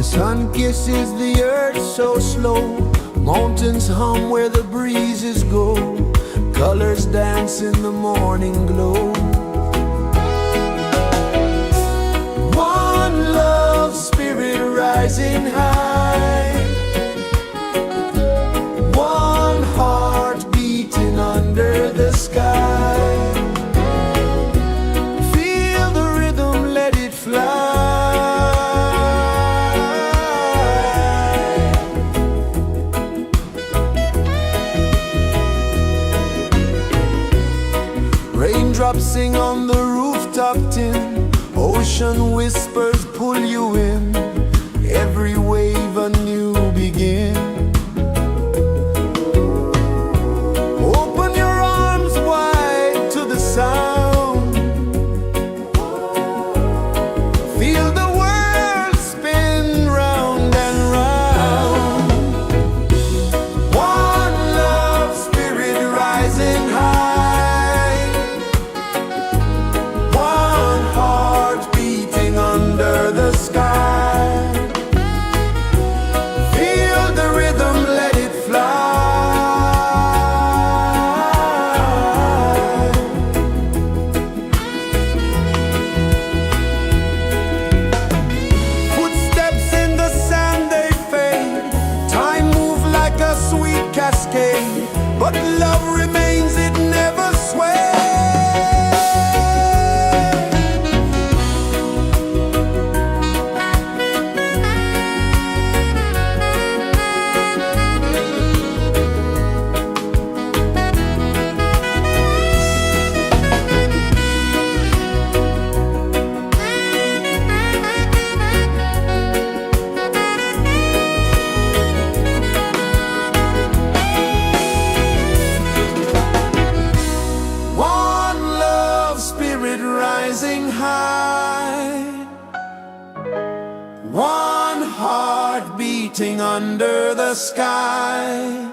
The sun kisses the earth so slow, mountains hum where the breezes go, colors dance in the morning glow. One love spirit rising high, one heart beating under the sky. Feel the rhythm, let it fly. Raindrops sing on the rooftop tin, ocean whispers pull you in, every wave a new begin. Open your arms wide to the sound, feel the world spin round and round. One love spirit rising high, one heart beating under the sky. Feel the rhythm, let it fly. Footsteps in the sand, they fade, time moves like a sweet cascade, but love remains, it never sways. One love spirit rising high, one heart beating under the sky.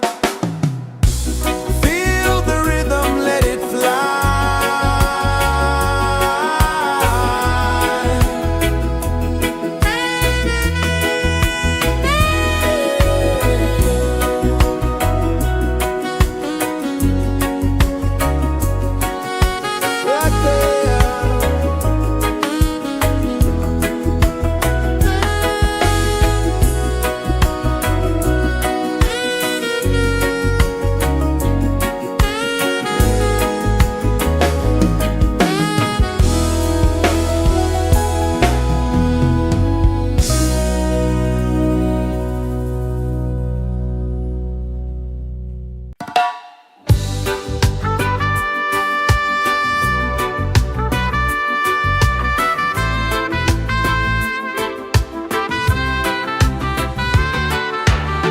Feel the rhythm, let it fly. Right there.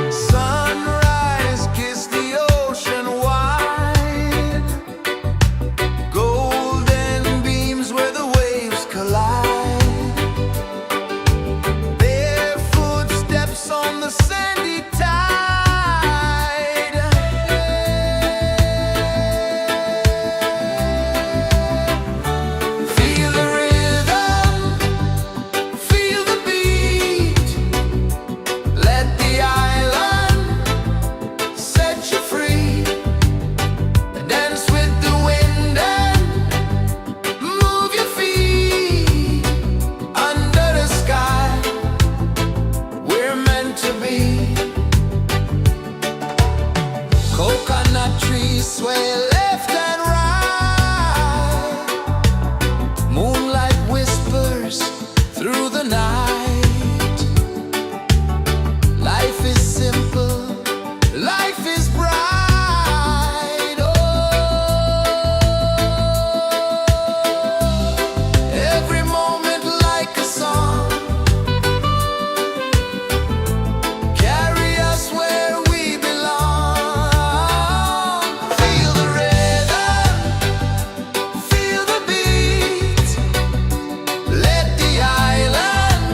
Sunrise, kiss the ocean wide, golden beams where the waves collide, bare footsteps on the sandy tide. Feel the rhythm, feel the beat, let the island set you free. Dance with the wind and move your feet. Under the sky, we're meant to be. Coconut trees sway left and right, moonlight whispers through the night. Life is simple, life is bright. Oh, every moment like a song, carry us where we belong. Feel the rhythm, feel the beat, let the island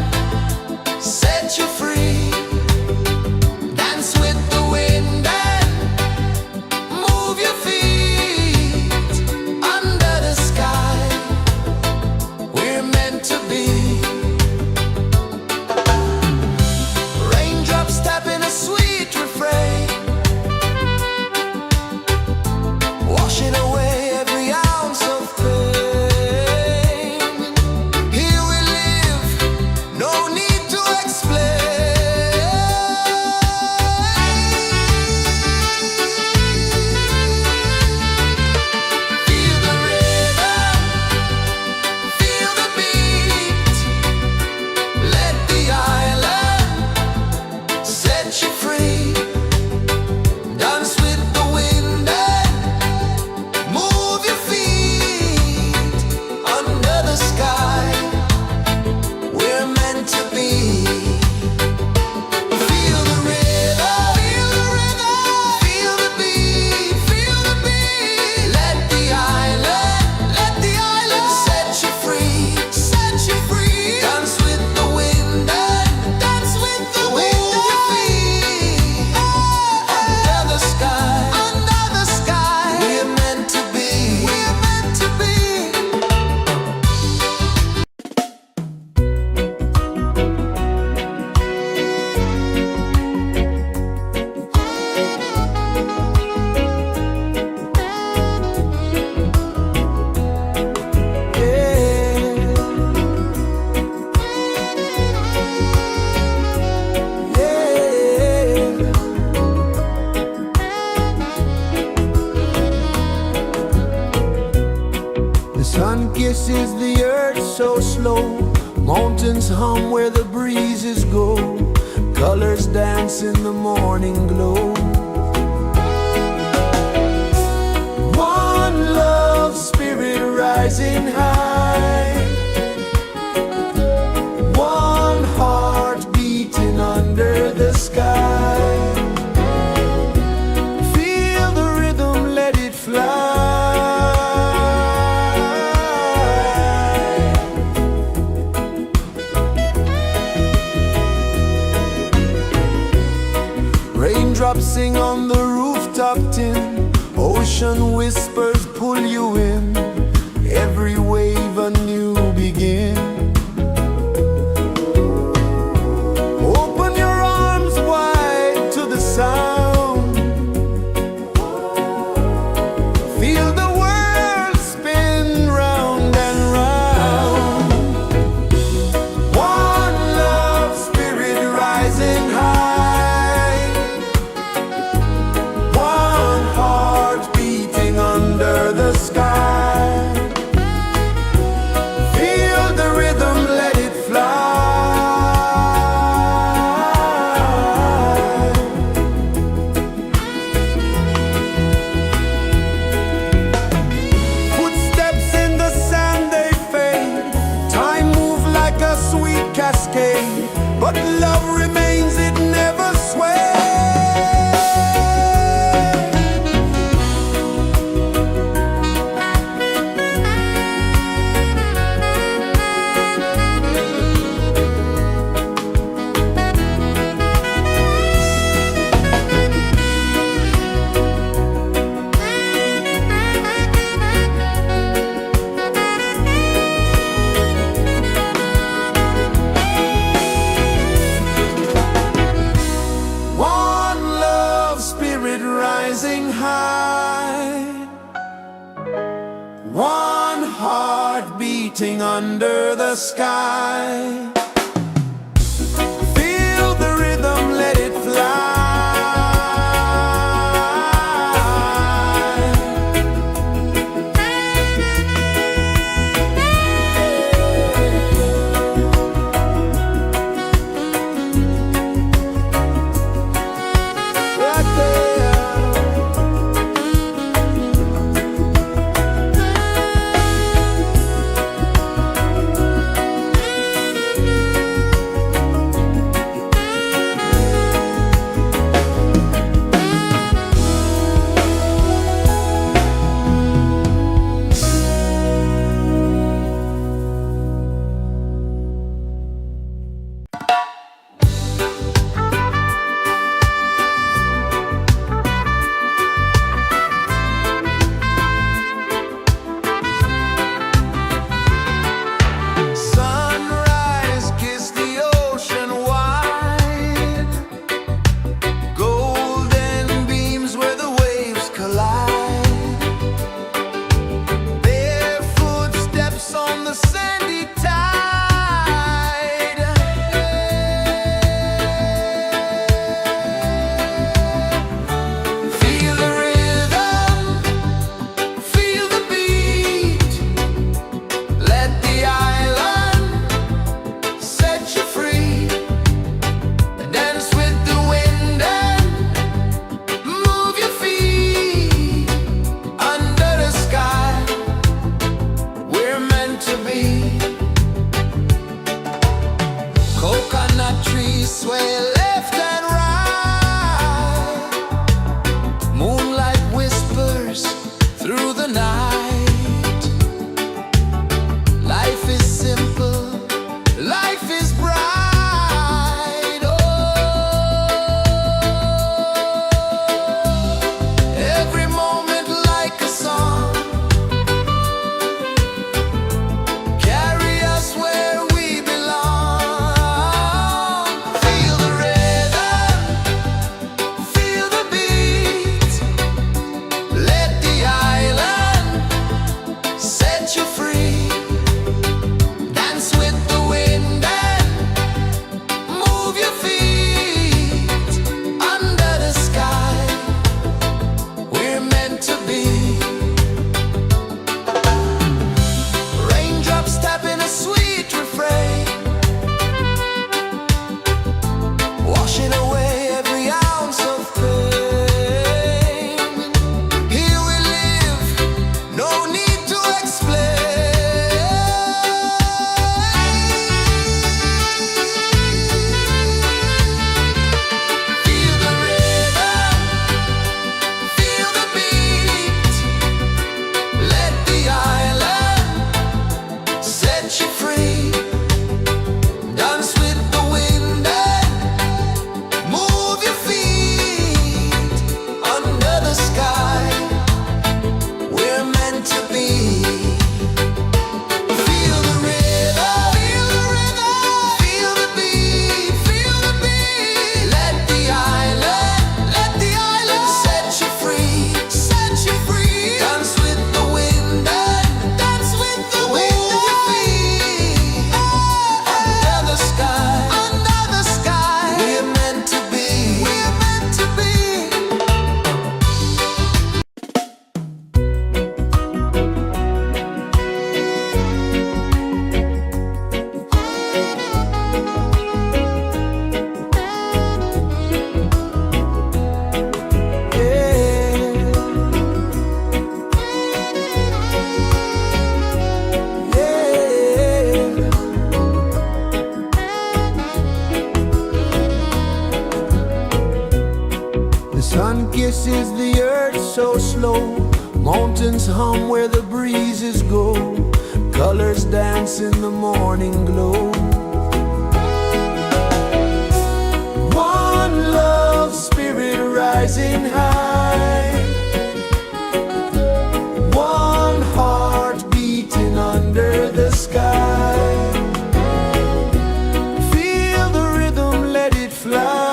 so slow. Mountains hum where the breezes go. Colors dance in the morning glow. One love, spirit rising high. One heart beating under the sky. Feel the rhythm, let it fly. Raindrops sing on the rooftop tin. Ocean whispers pull you in. Every wave a new begin. Open your arms wide to the sound. Feel the world spin round and round. One love, spirit rising high. One heart beating under the sky. Feel the rhythm, let it fly. Footsteps in the sand, they fade. Time moves like a sweet cascade, but love remains, it never sways. One love, spirit rising high. One heart beating under the sky. Feel the rhythm, let it fly. Right there. Sunrise, kiss the ocean wide. Golden beams where the waves collide. Bare footsteps on the sandy tide. Feel the rhythm, feel the beat. Let the island set you free. Dance with the wind and move your feet. Under the sky, we're meant to be. Coconut trees sway left and right. Moonlight whispers through the night. Life is simple, life is bright. Oh, every moment like a song. Carry us where we belong. Feel the rhythm. Sun kisses the earth so slow, mountains hum where the breezes go, colors dance in the morning glow. One love spirit rising high, one heart beating under the sky. Feel the rhythm, let it fly.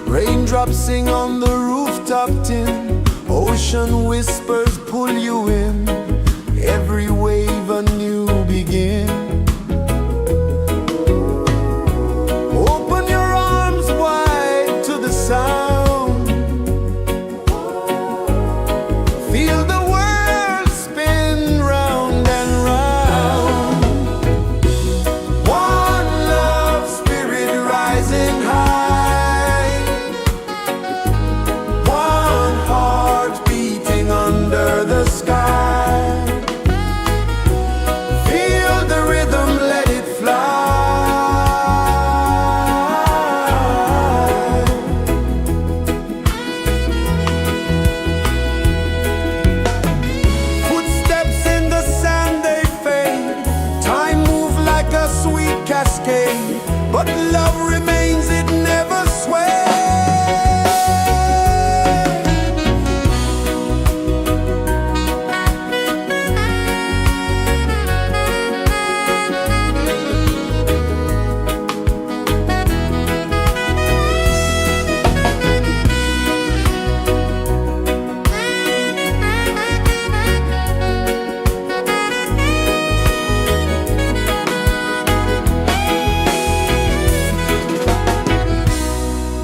Raindrops sing on the rooftop tin, ocean whispers pull you in, every wave a new begin. Open your arms wide to the sound, feel the world spin round and round. One love spirit rising high, one heart beating under the sky. Feel the rhythm, let it fly. Footsteps in the sand, they fade, time moves like a sweet cascade, but love remains, it never sways.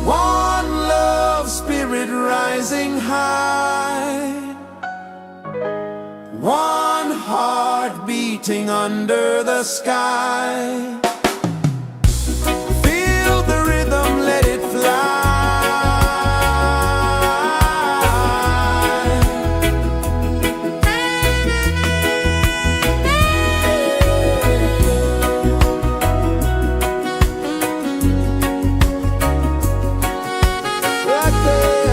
One love spirit rising high, one heart beating under the sky. Feel the rhythm, let it fly. Right there.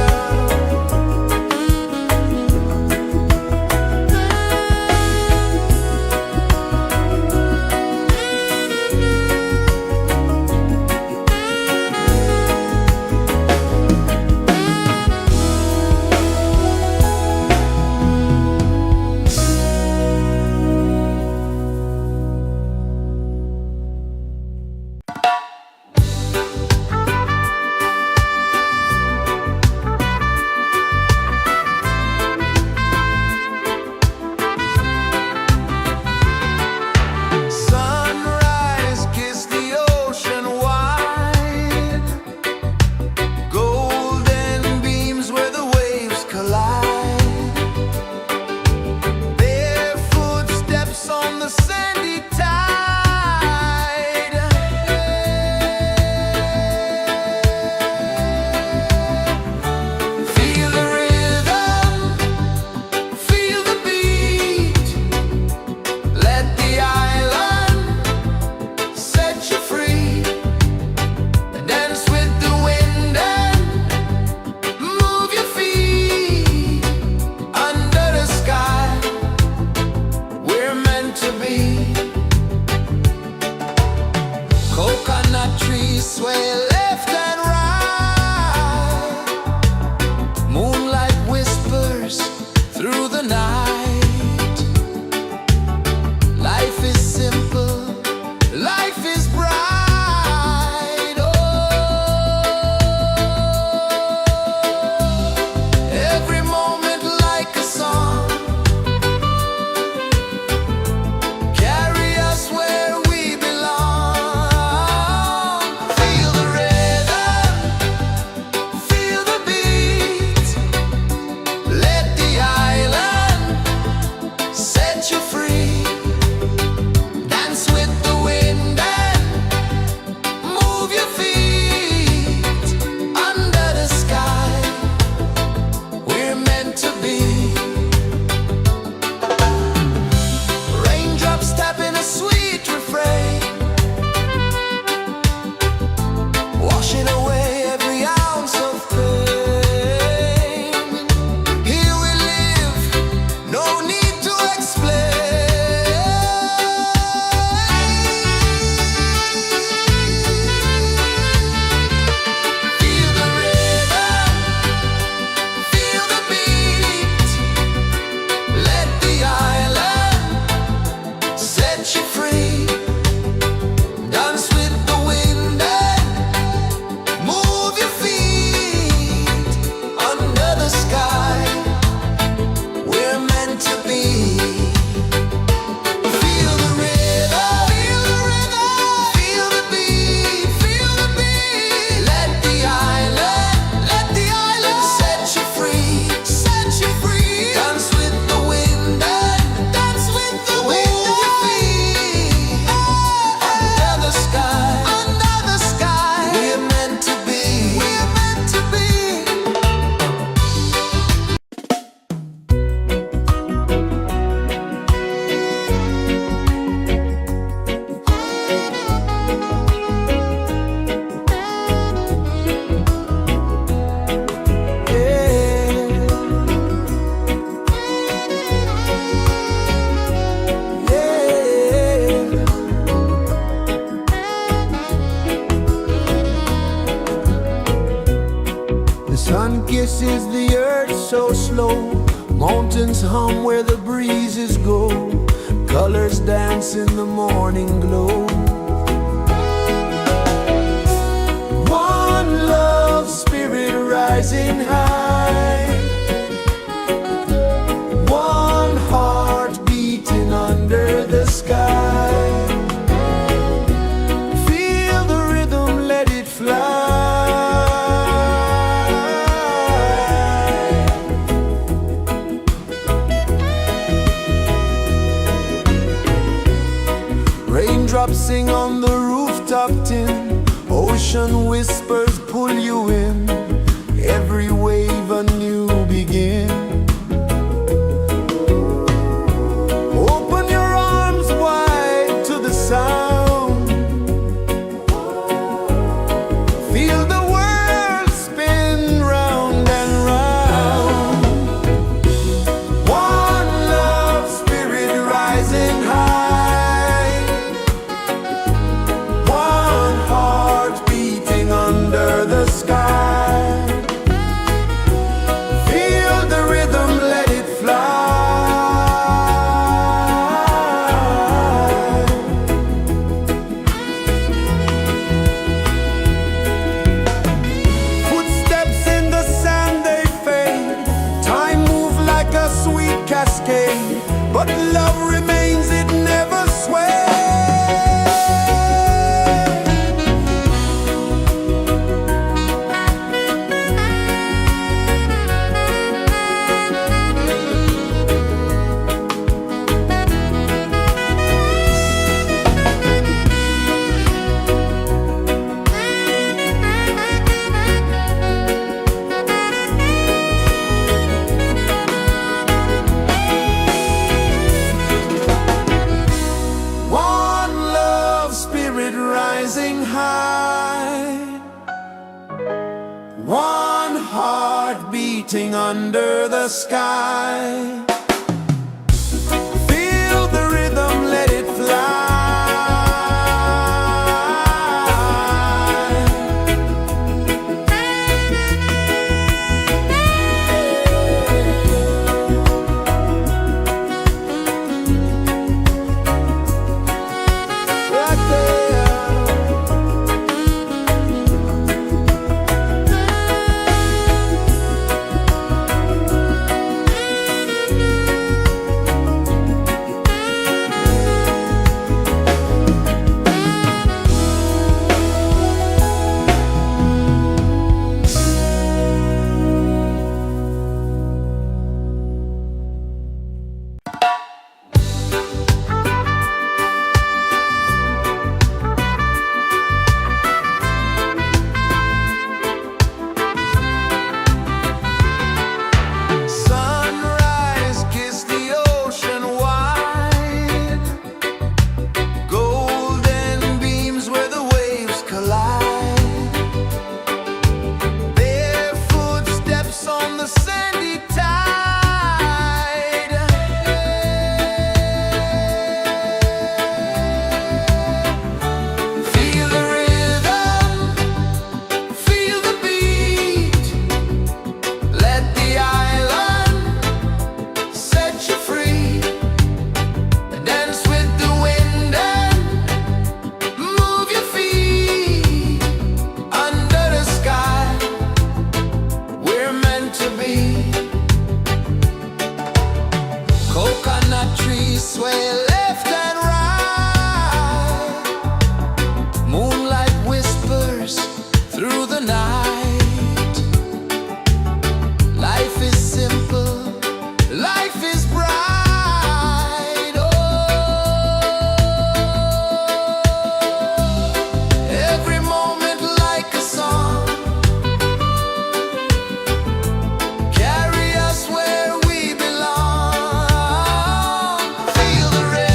Sunrise, kiss the ocean wide, golden beams where the waves collide, barefoot steps on the sandy tide. Feel the rhythm, feel the beat, let the island set you free. Dance with the wind and move your feet under the sky. We're meant to be. Coconut trees sway left and right, moonlight whispers through the night. Life is simple, life is bright. Oh, every moment like a song, carry us where we belong. Feel the rhythm, feel the beat, let the island set you free. Dance with the wind and move your feet under the sky. We're meant to be. is the earth so slow? Mountains hum where the breezes go. Colors dance in the morning glow. One love spirit rising high. One heart beating under the sky. Feel the rhythm, let it fly. Raindrops sing on the rooftop tin. Ocean whispers pull you in. Every wave a new begin. Open your arms wide to the sound. Feel the world spin round and round. One love spirit rising high. One heart beating under the sky. Feel the rhythm, let it fly. Footsteps in the sand, they fade. Time moves like a sweet cascade, but love remains, it never sways. One love spirit rising high. One heart beating under the sky. Feel the rhythm, let it fly. Right there. Sunrise, kiss the ocean wide. Golden beams where the waves collide. Bare footsteps on the sandy tide. Feel the rhythm, feel the beat. Let the island set you free. Dance with the wind and move your feet. Under the sky, we're meant to be. Coconut trees sway left and right. Moonlight whispers through the night. Life is simple, life is bright. Oh, every moment like a song. Carry us where we belong. Feel the rhythm.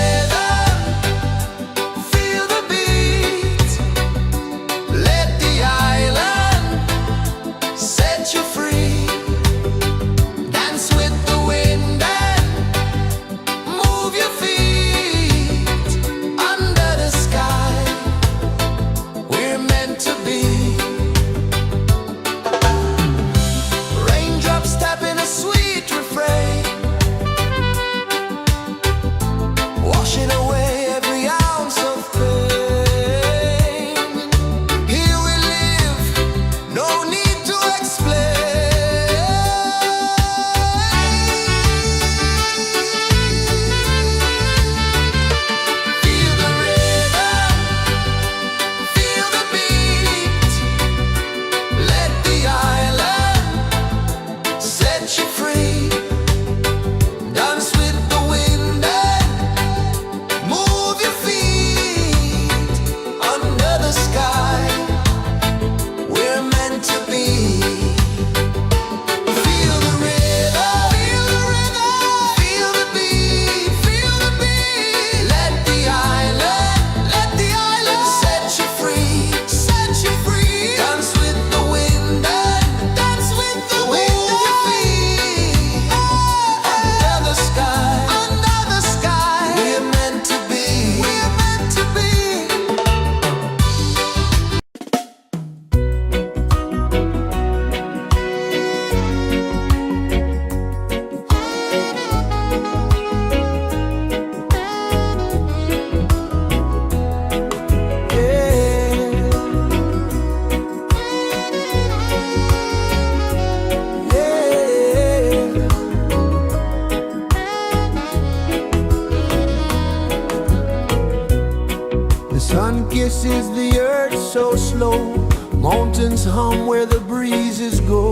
pulses the earth so slow. Mountains hum where the breezes go.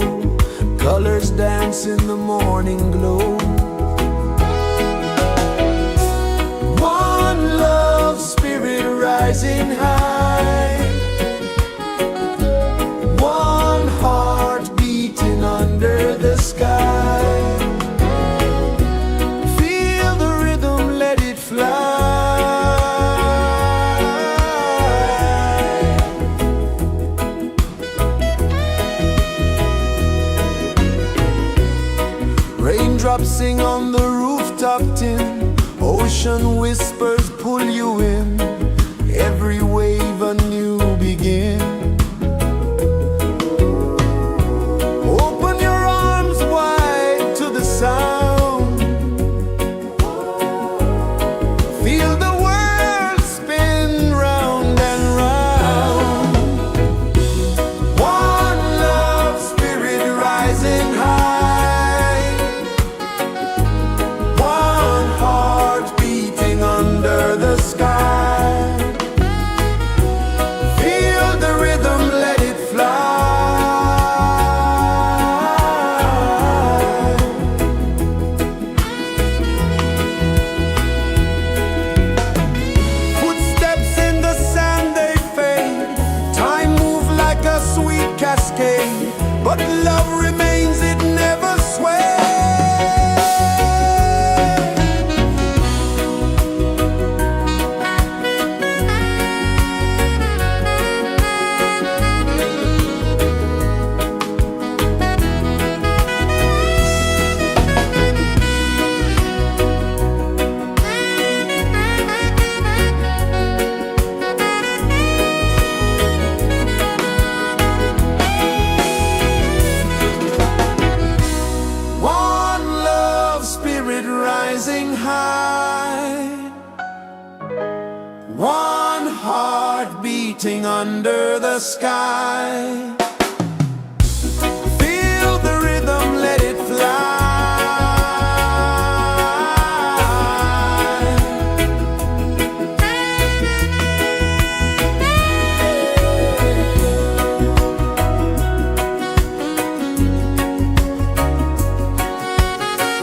Colors dance in the morning glow. One love spirit rising high. One heart beating under the sky. Feel the rhythm, let it fly. Raindrops sing on the rooftop tin. Ocean whispers pull you in. Every wave a new begin. Open your arms wide to the sound. Feel the world spin round and round. One love spirit rising high. One heart beating under the sky. Feel the rhythm, let it fly. Footsteps in the sand, they fade. Time moves like a sweet cascade, but love remains, it never sways. One love spirit rising high. One heart beating under the sky. Feel the rhythm, let it fly.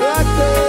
Right there.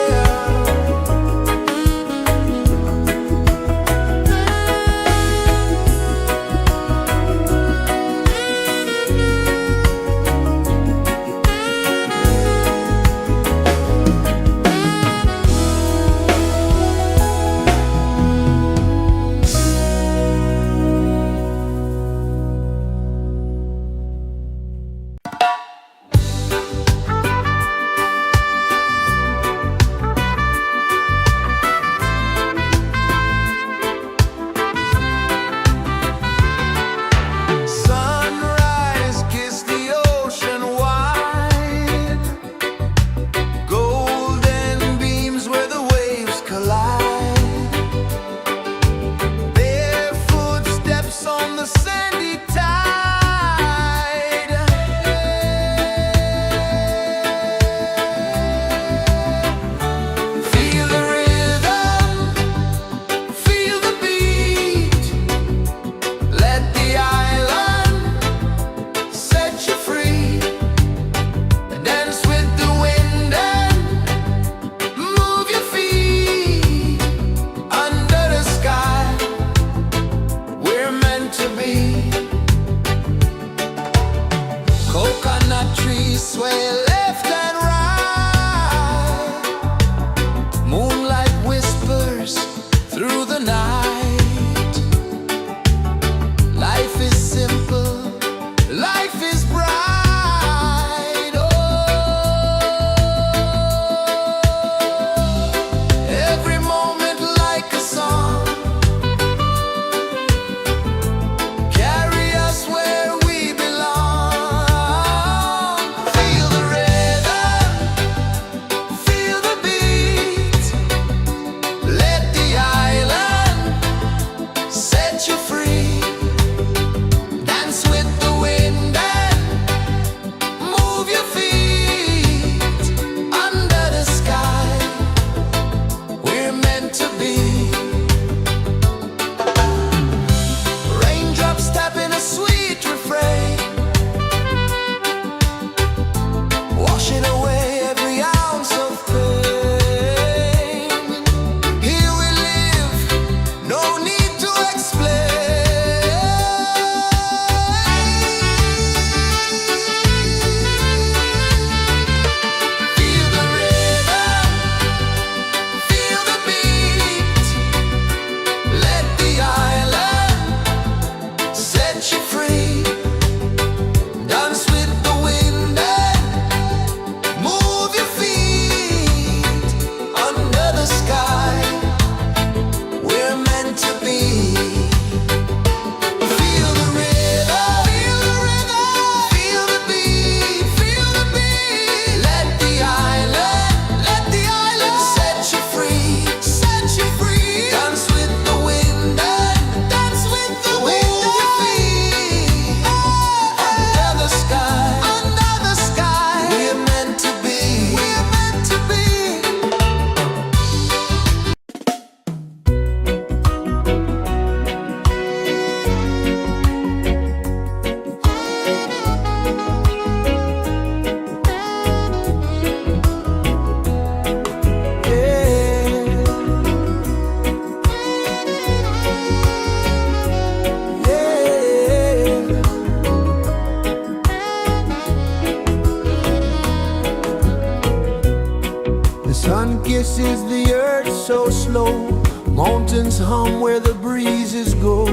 Sun kisses the earth so slow, mountains hum where the breezes go,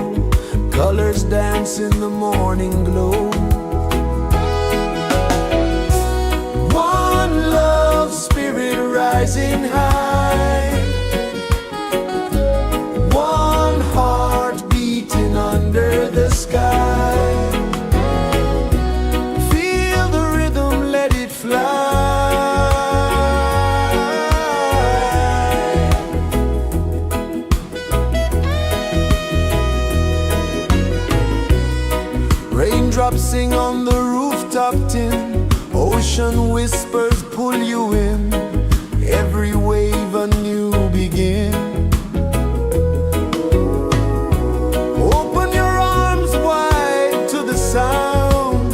colors dance in the morning glow. One love spirit rising high, one heart beating under the sky. Feel the rhythm, let it fly. Raindrops sing on the rooftop tin, ocean whispers pull you in, every wave a new begin. Open your arms wide to the sound,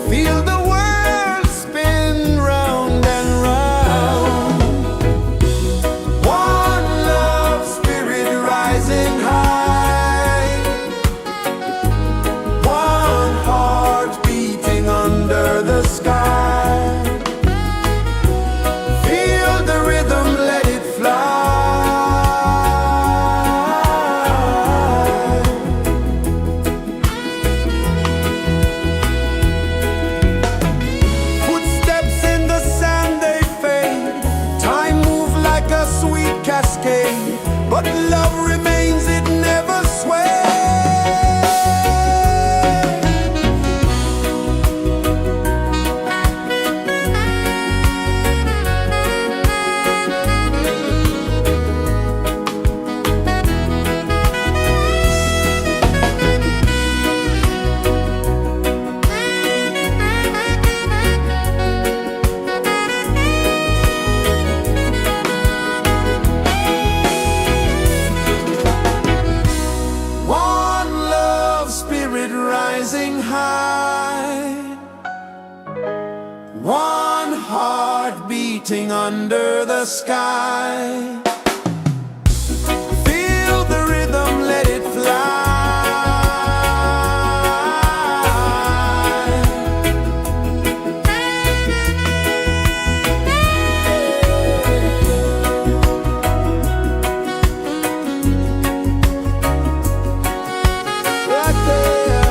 feel the world spin round and round. One love spirit rising high, one heart beating under the sky. Feel the rhythm, let it fly. Footsteps in the sand, they fade, time moves like a sweet cascade, but love remains, it never sways. One love spirit rising high, one heart beating under the sky. Feel the rhythm, let it fly. Right there.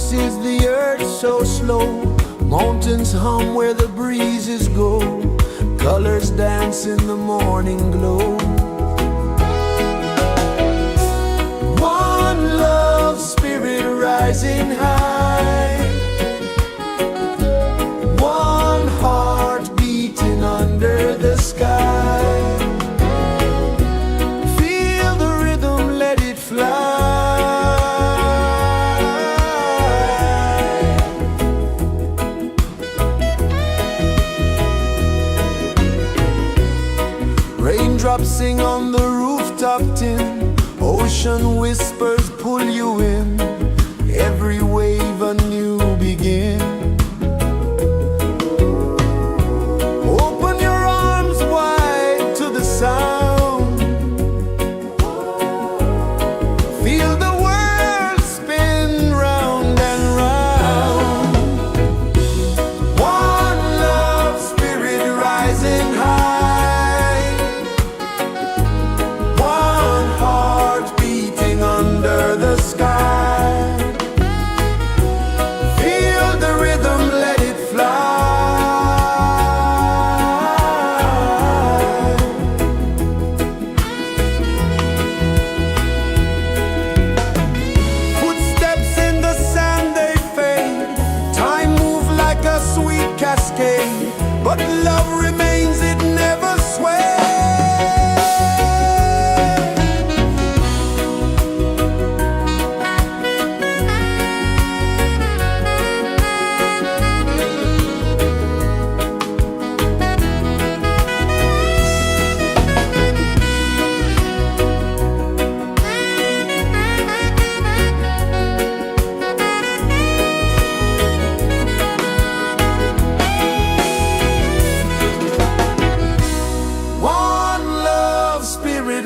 dances the earth so slow. Mountains hum where the breezes go. Colors dance in the morning glow. One love spirit rising high. One heart beating under the sky. Feel the rhythm, let it fly. Raindrops sing on the rooftop tin. Ocean whispers pull you in. Every wave a new begin. Open your arms wide to the sound. Feel the world spin round and round. One love spirit rising high. One heart beating under the sky. Feel the rhythm, let it fly. Footsteps in the sand, they fade. Time moves like a sweet cascade, but love remains, it never sways.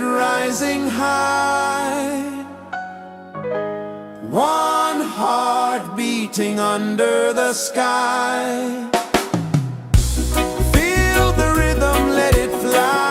Rising high, one heart beating under the sky. Feel the rhythm, let it fly.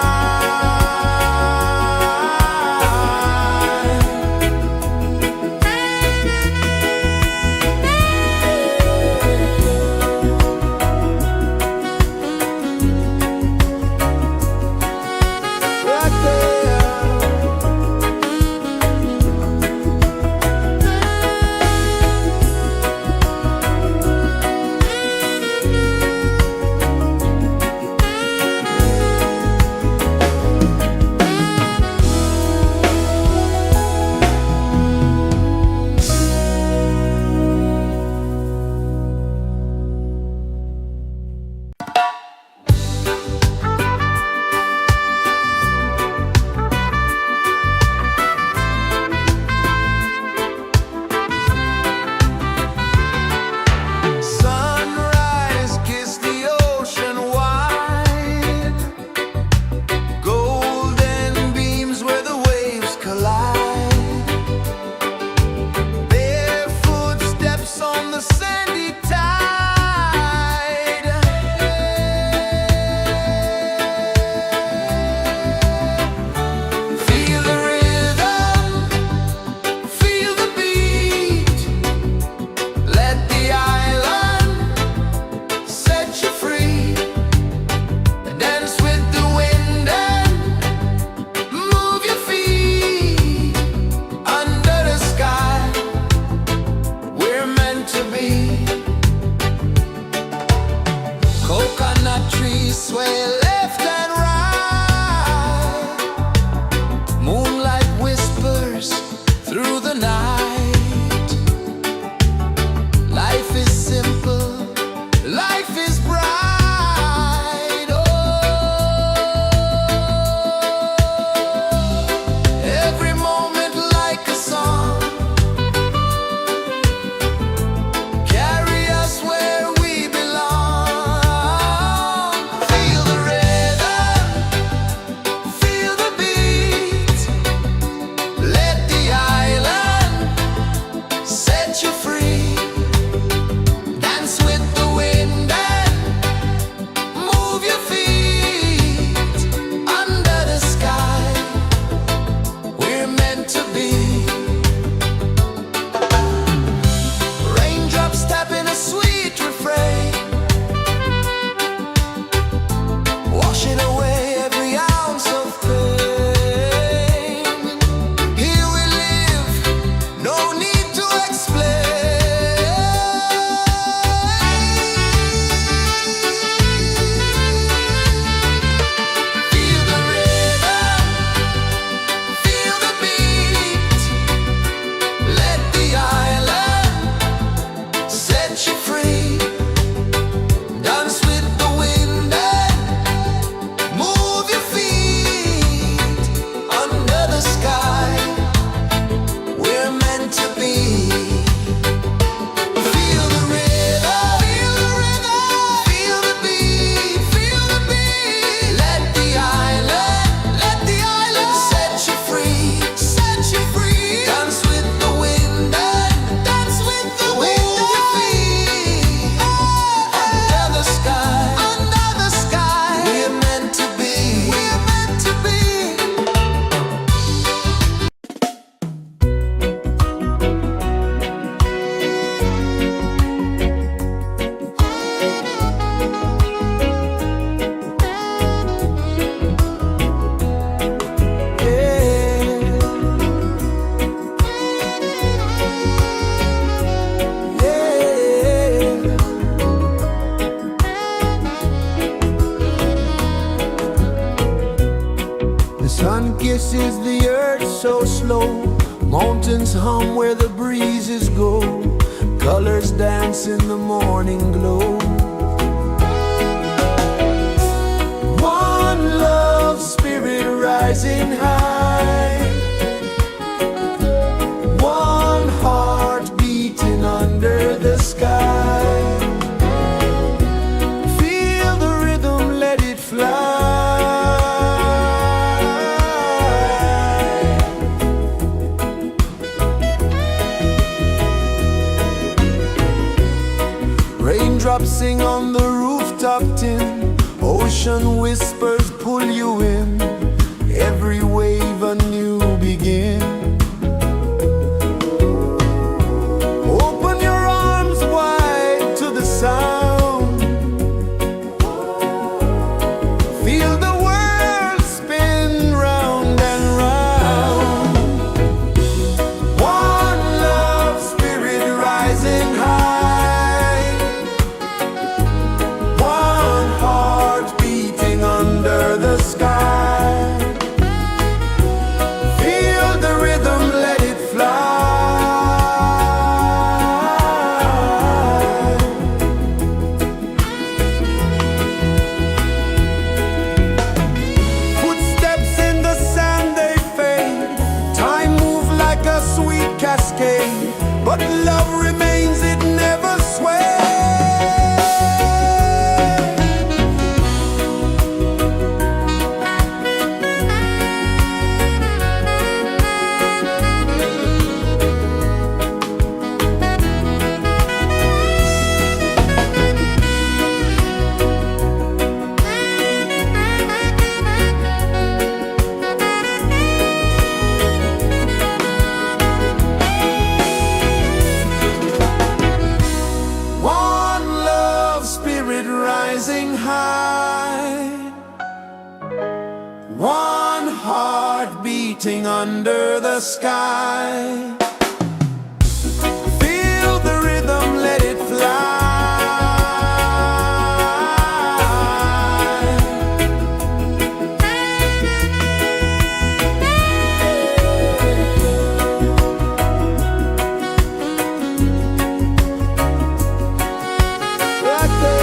kisses the earth so slow. Mountains hum where the breezes go. Colors dance in the morning glow. One love spirit rising high. One heart beating under the sky. Feel the rhythm, let it fly. Raindrops sing on the rooftop tin. Ocean whispers pull you in. Every wave a new begin. Open your arms wide to the sound. Feel the world spin round and round. One love spirit rising high. One heart beating under the sky. Feel the rhythm, let it fly. Footsteps in the sand, they fade. Time moves like a sweet cascade. But love remains, it never sways. One love spirit rising high. One heart beating under the sky. Feel the rhythm, let it fly. Right there.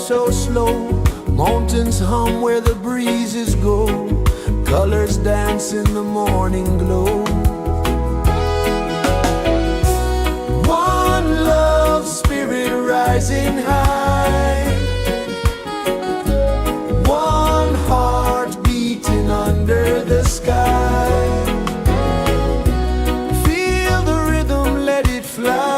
so slow. Mountains hum where the breezes go. Colors dance in the morning glow. One love spirit rising high. One heart beating under the sky. Feel the rhythm, let it fly.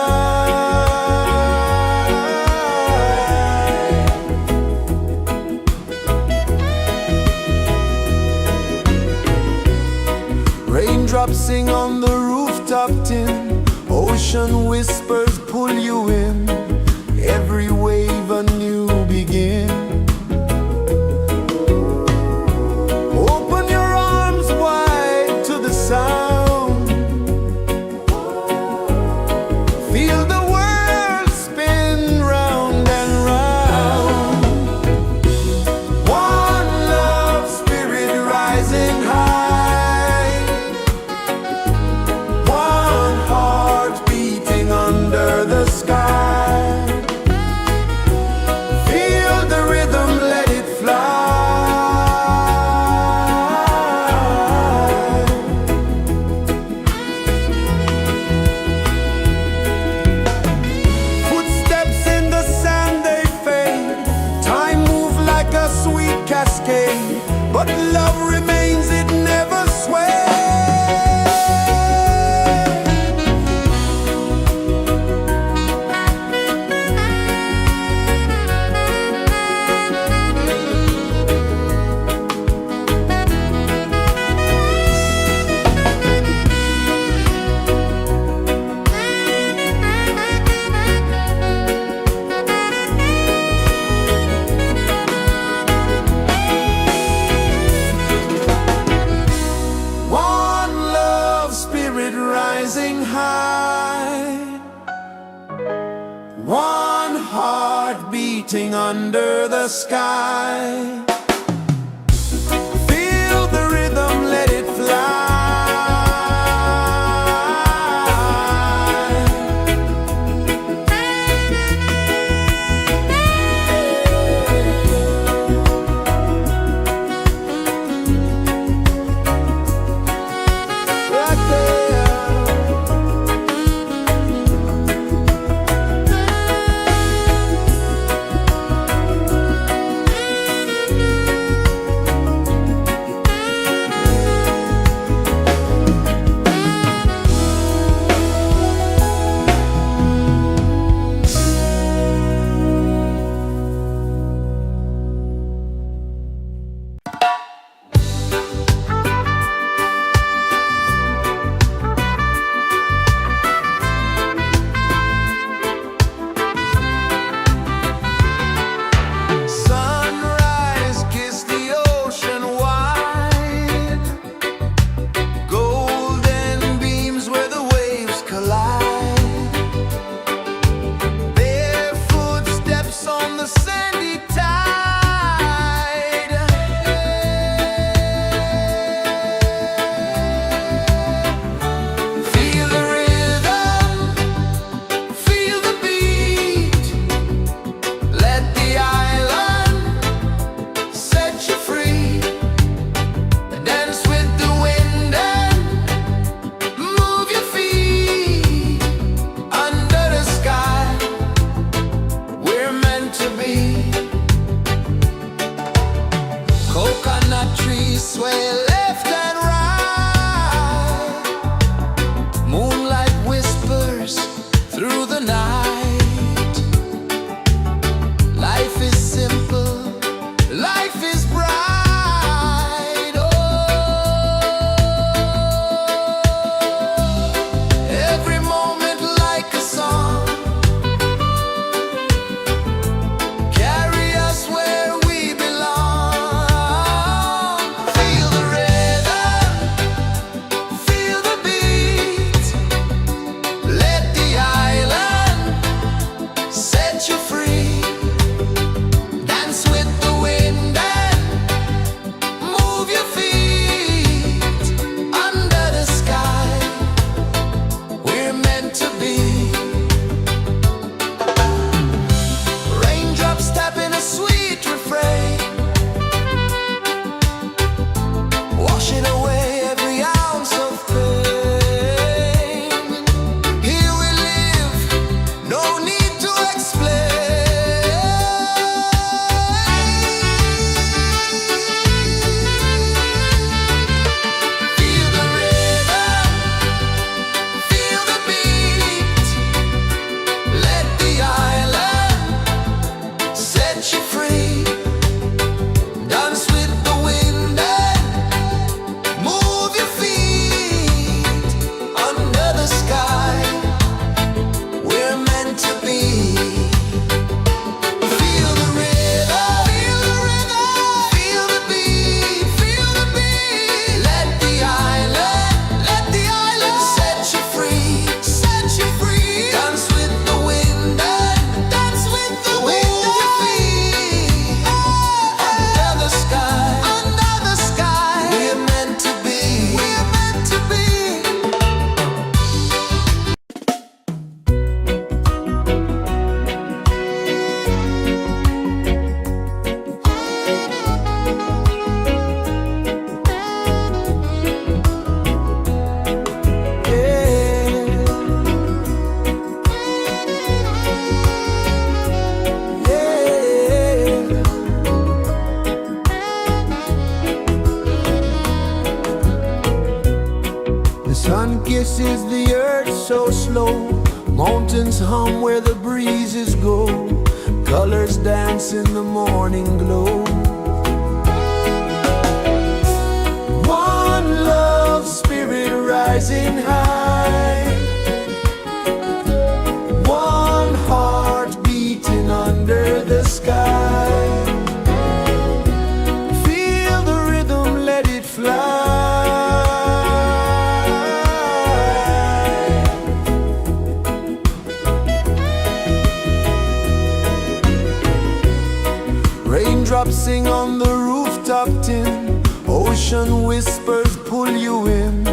Raindrops sing on the rooftop tin. Ocean whispers pull you in. Every wave a new begin. Open your arms wide to the sound. Feel the world spin round and round. One love spirit rising high. One heart beating under the sky. Feel the rhythm, let it fly. Footsteps in the sand, they fade. Time moves like a sweet cascade, but love remains, it never sways. One love spirit rising high. One heart beating under the sky. Feel the rhythm, let it fly. Right there. Sunrise, kiss the ocean wide. Golden beams where the waves collide. Barefoot steps on the sandy tide. Feel the rhythm, feel the beat. Let the island set you free. Dance with the wind and move your feet. Under the sky, we're meant to be. Coconut trees sway left and right. Moonlight whispers through the night. Life is simple, life is bright. Oh, every moment like a song. Carry us where we belong. Feel the rhythm, feel the beat. Let the island set you free. Dance with the wind and kisses the earth so slow. Mountains hum where the breezes go. Colors dance in the morning glow. One love spirit rising high. One heart beating under the sky. Feel the rhythm, let it fly. Raindrops sing on the rooftop tin. Ocean whispers pull you in.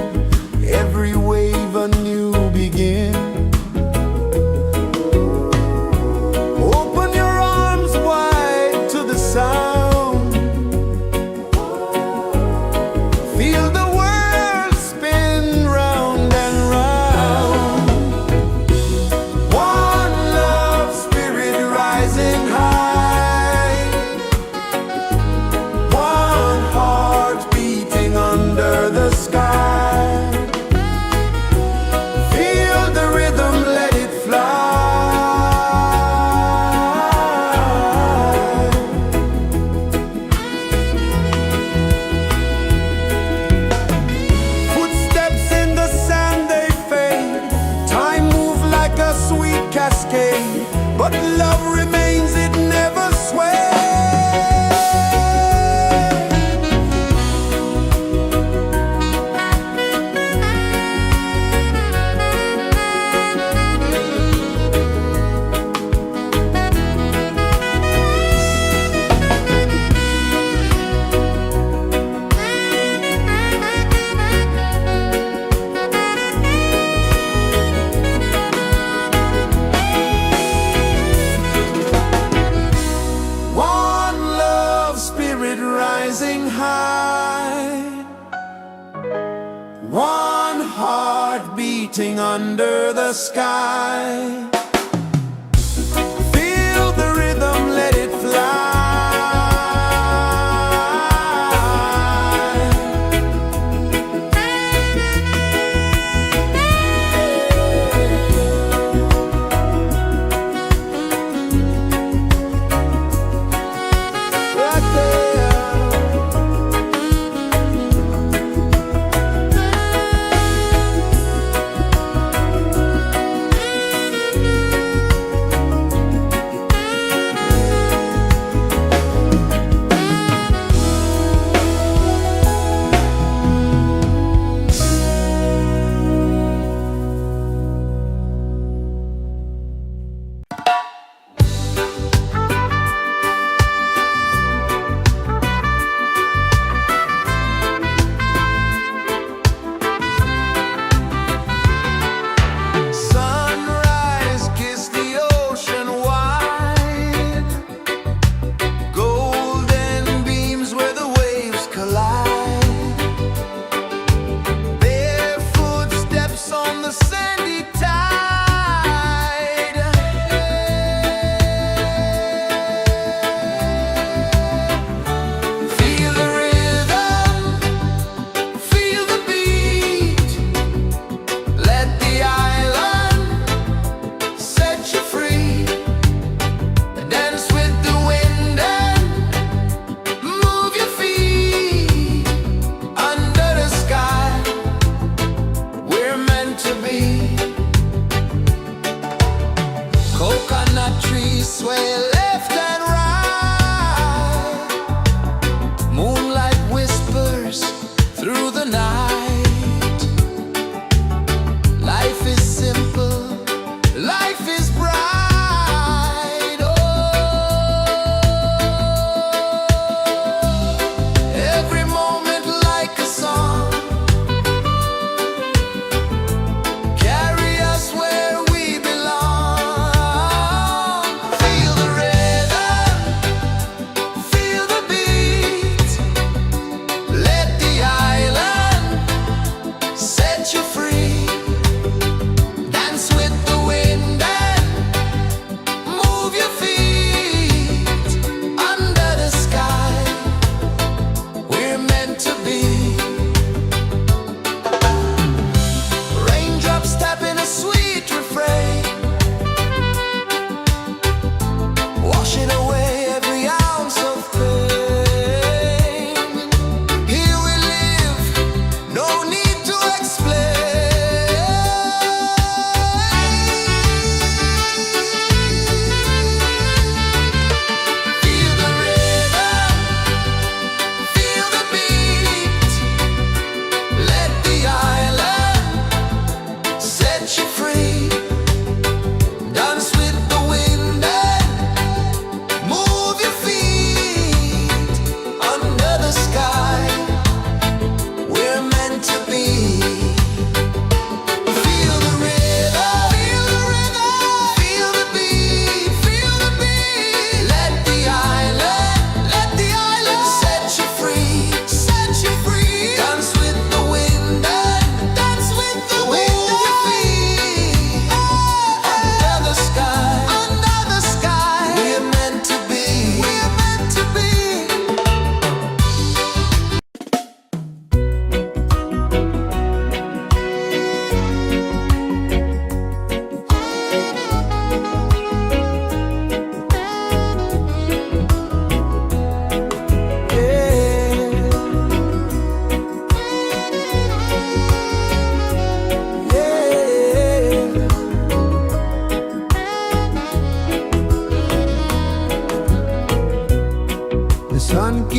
Every wave a new begin. Open your arms wide to the sound. Feel the world spin round and round. One love spirit rising high. One heart beating under the sky. Feel the rhythm, let it fly. Footsteps in the sand, they fade. Time moves like a sweet cascade, but love remains, it never sways. One love spirit rising high. One heart beating under the sky. Feel the rhythm, let it fly. Right there.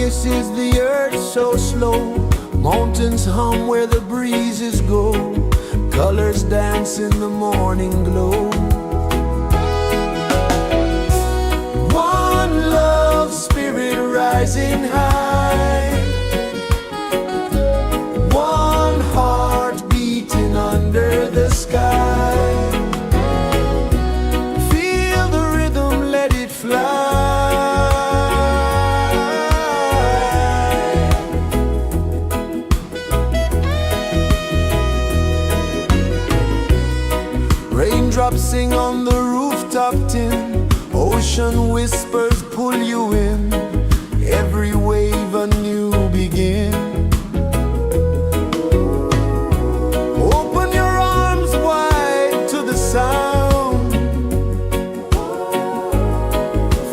paces the earth so slow. Mountains hum where the breezes go. Colors dance in the morning glow. One love spirit rising high. One heart beating under the sky. Feel the rhythm, let it fly. Raindrops sing on the rooftop tin. Ocean whispers pull you in. Every wave a new begin. Open your arms wide to the sound.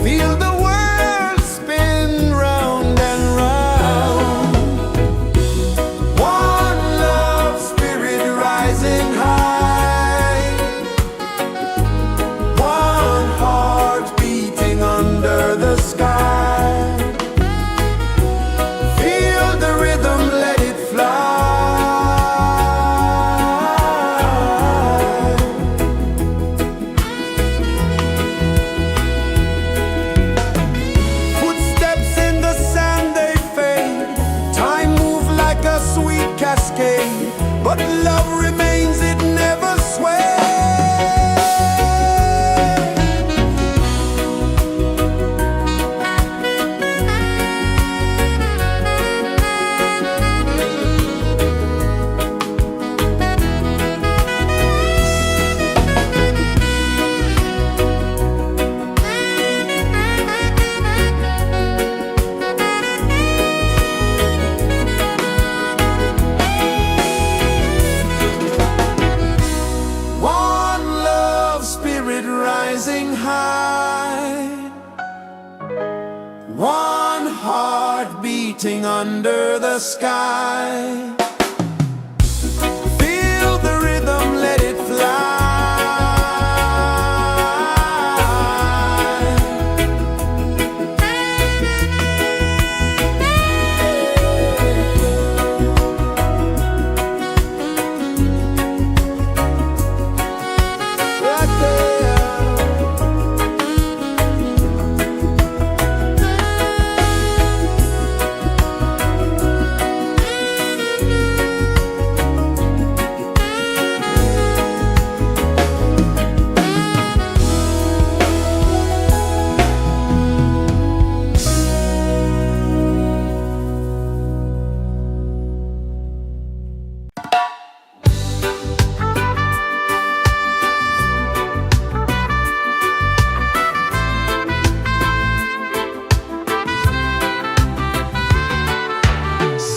Feel the world spin round and round. One love spirit rising high. One heart beating under the sky. Feel the rhythm, let it fly. Footsteps in the sand, they fade. Time moves like a sweet cascade, but love remains, it never sways. One love spirit rising high. One heart beating under the sky. Feel the rhythm, let it fly. Right there.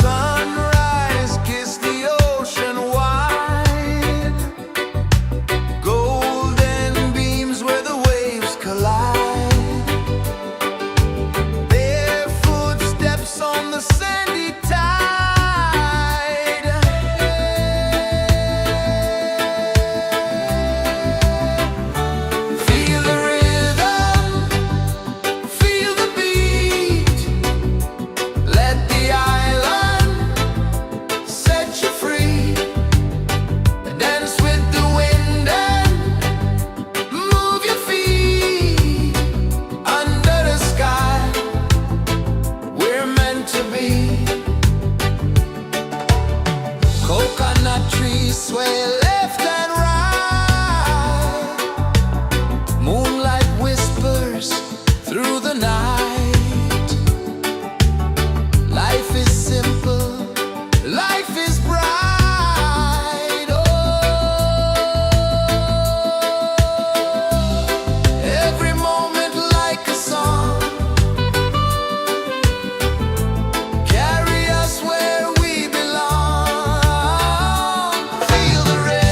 Sunrise, kiss the ocean wide. Golden beams where the waves collide. Bare footsteps on the sandy tide. Feel the rhythm, feel the beat. Let the island set you free. Dance with the wind and move your feet. Under the sky, we're meant to be. Coconut trees sway left and right. Moonlight whispers through the night. Life is simple, life is bright. Oh, every moment like a song. Carry us where we belong. Feel the rhythm.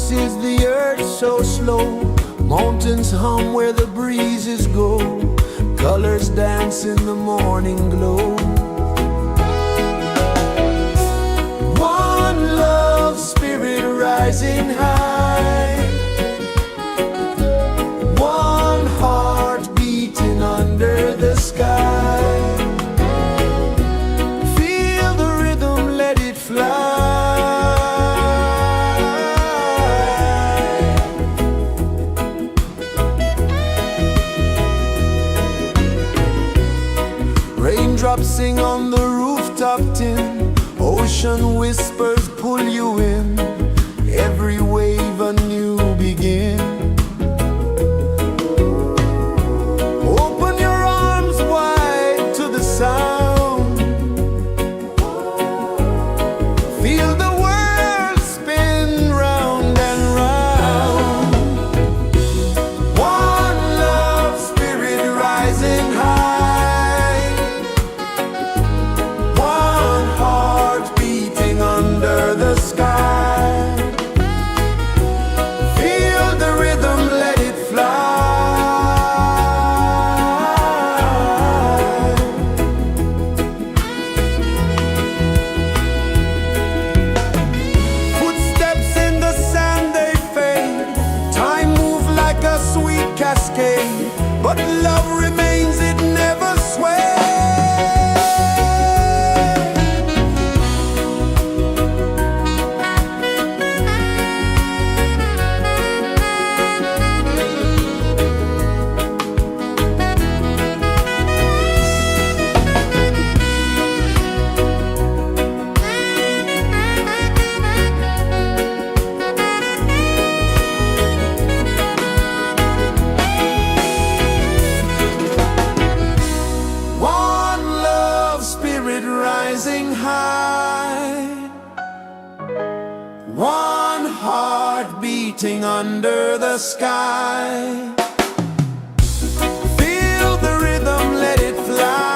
dances the earth so slow. Mountains hum where the breezes go. Colors dance in the morning glow. One love spirit rising high. One heart beating under the sky. Feel the rhythm, let it fly. Raindrops sing on the rooftop tin. Ocean whispers pull you in. Every wave a new begin. Open your arms wide to the sound. Feel the world spin round and round. One love spirit rising high. One heart beating under the sky. Feel the rhythm, let it fly. Footsteps in the sand, they fade. Time moves like a sweet cascade, but love remains, it never sways. Rising high, one heart beating under the sky. Feel the rhythm, let it fly.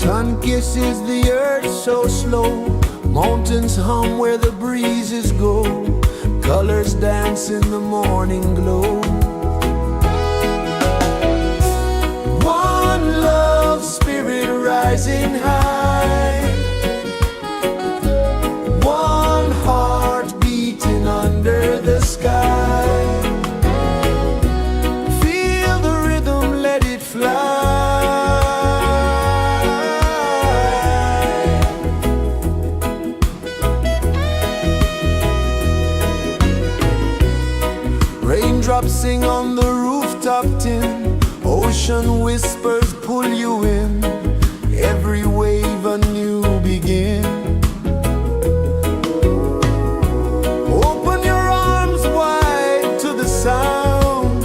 Sun kisses the earth so slow, mountains hum where the breezes go, colors dance in the morning glow. One love spirit rising high, one heart beating under the sky. Feel the rhythm, let it fly. Raindrops sing on the rooftop tin, ocean whispers pull you in, every wave a new begin. Open your arms wide to the sound,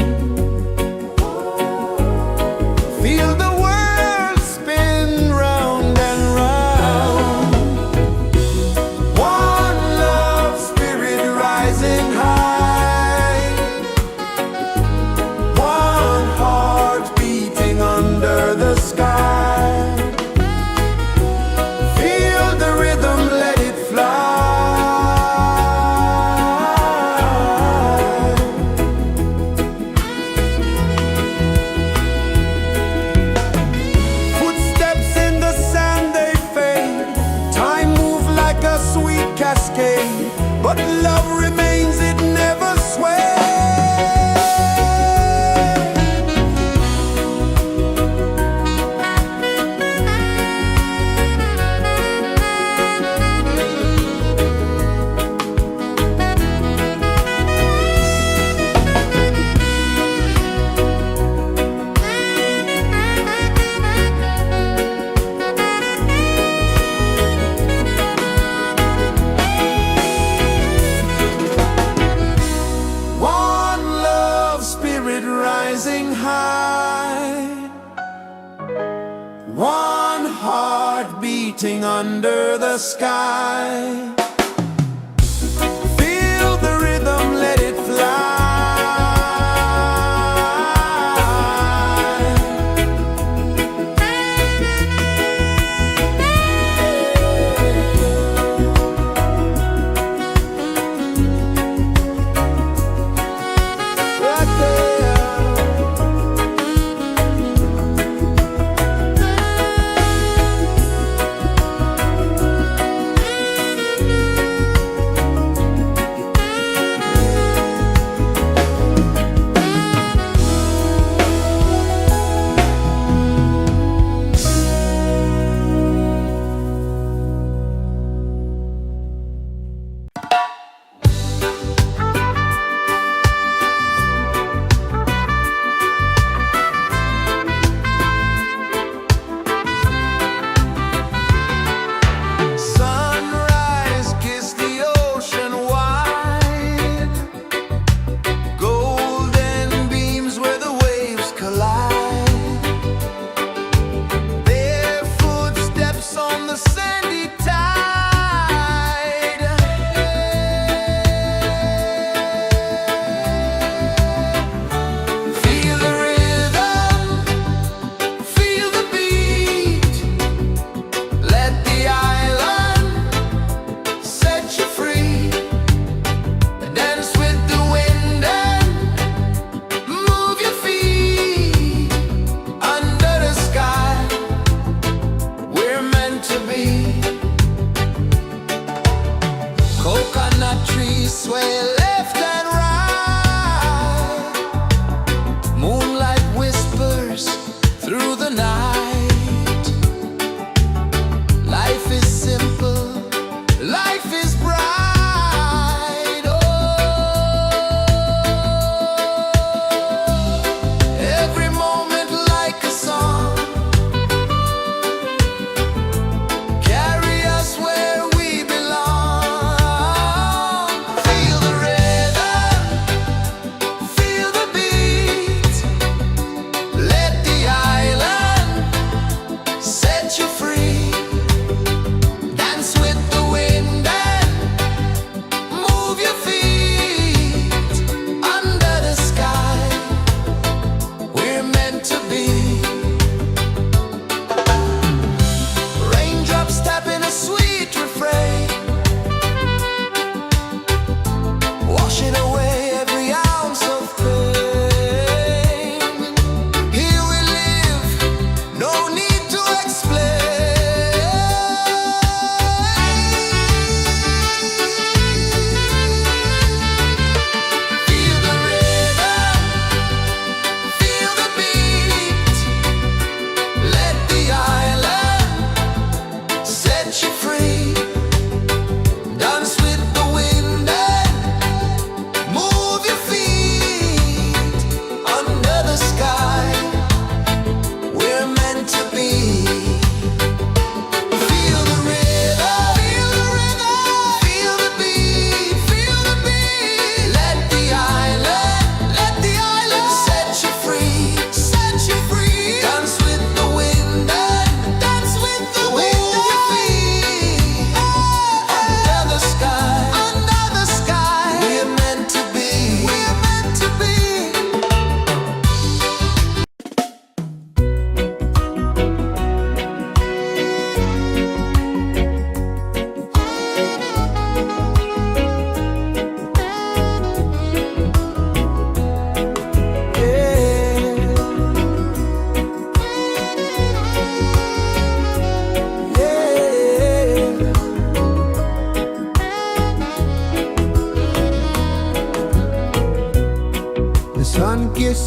feel the world spin round and round. One love spirit rising high, one heart beating under the sky. Feel the rhythm, let it fly. Footsteps in the sand, they fade, time move like a sweet cascade, but love remains, it never sways. One love spirit rising high, one heart beating under the sky. Feel the rhythm, let it fly. Right there.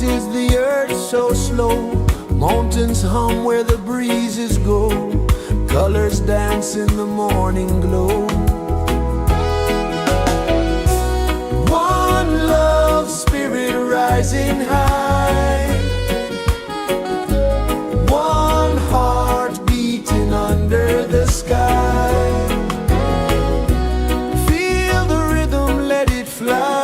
is the earth so slow? Mountains hum where the breezes go. Colors dance in the morning glow. One love spirit rising high. One heart beating under the sky. Feel the rhythm, let it fly.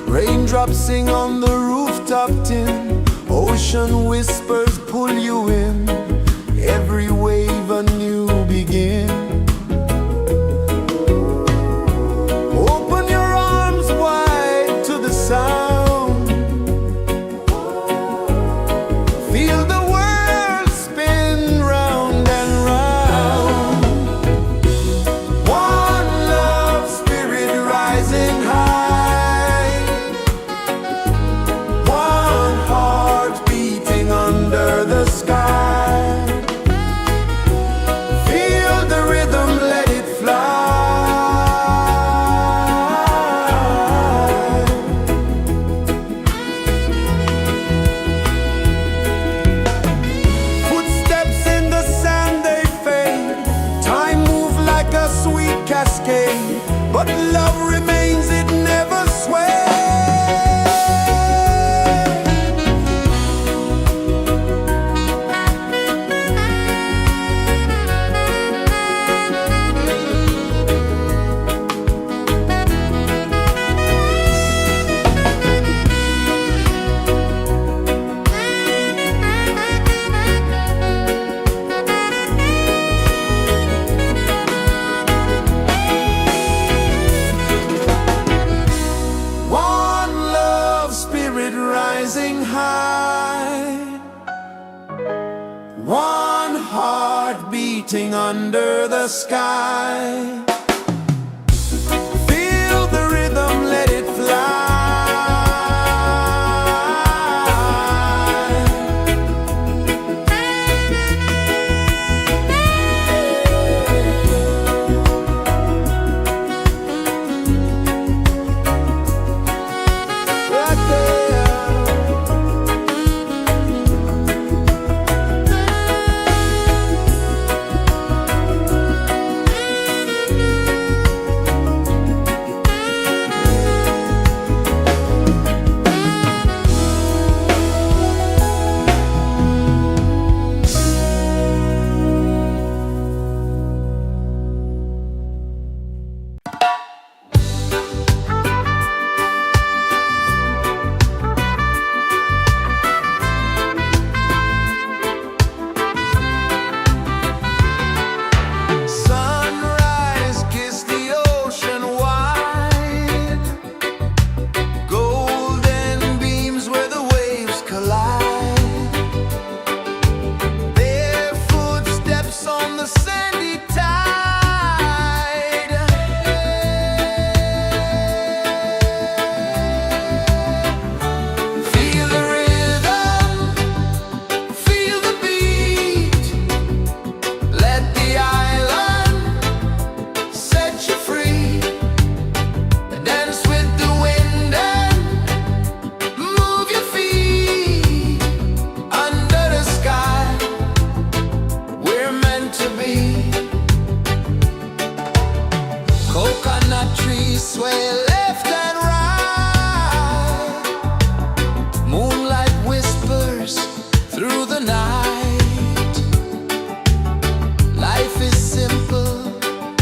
Raindrops sing on the rooftop tin. Ocean whispers pull you in. Every wave a new begin. Open your arms wide to the sound. Feel the world spin round and round. One love spirit rising high. One heart beating under the sky. Feel the rhythm, let it fly. Footsteps in the sand, they fade. Time moves like a sweet cascade, but love remains, it never sways. One love spirit rising high. One heart beating under the sky. Feel the rhythm, let it fly. Right there. Sunrise, kiss the ocean wide. Golden beams where the waves collide. Their footsteps on the sandy tide. Feel the rhythm, feel the beat. Let the island set you free. Dance with the wind and move your feet. Under the sky, we're meant to be. Coconut trees sway left and right. Moonlight whispers through the night. Life is simple,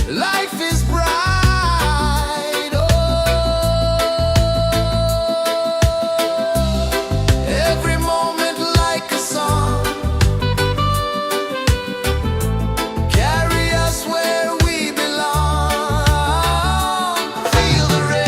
life is bright. Oh, every moment like a song. Carry us where we belong. Feel the rhythm.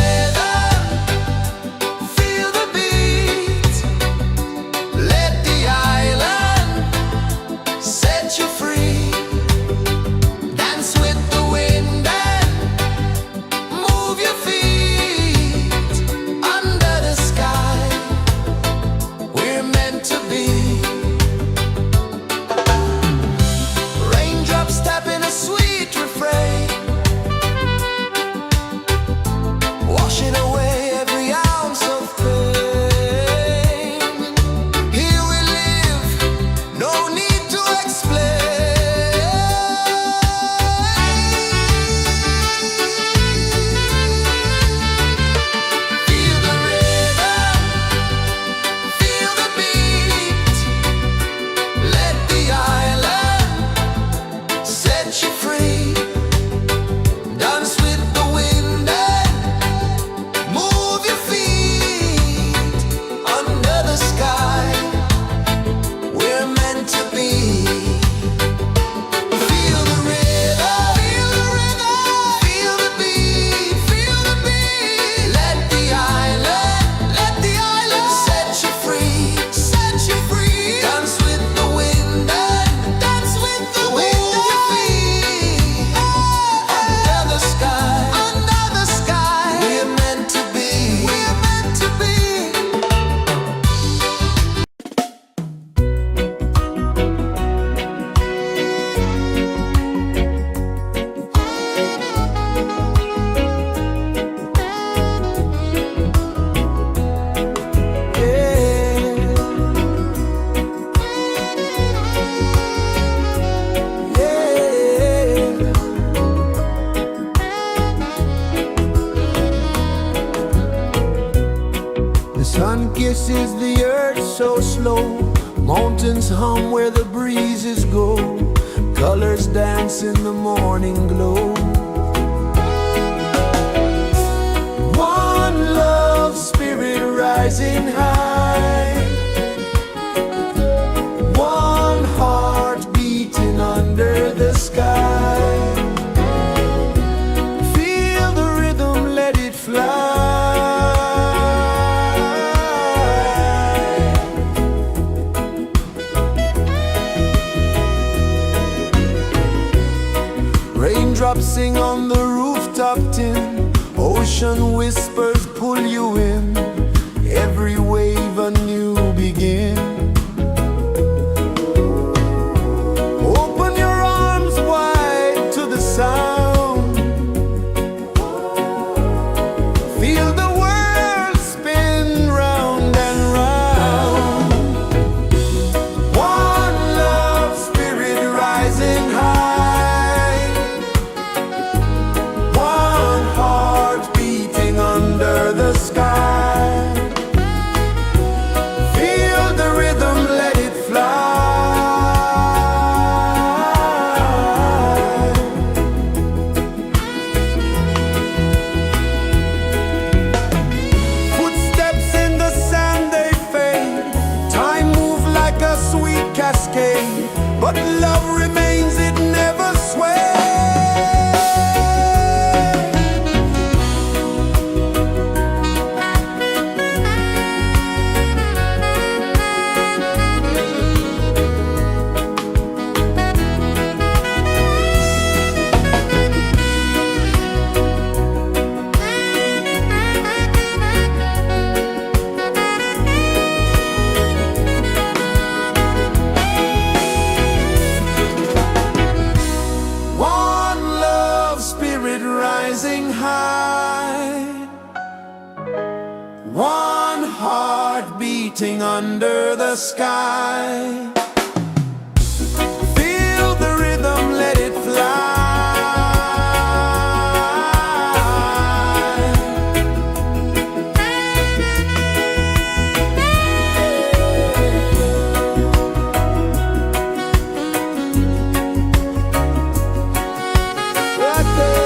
kisses the earth so slow. Mountains hum where the breezes go. Colors dance in the morning glow. One love spirit rising high. One heart beating under the sky. Feel the rhythm, let it fly. Raindrops sing on the rooftop tin. Ocean whispers pull you in. Every wave a new begin. Open your arms wide to the sound. Feel the world spin round and round. One love spirit rising high. One heart beating under the sky. Feel the rhythm, let it fly. Footsteps in the sand, they fade. Time moves like a sweet cascade, but love remains, it never sways. One love spirit rising high. One heart beating under the sky. Feel the rhythm, let it fly. Right there.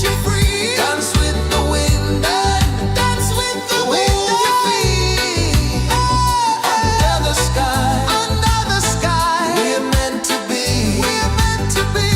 you free. Dance with the wind and dance with the wind you feel. Under the sky, under the sky, we're meant to be. We're meant to be.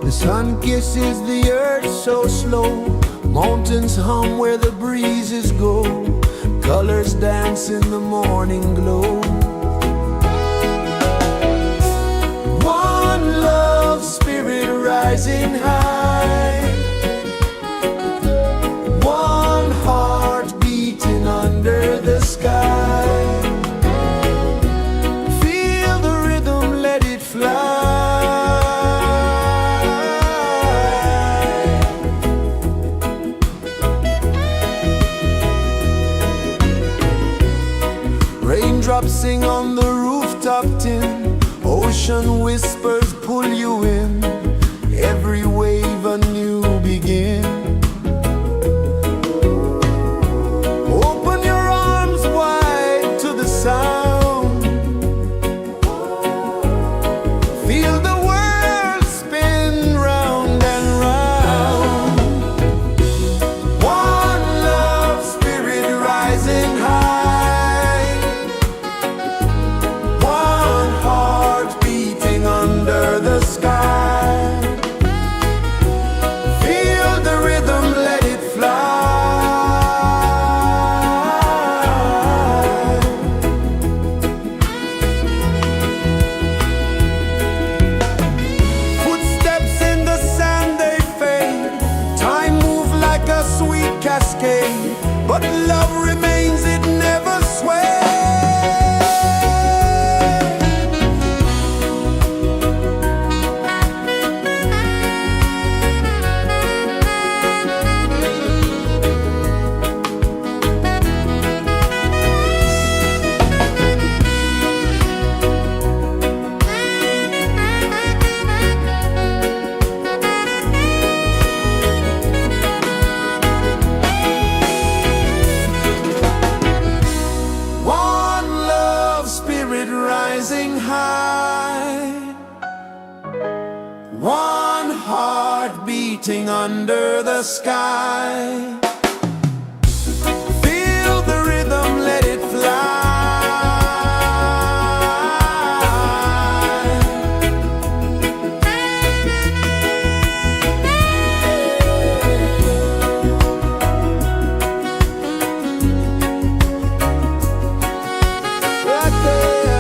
The sun kisses the earth so slow. Mountains hum where the breezes go. Colors dance in the morning glow. One love spirit rising high. One heart beating under the sky. Feel the rhythm, let it fly. Raindrops sing on the rooftop tin. Ocean whispers pull you in. Every wave a new begin. Open your arms wide to the sound. Feel the world spin round and round. One love spirit rising high. One heart beating under the sky. Feel the rhythm, let it fly. Footsteps in the sand, they fade. Time moves like a sweet cascade. But love remains, it never sways. One love spirit rising high. One heart beating under the sky. Feel the rhythm, let it fly. Right there.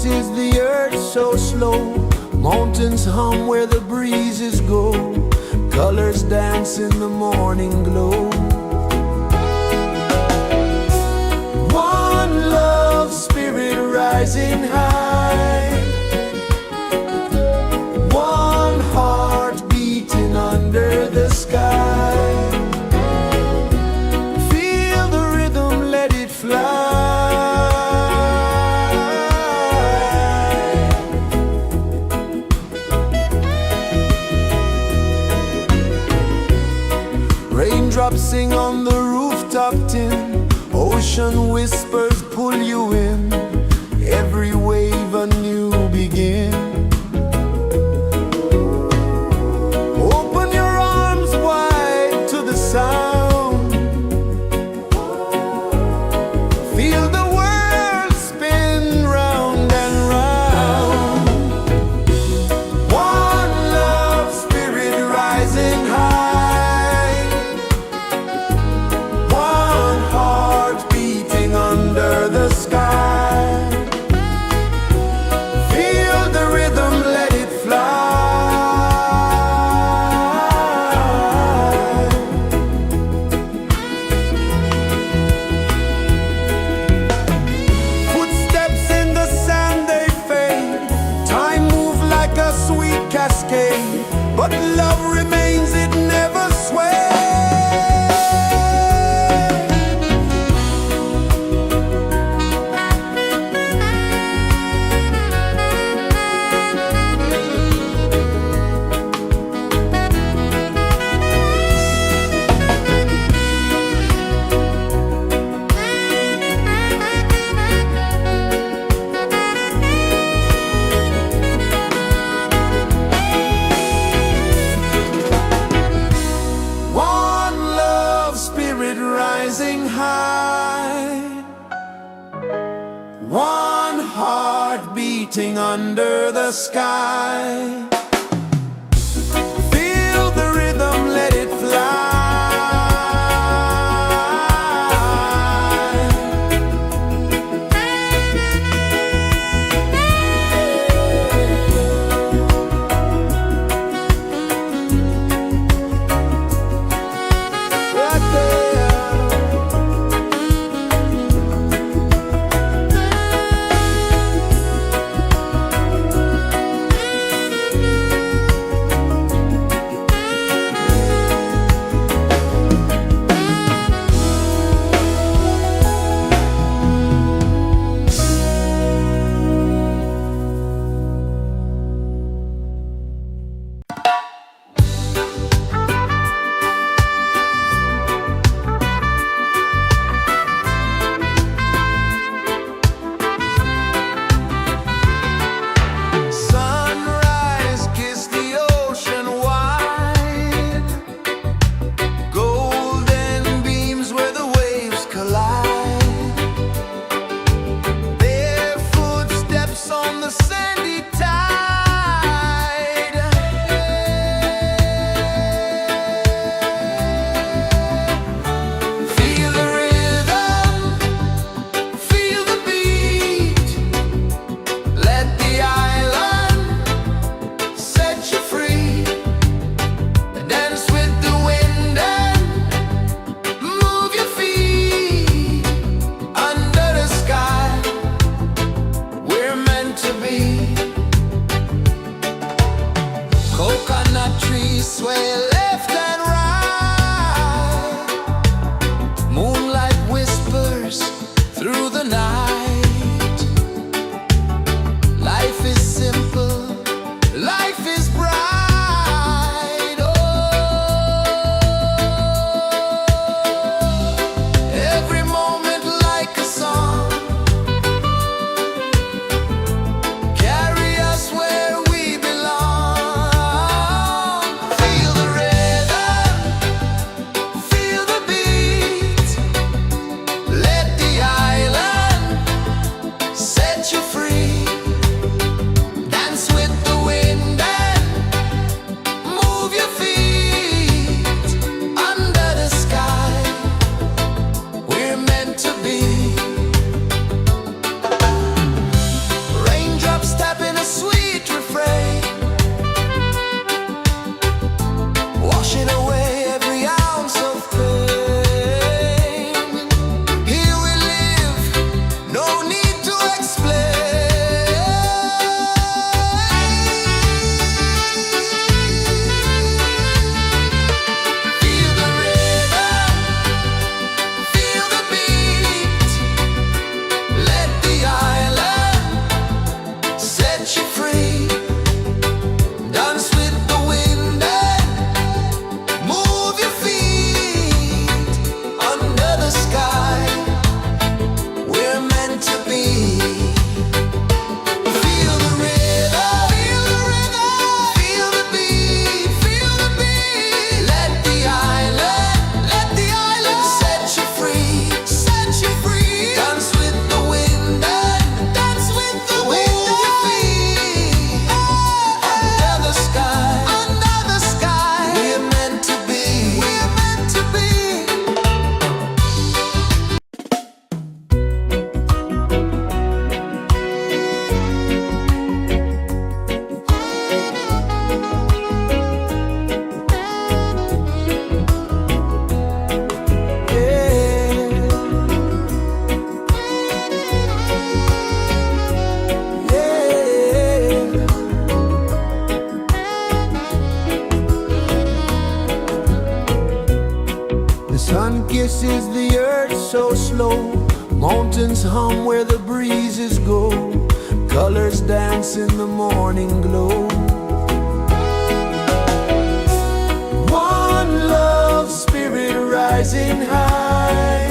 is the earth so slow. Mountains hum where the breezes go. Colors dance in the morning glow. One love, spirit rising high. One heart beating under the sky. Feel the rhythm, let it fly. Raindrops sing on the rooftop tin. Ocean whispers pull you in. Every wave a new begin. Open your arms wide to the sound. Feel the world spin round and round. One love, spirit rising high. One heart beating under the sky. Feel the rhythm, let it fly. Footsteps in the sand, they fade. Time moves like a sweet cascade, but love remains, it never sways. One love, spirit rising high. One heart beating under the sky. Feel the rhythm, let it fly. Right there. Sun kisses the earth so slow, mountains hum where the breezes go, colors dance in the morning glow. One love spirit rising high,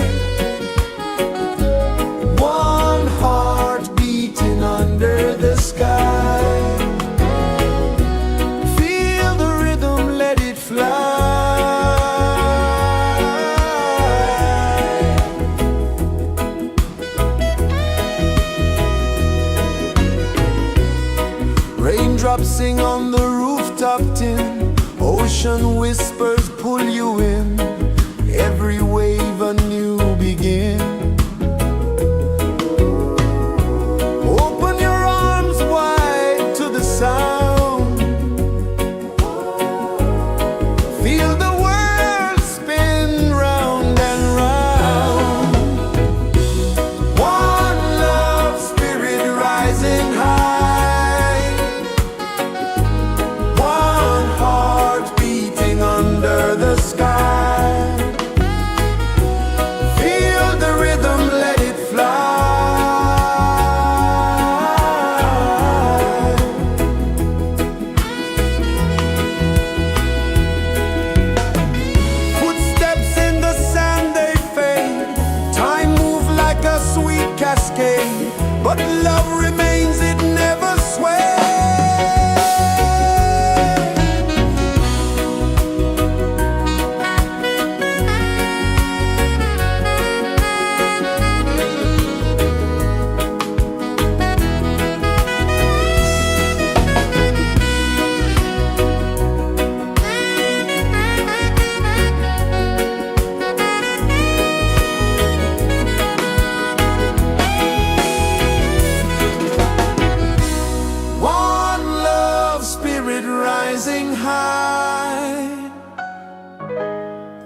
one heart beating under the sky. Feel the rhythm, let it fly. Raindrops sing on the rooftop tin, ocean whispers pull you in, every wave a new begin. Open your arms wide to the sound, feel the world spin round and round. One love spirit rising high, under the sky. Feel the rhythm, let it fly. Footsteps in the sand, they fade. Time moves like a sweet cascade, but love remains, it never sways. Rising high,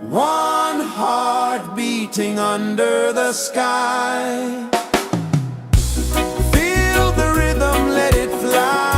one heart beating under the sky. Feel the rhythm, let it fly.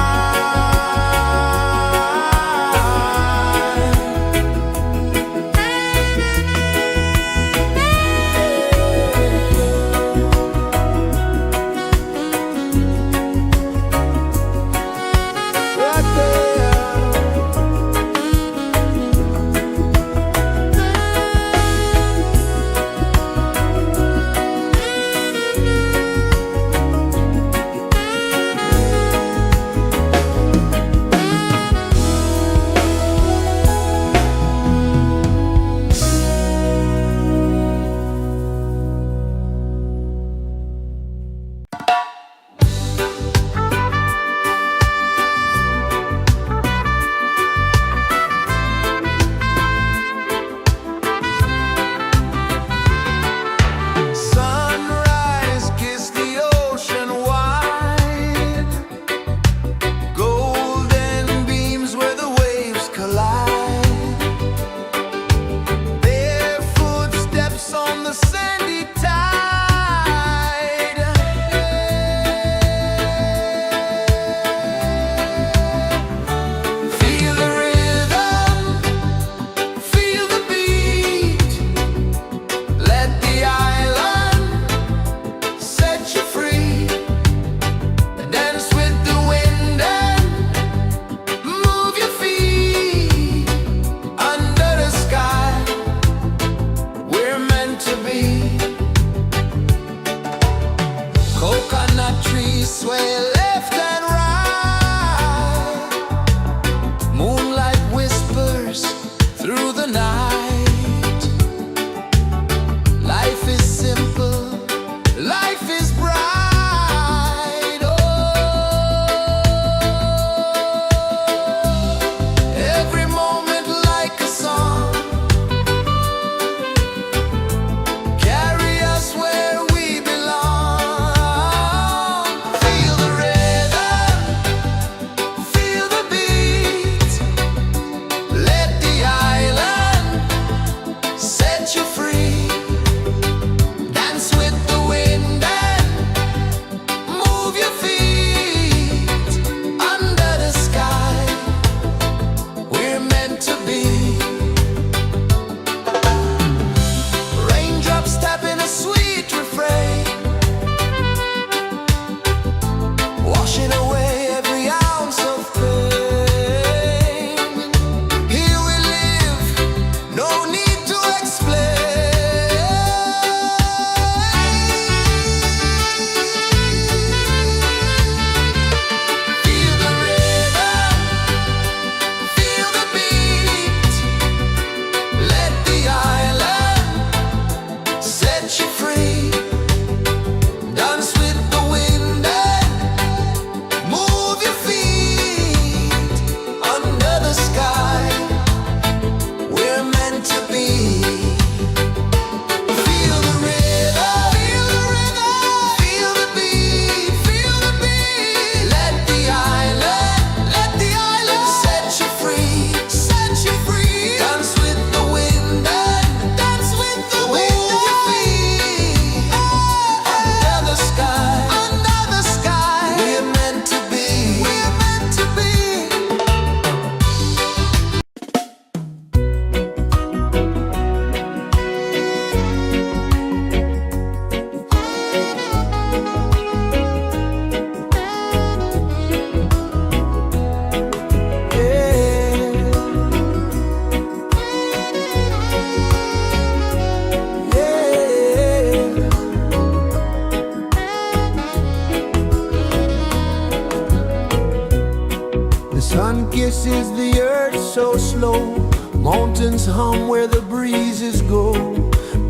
pulses the earth so slow. Mountains hum where the breezes go.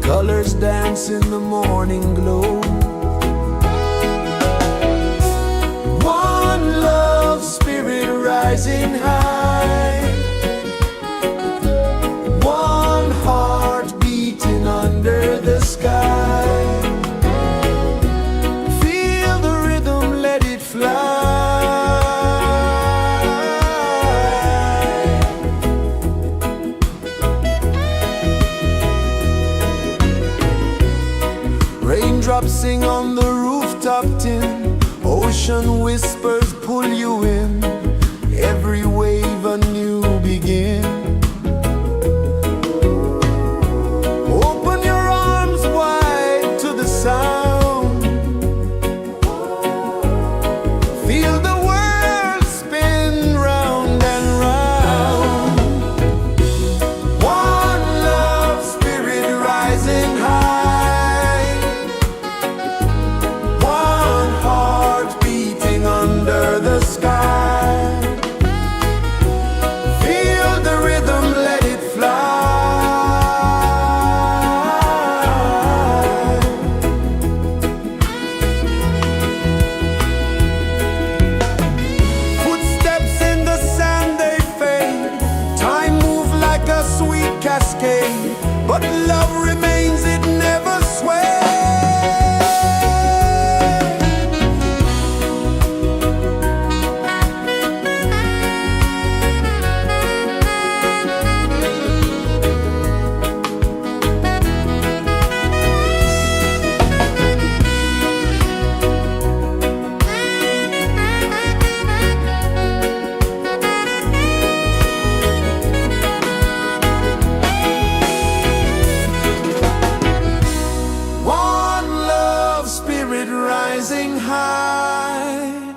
Colors dance in the morning glow. One love, spirit rising high. One heart beating under the sky. Feel the rhythm, let it fly. Raindrops sing on the rooftop tin. Ocean whispers pull you in. Every wave a new begin. Open your arms wide to the sound. Feel the world spin round and round. One love, spirit rising high. One heart beating under the sky. Feel the rhythm, let it fly. Footsteps in the sand, they fade. Time moves like a sweet cascade, but love remains, it never sways. One love, spirit rising high.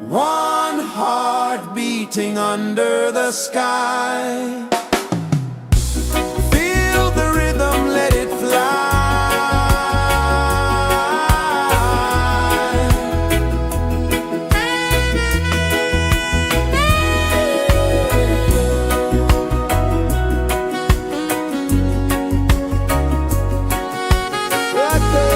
One heart beating under the sky. Feel the rhythm, let it fly. Right there.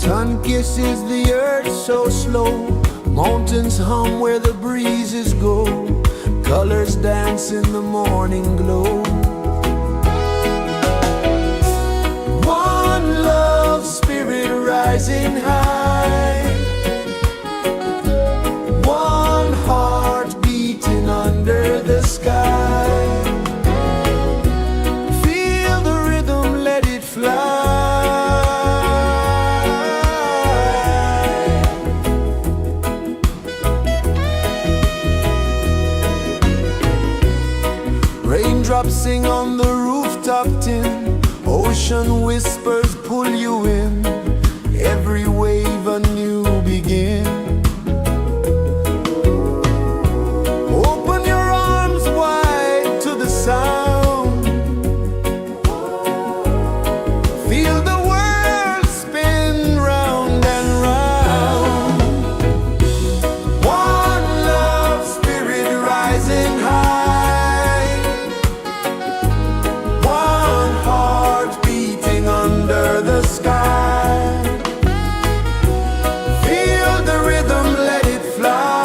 Sun kisses the earth so slow, mountains hum where the breezes go, colors dance in the morning glow. One love spirit rising high, one heart beating under the sky. Feel the rhythm, let it fly. Raindrops sing on the rooftop tin, ocean whispers pull you in, every wave a new begin. Open your arms wide to the sound, feel the world spin round and round. One love spirit rising high, one heart beating under the sky. Feel the rhythm, let it fly.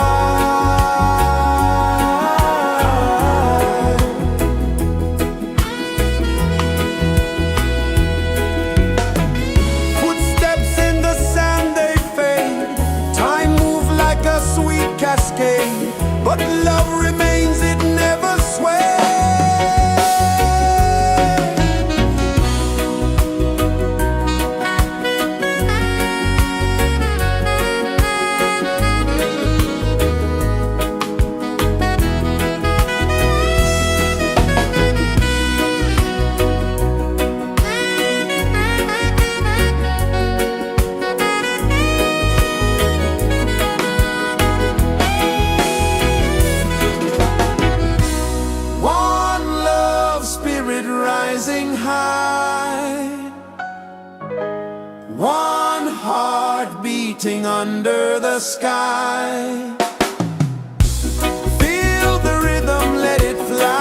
Footsteps in the sand, they fade, time moves like a sweet cascade, but love remains, it never sways. One love spirit rising high, one heart beating under the sky. Feel the rhythm, let it fly.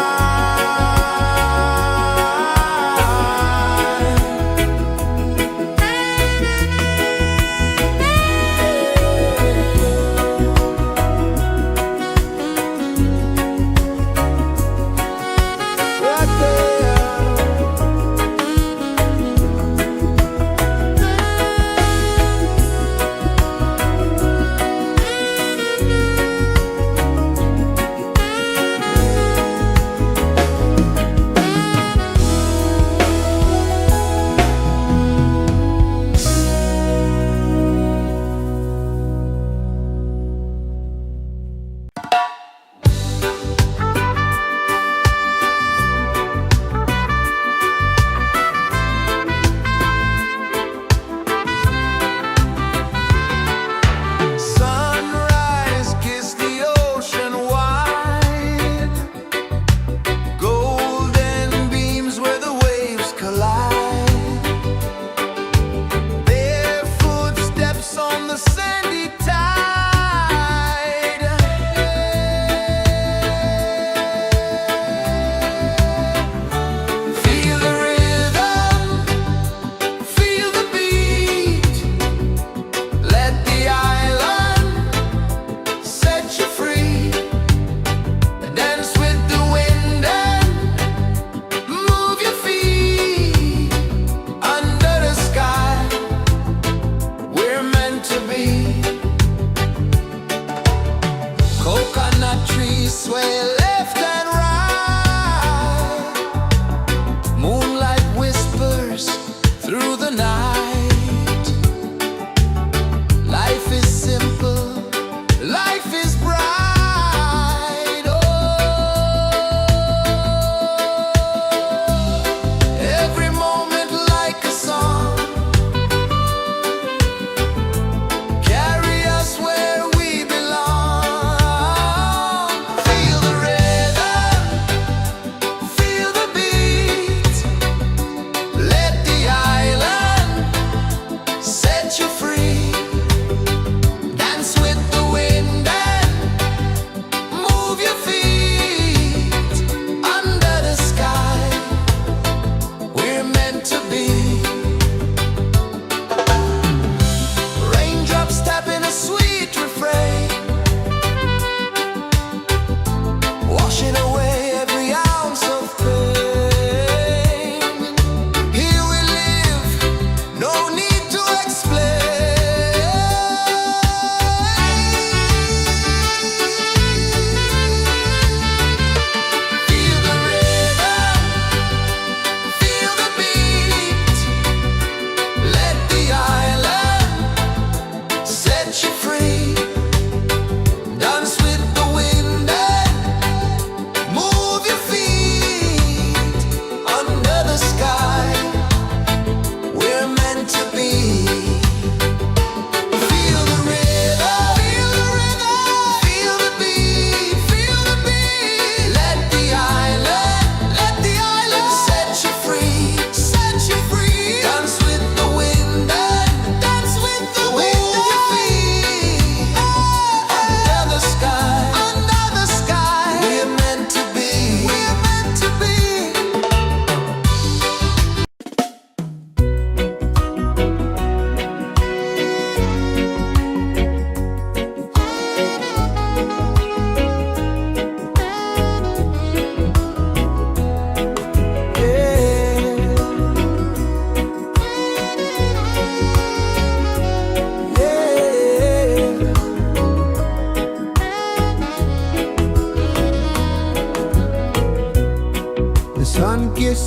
Right there.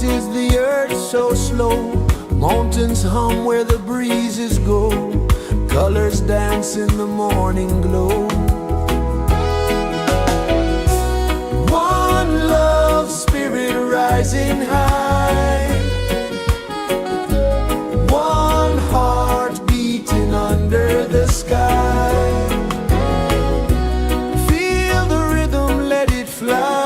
is the earth so slow? Mountains hum where the breezes go. Colors dance in the morning glow. One love, spirit rising high. One heart beating under the sky. Feel the rhythm, let it fly.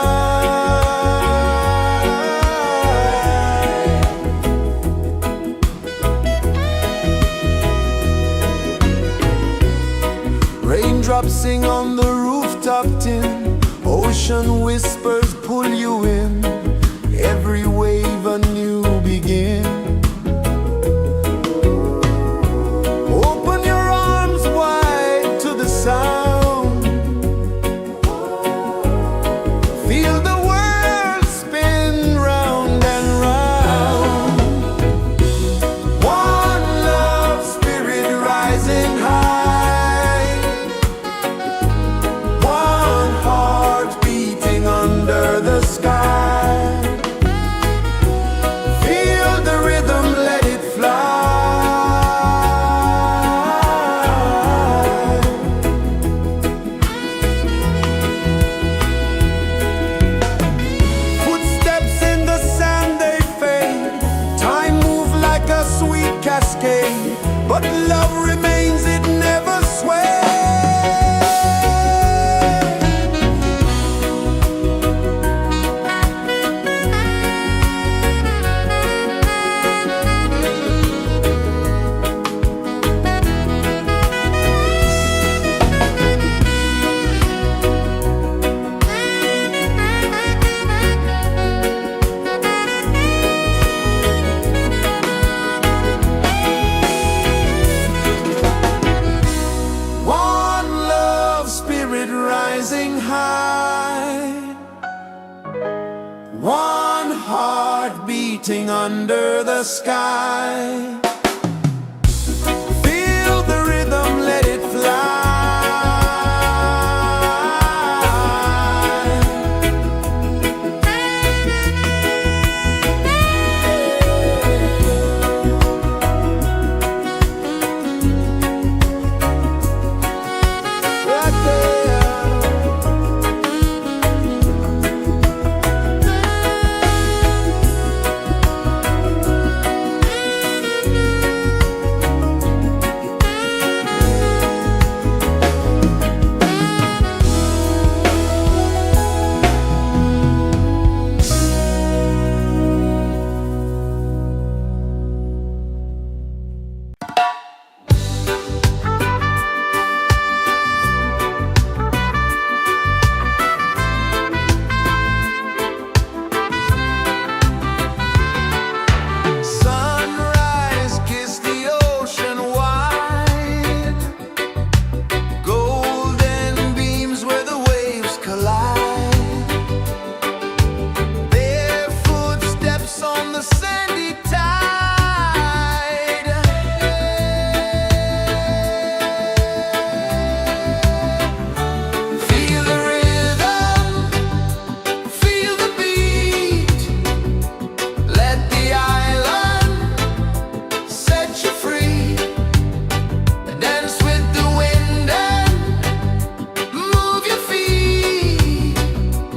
Raindrops sing on the rooftop tin. Ocean whispers pull you in. Every wave a new begin. Open your arms wide to the sound. Feel the world spin round and round. One love, spirit rising high. One heart beating under the sky. Feel the rhythm, let it fly. Footsteps in the sand, they fade. Time moves like a sweet cascade, but love remains, it never sways. One love, spirit rising high. One heart beating under the sky. Feel the rhythm, let it fly. Right there. Sunrise, kiss the ocean wide. Golden beams where the waves collide. Their footsteps on the sandy tide. Feel the rhythm, feel the beat. Let the island set you free. Dance with the wind and move your feet.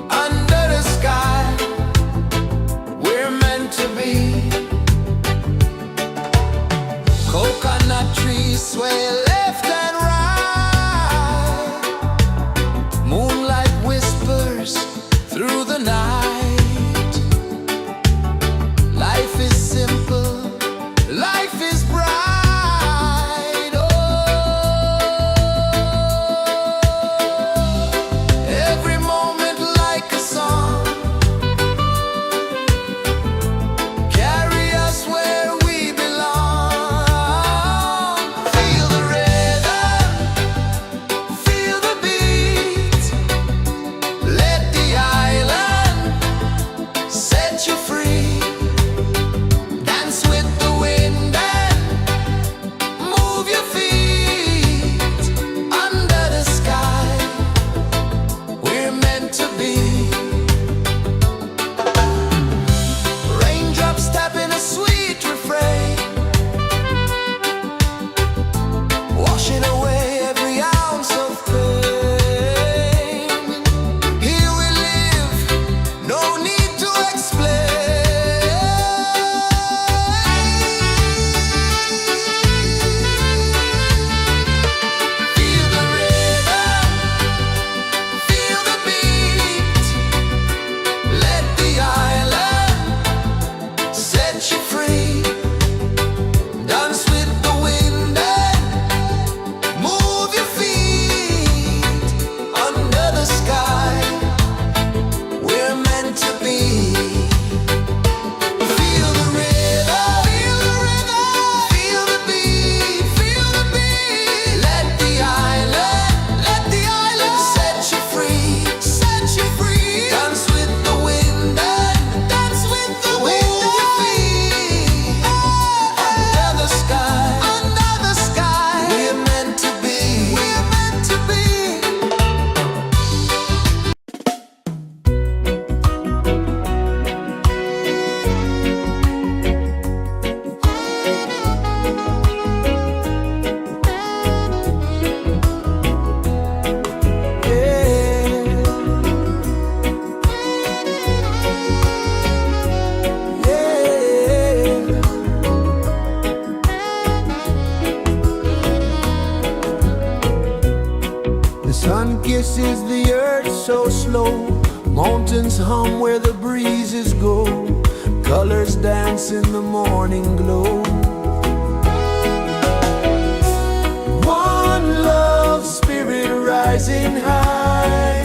Under the sky, we're meant to be. Coconut trees sway left and right. Moonlight whispers through the night. Life is simple, life is bright. Oh, every moment like a song. Carry us where we belong. Feel the rhythm. is the earth so slow? Mountains hum where the breezes go. Colors dance in the morning glow. One love spirit rising high.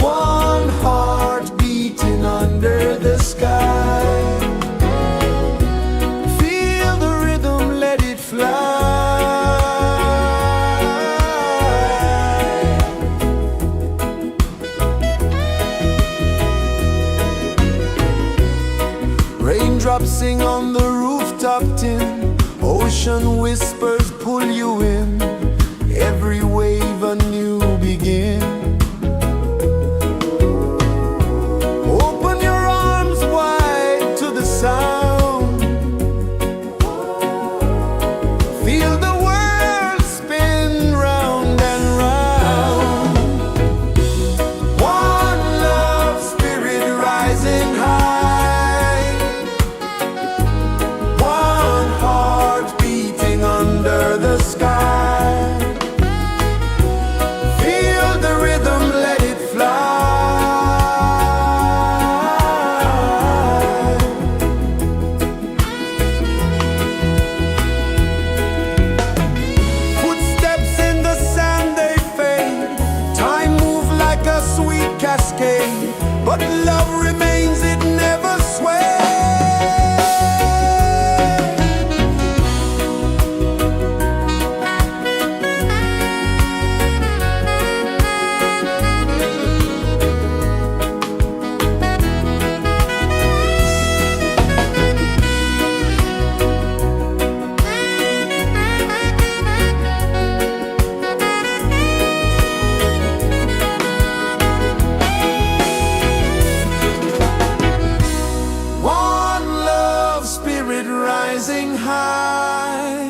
One heart beating under the sky. Feel the rhythm, let it fly. Raindrops sing on the rooftop tin. Ocean whispers pull you in. Every wave a new begin. Open your arms wide to the sound. Feel the world spin round and round. One love spirit rising high. One heart beating under the sky. Feel the rhythm, let it fly. Footsteps in the sand, they fade. Time moves like a sweet cascade, but love remains, it never sways. One love spirit rising high.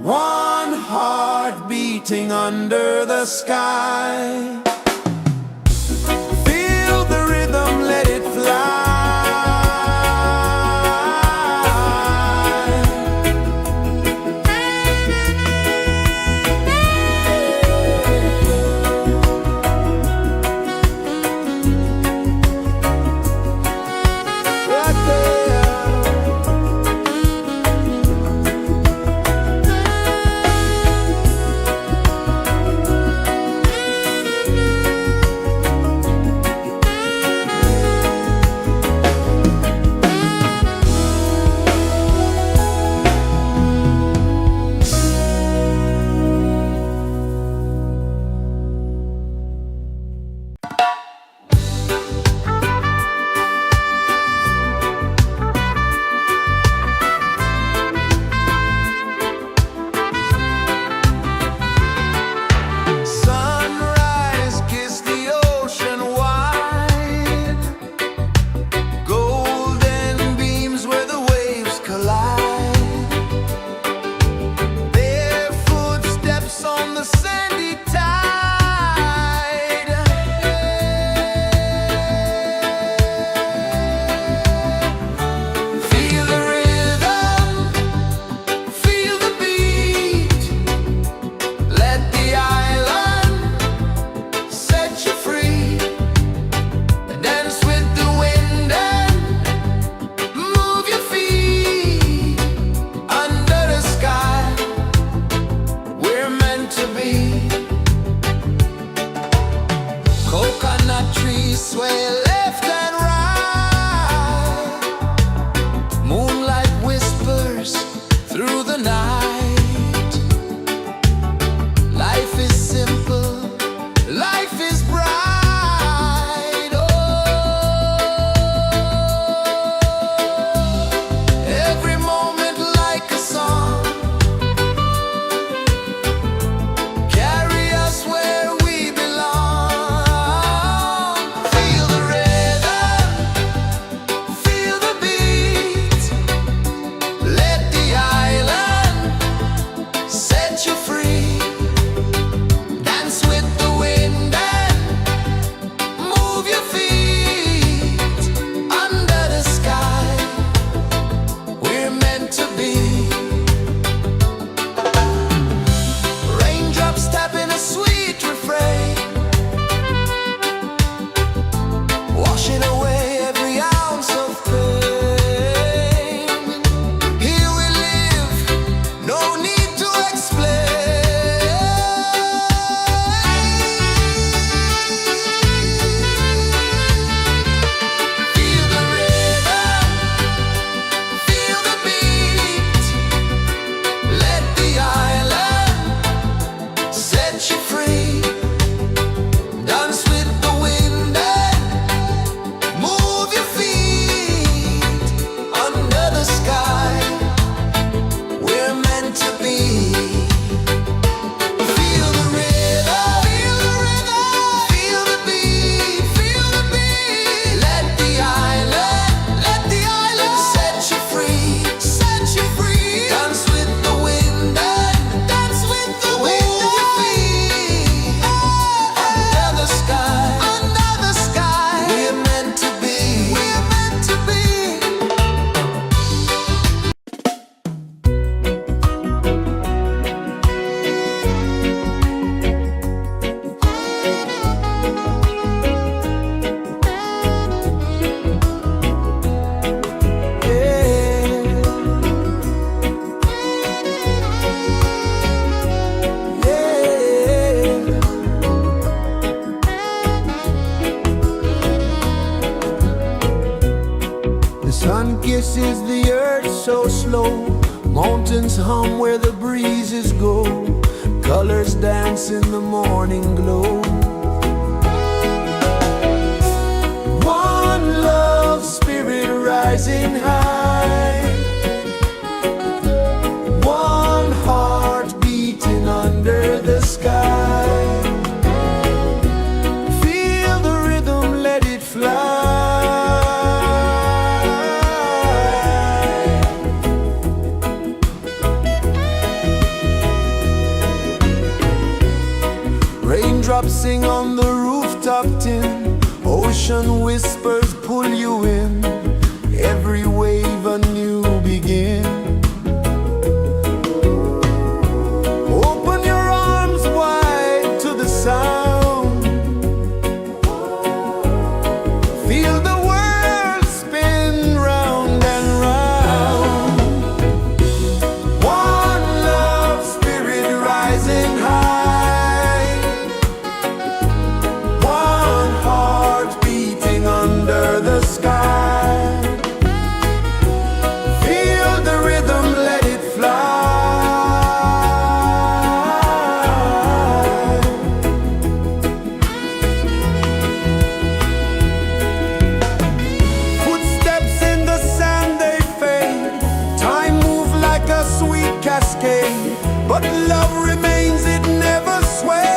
One heart beating under the sky. Feel the rhythm, let it fly. Right there. Sun kisses the earth so slow, mountains hum where the breezes go, colors dance in the morning glow. One love spirit rising high, one heart beating under the sky. Feel the rhythm, let it fly. Raindrops sing on the rooftop tin, ocean whispers pull you in, every wave a new begin. Open your arms wide to the sound, feel the world spin round and round. One love spirit rising high, one heart beating under the sky. Feel the rhythm, let it fly. Footsteps in the sand, they fade. Time moves like a sweet cascade, but love remains, it never sways.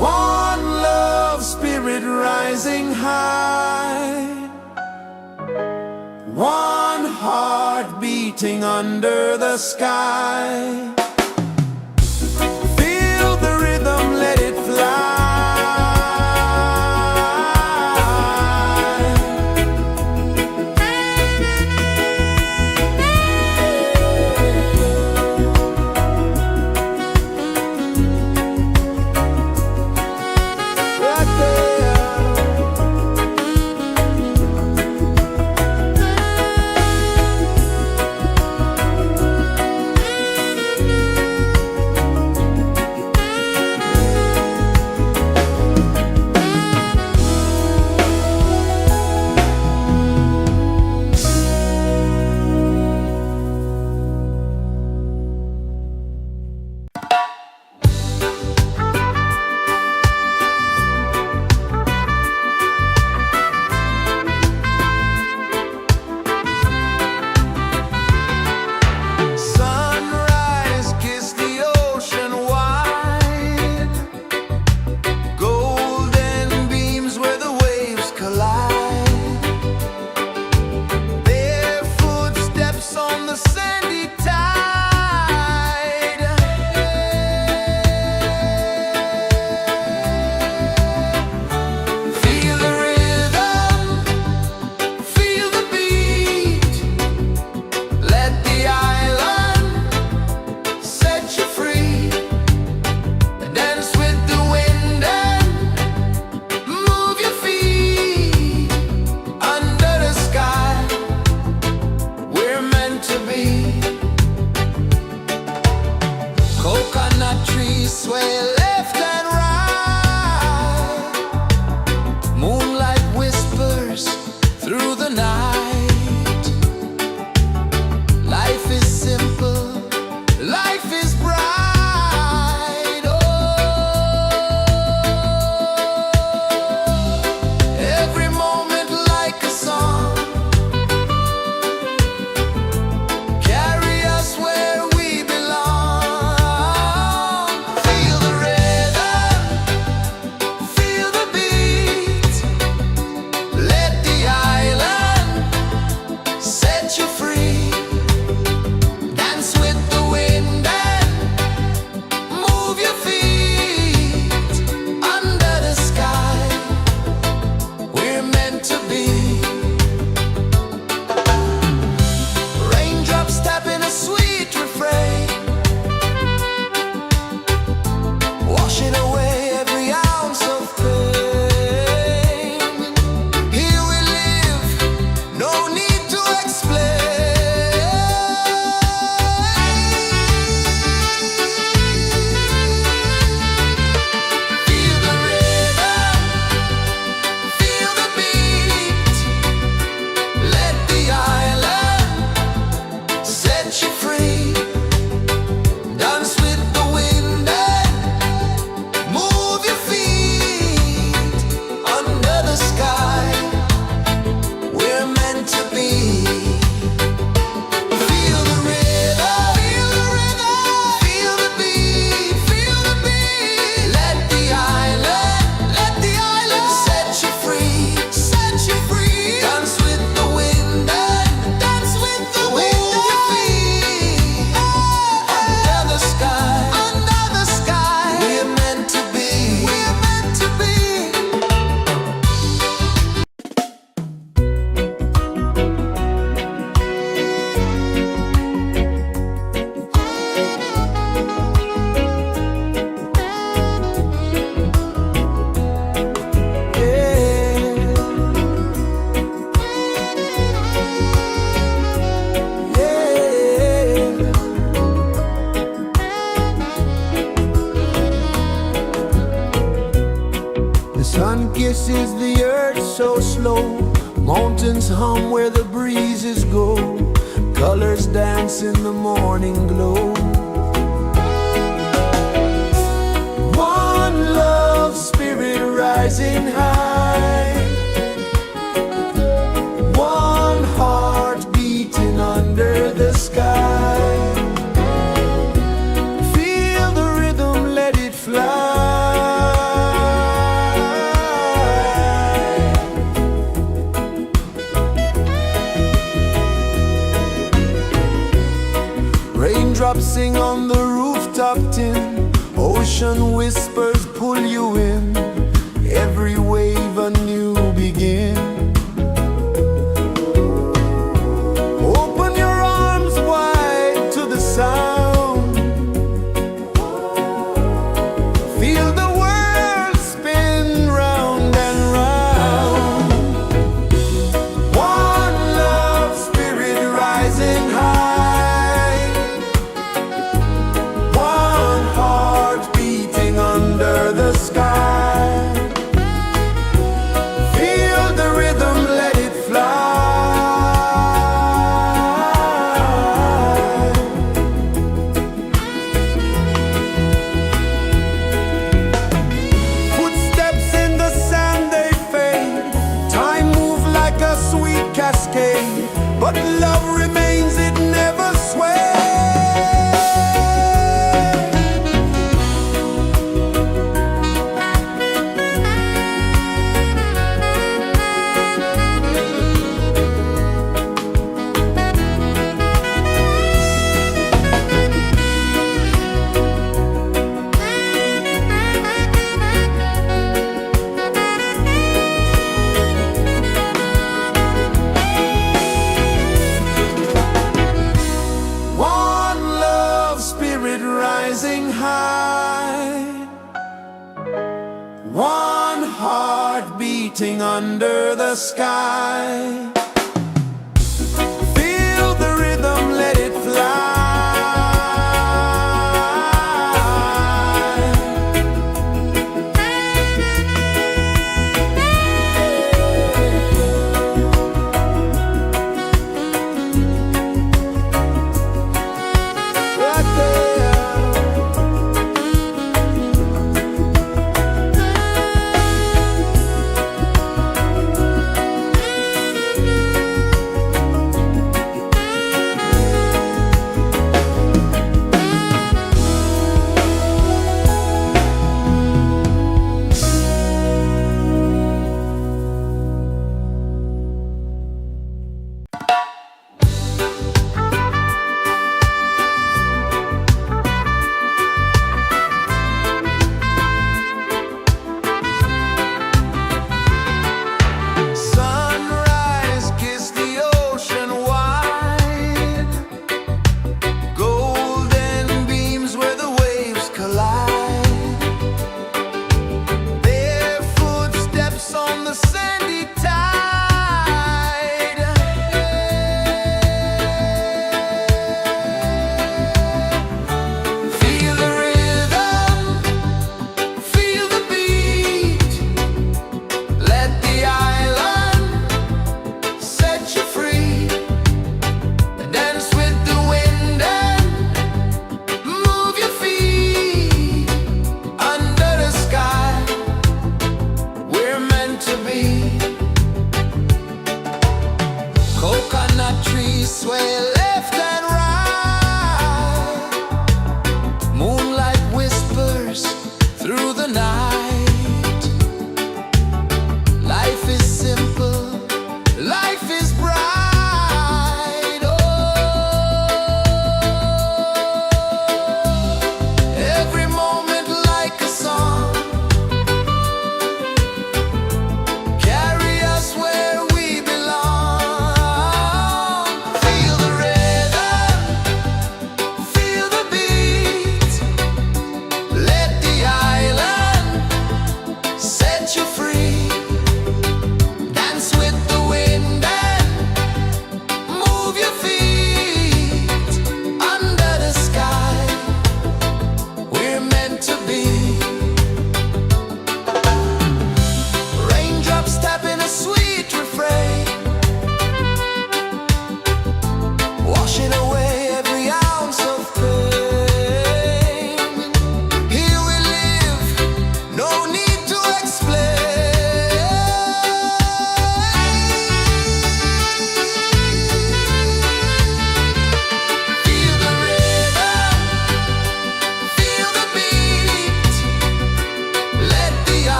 One love spirit rising high, one heart beating under the sky. Feel the rhythm, let it fly. Right there. pulses the earth so slow. Mountains hum where the breezes go. Colors dance in the morning glow. One love, spirit rising high. One heart beating under the sky. Feel the rhythm, let it fly. Raindrops sing on the rooftop tin. Ocean whispers pull you in. Every wave a new begin. Open your arms wide to the sound. Feel the world spin round and round. One love, spirit rising high. One heart beating under the sky. Feel the rhythm, let it fly. Footsteps in the sand, they fade. Time moves like a sweet cascade, but love remains, it never sways. One love, spirit rising high. One heart beating under the sky. Feel the rhythm, let it fly. Right there.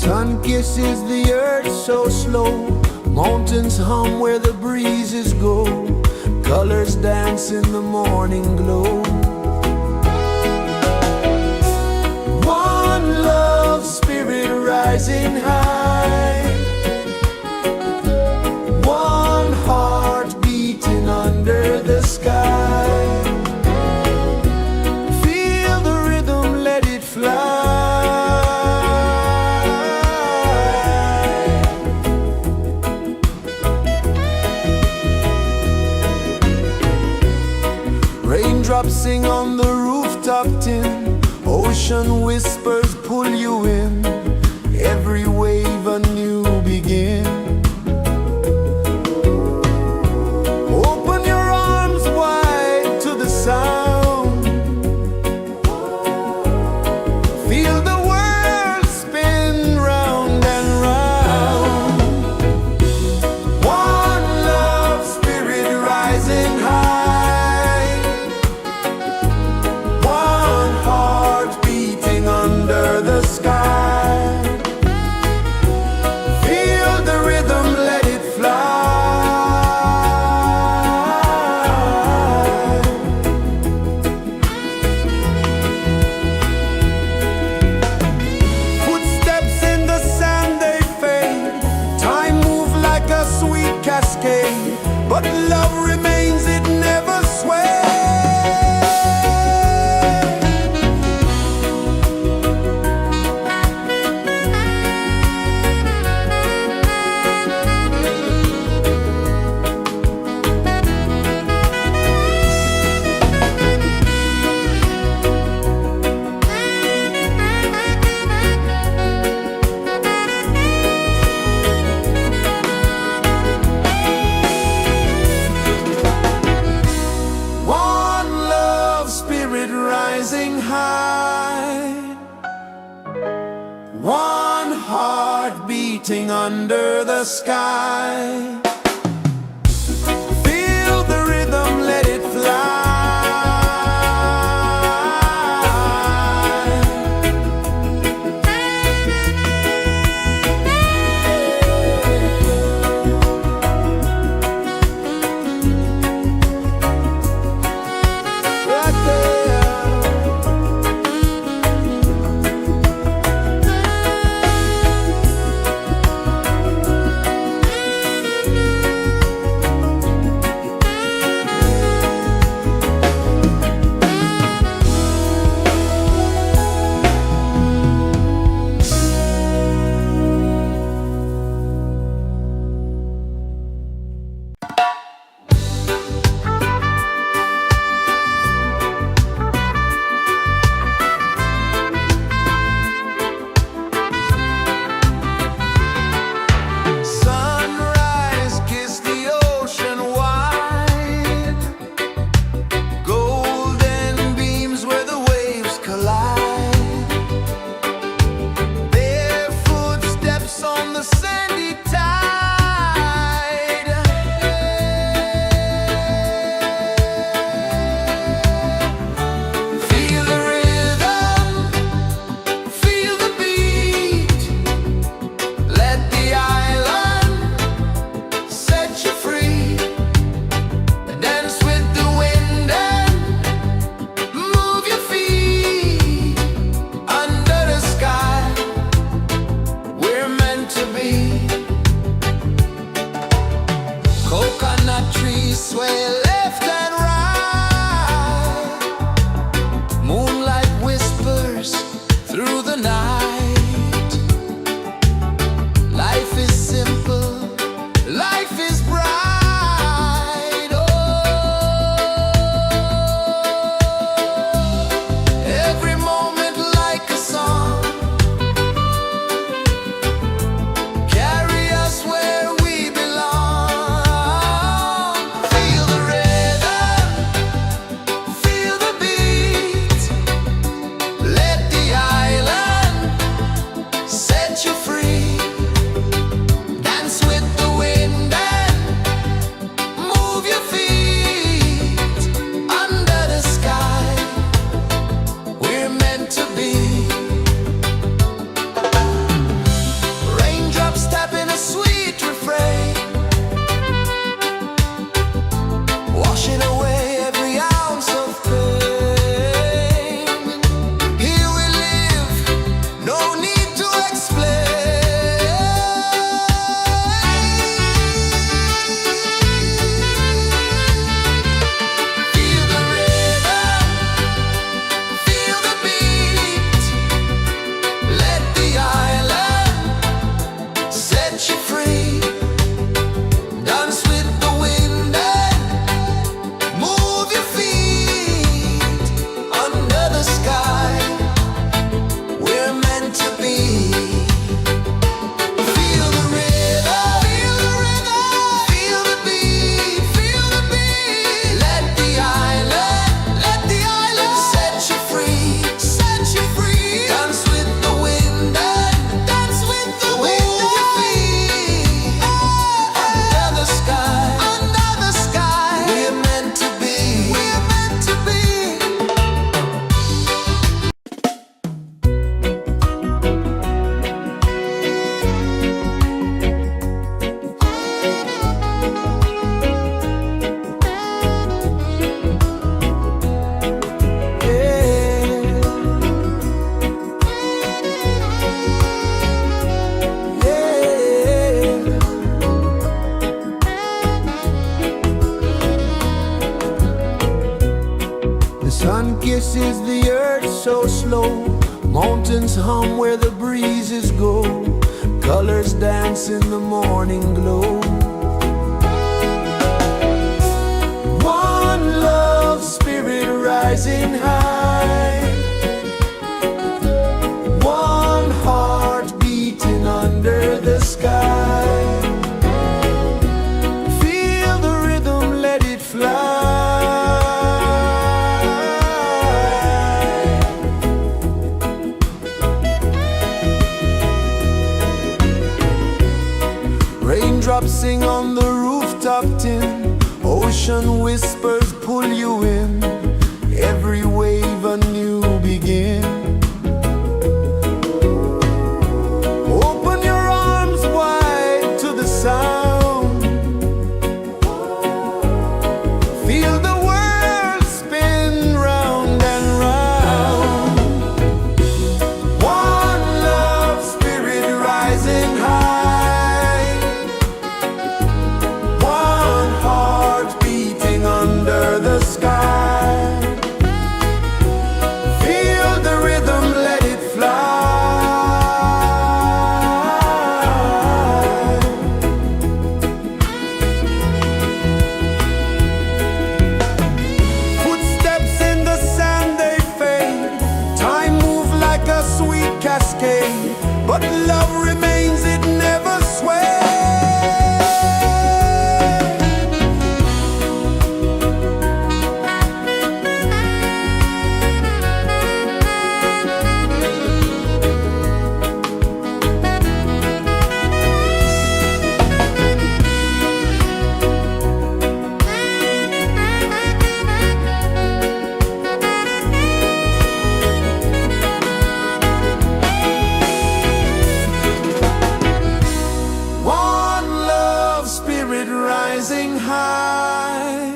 Sun kisses the earth so slow, mountains hum where the breezes go, colors dance in the morning glow. One love spirit rising high, one heart beating under the sky. Feel the rhythm, let it fly. Raindrops sing on the rooftop tin, ocean whispers pull you in, every wave a new begin. Open your arms wide to the sound, feel the world spin round and round. One love spirit rising high, one heart beating under the sky. Feel the rhythm, let it fly. Footsteps in the sand, they fade, time moves like a sweet cascade, but love remains, it never sways. One love spirit rising high, one heart beating under the sky. Feel the rhythm, let it fly. Right there. Mountains hum where the breezes go, colors dance in the morning glow. One love spirit rising high, one heart beating under the sky. Feel the rhythm, let it fly. Raindrops sing on the rooftop tin, ocean whispers pull you in, every wave a new begin. Open your arms wide to the sound, feel the world spin round and round. One love spirit rising high, one heart beating under the sky. Feel the rhythm, let it fly. Footsteps in the sand, they fade. Time moves like a sweet cascade, but love remains, it never sways. One love spirit rising high,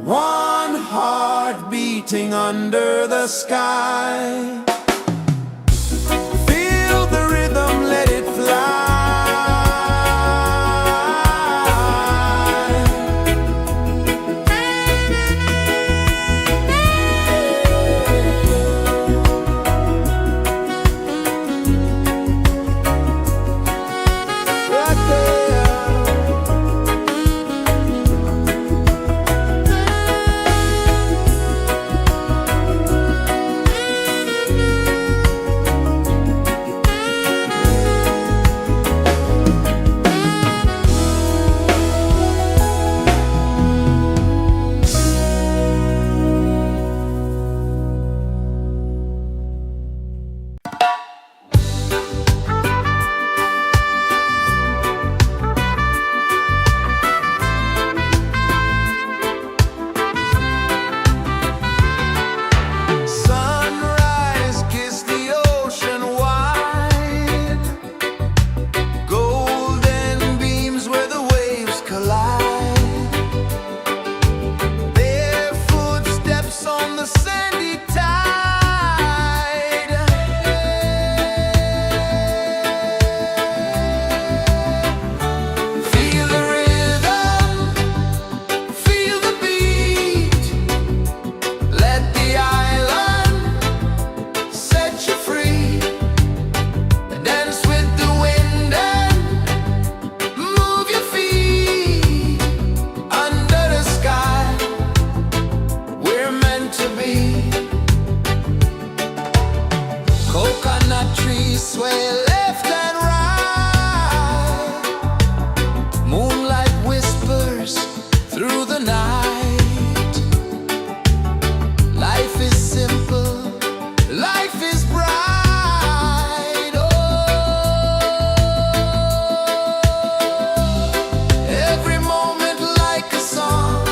one heart beating under the sky. Feel the rhythm, let it fly. Right there. Sunrise, kiss the ocean wide, golden beams where the waves collide. Their footsteps on the sandy tide. Feel the rhythm, feel the beat, let the island set you free. Dance with the wind and move your feet. Under the sky, we're meant to be. Coconut trees sway left and right, moonlight whispers through the night. Life is simple, life is bright. Oh, every moment like a song,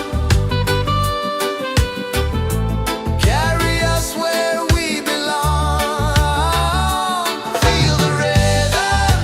carry us where we belong. Feel the rhythm,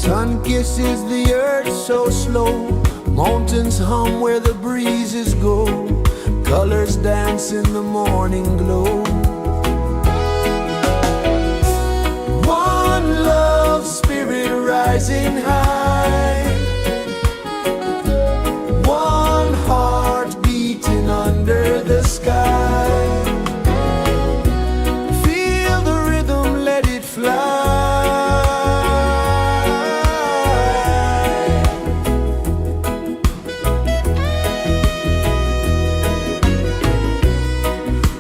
Sun kisses the earth so slow, mountains hum where the breezes go, colors dance in the morning glow. One love spirit rising high, one heart beating under the sky. Feel the rhythm, let it fly.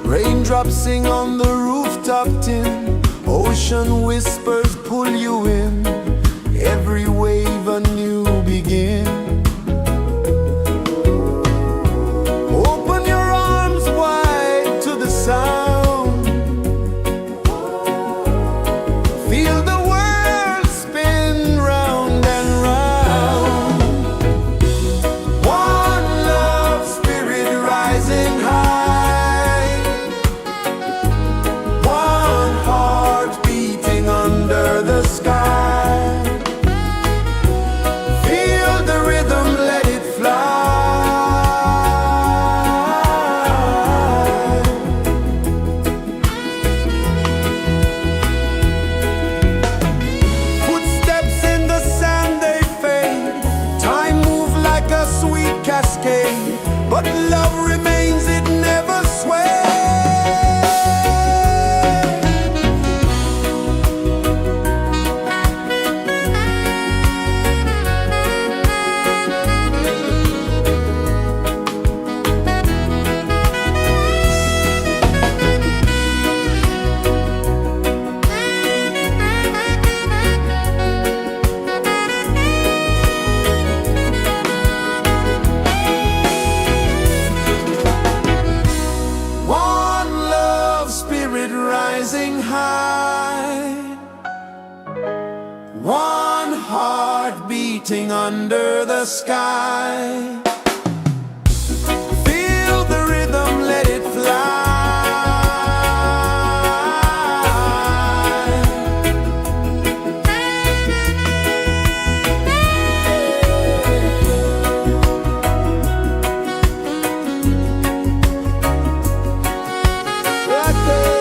Raindrops sing on the rooftop tin, ocean whispers pull you in, every wave a new begin. Open your arms wide to the sound, feel the world spin round and round. One love spirit rising high, one heart beating under the sky. Feel the rhythm, let it fly. Footsteps in the sand, they fade, time moves like a sweet cascade, but love remains, it never sways. One love spirit rising high, one heart beating under the sky. Feel the rhythm, let it fly. Right there.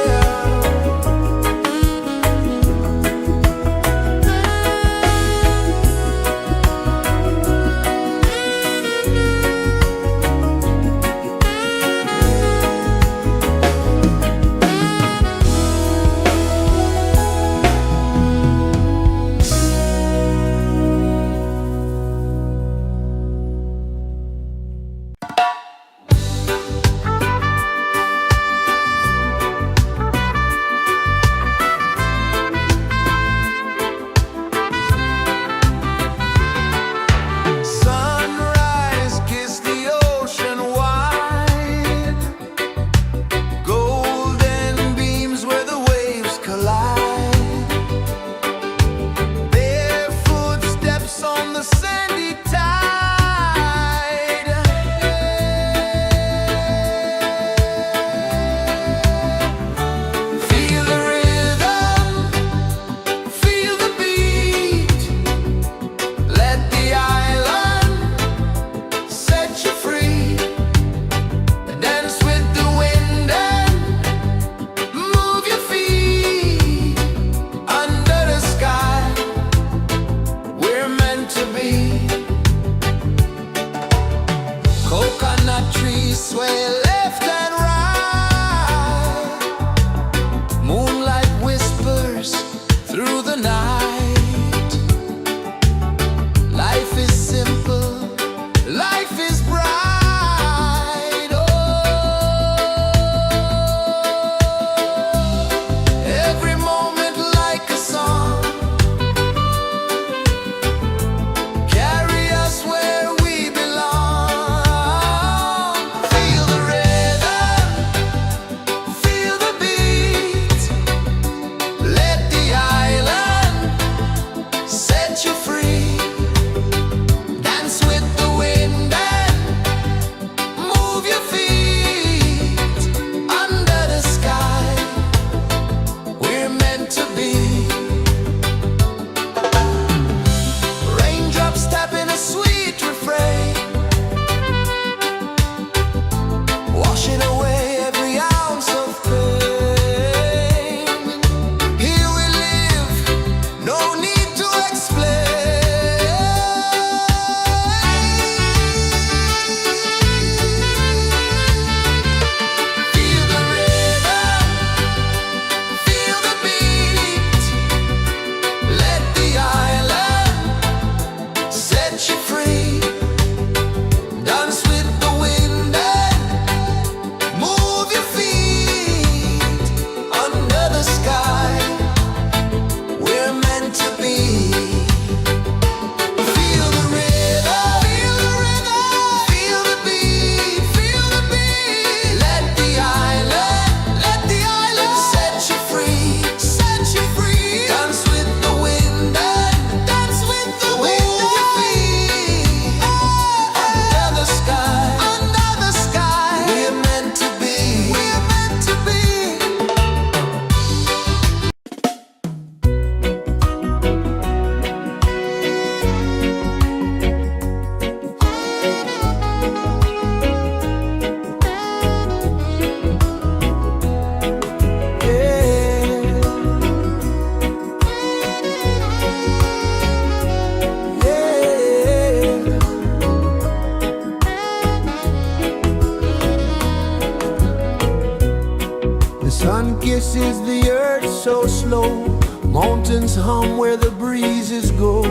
earth so slow. Mountains hum where the breezes go.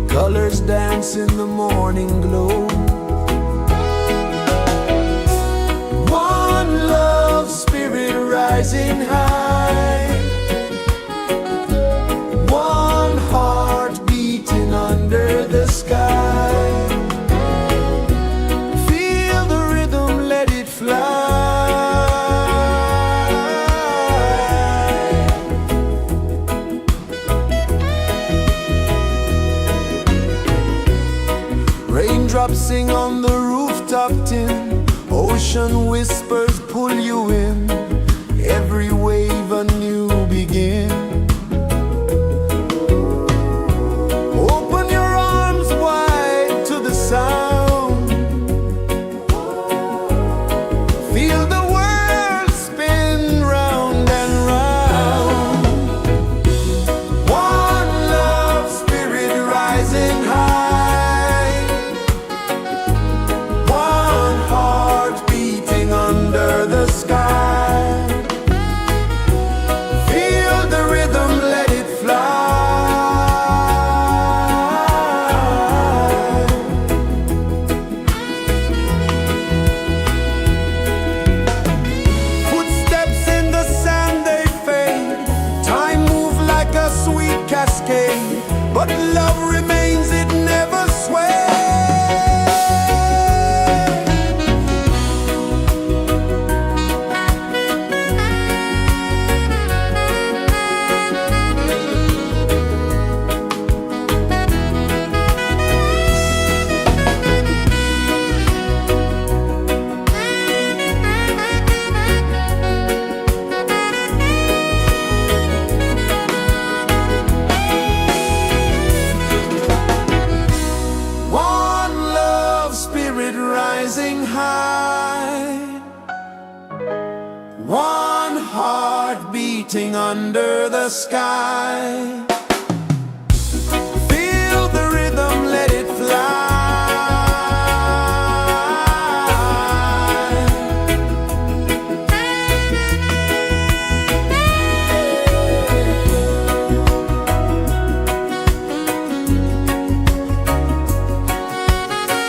Colors dance in the morning glow. One love spirit rising high. One heart beating under the sky. Feel the rhythm, let it fly. Raindrops sing on the rooftop tin. Ocean whispers pull you in. Every wave a new begin. Open your arms wide to the sound. Feel the world spin round and round. One love spirit rising high. One heart beating under the sky. Feel the rhythm, let it fly. Footsteps in the sand, they fade. Time moves like a sweet cascade, but love remains, it never sways. One love spirit rising high. One heart beating under the sky. Feel the rhythm, let it fly.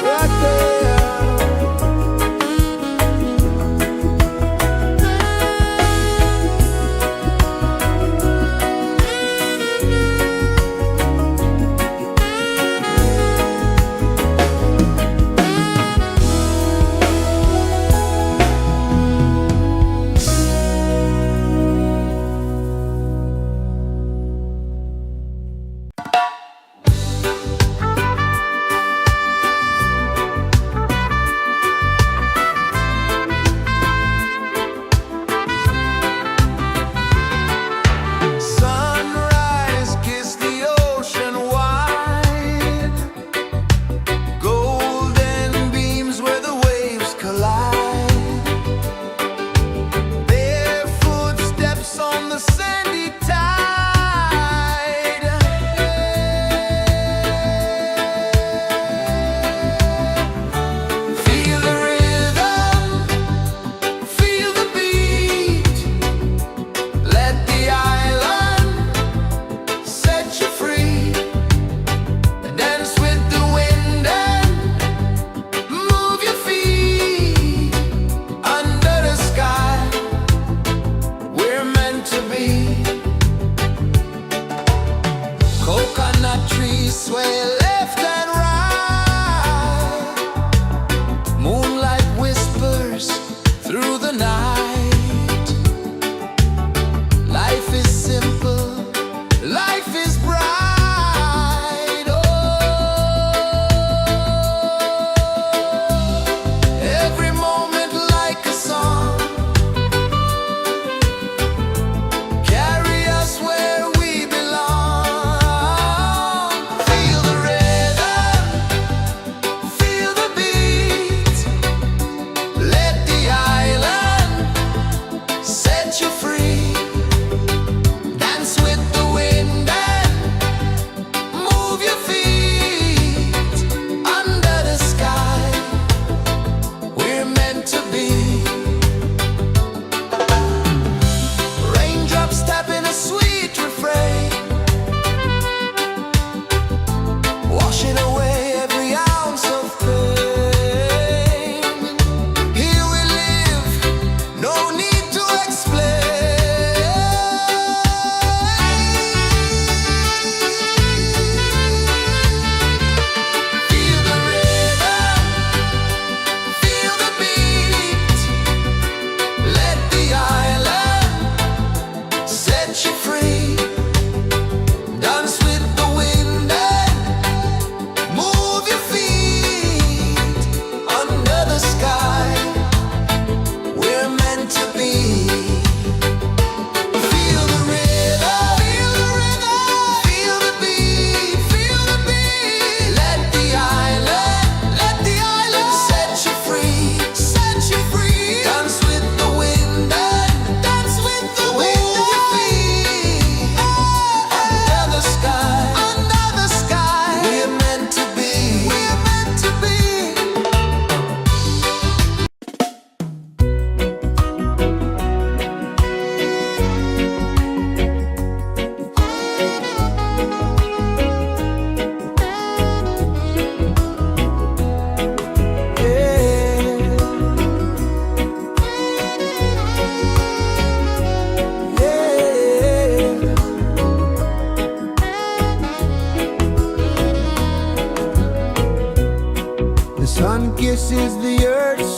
Right there.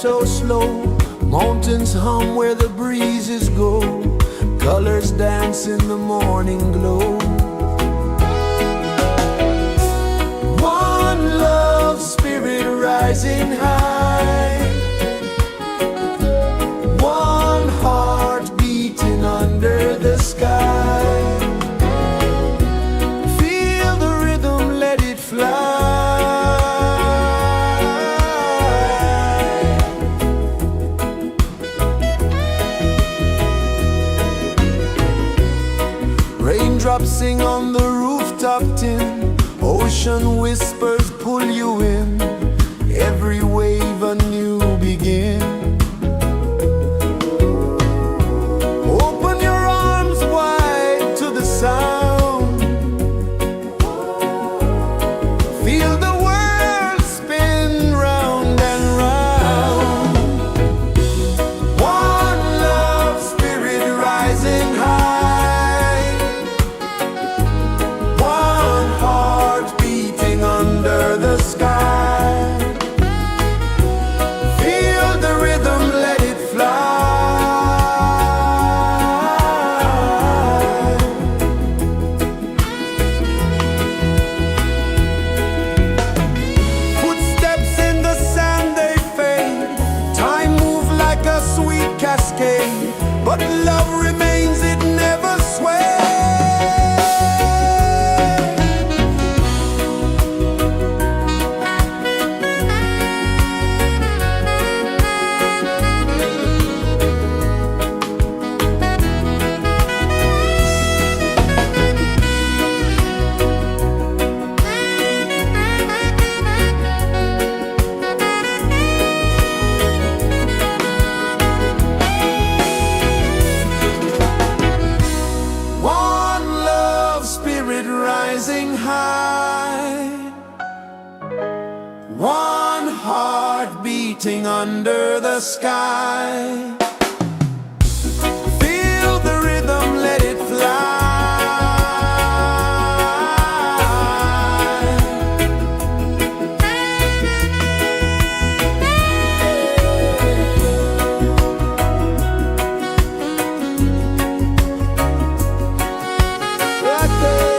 so slow. Mountains hum where the breezes go. Colors dance in the morning glow. One love, spirit rising high. One heart beating under the sky. Feel the rhythm, let it fly. Raindrops sing on the rooftop tin. Ocean whispers pull you in. Every wave a new begin. Open your arms wide to the sound. Feel the world spin round and round. One love, spirit rising high. One heart beating under the sky. Feel the rhythm, let it fly. Footsteps in the sand, they fade. Time moves like a sweet cascade, but love remains, it never sways. One love, spirit rising high. One heart beating under the sky. Feel the rhythm, let it fly. Right there.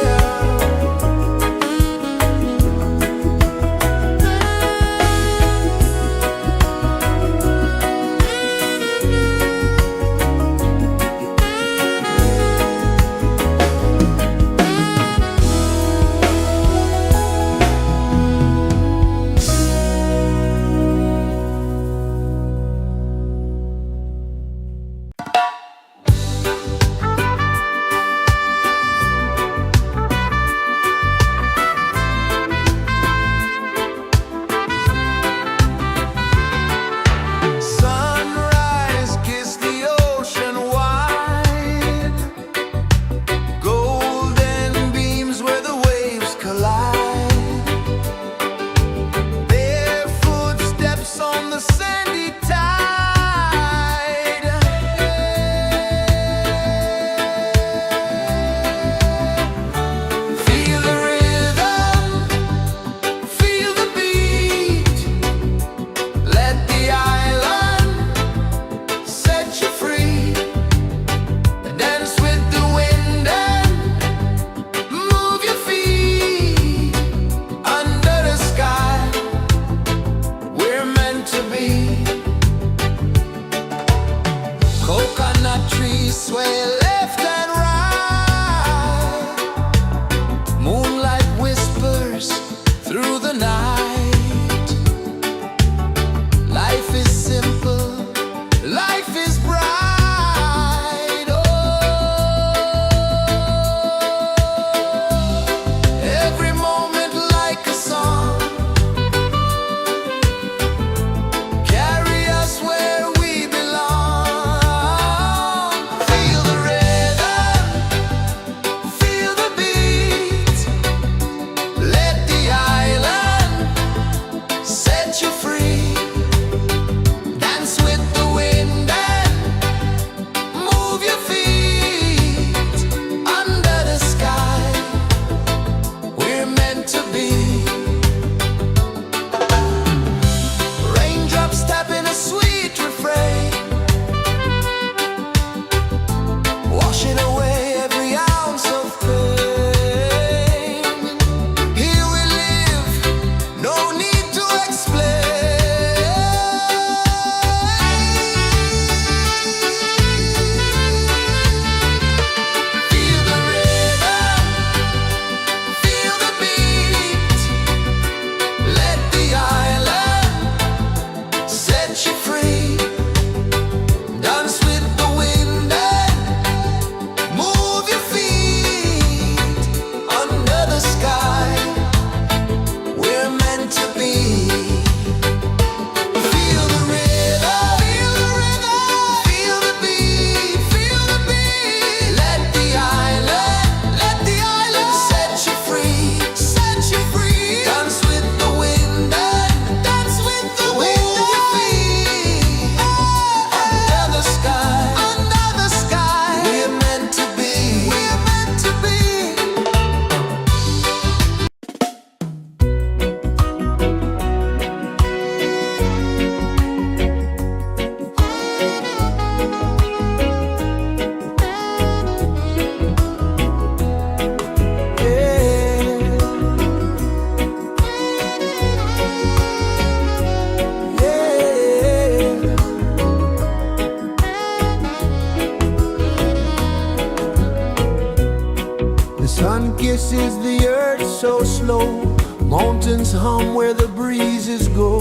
Sun kisses the earth so slow, mountains hum where the breezes go,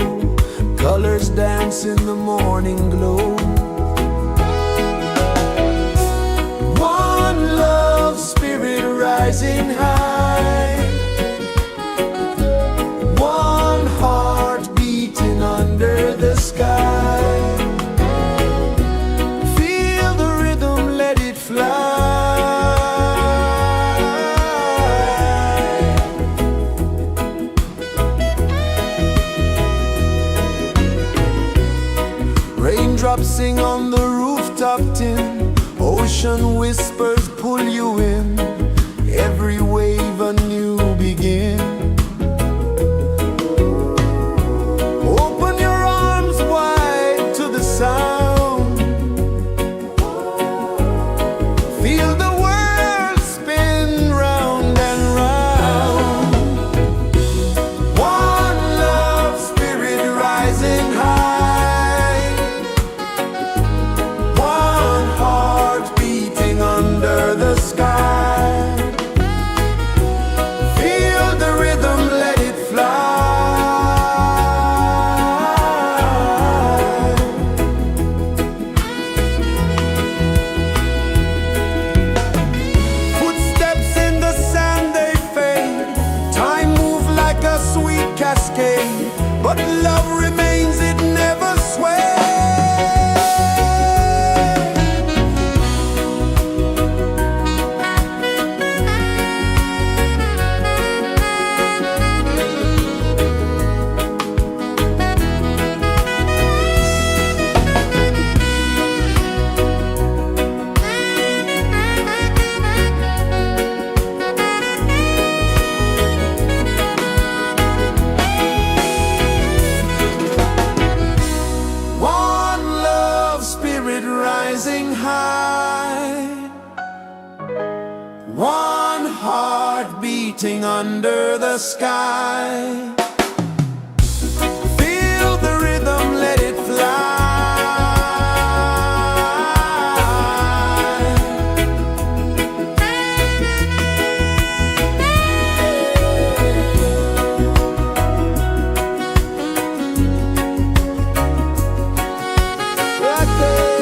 colors dance in the morning glow. One love spirit rising high, one heart beating under the sky. Feel the rhythm, let it fly. Raindrops sing on the rooftop tin, ocean whispers pull you in, every wave a new begin. Open your arms wide to the sound, feel the world spin round and round. One love spirit rising high, one heart beating under the sky. Feel the rhythm, let it fly. Footsteps in the sand, they fade, time moves like a sweet cascade, but love remains, it never sways. One love spirit rising high, one heart beating under the sky. Feel the rhythm, let it fly. Right there.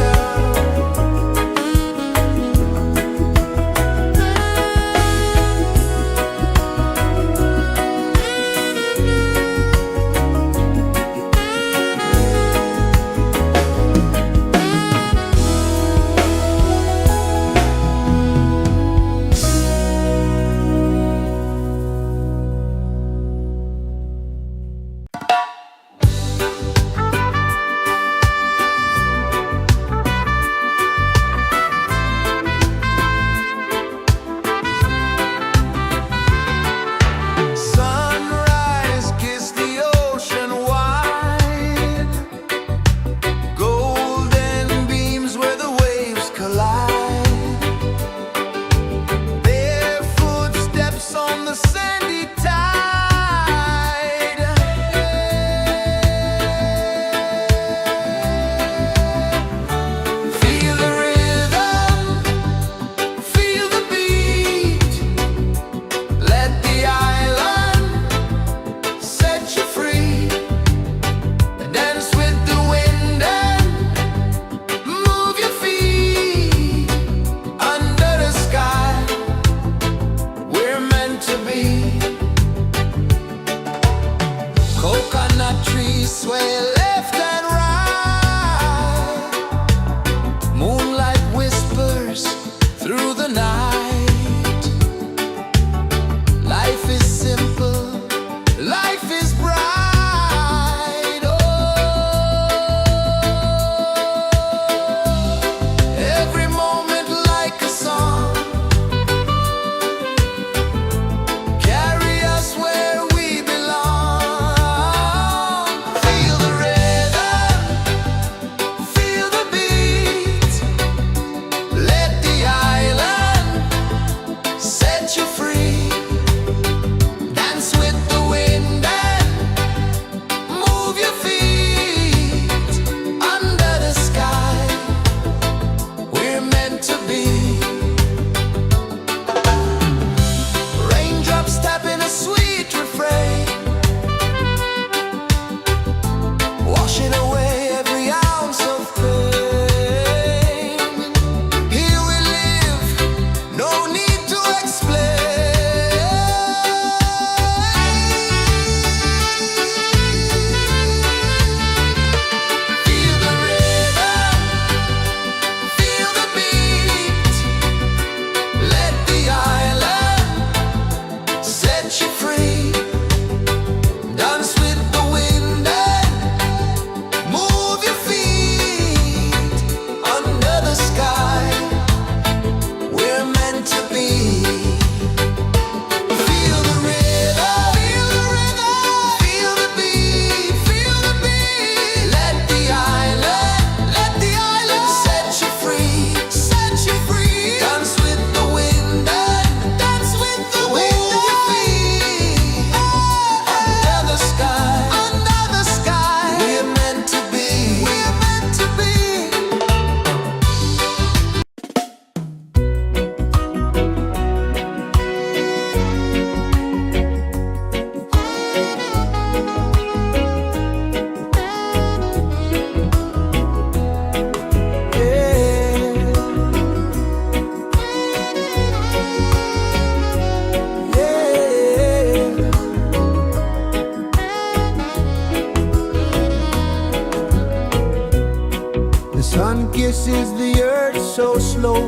flow,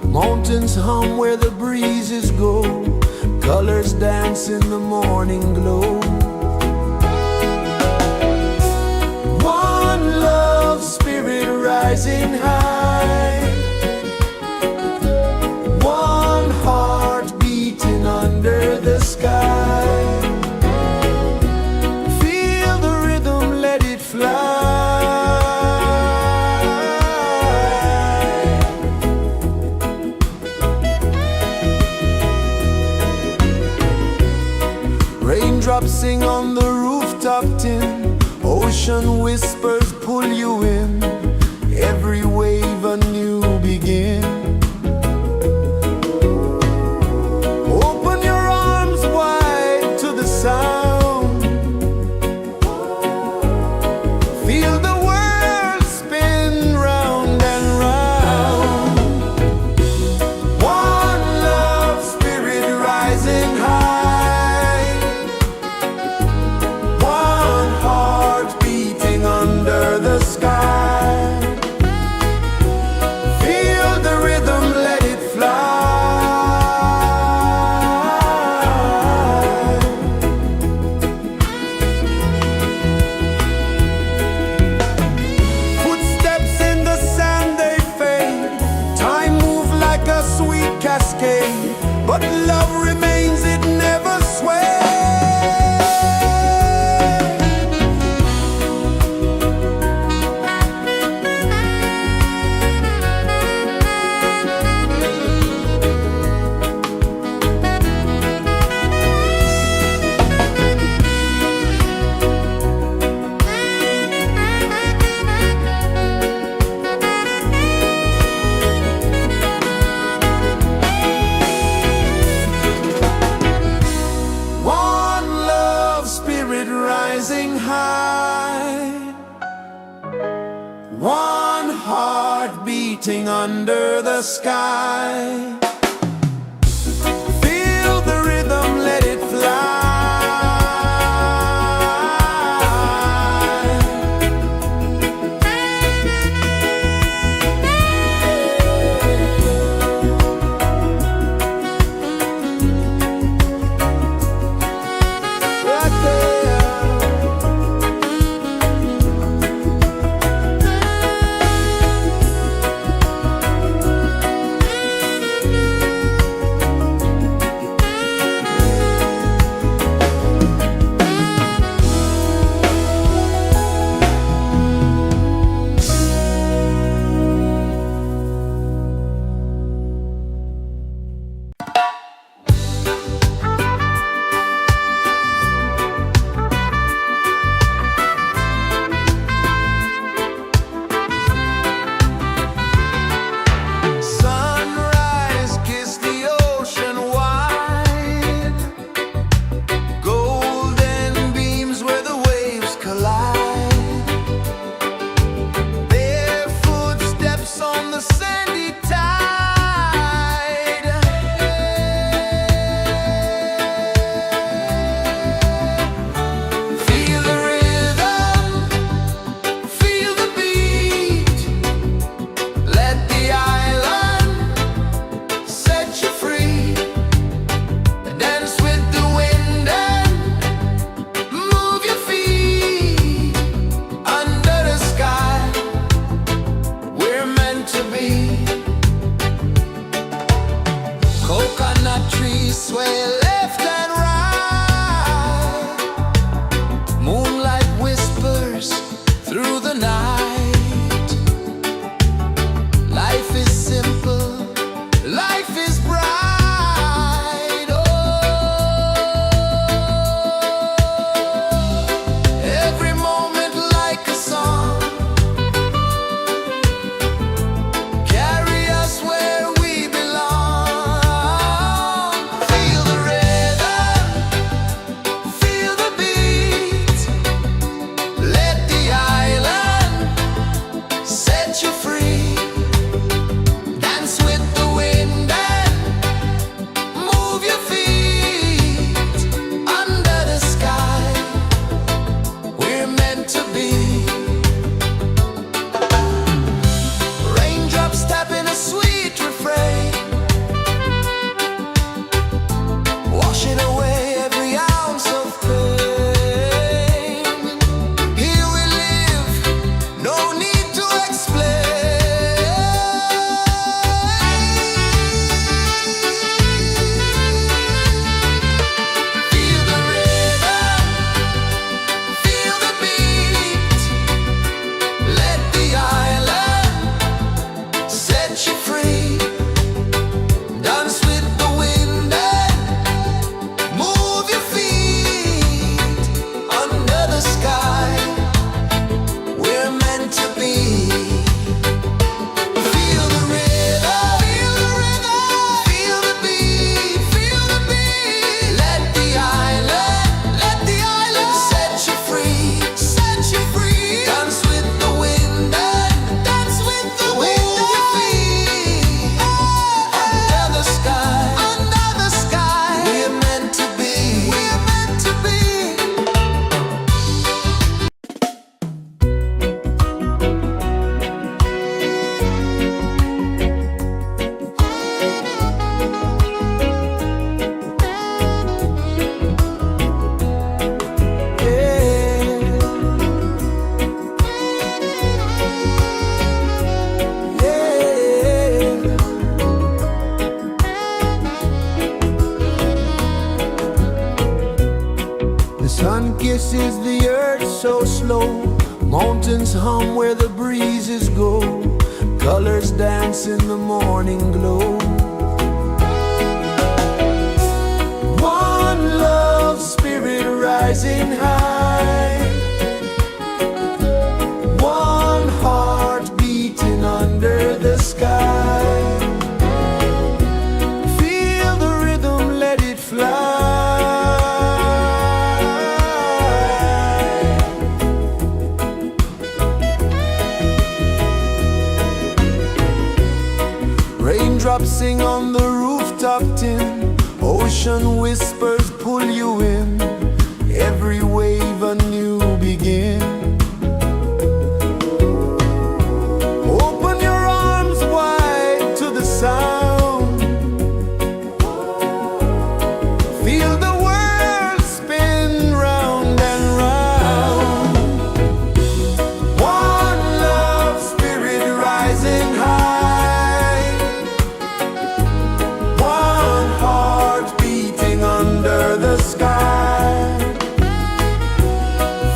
mountains hum where the breezes go, colors dance in the morning glow. One love, spirit rising high, one heart beating under the sky. Feel the rhythm, let it fly. Raindrops sing on the rooftop tin, ocean whispers pull you in, every wave a new begin. Open your arms wide to the sound, feel the world spin round and round. One love, spirit rising high, one heart beating under the sky. Feel the rhythm, let it fly. Footsteps in the sand, they fade, time moves like a sweet cascade, but love remains, it never sways. One love, spirit rising high, one heart beating under the sky. Feel the rhythm, let it fly. Right there. kisses the earth so slow. Mountains hum where the breezes go. Colors dance in the morning glow. One love spirit rising high. One heart beating under the sky. Feel the rhythm, let it fly. Raindrops sing on the rooftop tin. Ocean whispers pull you in. Every wave a new begin. Open your arms wide to the sound. Feel the world spin round and round. One love spirit rising high. One heart beating under the sky.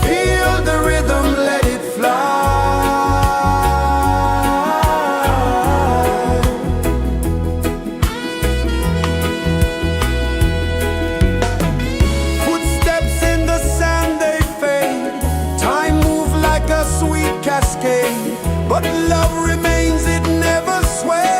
Feel the rhythm, let it fly. Footsteps in the sand, they fade. Time moves like a sweet cascade, but love remains, it never sways.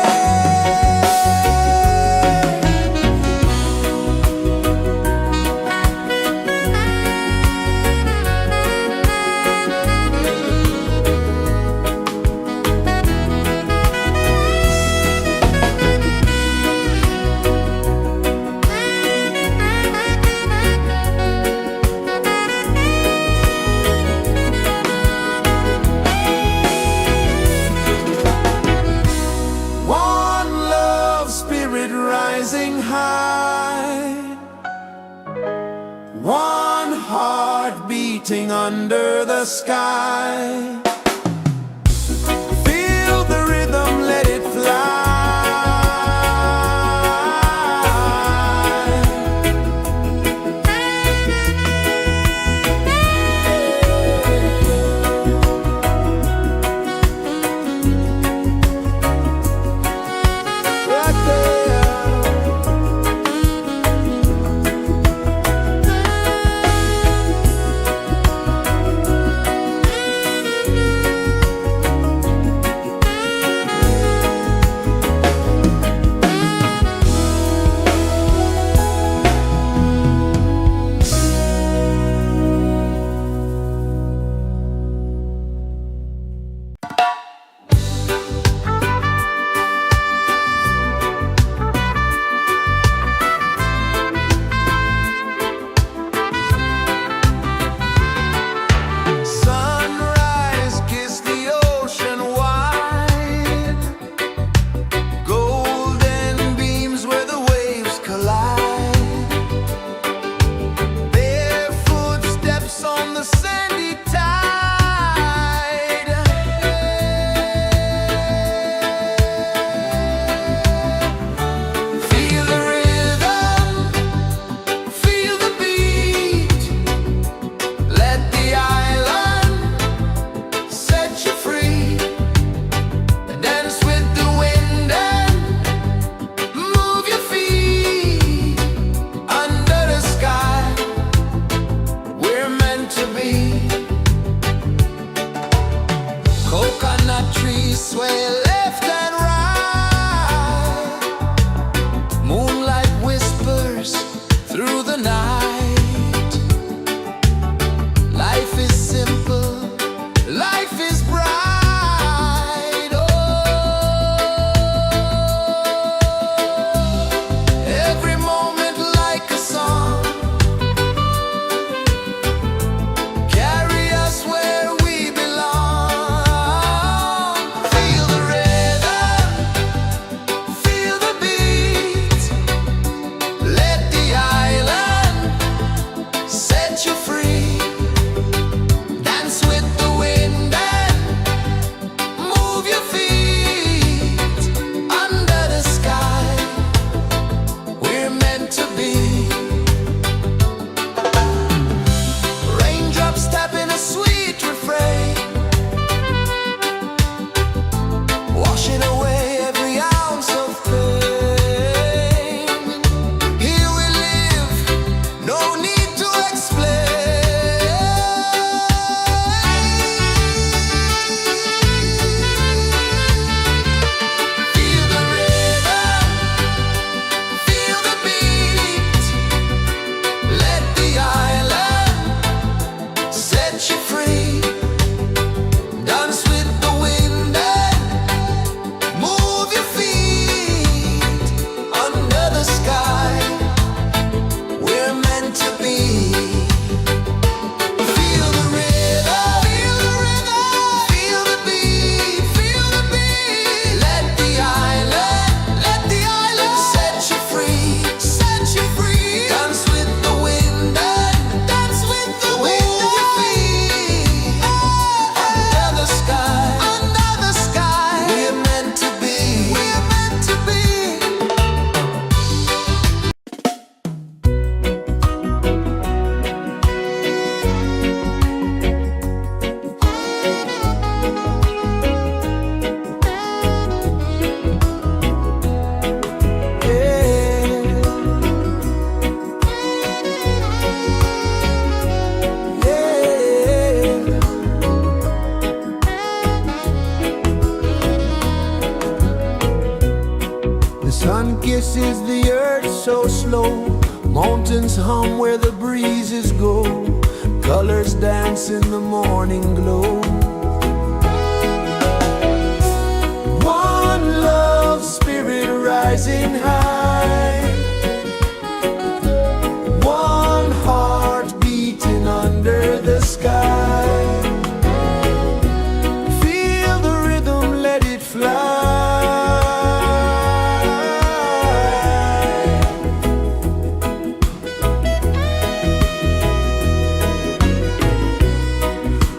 One love spirit rising high. One heart beating under the sky. Feel the rhythm, let it fly. Right there. Mountains hum where the breezes go, colors dance in the morning glow. One love spirit rising high, one heart beating under the sky. Feel the rhythm, let it fly.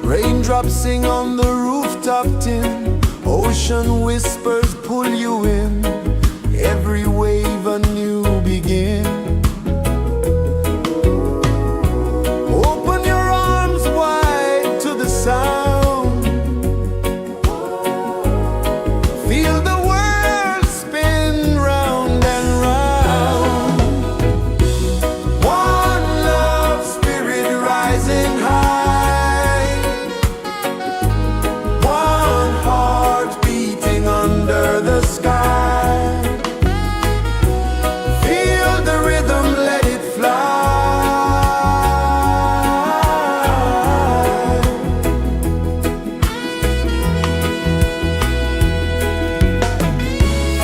Raindrops sing on the rooftop tin, ocean whispers pull you in, every wave a new begin. Open your arms wide to the sound, feel the world spin round and round. One love spirit rising high, one heart beating under the sky. Feel the rhythm, let it fly.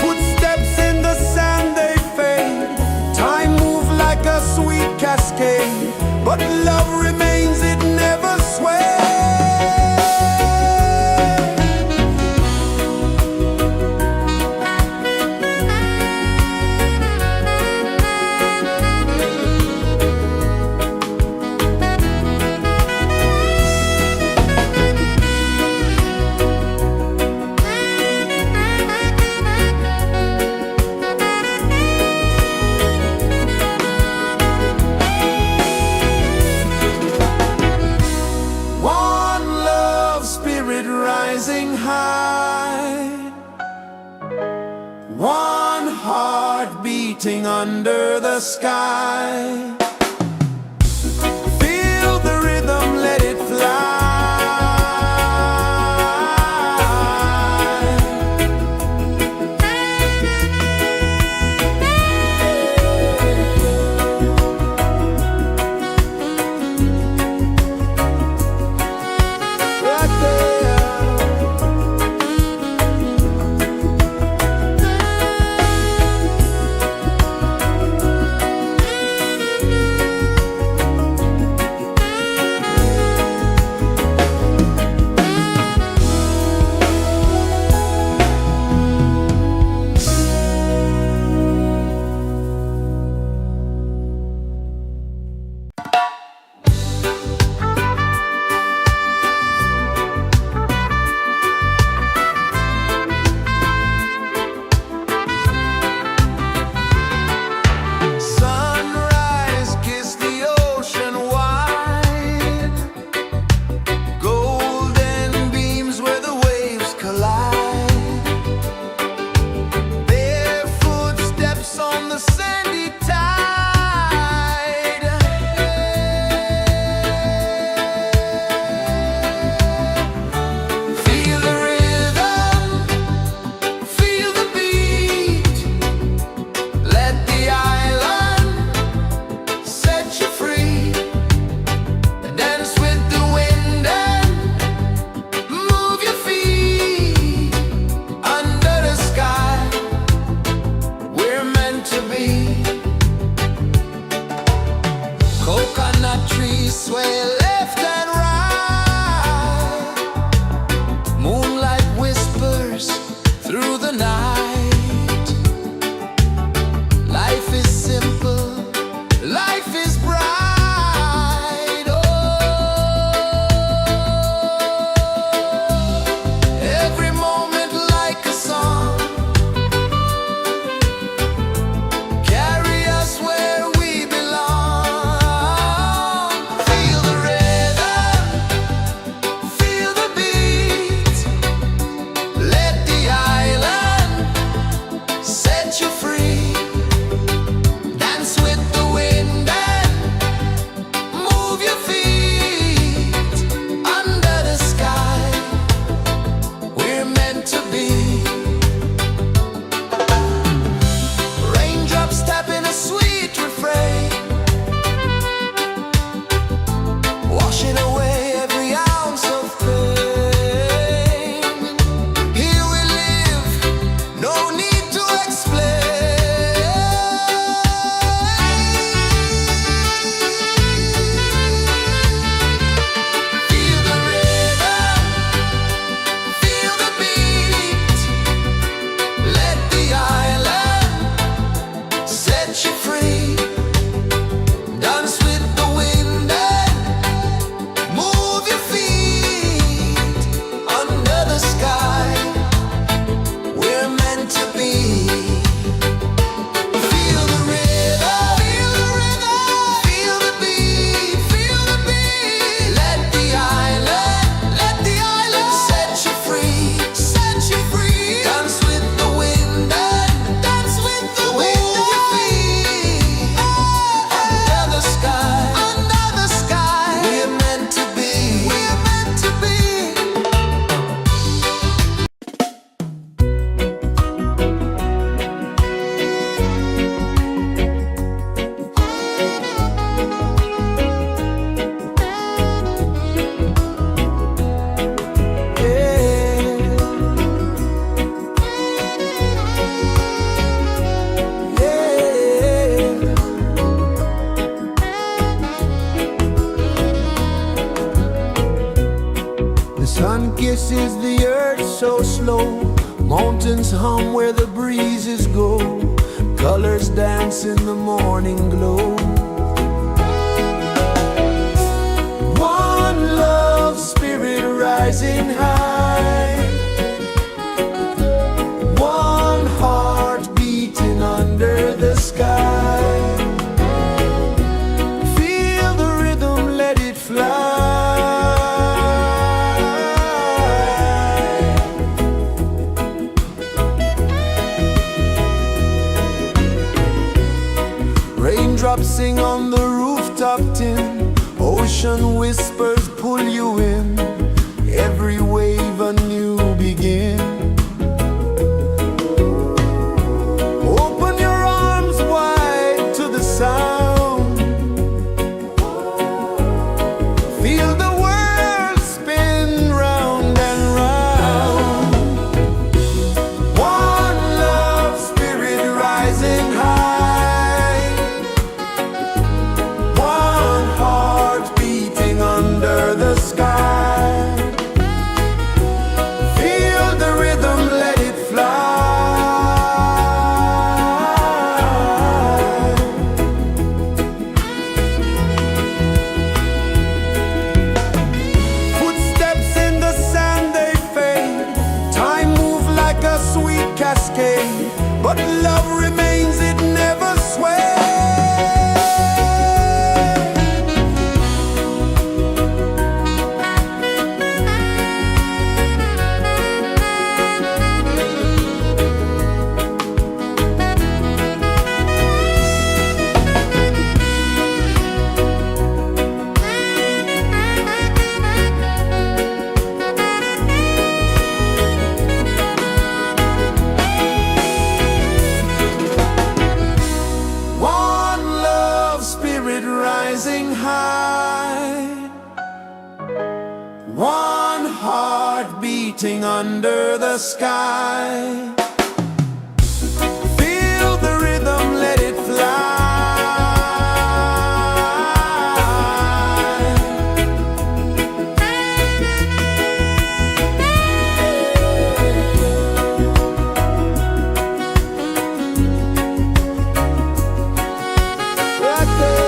Footsteps in the sand, they fade. Time moves like a sweet cascade, but love remains, it never sways. One love spirit rising high, one heart beating under the sky. Feel the rhythm, let it fly. Right there. Sunrise, kiss the ocean wide, golden beams where the waves collide, bare footsteps on the sandy tide. Feel the rhythm, feel the beat, let the island set you free. Dance with the wind and move your feet under the sky. We're meant to be. Coconut trees sway left and right, moonlight whispers through the night. Life is simple, life is bright. Oh, every moment like a song, carry us where we belong. Feel the rhythm, kisses the earth so slow. Mountains hum where the breezes go. Colors dance in the morning glow. One love spirit rising high. One heart beating under the sky. Feel the rhythm, let it fly. Raindrops sing on the rooftop tin. Ocean whispers pull you in. Every wave a new begin. Open your arms wide to the sound. Feel the world spin round and round. One love spirit rising high. One heart beating under the sky. Feel the rhythm, let it fly. Footsteps in the sand, they fade. Time moves like a sweet cascade, but love remains, it never sways. One love spirit rising high. One heart beating under the sky. Feel the rhythm, let it fly. Right there.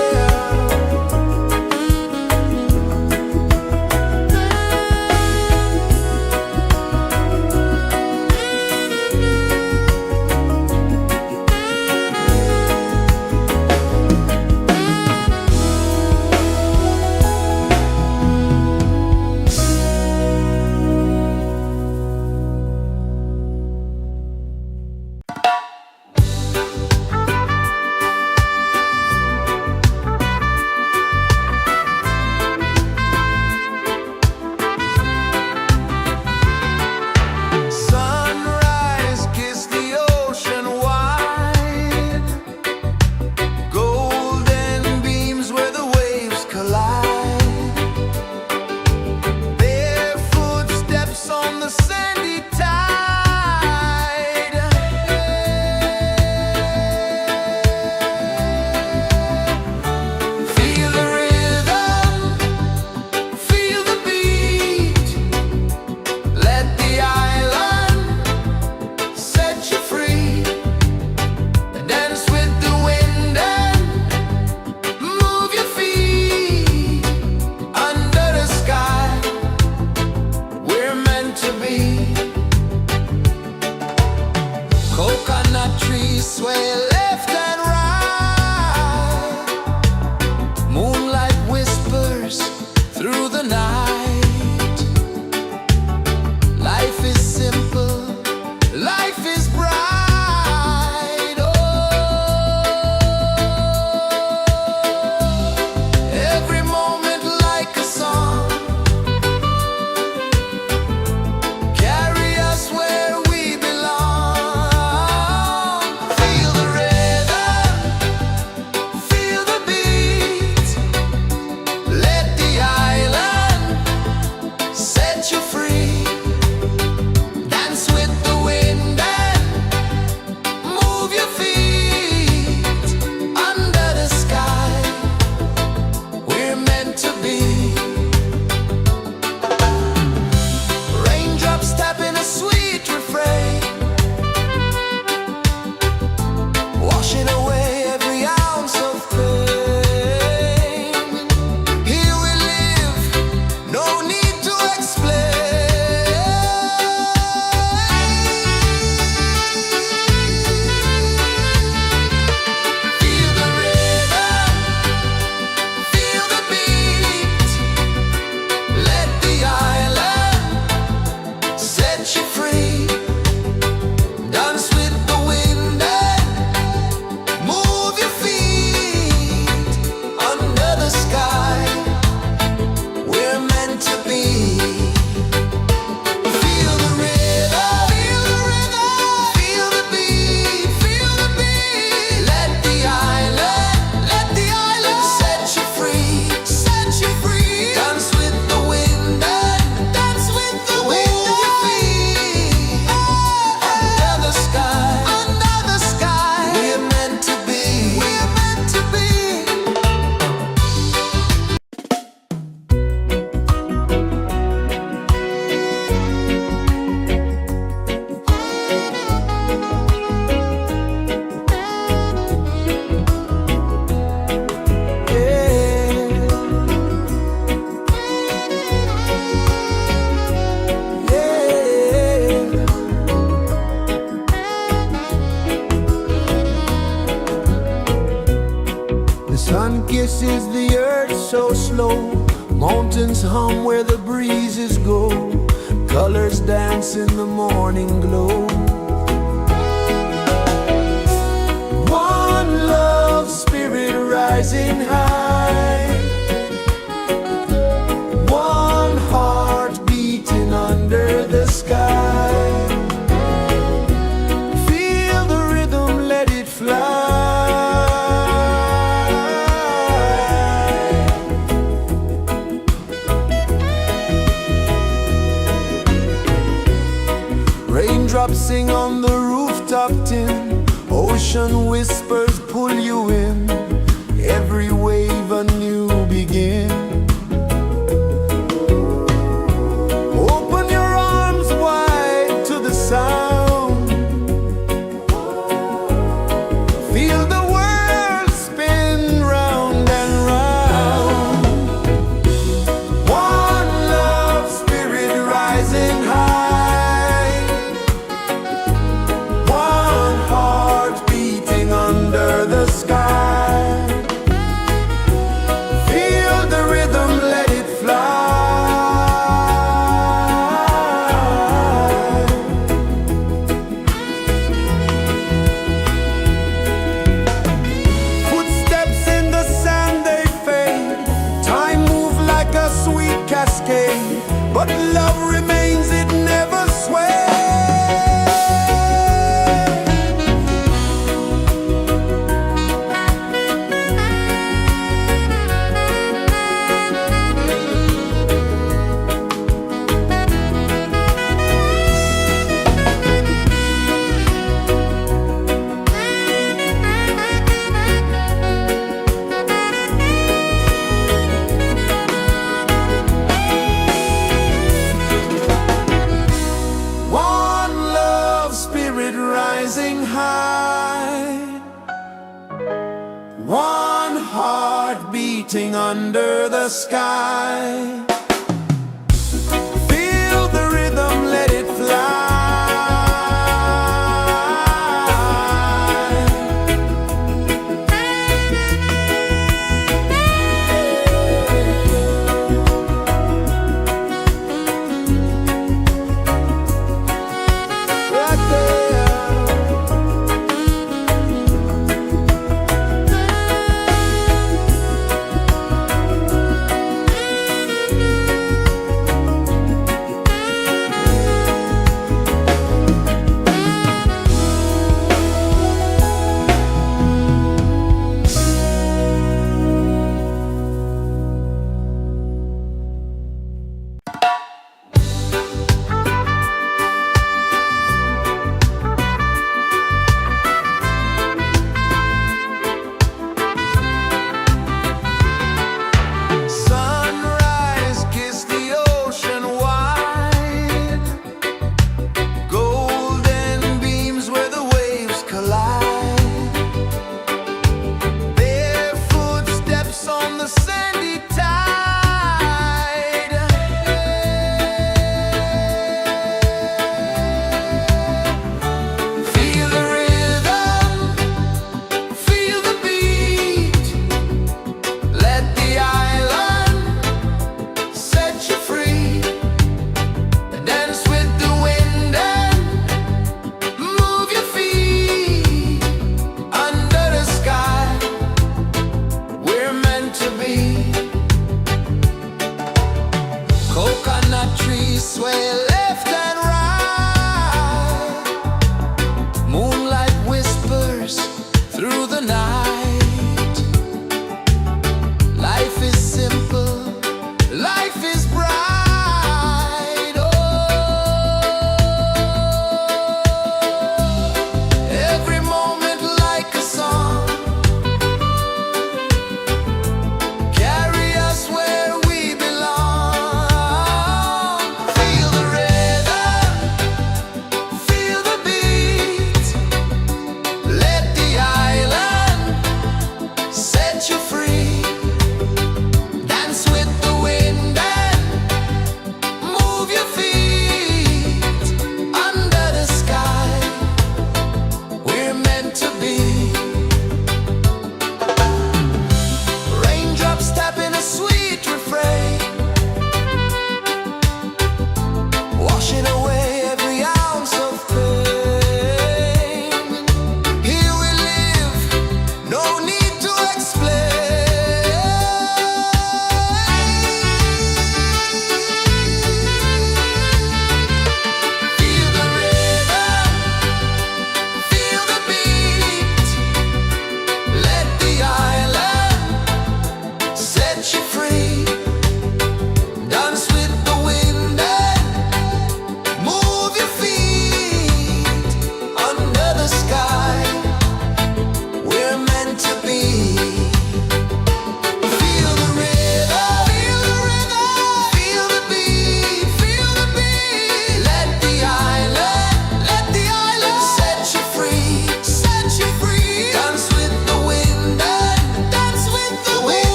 kisses the earth so slow. Mountains hum where the breezes go. Colors dance in the morning glow. One love spirit rising high. One heart beating under the sky. Feel the rhythm, let it fly. Raindrops sing on the rooftop tin. Ocean whispers pull you in. Every wave a new begin. Open your arms wide to the sound. Feel the world spin round and round. One love spirit rising high. One heart beating under the sky. Feel the rhythm, let it fly. Footsteps in the sand, they fade. Time moves like a sweet cascade, but love remains, it never sways. One love spirit rising high. One heart beating under the sky. Feel the rhythm, let it fly. Right there. Sunrise, kiss the ocean wide. Golden beams where the waves collide. Barefoot steps on the sandy tide. Feel the rhythm, feel the beat. Let the island set you free. Dance with the wind and move your feet. Under the sky, we're meant to be. Coconut trees sway left and right. Moonlight whispers through the night. Life is simple, life is bright. Oh, every moment like a song. Carry us where we belong. Feel the rain.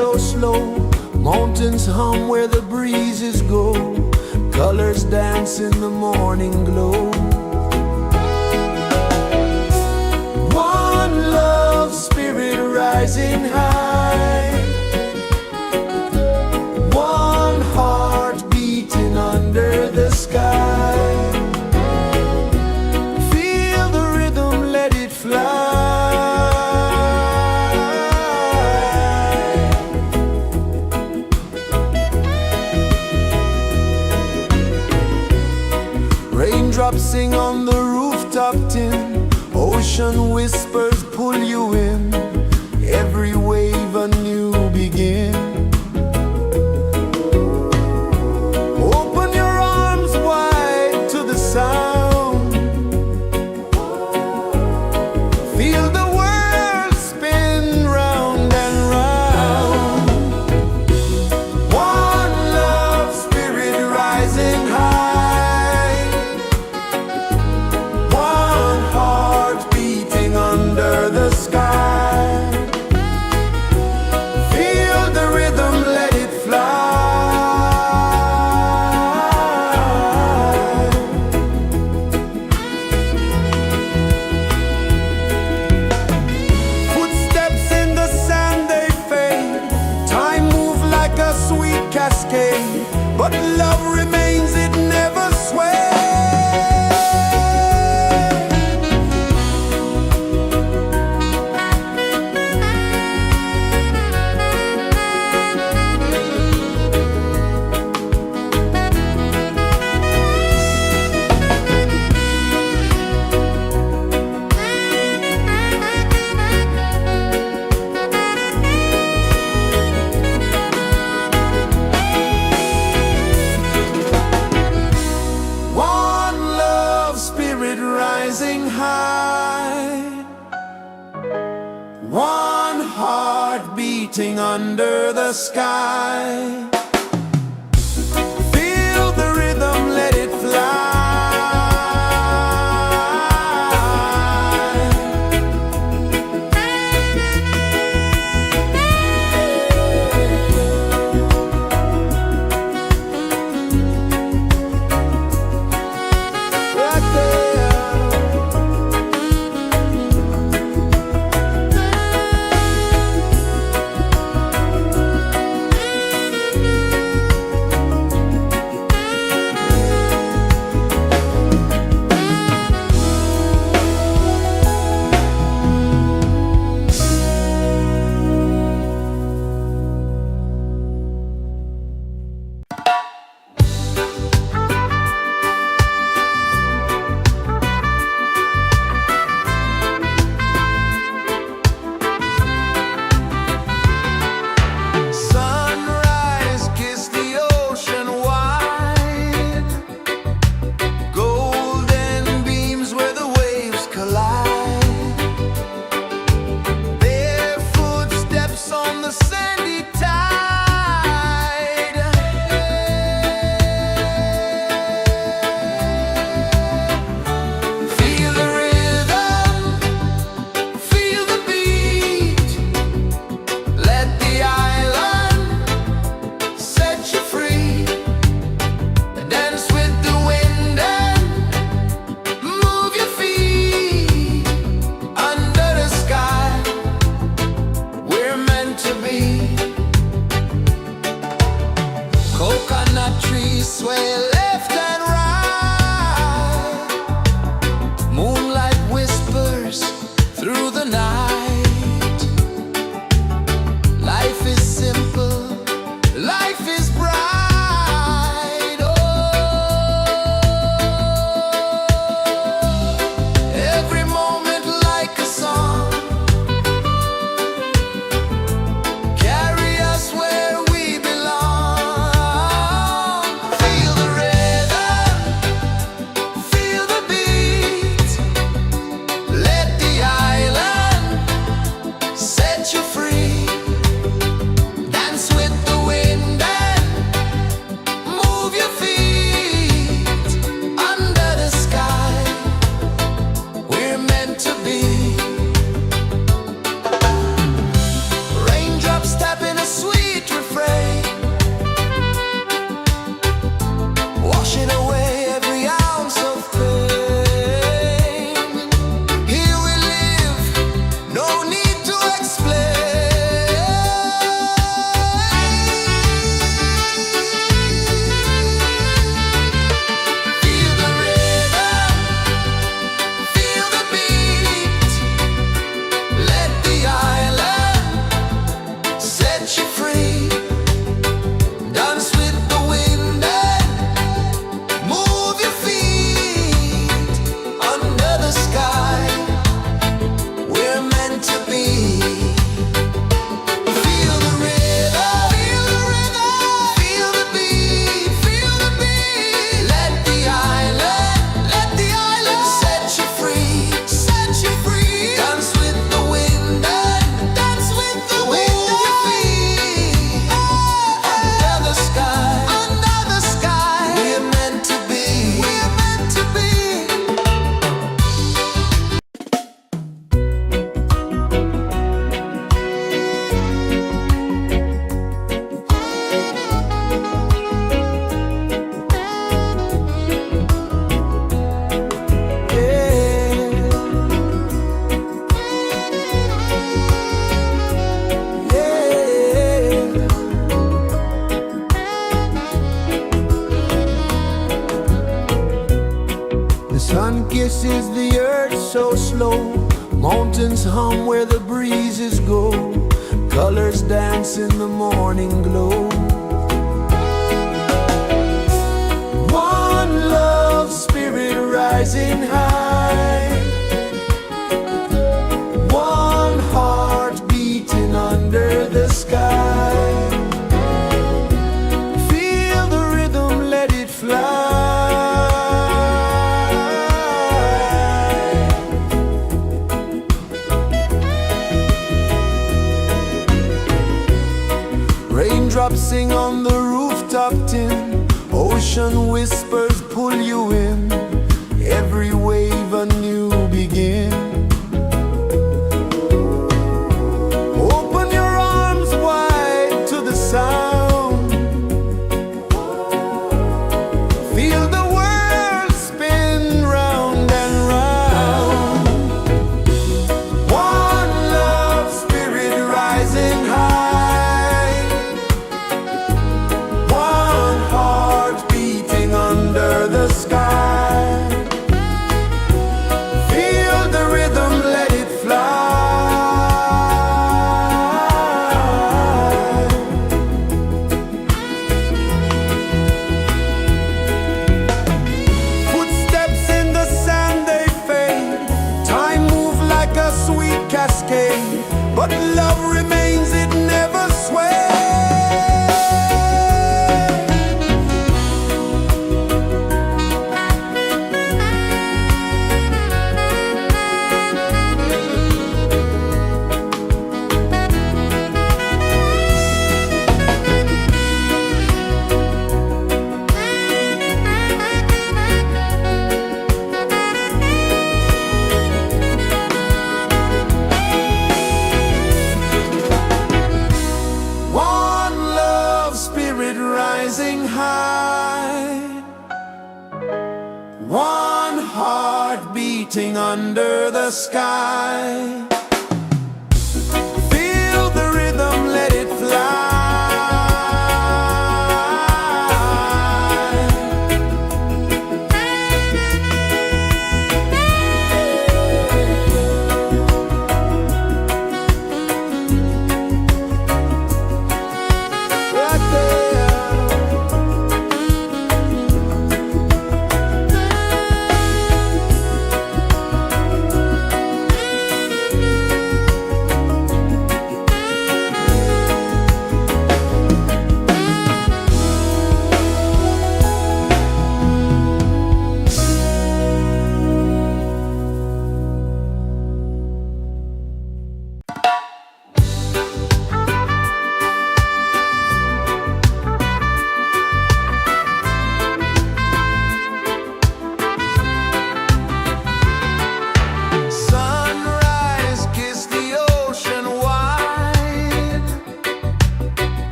so slow. Mountains hum where the breezes go. Colors dance in the morning glow. One love spirit rising high. One heart beating under the sky. Feel the rhythm, let it fly. Raindrops sing on the rooftop tin. Ocean whispers pull you in. Every wave a new begin. Open your arms wide to the sound. Feel the world spin round and round. One love spirit rising high. One heart beating under the sky. Feel the rhythm, let it fly. Footsteps in the sand, they fade. Time moves like a sweet cascade, but love remains, it never sways. One love spirit rising high. One heart beating under the sky. Feel the rhythm, let it fly. Right there. Sun kisses the earth so slow, mountains hum where the breezes go, colors dance in the morning glow. One love spirit rising high, one heart beating under the sky. Feel the rhythm, let it fly. Raindrops sing on the rooftop tin, ocean whispers pull you in, every wave a new begin. Open your arms wide to the sound, feel the world spin round and round. One love spirit rising high, one heart beating under the sky. Feel the rhythm, let it fly. Footsteps in the sand, they fade, time moves like a sweet cascade, but love remains, it never sways. One love spirit rising high, one heart beating under the sky. Feel the rhythm, let it fly. Right there.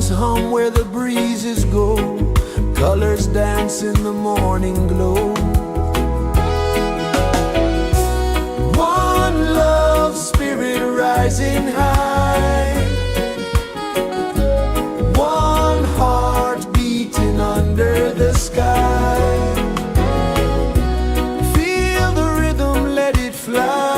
birds hum where the breezes go, colors dance in the morning glow. One love spirit rising high, one heart beating under the sky. Feel the rhythm, let it fly.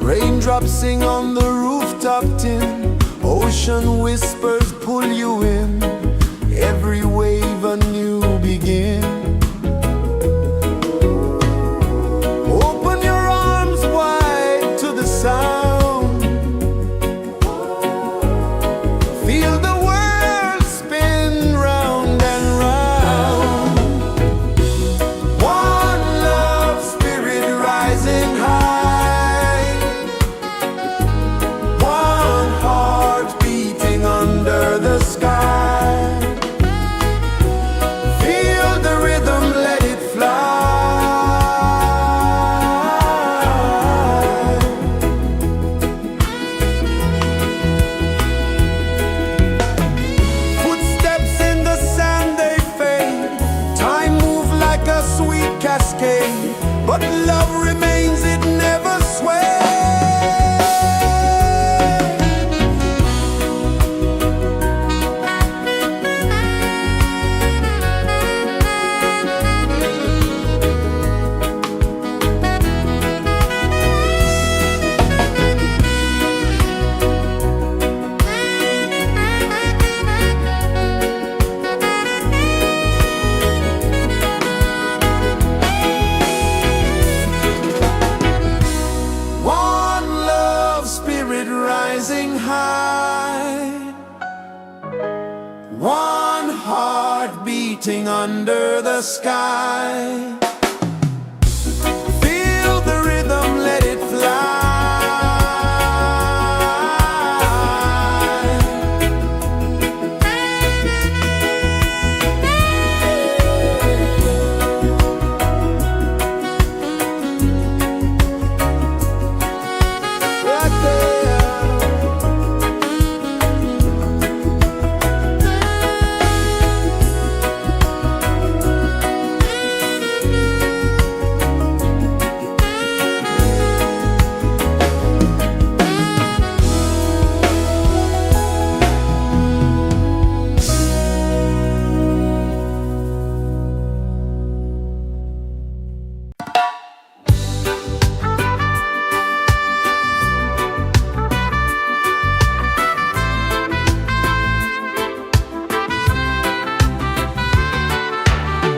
Raindrops sing on the rooftop tin, ocean whispers pull you in, every wave a new begin. Open your arms wide to the sound, feel the world spin round and round. One love spirit rising high, one heart beating under the sky. Feel the rhythm, let it fly. Footsteps in the sand, they fade. Time moves like a sweet cascade, but love remains, it never sways. One love spirit rising high, one heart beating under the sky. Feel the rhythm, let it fly. Right there.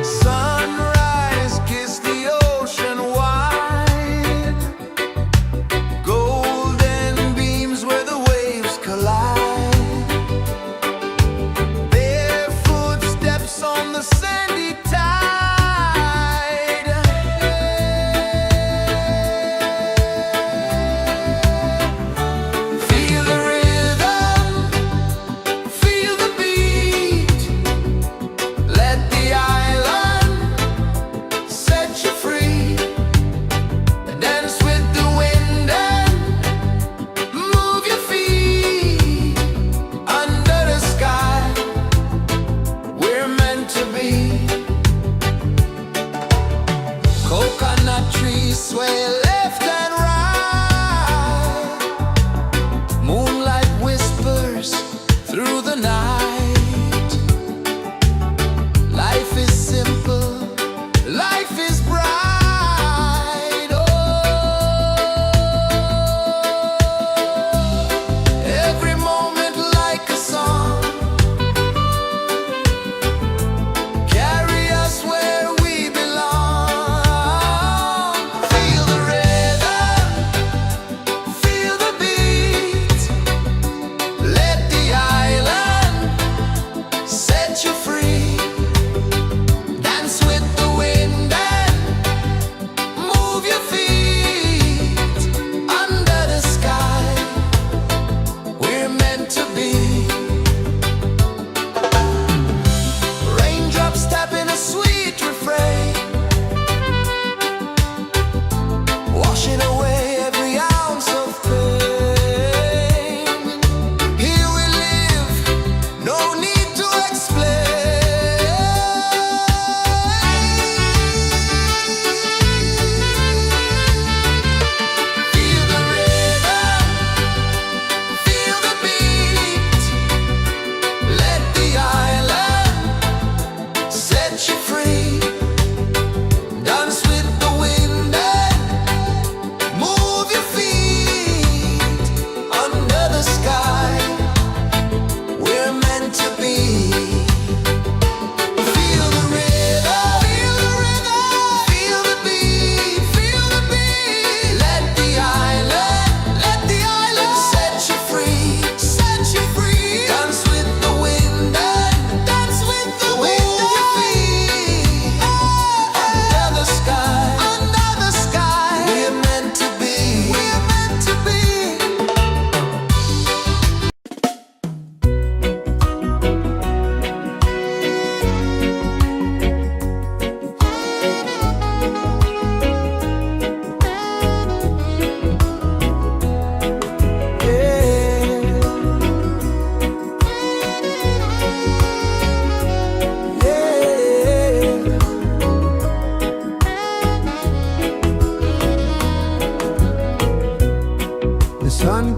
Sunrise, kiss the ocean wide, golden beams where the waves collide, bare footsteps on the sandy tide. Feel the rhythm, feel the beat, let the island set you free. Dance with the wind and move your feet under the sky. We're meant to be. Coconut trees sway left and right, moonlight whispers through the night. Life is simple, life is bright. Oh, every moment like a song, carry us where we belong. Feel the rhythm, feel the beat, let the island set you free. Dance with the wind and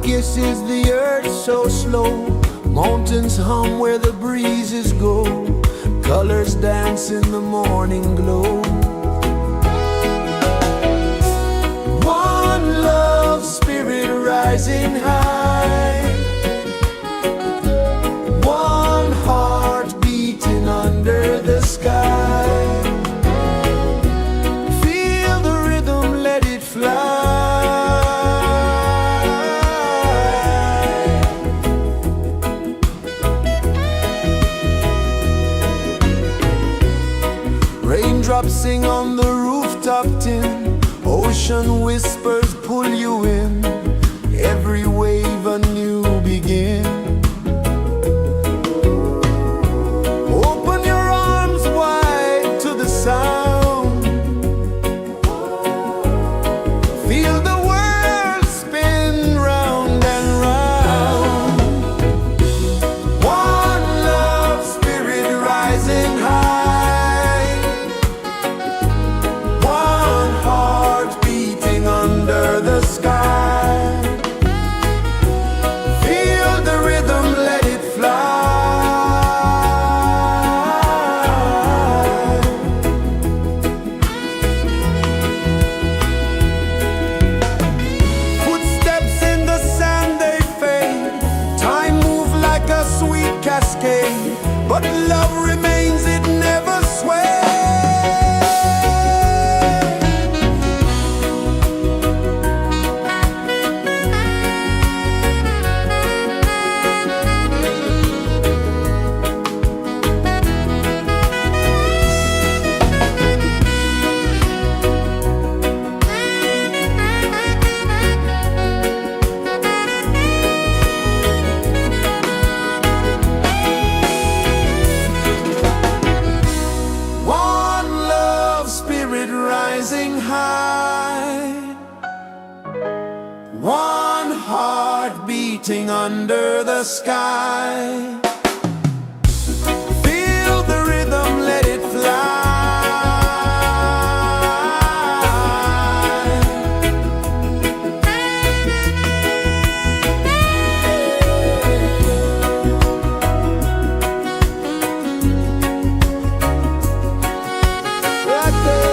kisses the earth so slow. Mountains hum where the breezes go. Colors dance in the morning glow. One love, spirit rising high. One heart beating under the sky. Feel the rhythm, let it fly. Raindrops sing on the rooftop tin. Ocean whispers pull you in. Every wave a new begin. Open your arms wide to the sound. Feel the world spin round and round. One love, spirit rising high. One heart beating under the sky. Feel the rhythm, let it fly. Footsteps in the sand, they fade. Time moves like a sweet cascade, but love remains, it never sways. One love, spirit rising high. One heart beating under the sky. Feel the rhythm, let it fly. Right there.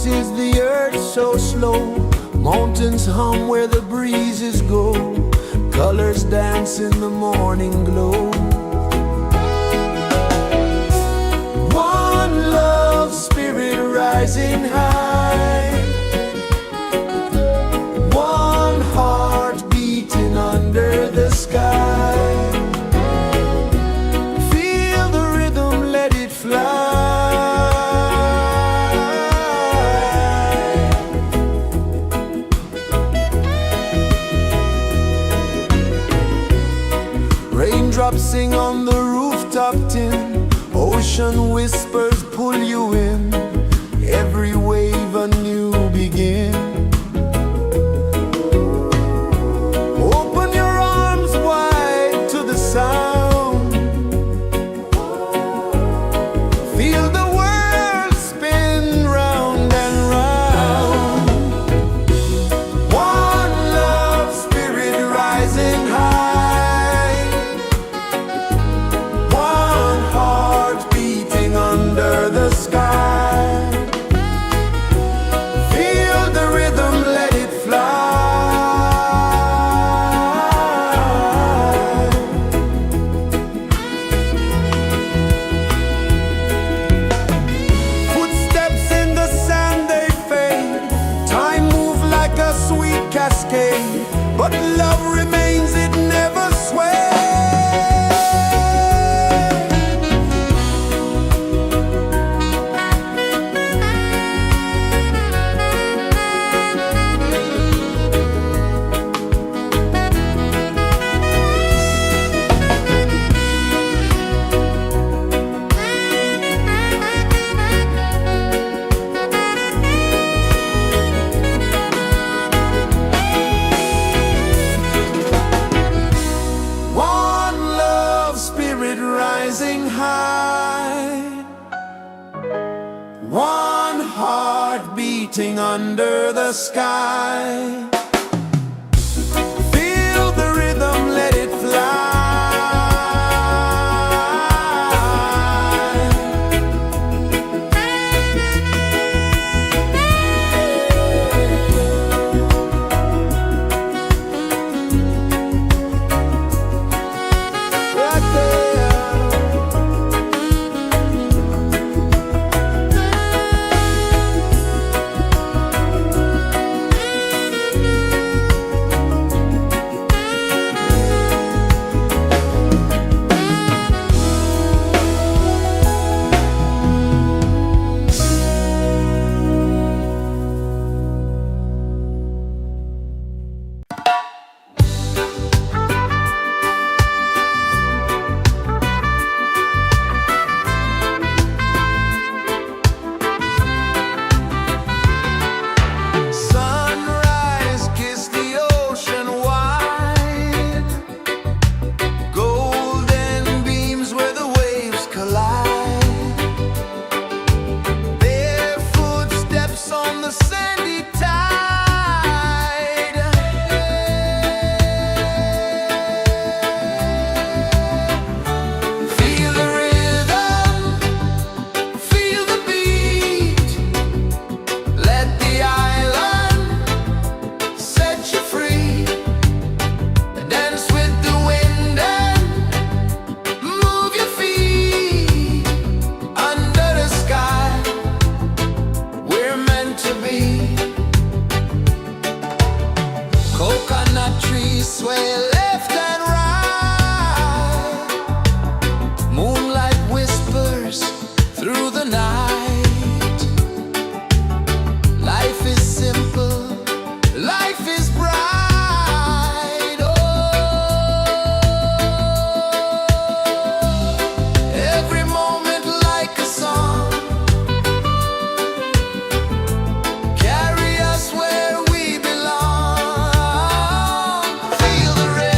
is the earth so slow. Mountains hum where the breezes go. Colors dance in the morning glow. One love, spirit rising high. One heart beating under the sky. Feel the rhythm, let it fly. Raindrops sing on the rooftop tin. Ocean whispers pull you in. Every wave a new begin. Open your arms wide to the sound. Feel the world spin round and round. One love, spirit rising high. One heart beating under the sky. Feel the rhythm, let it fly. Footsteps in the sand, they fade. Time moves like a sweet cascade, but love remains, it never sways. One love, spirit rising high. One heart beating under the sky. Feel the rhythm, let it fly. Right there. Sunrise, kiss the ocean wide. Golden beams where the waves collide. Bare footsteps on the sandy tide. Feel the rhythm, feel the beat. Let the island set you free. Dance with the wind and move your feet. Under the sky, we're meant to be. Coconut trees sway left and right. Moonlight whispers through the night. Life is simple, life is bright. Oh, every moment like a song. Carry us where we belong. Feel the rhythm.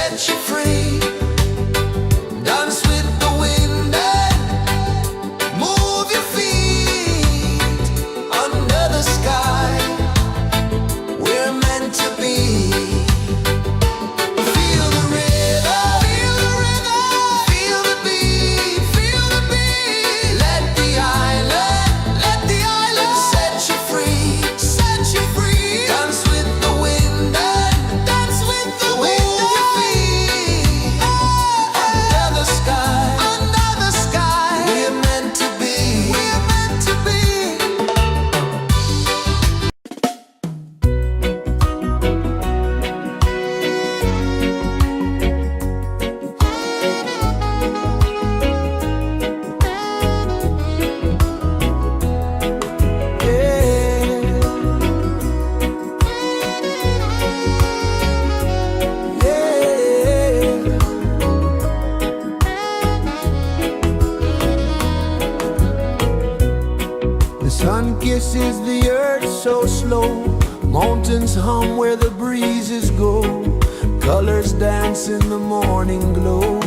set you free. Dance with the wind and move your feet under the sky. We're meant to be. Feel the rhythm, feel the rhythm, feel the beat, feel the beat. Let the island set you free, set you free. Dance with the wind and dance with the wind. Move your feet under the sky, under the sky. We're meant to be, we're meant to be. The sun kisses the earth so slow. Mountains hum where the breezes go. Colors dance in the morning glow.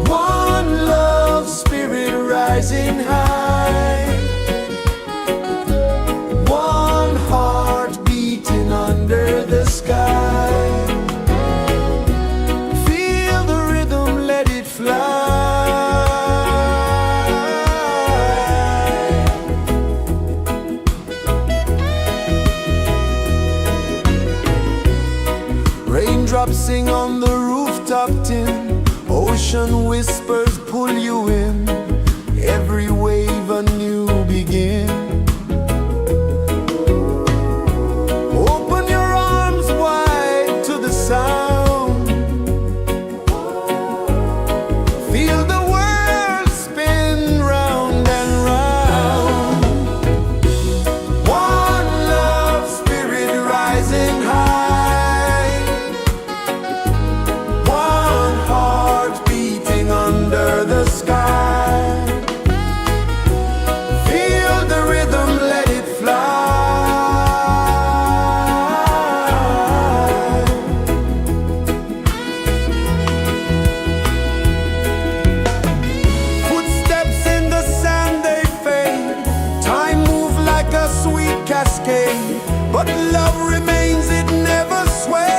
One love spirit rising high. One heart beating under the sky. Feel the rhythm, let it fly. Raindrops sing on the rooftop tin. Ocean whispers pull you in. Every wave a new begin. Open your arms wide to the sound. Feel the world spin round and round. One love spirit rising high. One heart beating under the sky. Feel the rhythm, let it fly. Footsteps in the sand, they fade. Time moves like a sweet cascade, but love remains, it never sways.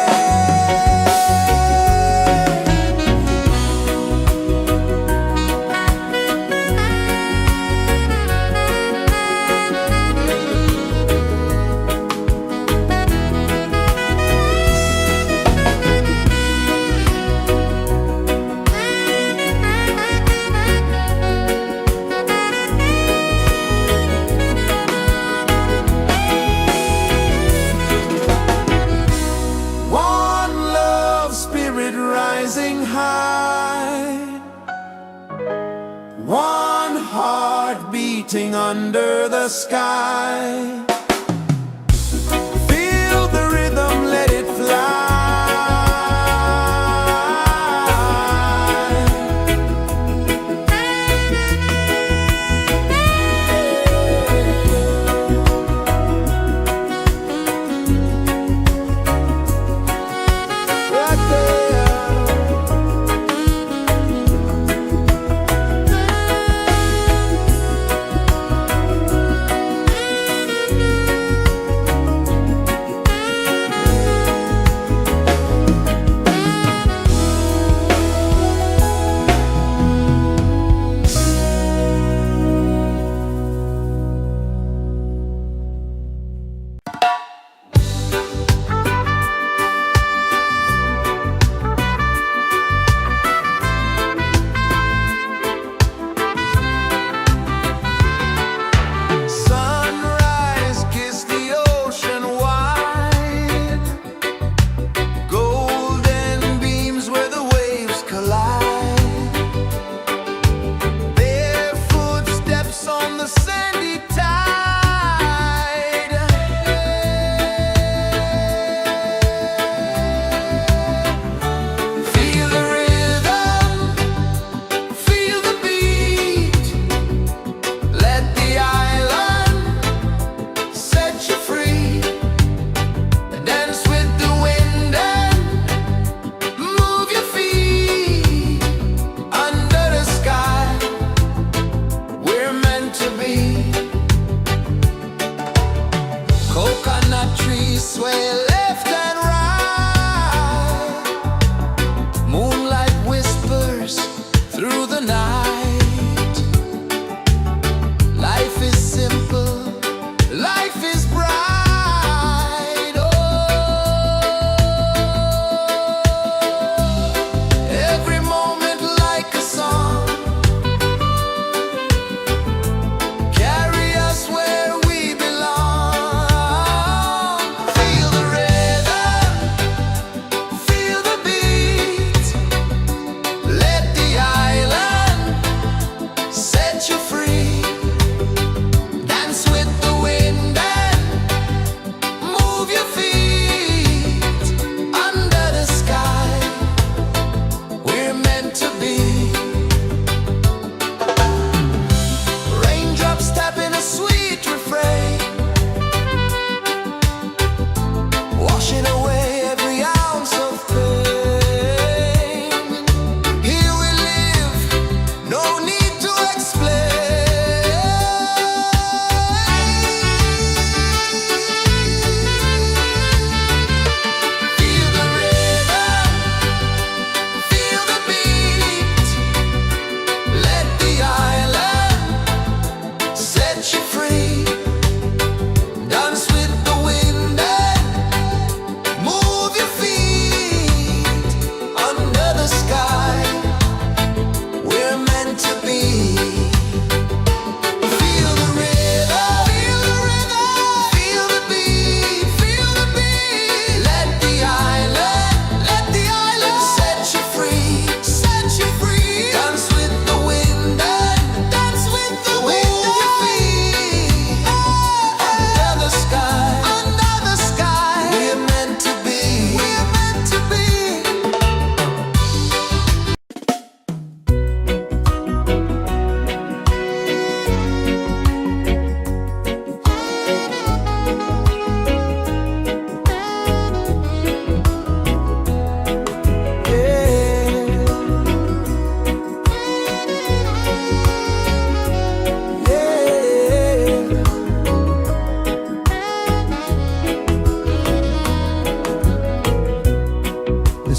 One love spirit rising high. One heart beating under the sky. Feel the rhythm, let it fly. Right there.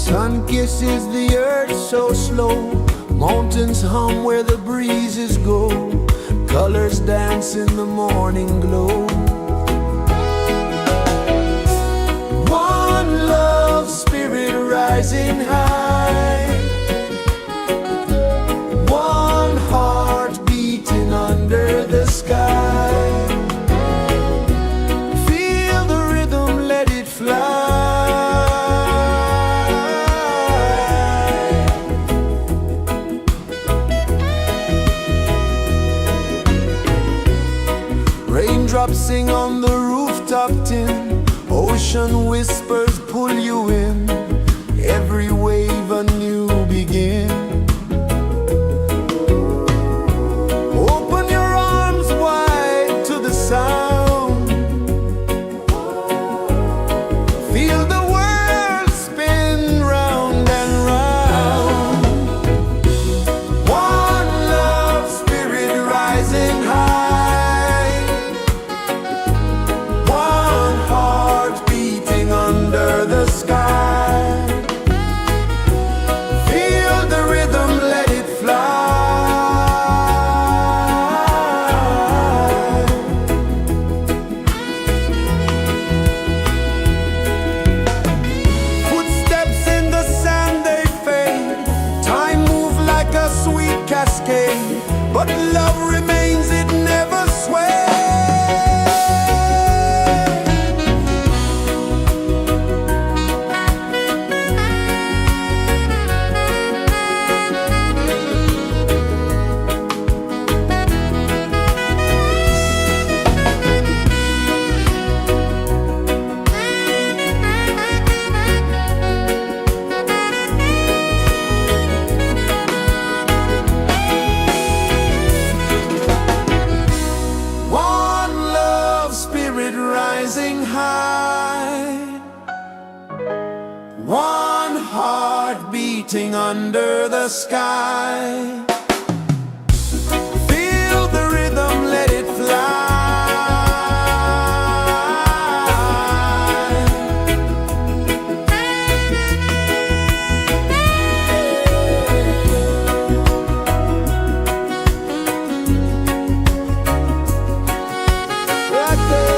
Sun kisses the earth so slow, mountains hum where the breezes go, colors dance in the morning glow. One love spirit rising high, one heart beating under the sky. Feel the rhythm, let it fly. Raindrops sing on the rooftop tin, ocean whispers pull you in, every wave a new begin. Open your arms wide to the sound, feel the world spin round and round. One love spirit rising high, one heart beating under the sky. Feel the rhythm, let it fly. Footsteps in the sand, they fade, time move like a sweet cascade, but love remains, it never sways. One love spirit rising high, one heart beating under the sky. Feel the rhythm, let it fly. Right there.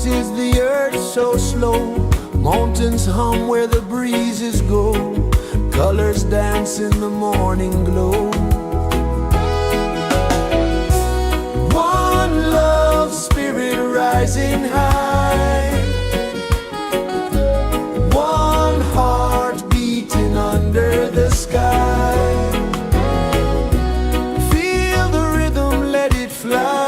pulses the earth so slow. Mountains hum where the breezes go. Colors dance in the morning glow. One love spirit rising high. One heart beating under the sky. Feel the rhythm, let it fly.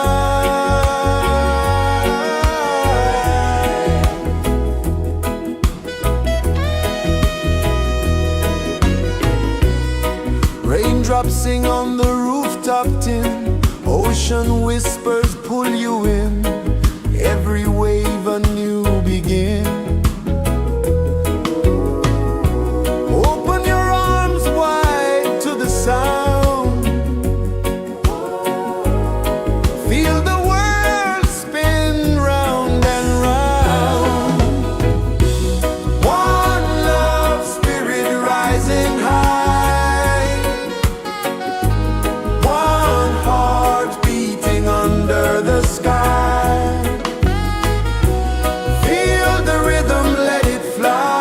Raindrops sing on the rooftop tin. Ocean whispers pull you in. Every wave a new begin. Open your arms wide to the sound. Feel the world spin round and round. One love spirit rising high. One heart beating under the sky. Feel the rhythm, let it fly.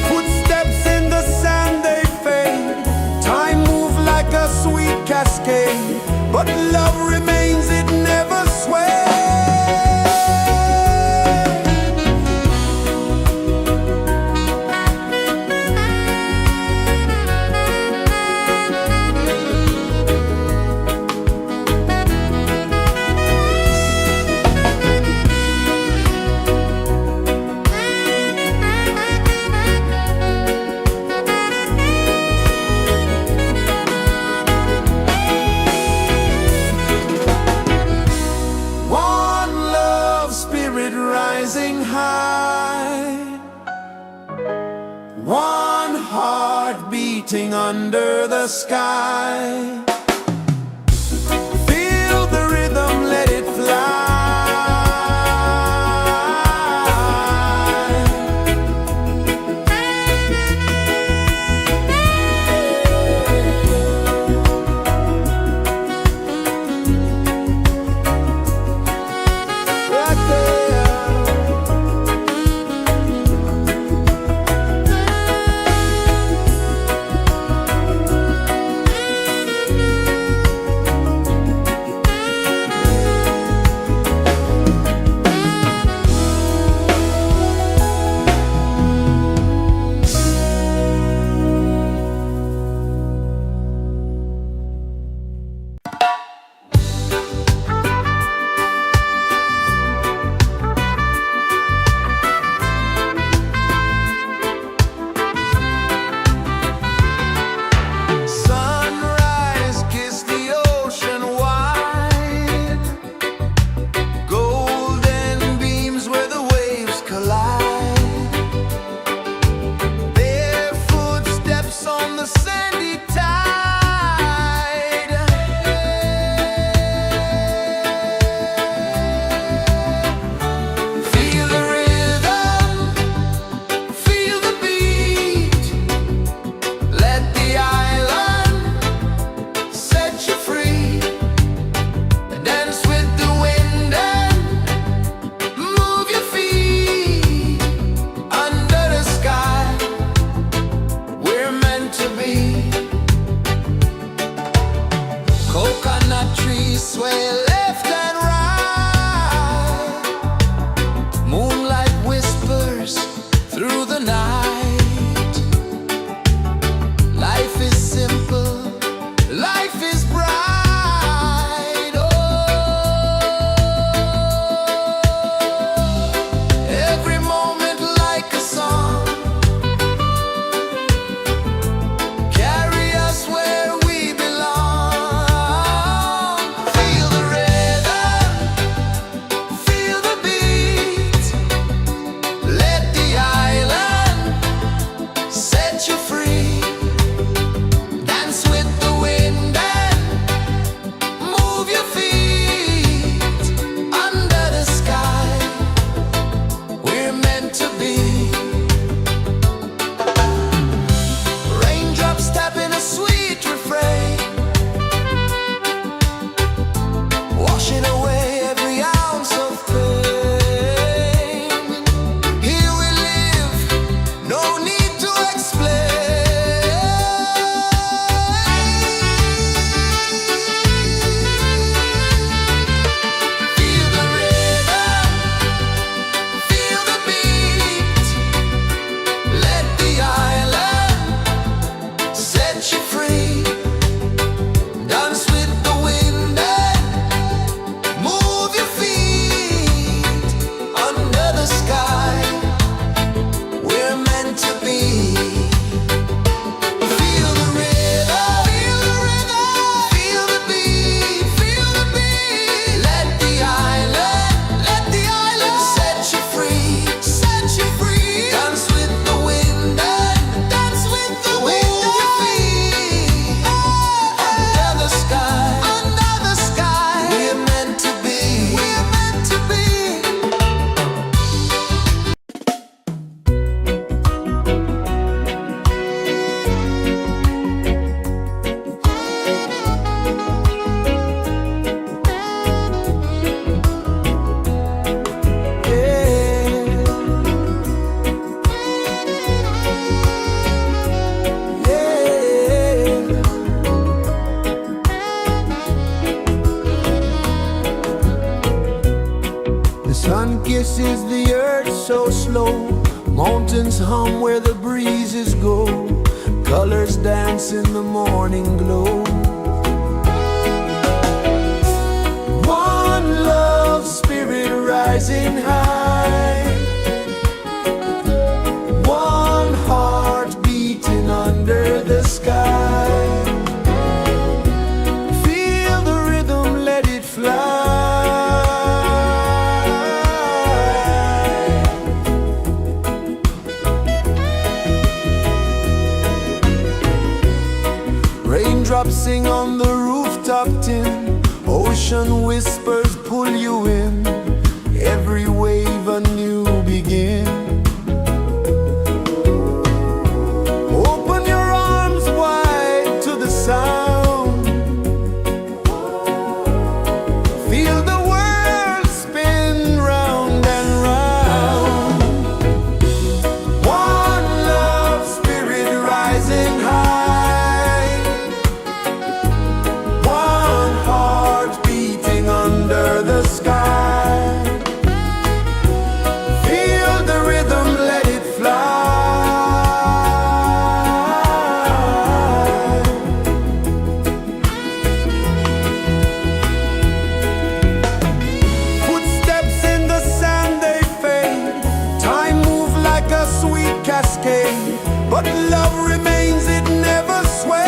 Footsteps in the sand, they fade. Time moves like a sweet cascade, but love remains, it never sways. One love spirit rising high. One heart beating under the sky. Feel the rhythm, let it fly. Right there. Sunrise, kiss the ocean wide. Golden beams where the waves collide. Their footsteps on the sandy tide. Feel the rhythm, feel the beat. Let the island set you free. Dance with the wind and move your feet. Under the sky, we're meant to be. Coconut trees sway left and right. Moonlight whispers through the night. Life is simple, life is bright. Oh, every moment like a song. Carry us where we belong. Feel the rhythm. kisses the earth so slow. Mountains hum where the breezes go. Colors dance in the morning glow. One love, spirit rising high. One heart beating under the sky. Feel the rhythm, let it fly. Raindrops sing on the rooftop tin. Ocean whispers pull you in. Every wave a new begin. Open your arms wide to the sound. Feel the world spin round and round. One love, spirit rising high. One heart beating under the sky. Feel the rhythm, let it fly. Footsteps in the sand, they fade. Time moves like a sweet cascade, but love remains, it never sways.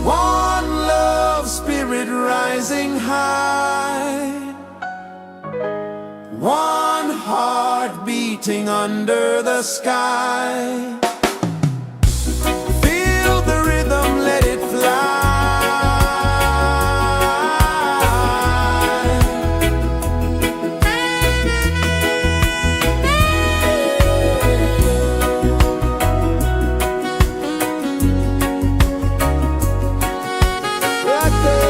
One love, spirit rising high. One heart beating under the sky. Feel the rhythm, let it fly. Right there.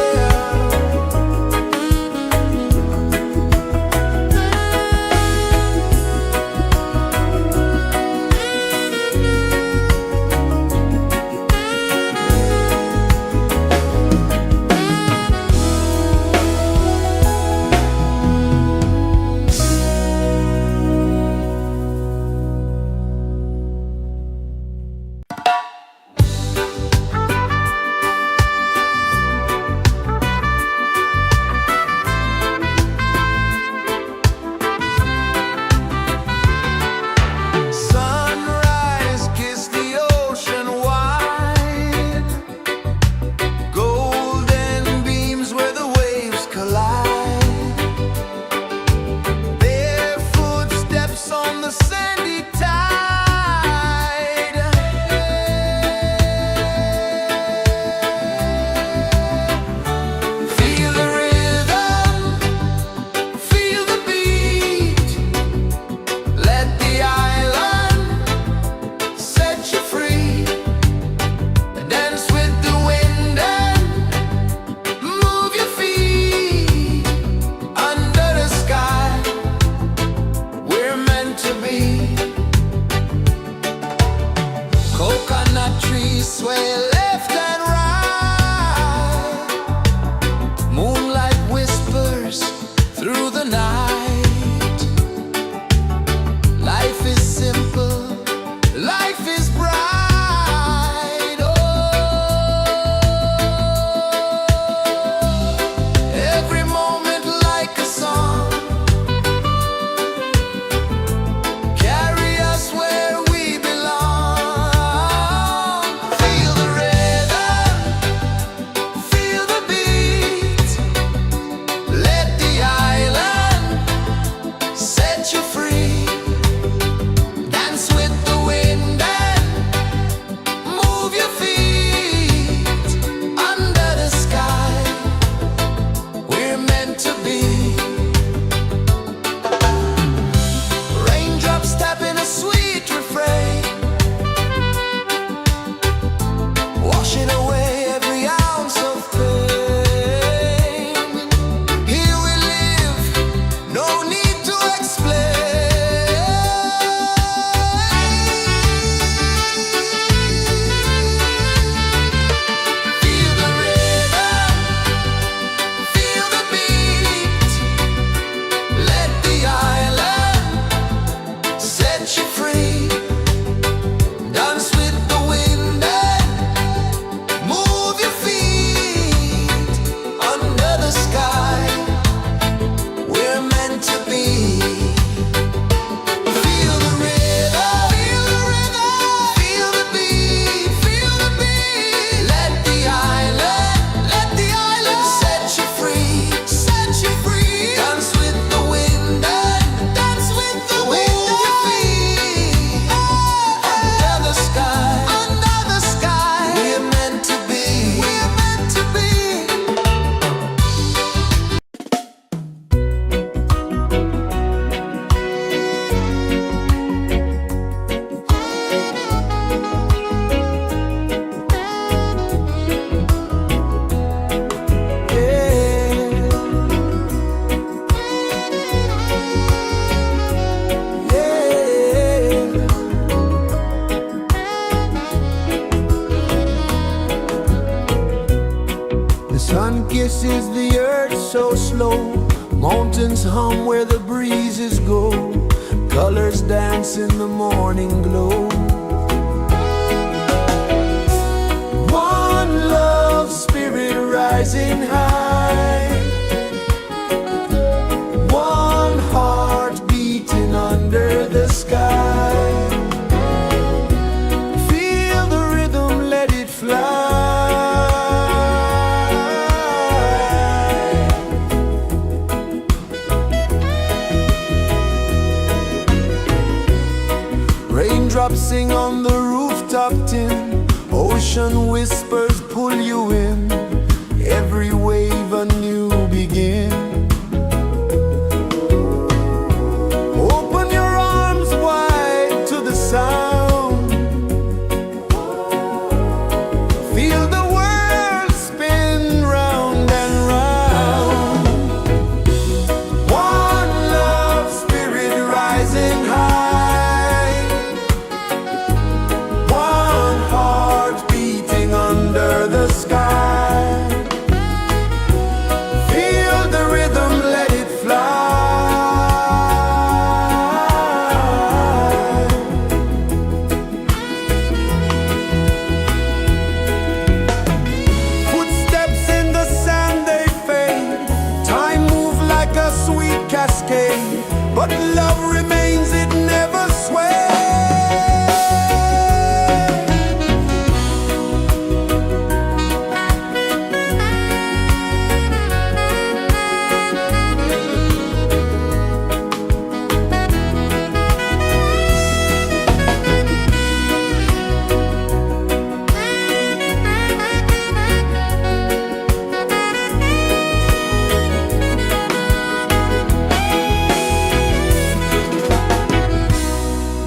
slow. Mountains hum where the breezes go. Colors dance in the morning glow. One love spirit rising high. One heart beating under the sky. Feel the rhythm, let it fly. Raindrops sing on the rooftop tin. Ocean whispers pull you in. Every wave a new begin. Open your arms wide to the sound. Feel the world spin round and round. One love spirit rising high. One heart beating under the sky. Feel the rhythm, let it fly. Footsteps in the sand, they fade. Time moves like a sweet cascade, but love remains, it never sways.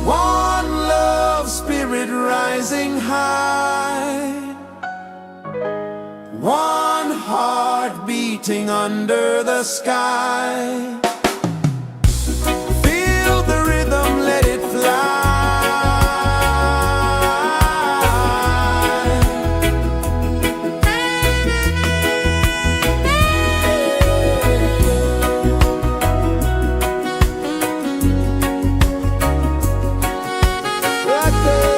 One love spirit rising high. One heart beating under the sky. Feel the rhythm, let it fly. Right there.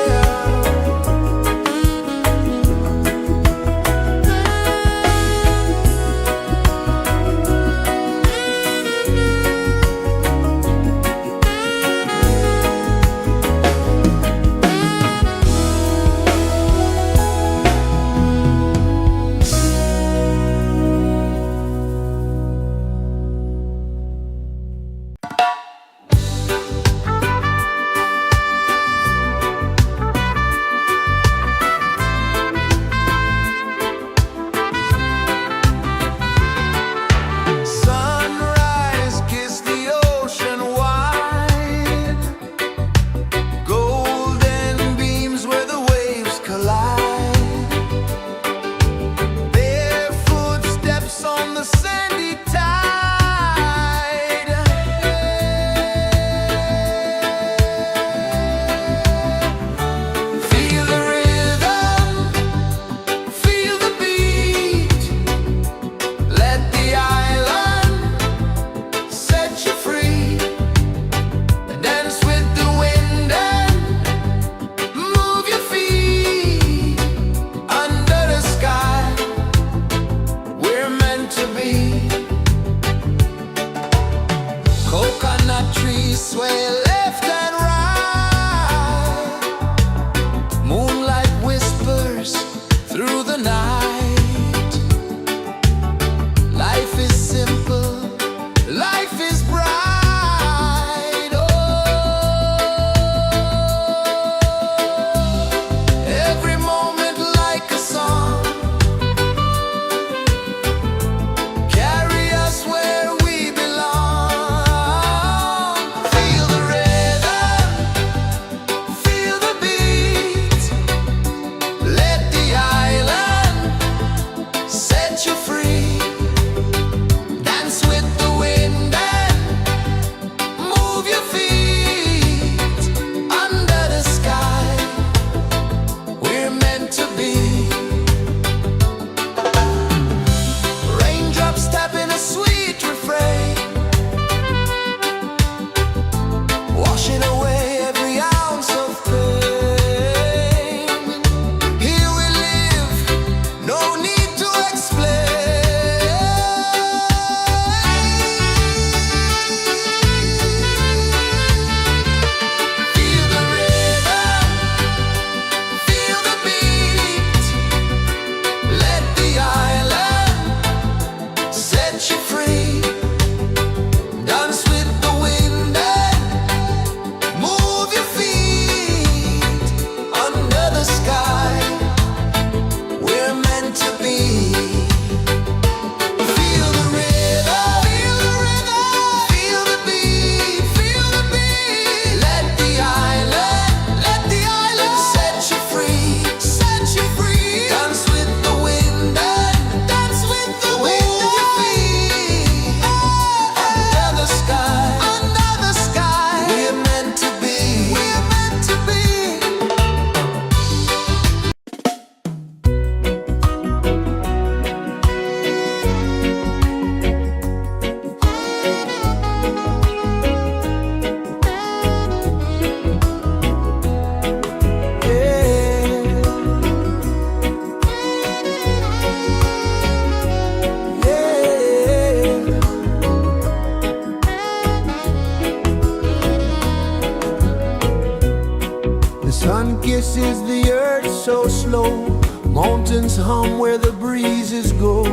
rejoices the earth so slow. Mountains hum where the breezes go.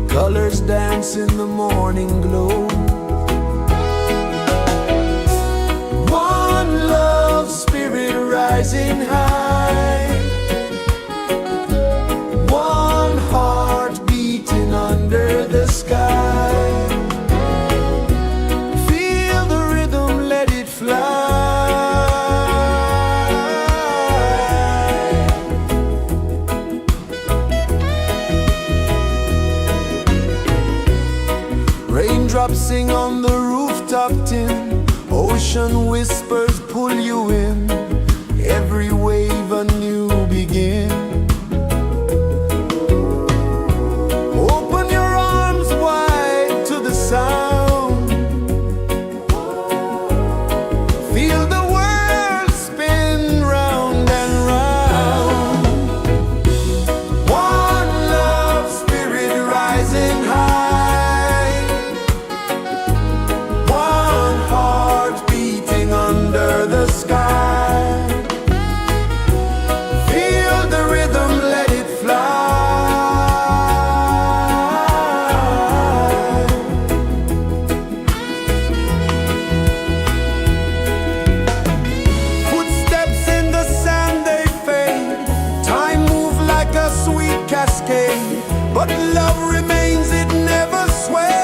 Colors dance in the morning glow. One love spirit rising high. One heart beating under the sky. Feel the rhythm, let it fly. Raindrops sing on the rooftop tin. Ocean whispers pull you in. Every wave a new begin. Open your arms wide to the sound. Feel the world spin round and round. One love spirit rising high. One heart beating under the sky. Feel the rhythm, let it fly. Footsteps in the sand, they fade. Time moves like a sweet cascade, but love remains, it never sways.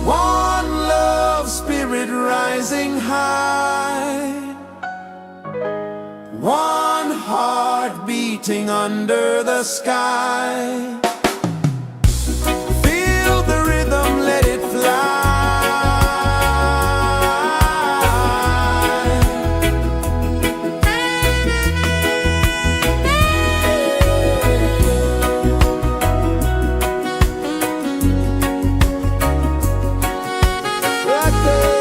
One love spirit rising high. One heart beating under the sky. Feel the rhythm, let it fly. Right there.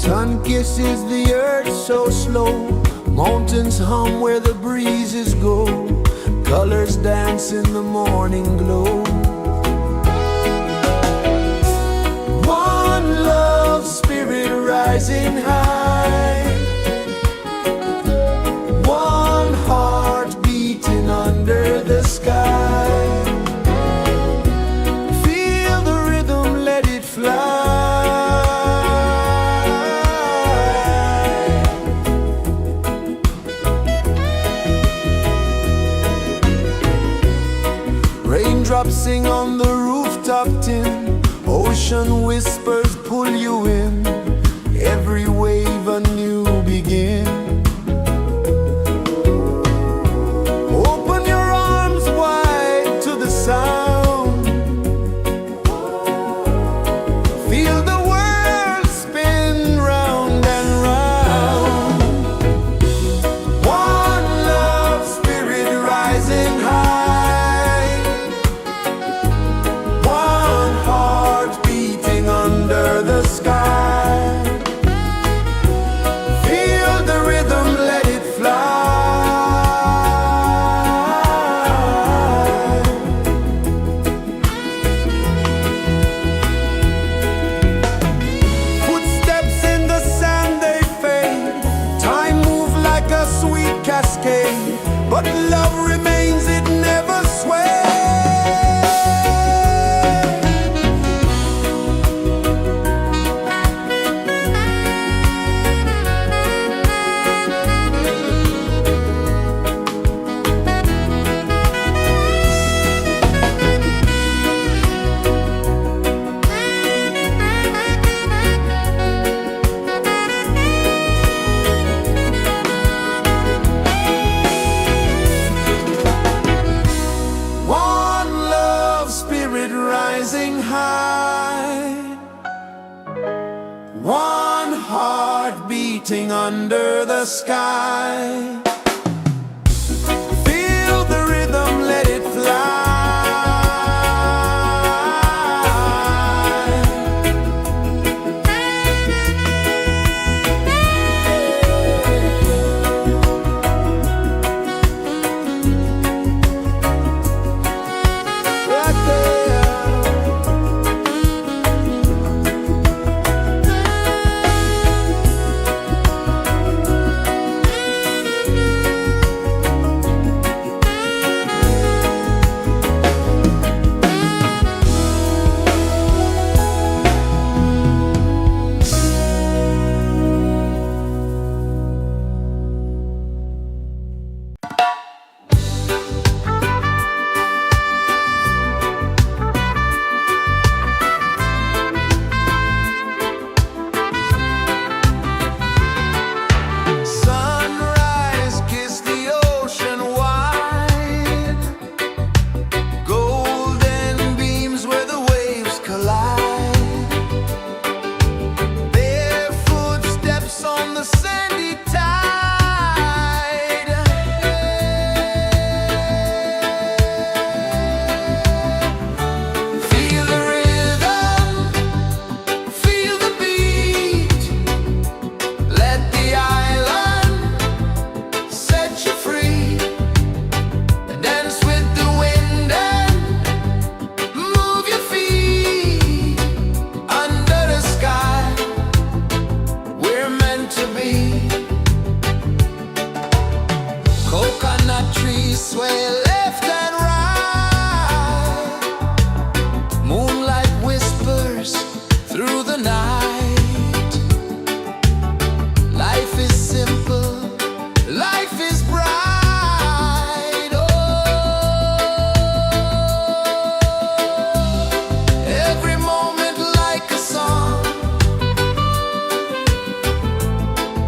Sun kisses the earth so slow, mountains hum where the breezes go, colors dance in the morning glow. One love spirit rising high, one heart beating under the sky. Feel the rhythm, let it fly. Raindrops sing on the rooftop tin, ocean whispers pull you in, every wave a new begin. Open your arms wide to the sound, feel the world spin round and round. One love spirit rising high, one heart beating under the sky. Feel the rhythm, let it fly. Footsteps in the sand, they fade, time move like a sweet cascade, but love remains, it never sways. One love spirit rising high, one heart beating under the sky. Feel the rhythm, let it fly. Right there. Sunrise, kiss the ocean wide, golden beams where the waves collide, bare footsteps on the sandy tide. Feel the rhythm, feel the beat, let the island set you free. Dance with the wind and move your feet under the sky. We're meant to be. Coconut trees sway left and right, moonlight whispers through the night. Life is simple, life is bright. Oh, every moment like a song,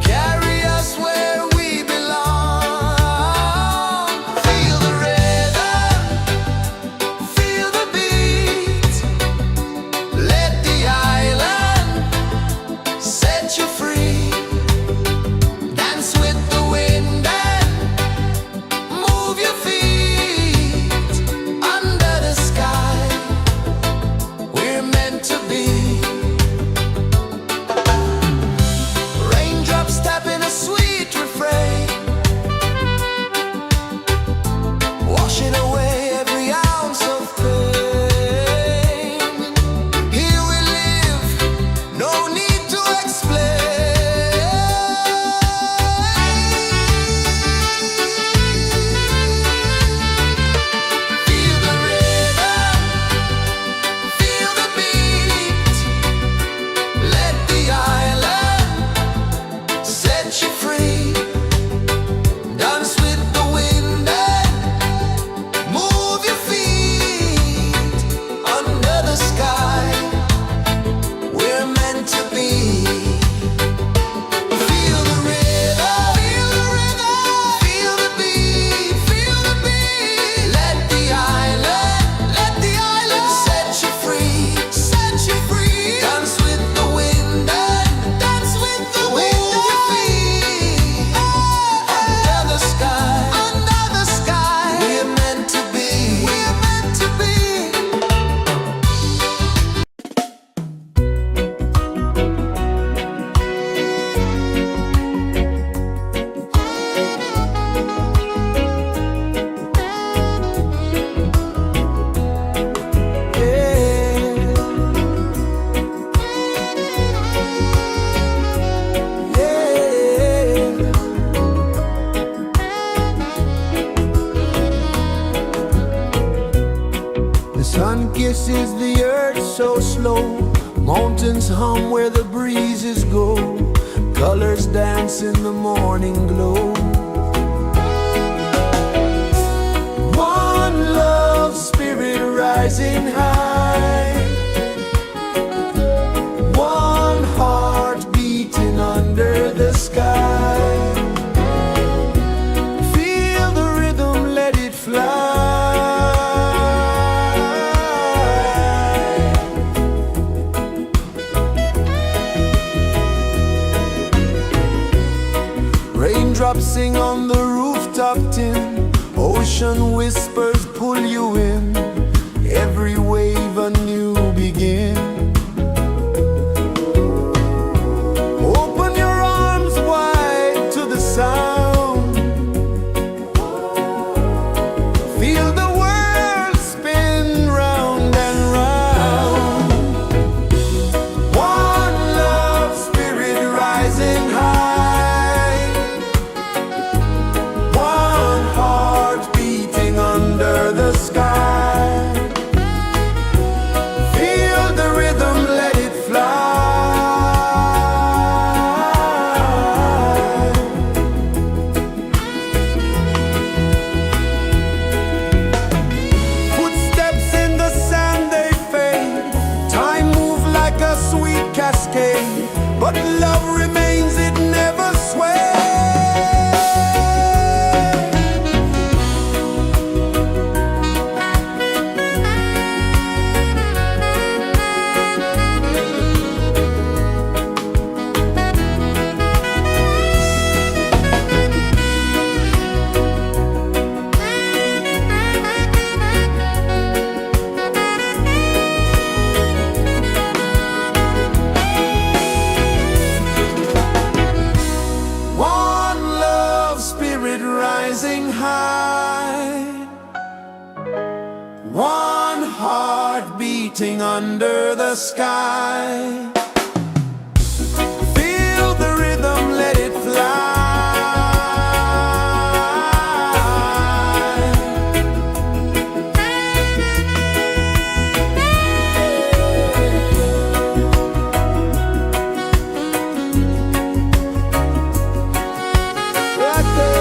carry us where we belong. Feel the rhythm. pulses the earth so slow. Mountains hum where the breezes go. Colors dance in the morning glow. One love spirit rising high. One heart beating under the sky. Feel the rhythm, let it fly. Raindrops sing on the rooftop tin. Ocean whispers pull you in. Every wave a new begin. Open your arms wide to the sound. Feel the world spin round and round. One love spirit rising high. One heart beating under the sky. Feel the rhythm, let it fly. Footsteps in the sand, they fade. Time moves like a sweet cascade, but love remains, it never sways. One love spirit rising high. One heart beating under the sky. Feel the rhythm, let it fly. Right there.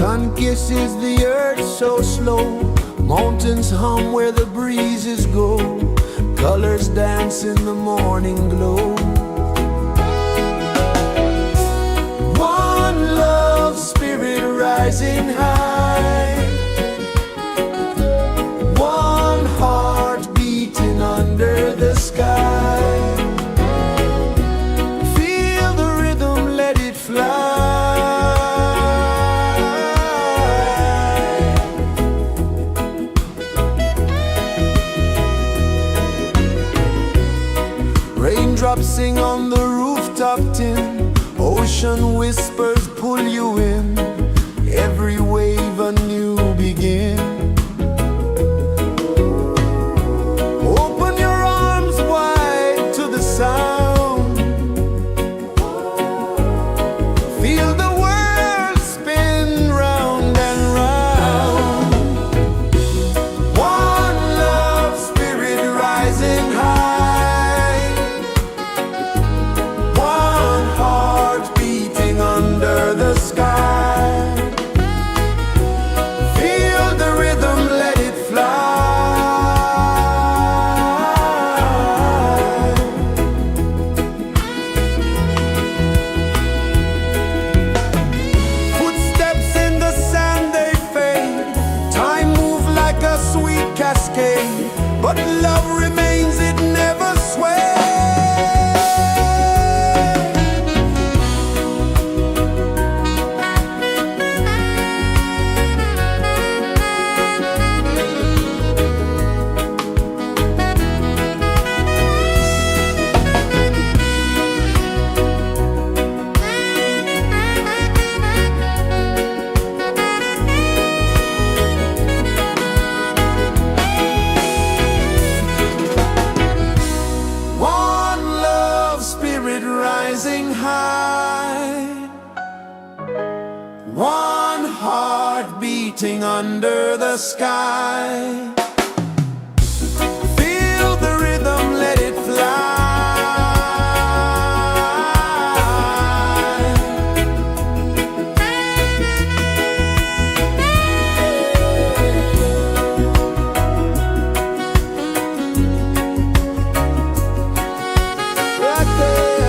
Sun kisses the earth so slow, mountains hum where the breezes go, colors dance in the morning glow. One love spirit rising high, one heart beating under the sky. Feel the rhythm, let it fly. Raindrops sing on the rooftop tin, ocean whispers pull you in, every wave a new begin. Open your arms wide to the sound, feel the world spin round and round. One love spirit rising high, one heart beating under the sky. Feel the rhythm, let it fly. Footsteps in the sand, they fade. Time moves like a sweet cascade, but love remains, it never sways. One love spirit rising high, one heart beating under the sky. Feel the rhythm, let it fly. Right there.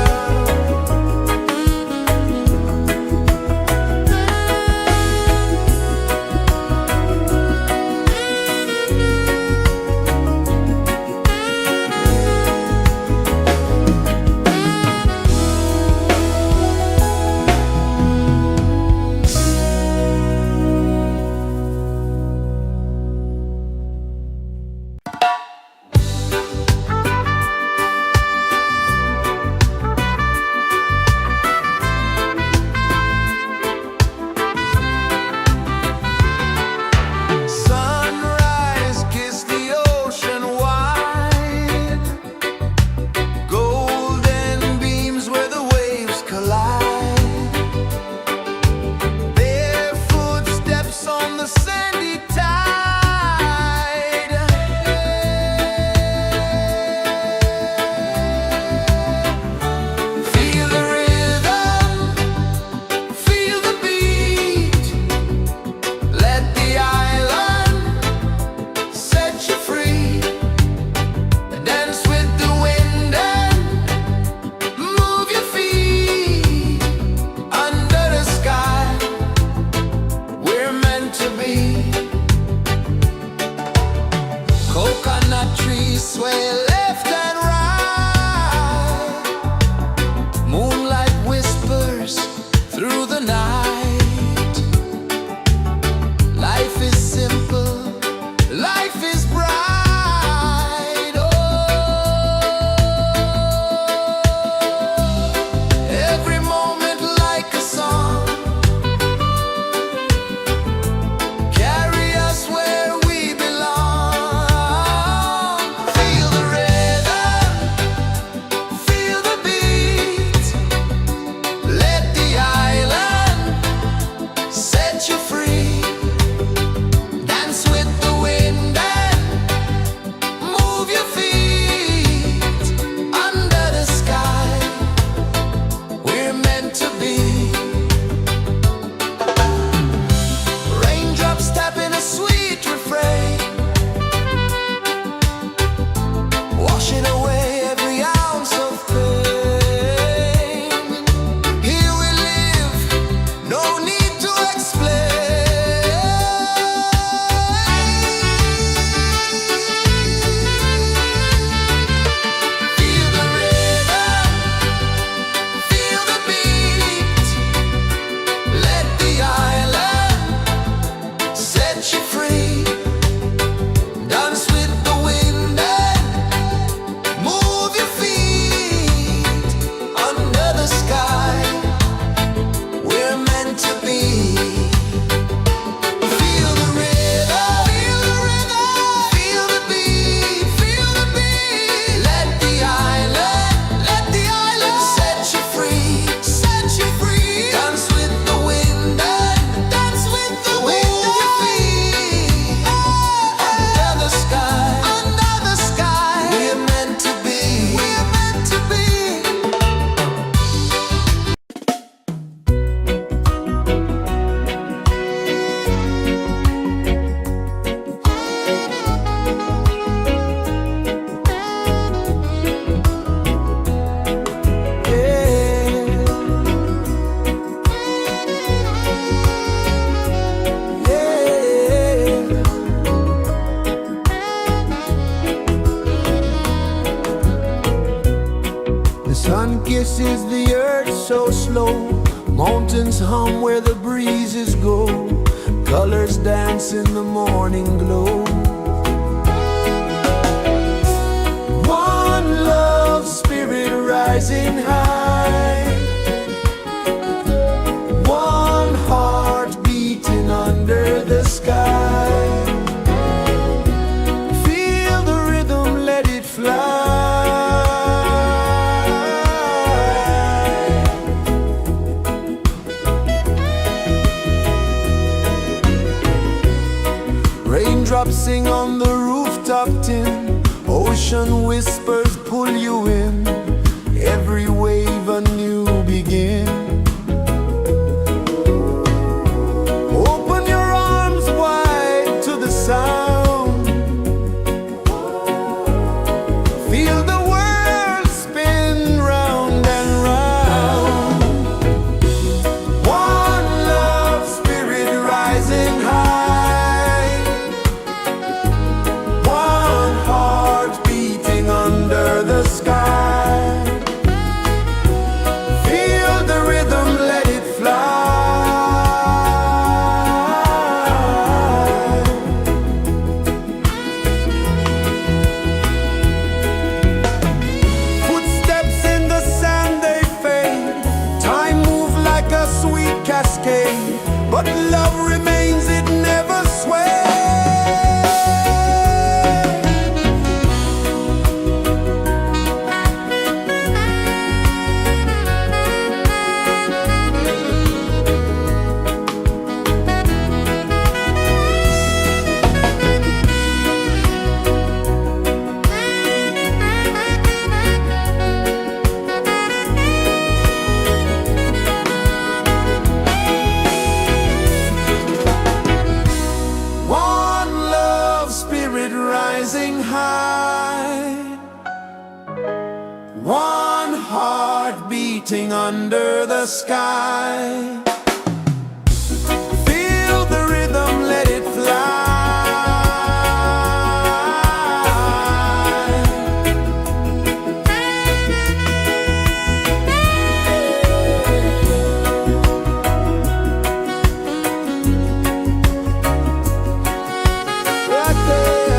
is the earth so slow. Mountains hum where the breezes go. Colors dance in the morning glow. One love spirit rising high. One heart beating under the sky. Feel the rhythm, let it fly. Raindrops sing on the rooftop tin. Ocean whispers pull you in. Every wave a new begin. Open your arms wide to the sound. Feel the world spin round and round. One love spirit rising high. One heart beating under the sky. Feel the rhythm, let it fly. Footsteps in the sand, they fade. Time moves like a sweet cascade, but love remains, it never sways. One love spirit rising high. One heart beating under the sky. Feel the rhythm, let it fly. Right there.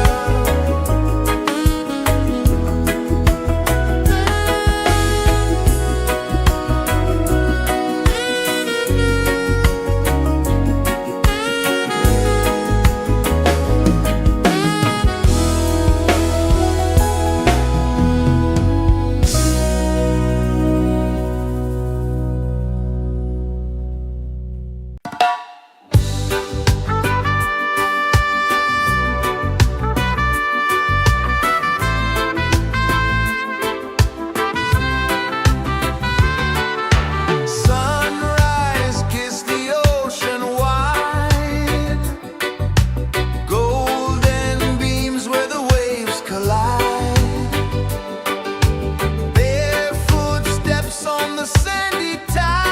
Sunrise, kiss the ocean wide. Golden beams where the waves collide. Barefoot steps on the sandy tide.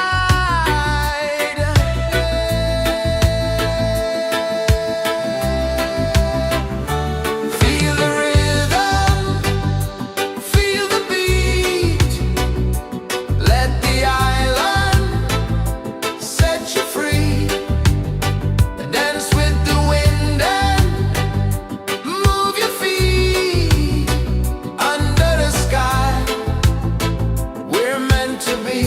Feel the rhythm, feel the beat. Let the island set you free. Dance with the wind and move your feet. Under the sky, we're meant to be.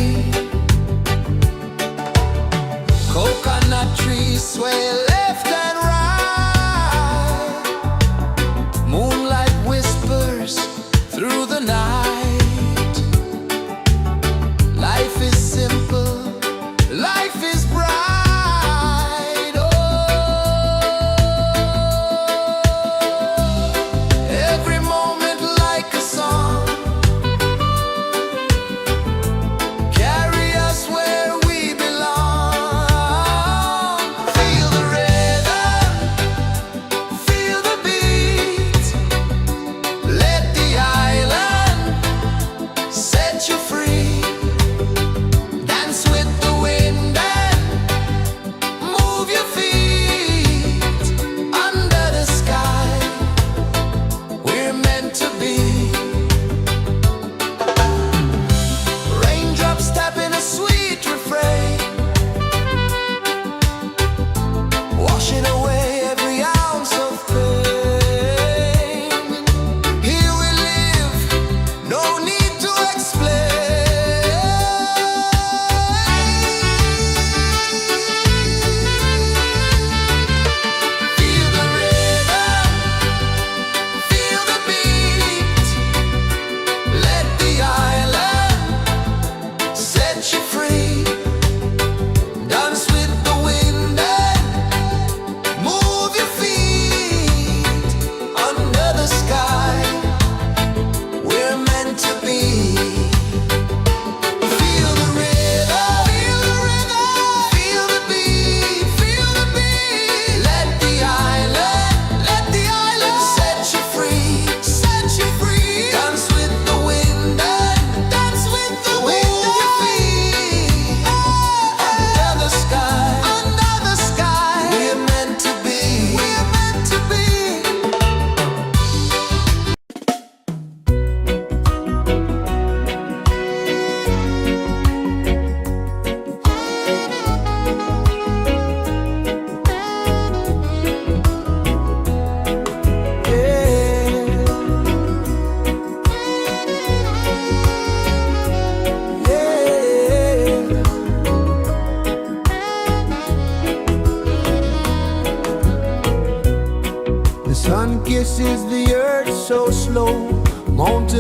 Coconut trees sway left and right. Moonlight whispers through the night. Life is simple, life is bright. Oh, every moment like a song. Carry us where we belong. Feel the rhythm, feel the beat. Let the island set you free. Dance with the wind and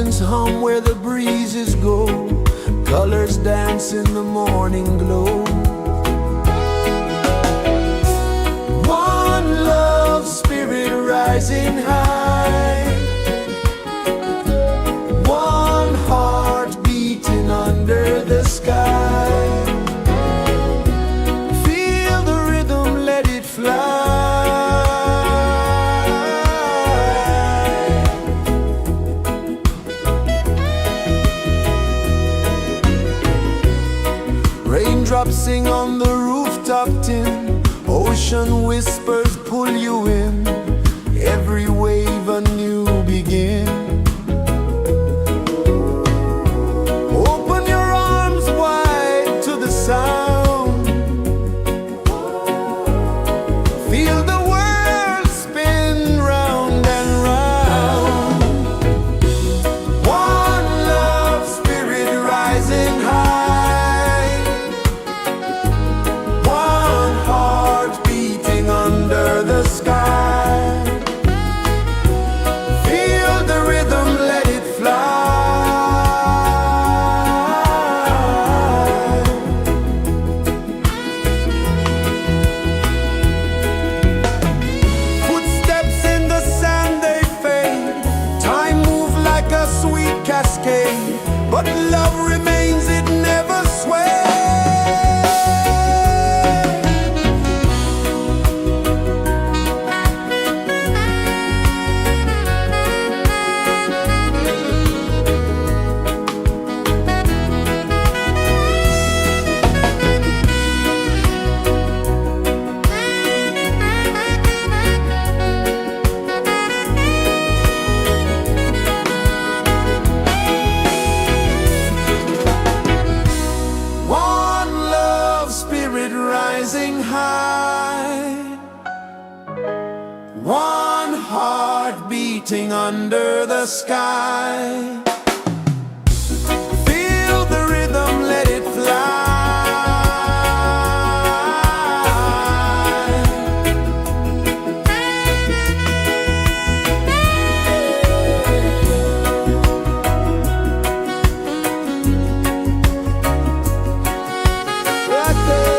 Mountains hum where the breezes go, colors dance in the morning glow. One love spirit rising high, one heart beating under the sky. Feel the rhythm, let it fly. Raindrops sing on the rooftop tin, ocean whispers pull you in, every wave a new begin. Open your arms wide to the sound, feel the world spin round and round. One love spirit rising high, one heart beating under the sky. Feel the rhythm, let it fly. Footsteps in the sand, they fade. Time moves like a sweet cascade, but love remains, it never sways. One love spirit rising high, one heart beating under the sky. Feel the rhythm, let it fly. Right there.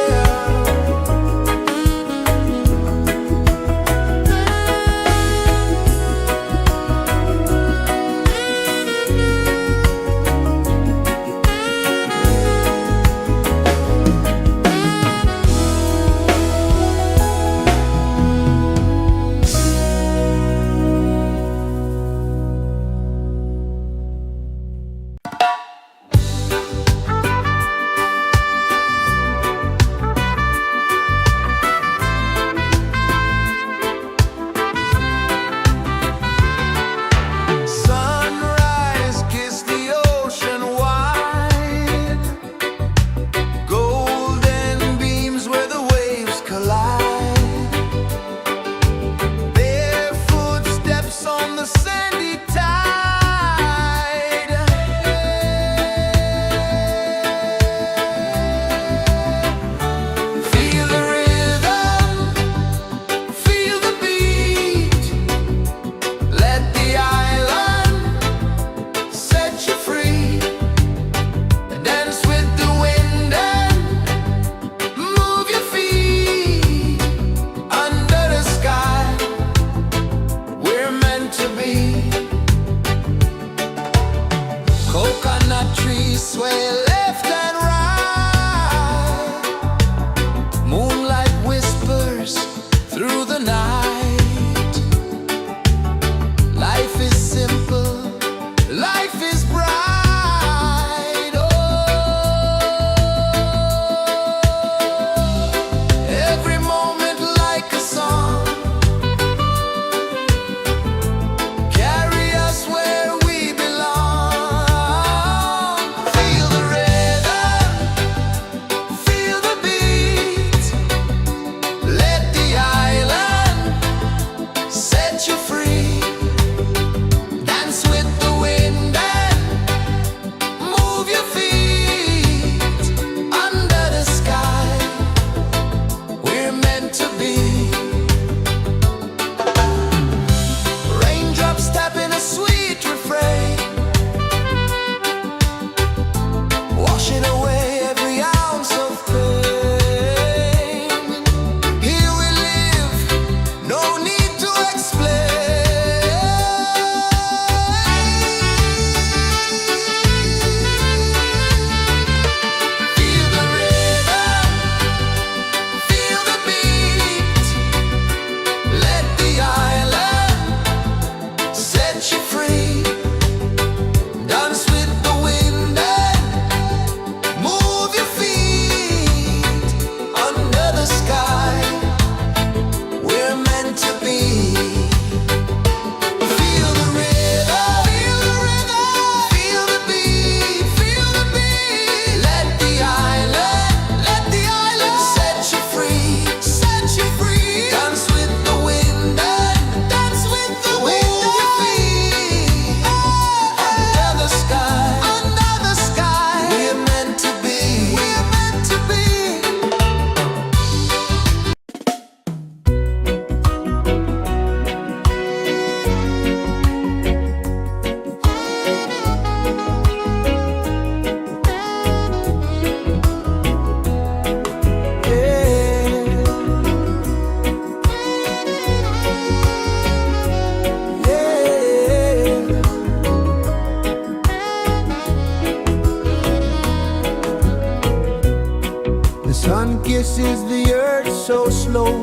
the earth so slow.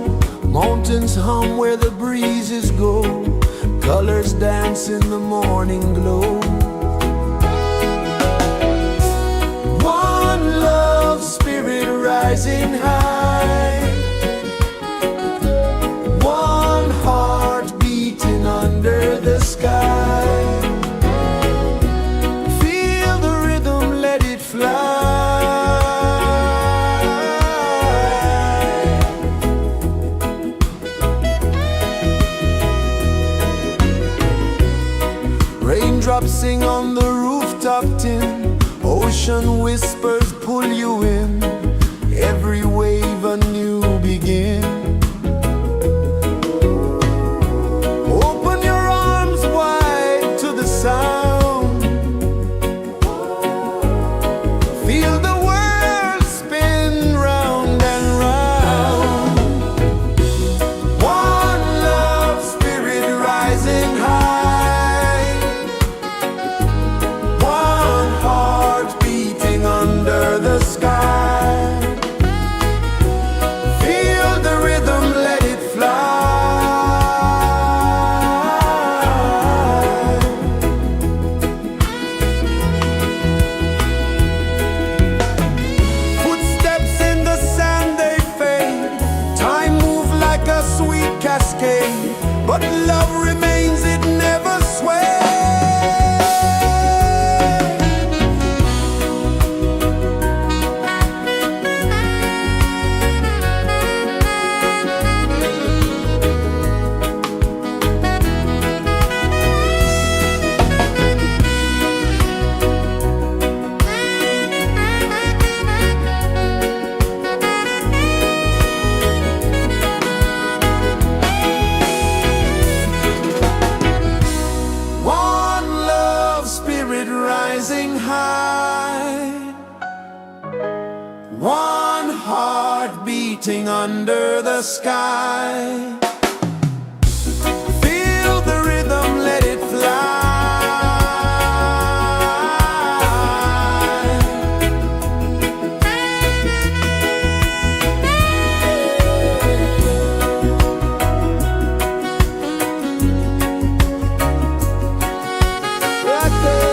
Mountains hum where the breezes go. Colors dance in the morning glow. One love spirit rising high. One heart beating under the sky. Feel the rhythm, let it fly. Raindrops sing on the rooftop tin. Ocean whispers pull you in. Every wave a new begin. Open your arms wide to the sound. Feel the world spin round and round. One love spirit rising high. One heart beating under the sky. Feel the rhythm, let it fly. Footsteps in the sand, they fade. Time moves like a sweet cascade. But love remains, it never sways. One love spirit rising high. One heart beating under the sky. Feel the rhythm, let it fly. Right there.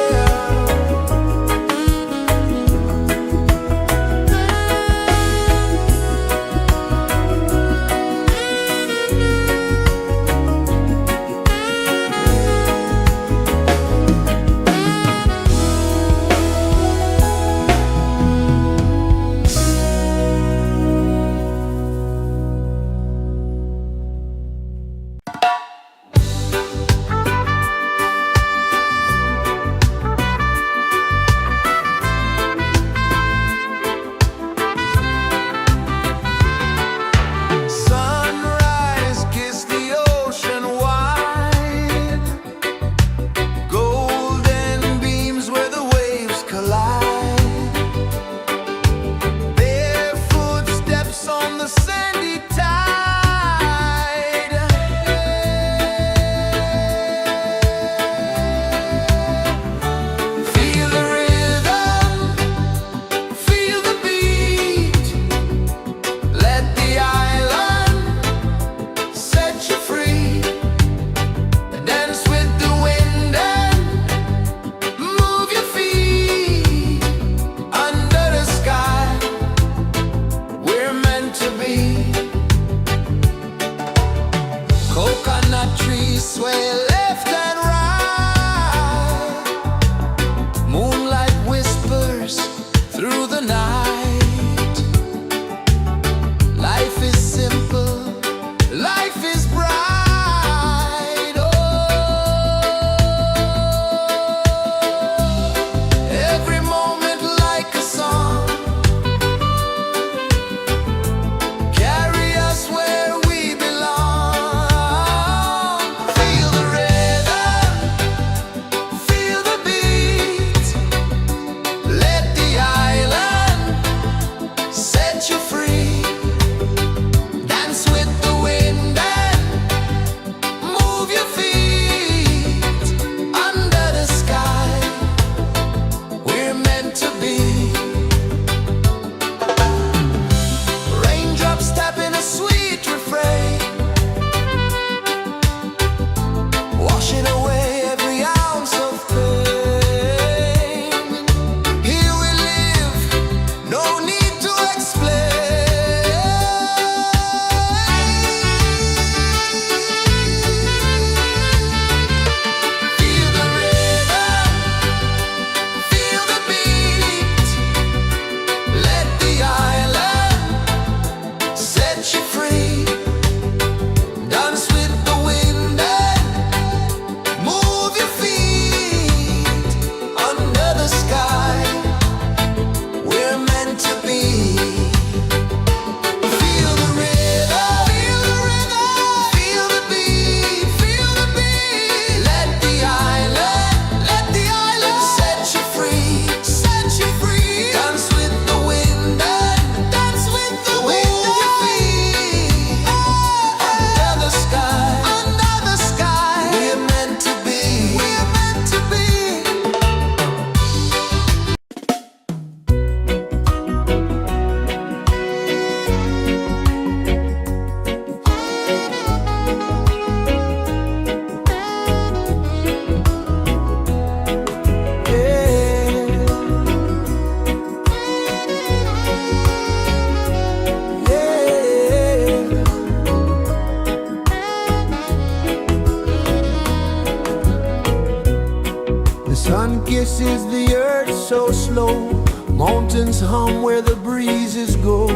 pulses the earth so slow. Mountains hum where the breezes go.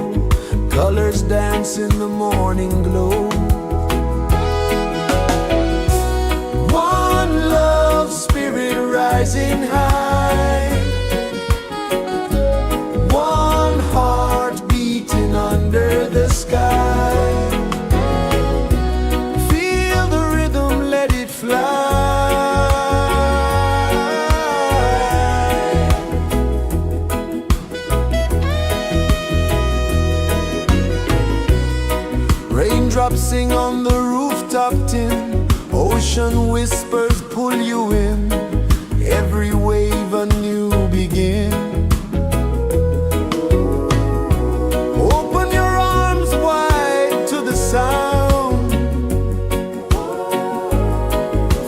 Colors dance in the morning glow. One love spirit rising high. One heart beating under the sky. Feel the rhythm, let it fly. Raindrops sing on the rooftop tin. Ocean whispers pull you in. Every wave a new begin. Open your arms wide to the sound.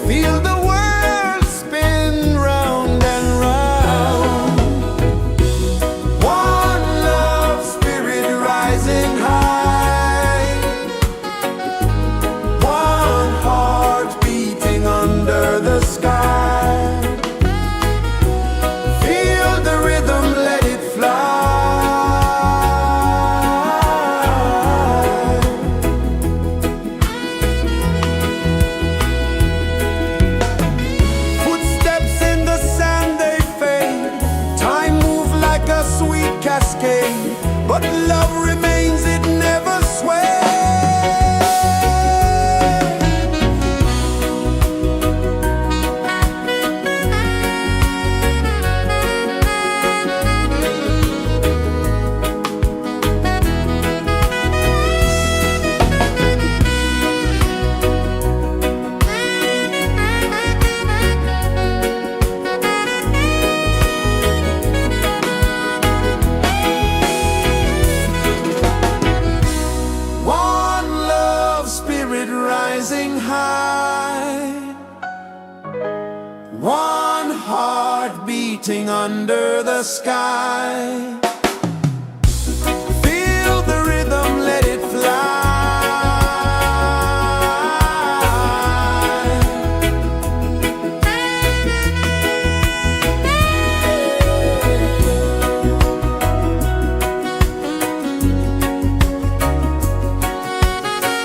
Feel the world spin round and round. One love spirit rising high. One heart beating under the sky. Feel the rhythm, let it fly. Footsteps in the sand, they fade. Time moves like a sweet cascade, but love remains, it never sways. One love spirit rising high. One heart beating under the sky. Feel the rhythm, let it fly.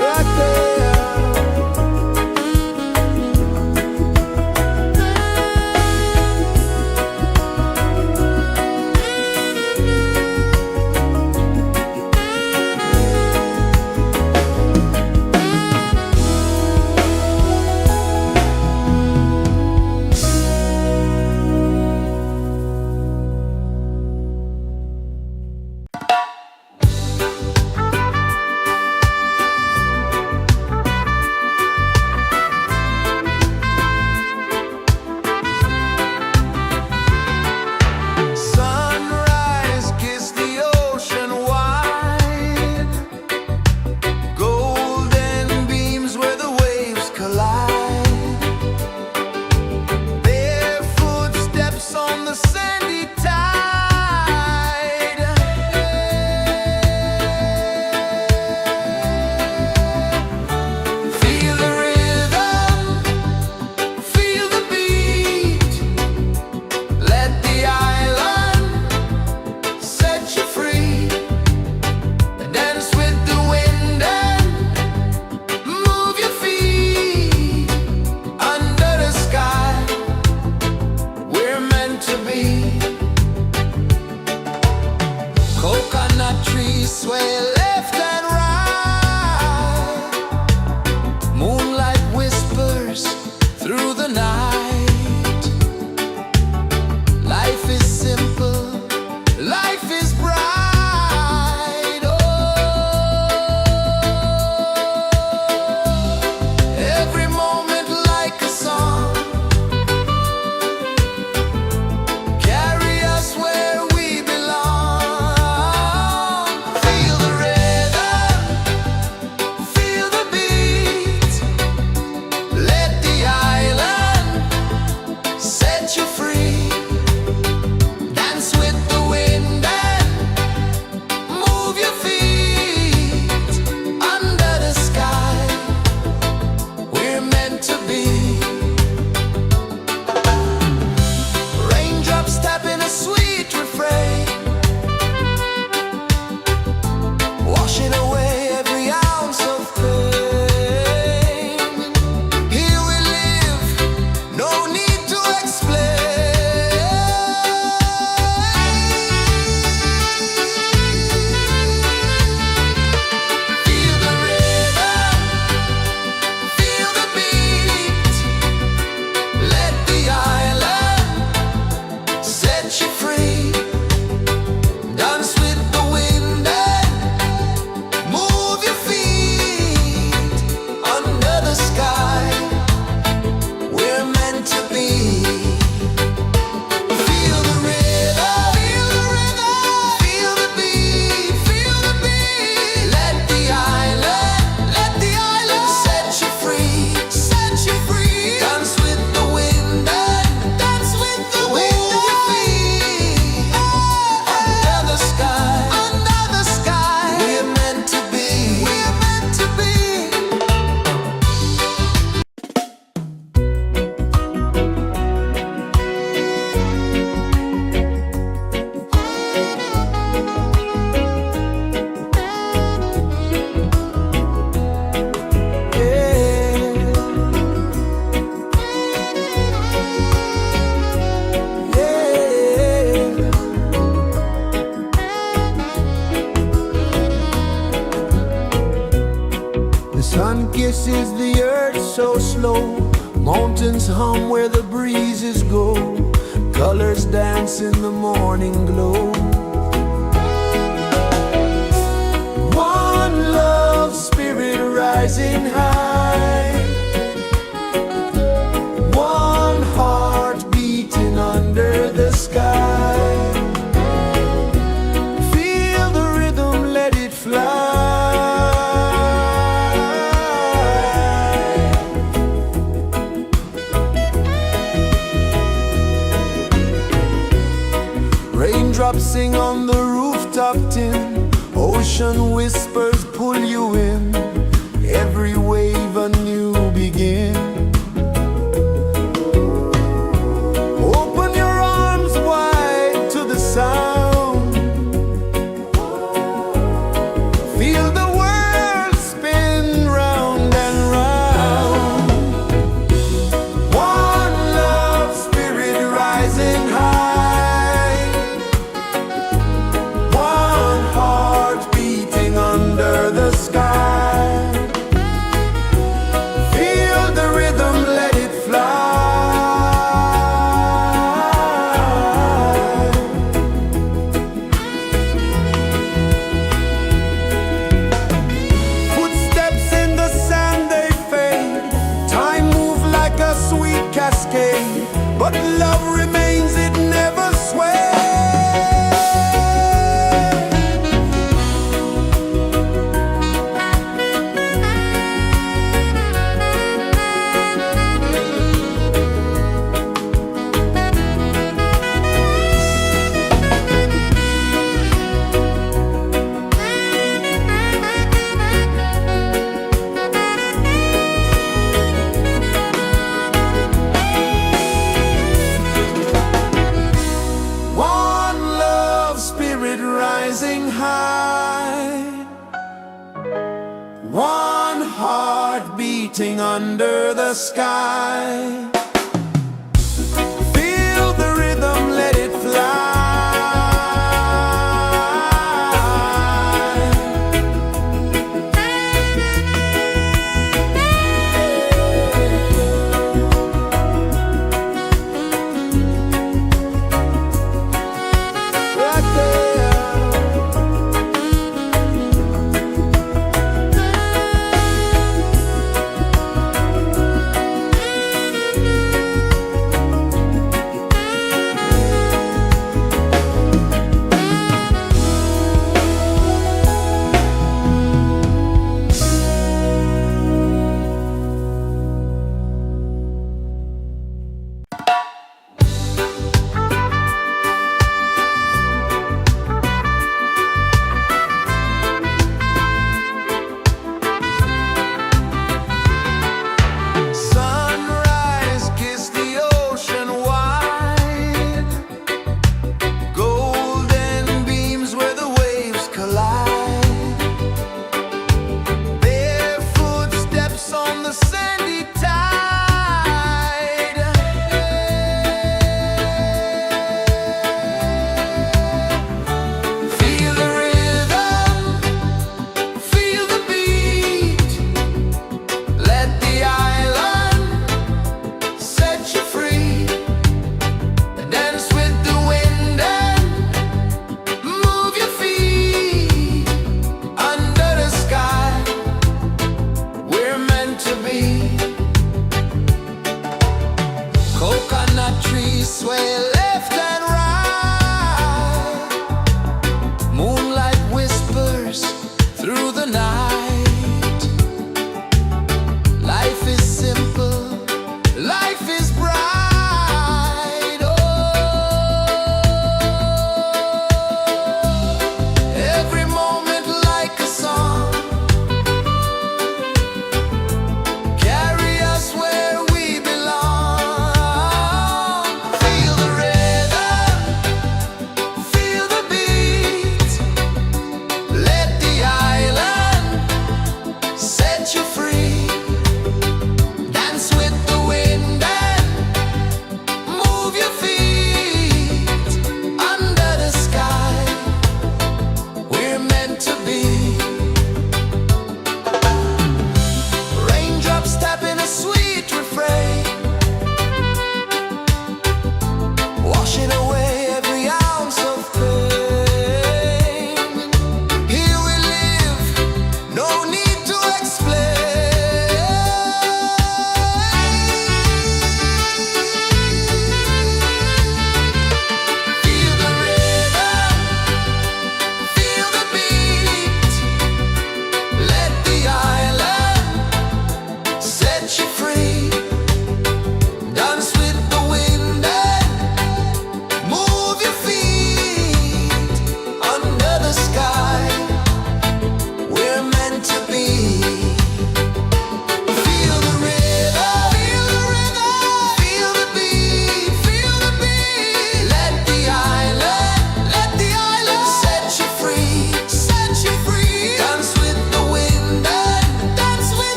Right there. Sun kisses the earth so slow, mountains hum where the breezes go, colors dance in the morning glow. One love spirit rising high, one heart beating under the sky. Feel the rhythm, let it fly. Raindrops sing on the rooftop tin, ocean whispers pull you in, every wave a new begin. Open your arms wide to the sound, feel the world spin round and round. One love spirit rising high, one heart beating under the sky. Feel the rhythm, let it fly. Footsteps in the sand, they fade. Time moves like a sweet cascade, but love remains, it never sways. One love spirit rising high, one heart beating under the sky. Feel the rhythm, let it fly. Right there.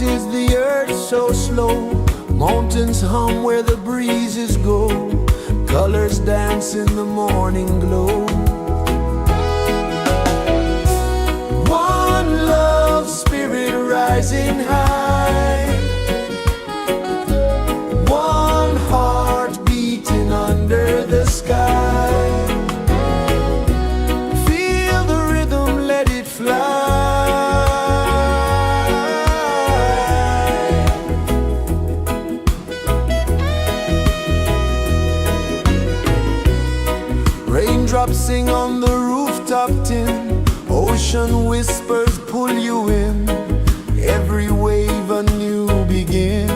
is the earth so slow. Mountains hum where the breezes go. Colors dance in the morning glow. One love spirit rising high. One heart beating under the sky. Feel the rhythm, let it fly. Raindrops sing on the rooftop tin. Ocean whispers pull you in. Every wave a new begin.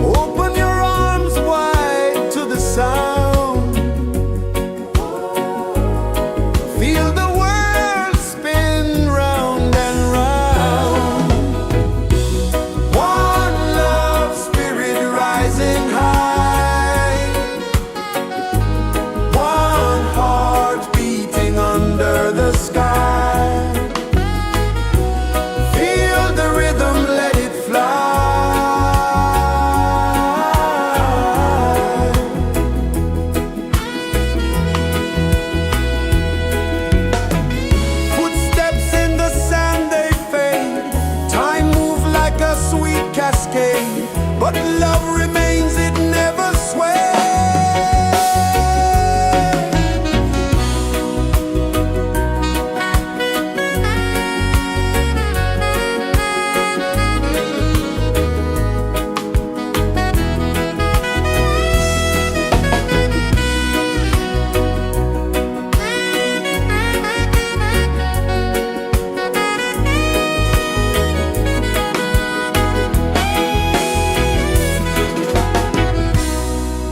Open your arms wide to the sound. Feel the world spin round and round. One love spirit rising high. One heart beating under the sky. Feel the rhythm, let it fly. Footsteps in the sand, they fade. Time moves like a sweet cascade, but love remains, it never sways.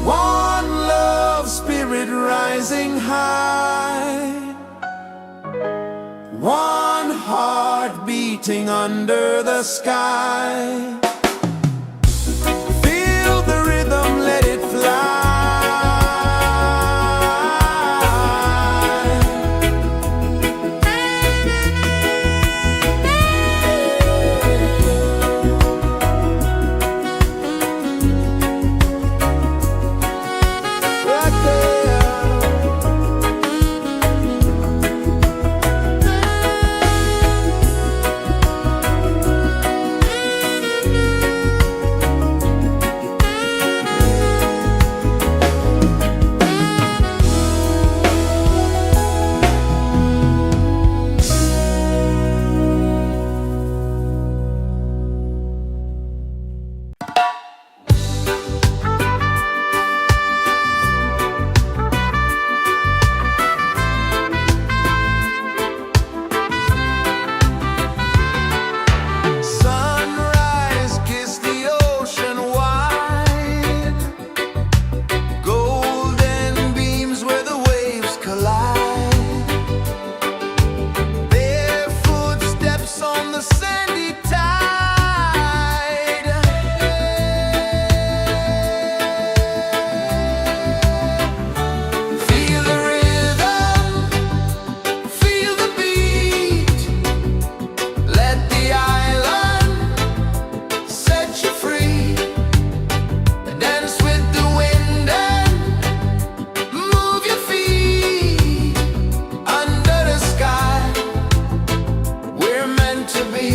One love spirit rising high. One heart beating under the sky. Feel the rhythm, let it fly. Right there. Sunrise, kiss the ocean wide. Golden beams where the waves collide. Barefoot steps on the sandy tide. Feel the rhythm, feel the beat. Let the island set you free. Dance with the wind and move your feet. Under the sky, we're meant to be.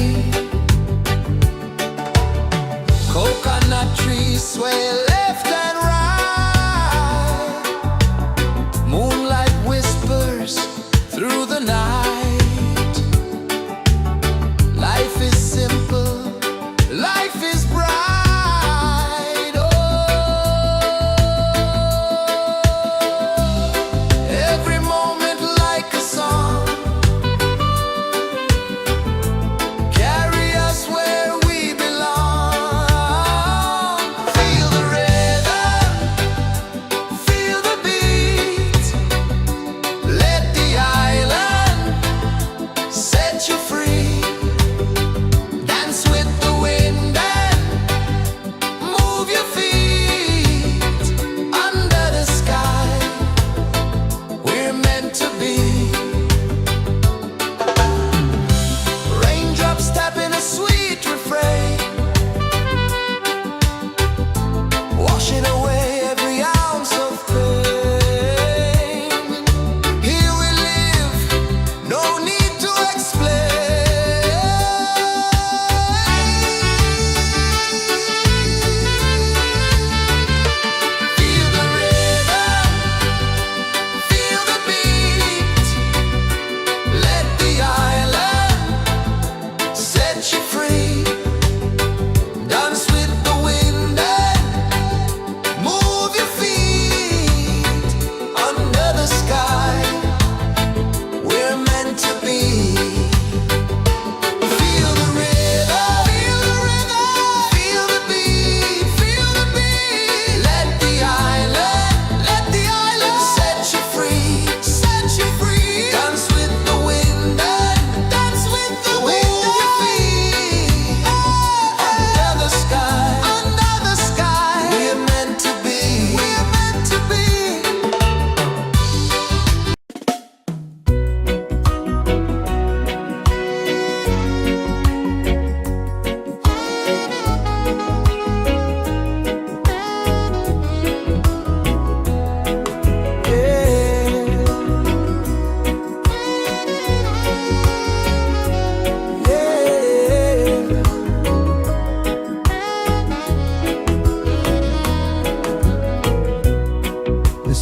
Coconut trees sway left and right. Moonlight whispers through the night. Life is simple, life is bright. Oh, every moment like a song. Carry us where we belong. Feel the rhythm,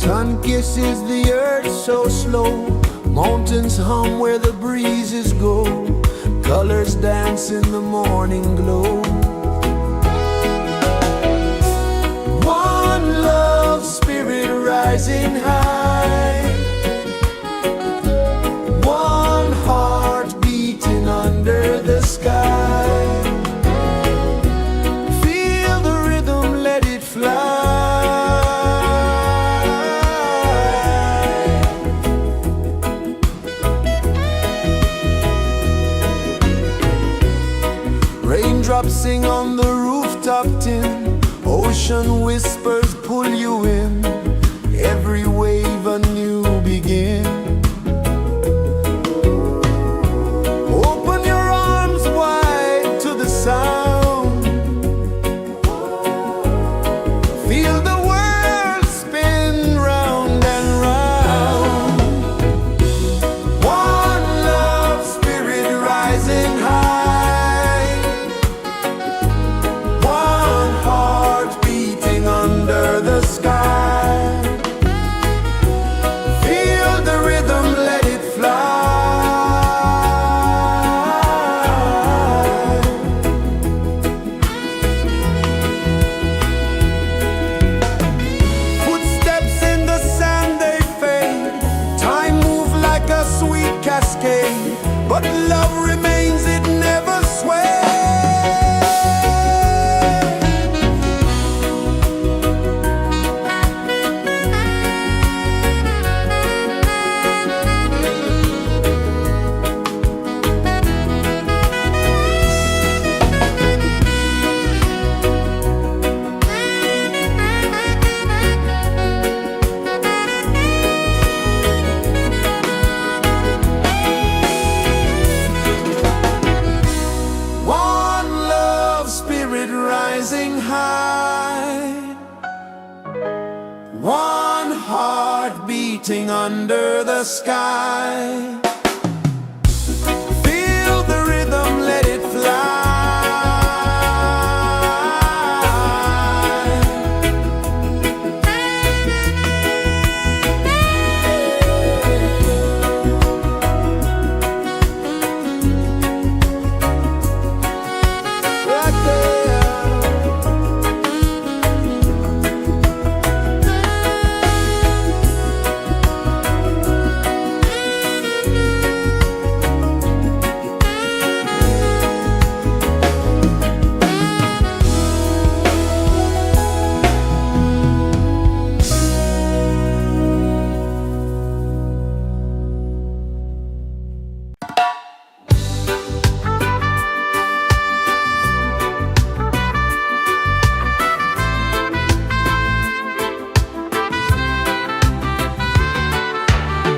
Sun kisses the earth so slow, mountains hum where the breezes go, colors dance in the morning glow. One love spirit rising high, one heart beating under the sky. Feel the rhythm, let it fly. Raindrops sing on the rooftop tin, ocean whispers pull you in, every wave a new begin. Open your arms wide to the sound, feel the world spin round and round. One love spirit rising high, one heart beating under the sky. Feel the rhythm, let it fly. Footsteps in the sand, they fade, time moves like a sweet cascade, but love remains, it never sways. One love spirit rising high, one heart beating under the sky. Feel the rhythm, let it fly. Right there.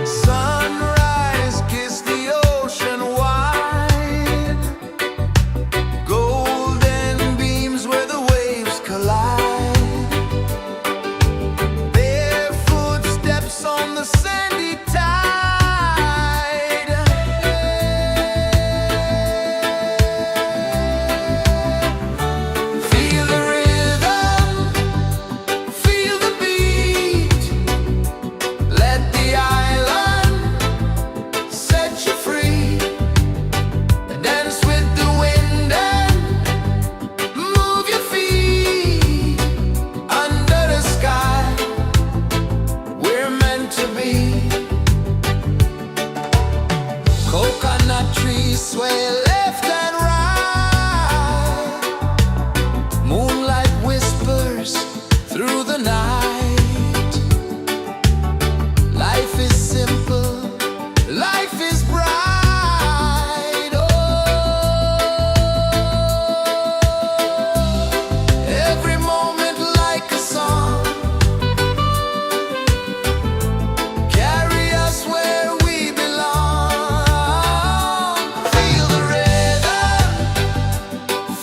Sunrise, kiss the ocean wide, golden beams where the waves collide, barefoot steps on the sandy tide. Feel the rhythm, feel the beat, let the island set you free. Dance with the wind and move your feet under the sky. We're meant to be. Coconut trees sway left and right, moonlight whispers through the night. Life is simple, life is bright. Oh, every moment like a song, carry us where we belong. Feel the rhythm,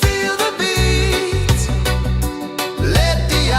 feel the beat, let the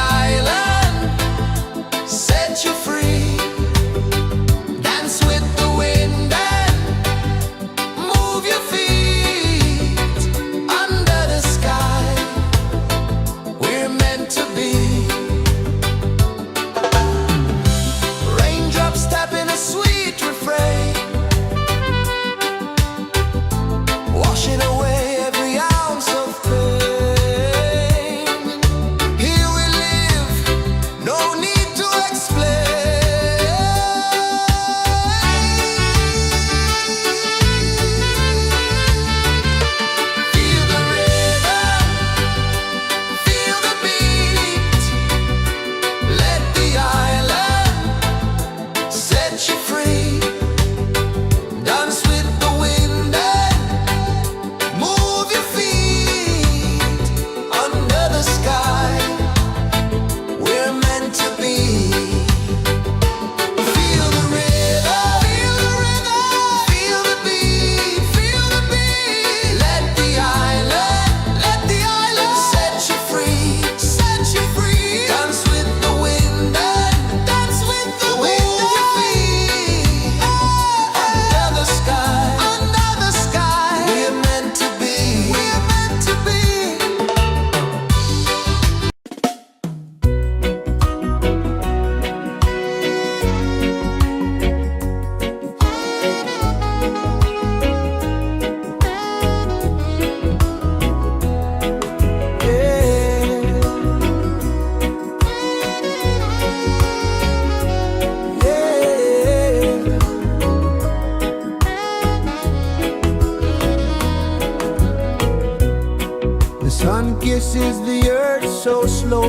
birds so slow,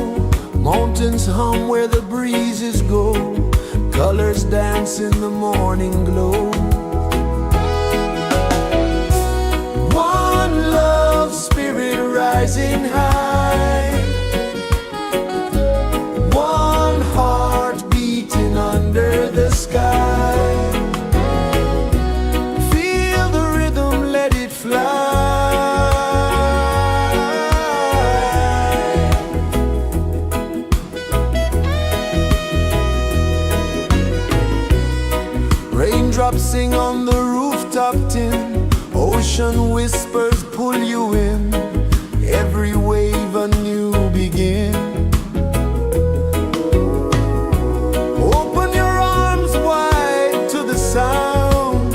mountains hum where the breezes go, colors dance in the morning glow. One love spirit rising high, one heart beating under the sky. Feel the rhythm, let it fly. Raindrops sing on the rooftop tin, ocean whispers pull you in, every wave a new begin. Open your arms wide to the sound,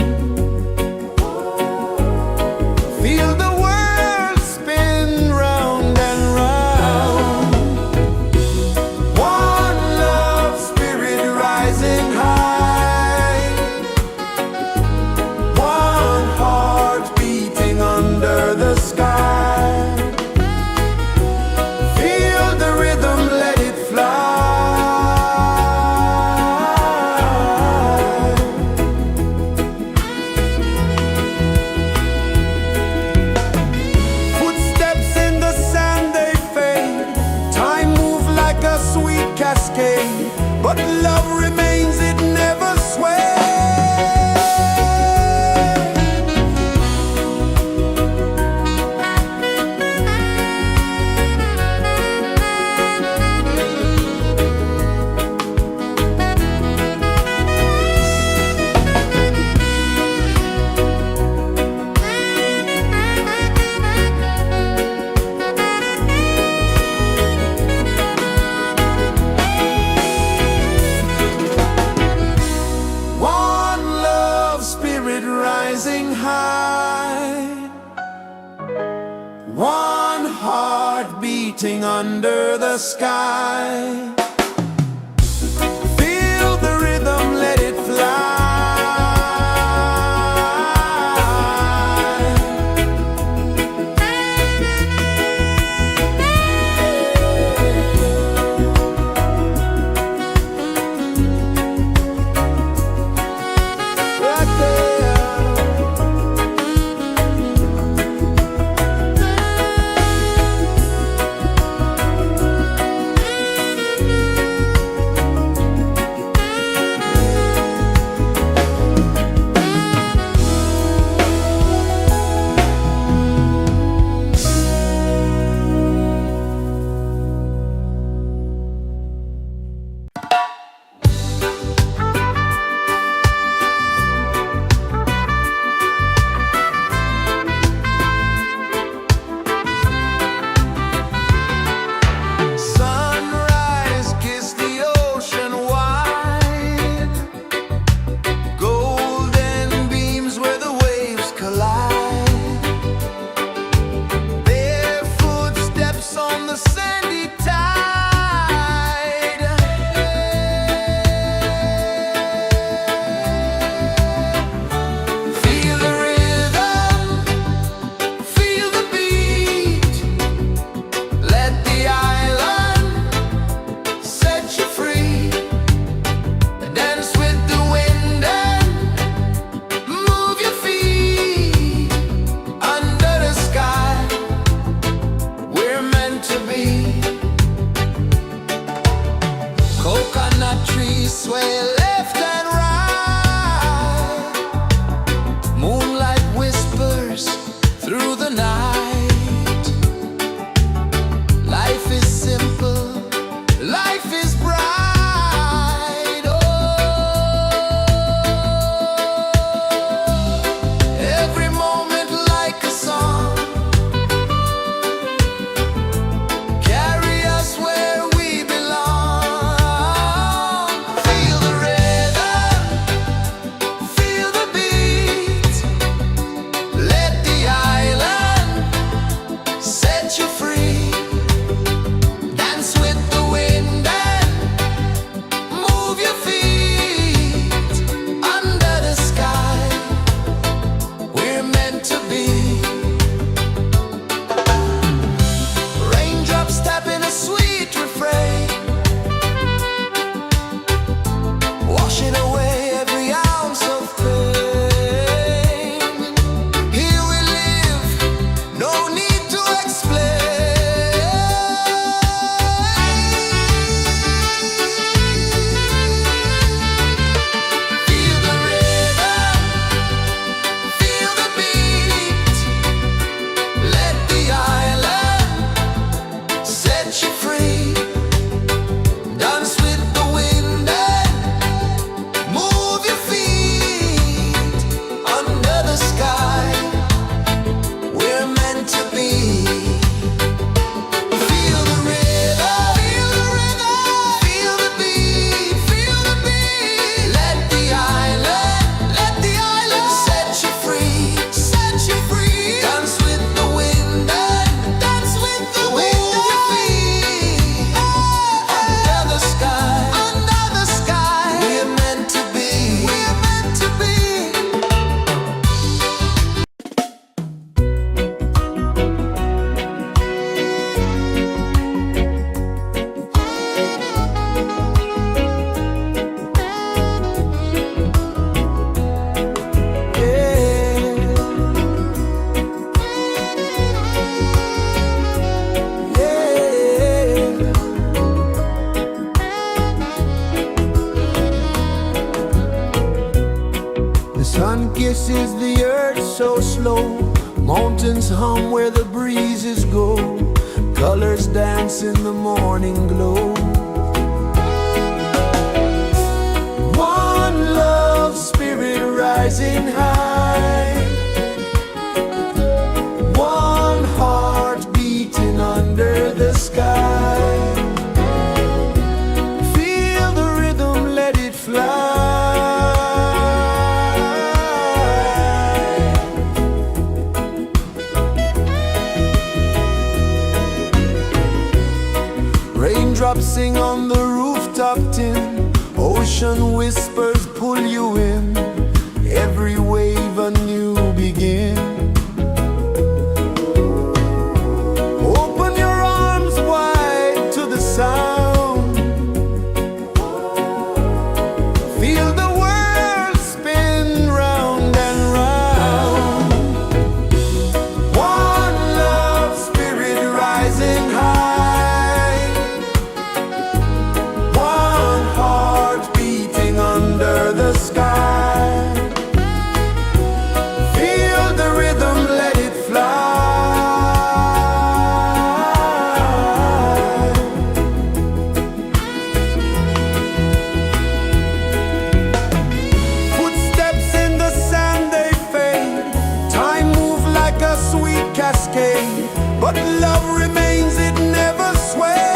feel the world spin round and round. One love spirit rising high, one heart beating under the sky. Feel the rhythm, let it fly. Footsteps in the sand, they fade, time moves like a sweet cascade, but love remains, it never sways. One love spirit rising high, one heart beating under the sky. Feel the rhythm, let it fly. Right there. mountains hum where the breezes go, colors dance in the morning glow. One love spirit rising high, one heart beating under the sky. Feel the rhythm, let it fly. Raindrops sing on the rooftop tin, ocean whispers pull you in, every wave a new begin. Open your arms wide to the sound, feel the world spin round and round. One love spirit rising high, one heart beating under the sky. Feel the rhythm, let it fly. Footsteps in the sand, they fade. Time moves like a sweet cascade, but love remains, it never sways.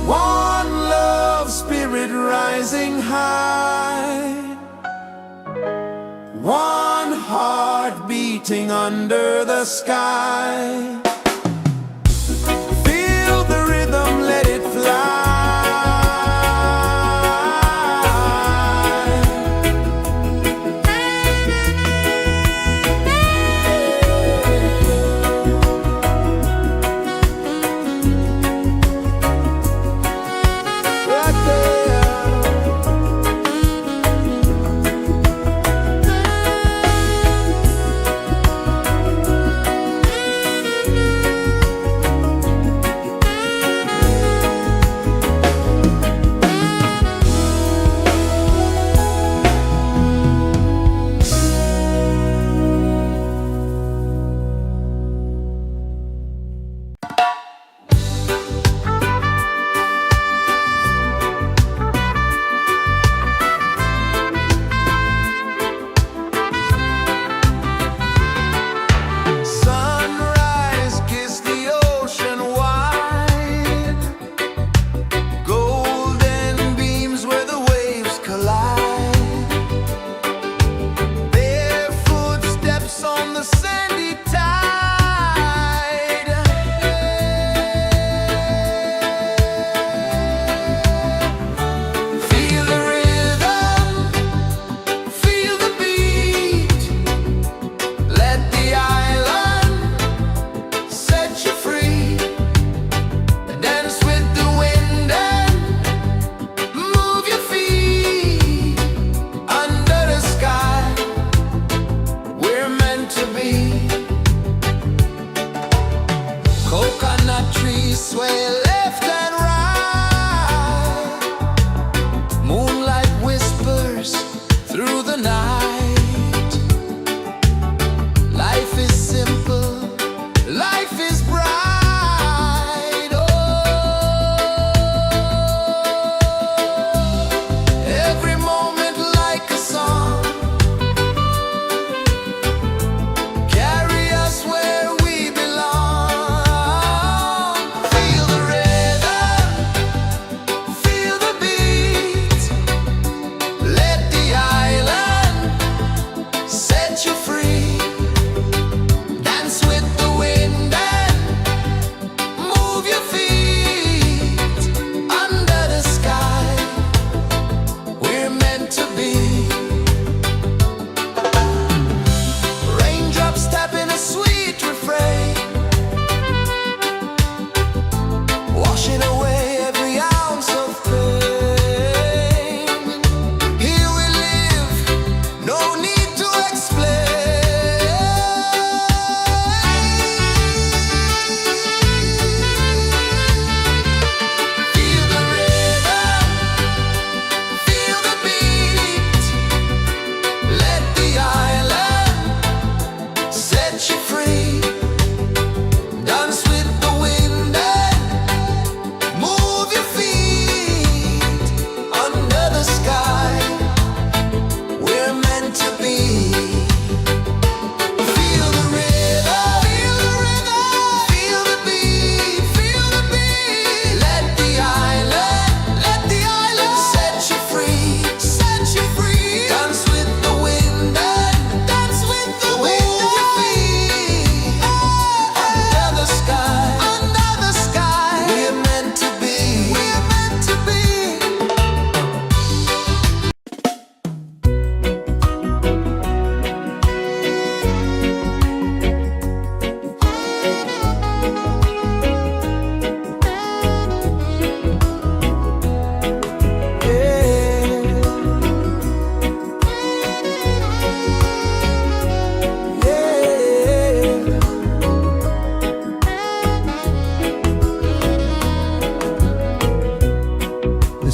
One love spirit rising high, one heart beating under the sky. Feel the rhythm, let it fly. Right there.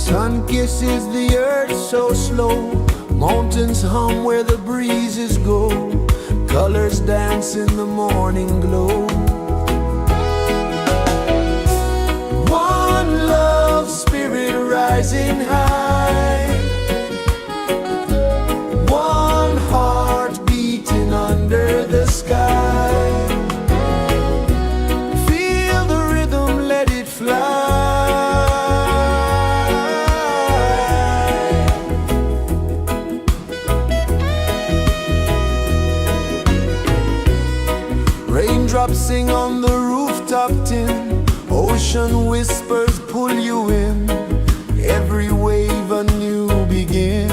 Sun kisses the earth so slow, mountains hum where the breezes go, colors dance in the morning glow. One love spirit rising high, one heart beating under the sky. Feel the rhythm, let it fly. Raindrops sing on the rooftop tin, ocean whispers pull you in, every wave a new begin.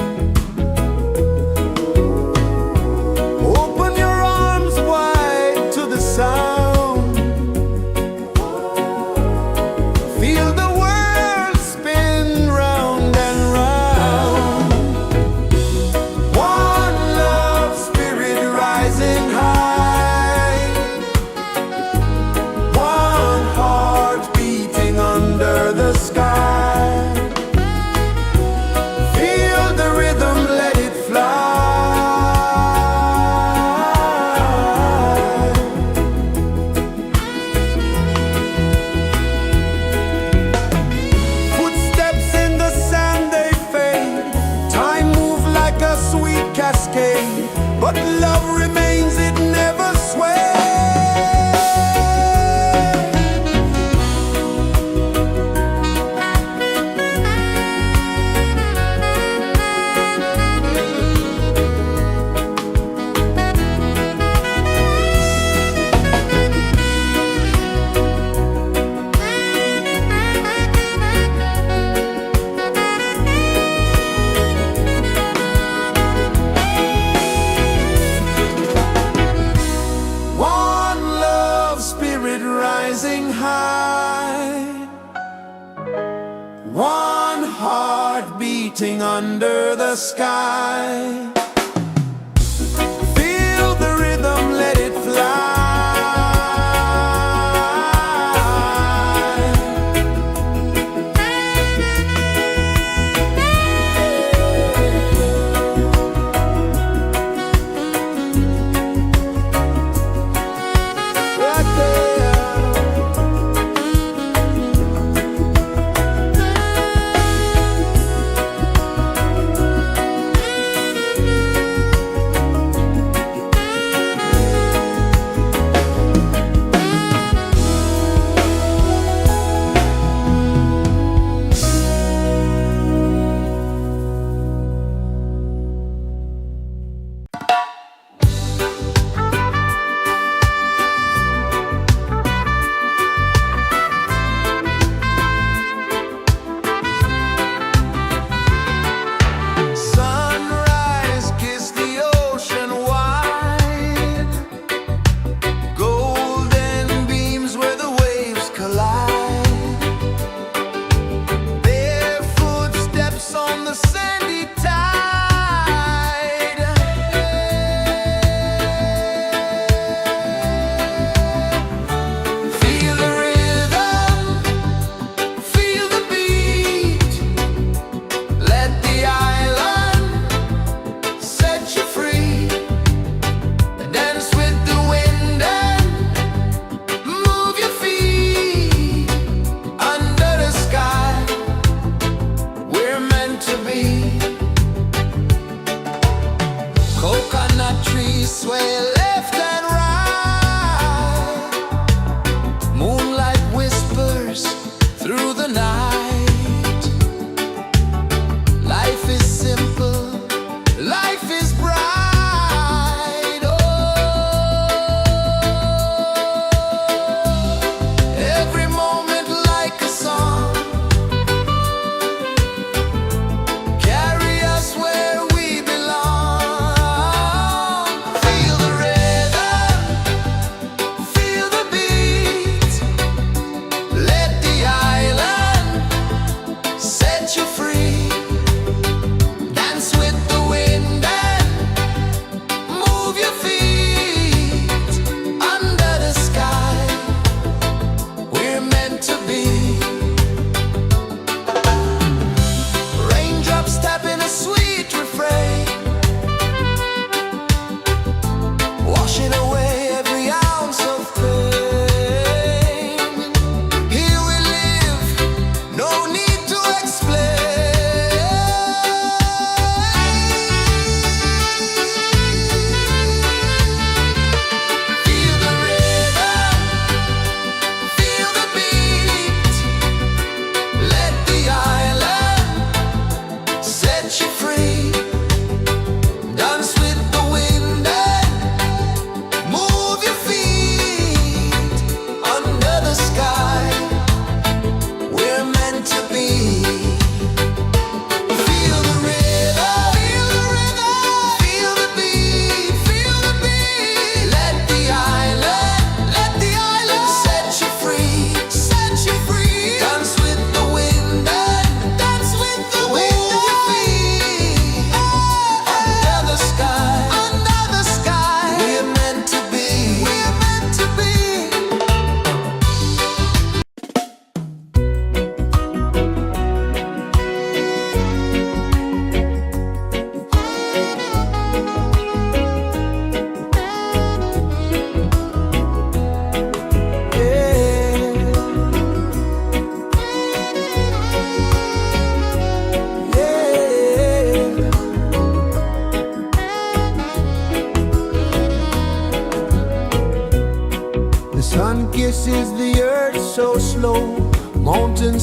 Open your arms wide to the sound, feel the world spin round and round. One love spirit rising high, one heart beating under the sky. Feel the rhythm, let it fly. Footsteps in the sand, they fade, time moves like a sweet cascade, but love remains, it never sways. One love spirit rising high, one heart beating under the sky. Feel the rhythm, let it fly. Right there.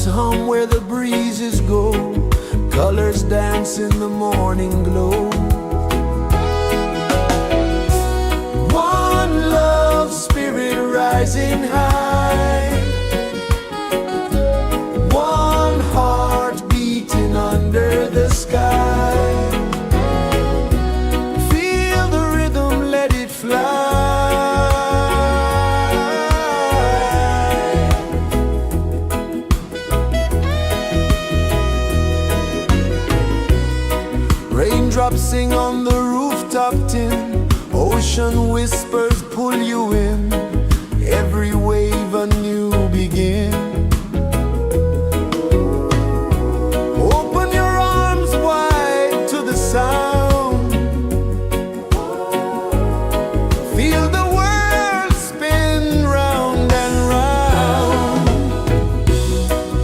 hum where the breezes go, colors dance in the morning glow. One love spirit rising high, one heart beating under the sky. Feel the rhythm, let it fly. Raindrops sing on the rooftop tin, ocean whispers pull you in, every wave a new begin. Open your arms wide to the sound, feel the world spin round and round.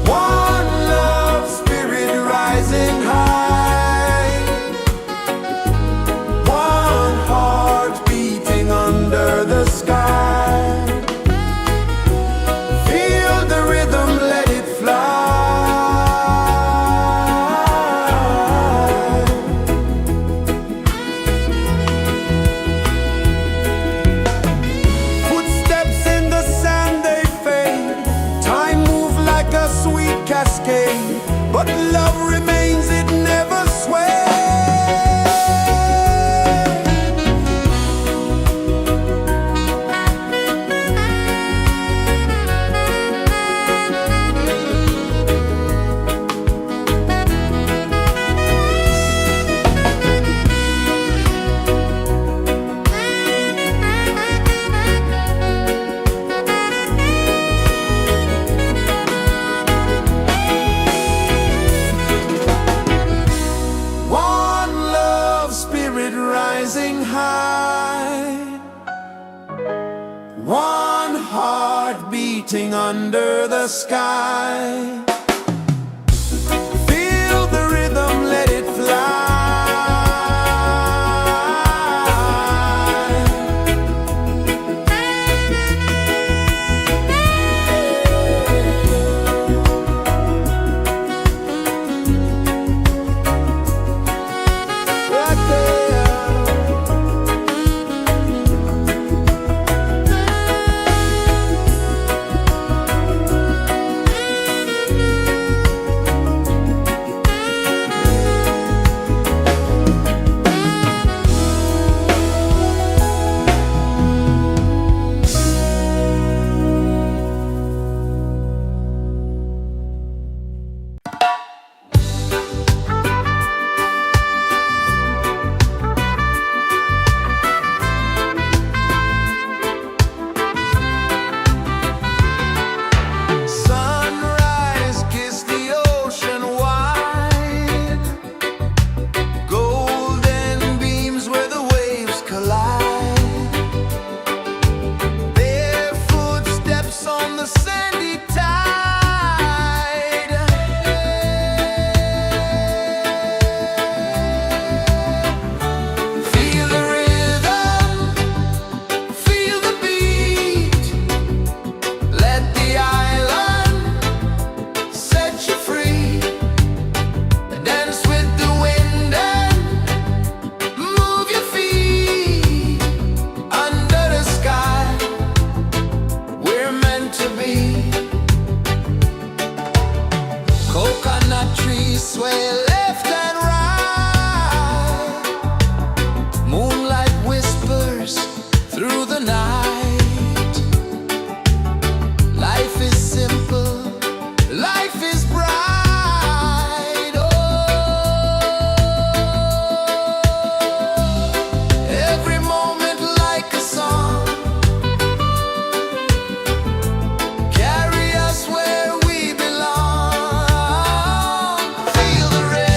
One love spirit rising high, one heart beating under the sky. Feel the rhythm, let it fly. Footsteps in the sand, they fade. Time moves like a sweet cascade, but love remains, it never sways. One love spirit rising high, one heart beating under the sky. Feel the rhythm, let it fly. Right there. Sunrise, kiss the ocean wide, golden beams where the waves collide, bare footsteps on the sandy tide. Feel the rhythm, feel the beat, let the island set you free. Dance with the wind and move your feet. Under the sky, we're meant to be. Coconut trees sway left and right, moonlight whispers through the night. Life is simple, life is bright. Oh, every moment like a song, carry us where we belong. Feel the rhythm.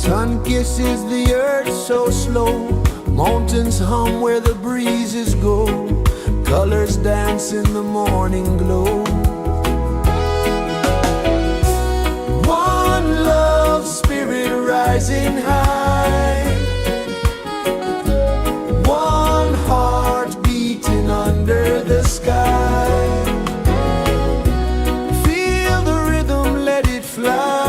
Sun kisses the earth so slow, mountains hum where the breezes go, colors dance in the morning glow. One love spirit rising high, one heart beating under the sky. Feel the rhythm, let it fly.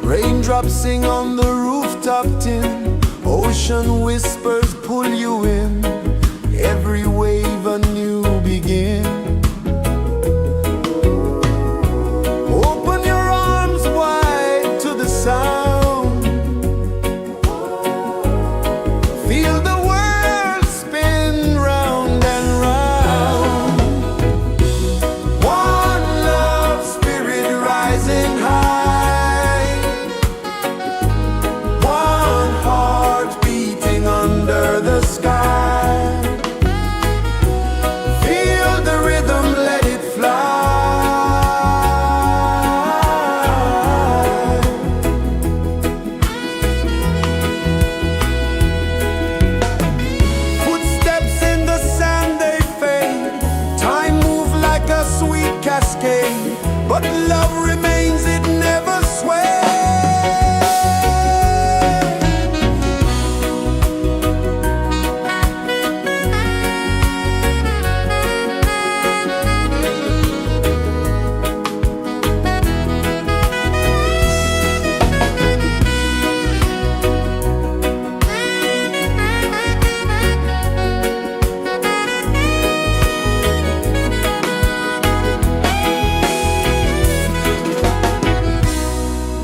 Raindrops sing on the rooftop tin, ocean whispers pull you in, every wave a new begin. Open your arms wide to the sound, feel the world spin round and round. One love spirit rising high, one heart beating under the sky. Feel the rhythm, let it fly. Footsteps in the sand, they fade, time moves like a sweet cascade, but love remains, it never sways.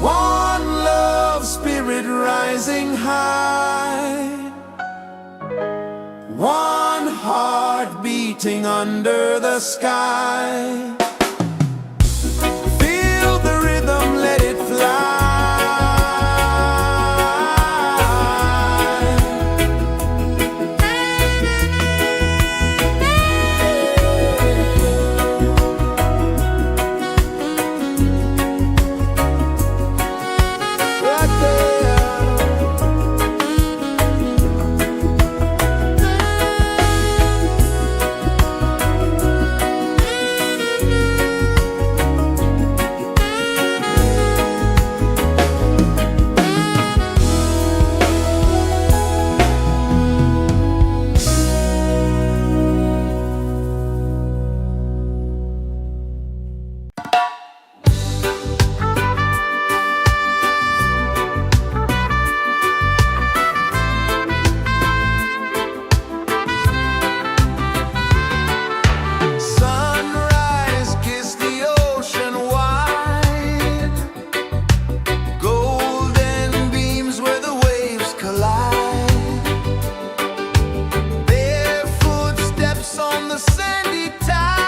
One love spirit rising high, one heart beating under the sky. Feel the rhythm, let it fly. Right there. Sunrise, kiss the ocean wide, golden beams where the waves collide, bare footsteps on the sandy tide.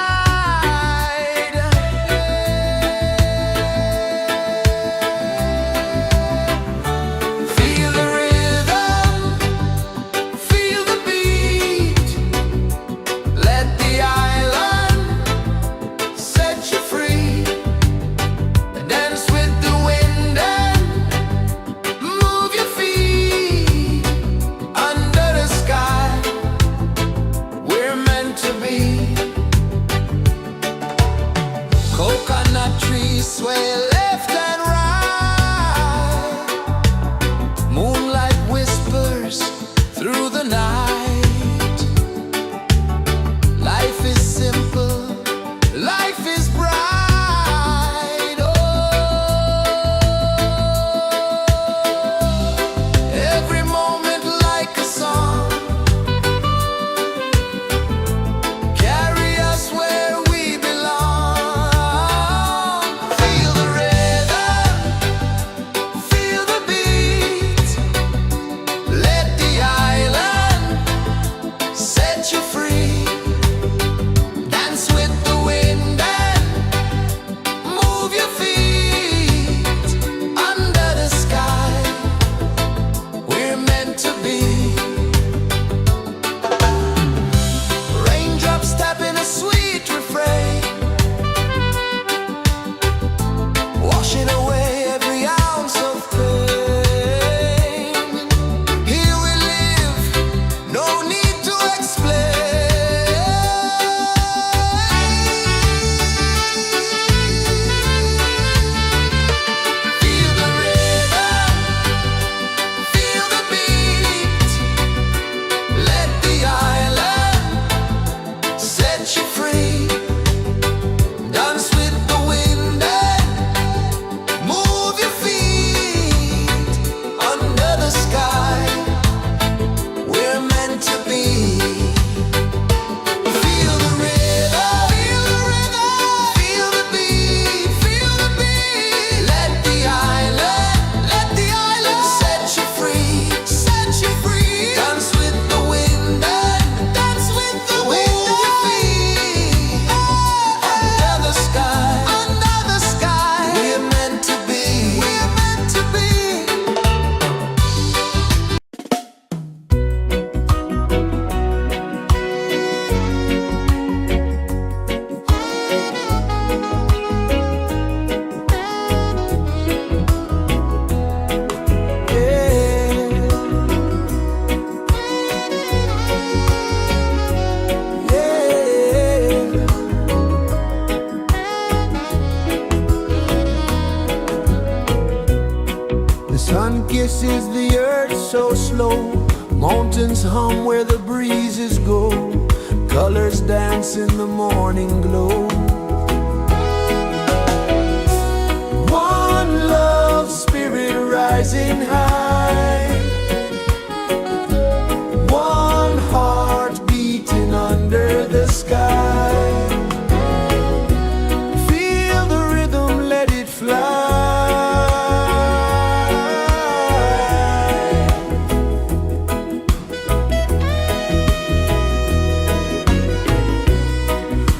Feel the rhythm, feel the beat, let the island set you free. Dance with the wind and move your feet under the sky. We're meant to be. Coconut trees sway left and right, moonlight whispers through the night. Life is simple, life is bright. Oh, every moment like a song, carry us where we belong. Feel the rhythm, feel the beat, let the island Mountains hum where the breezes go, colors dance in the morning glow. One love spirit rising high, one heart beating under the sky. Feel the rhythm, let it fly.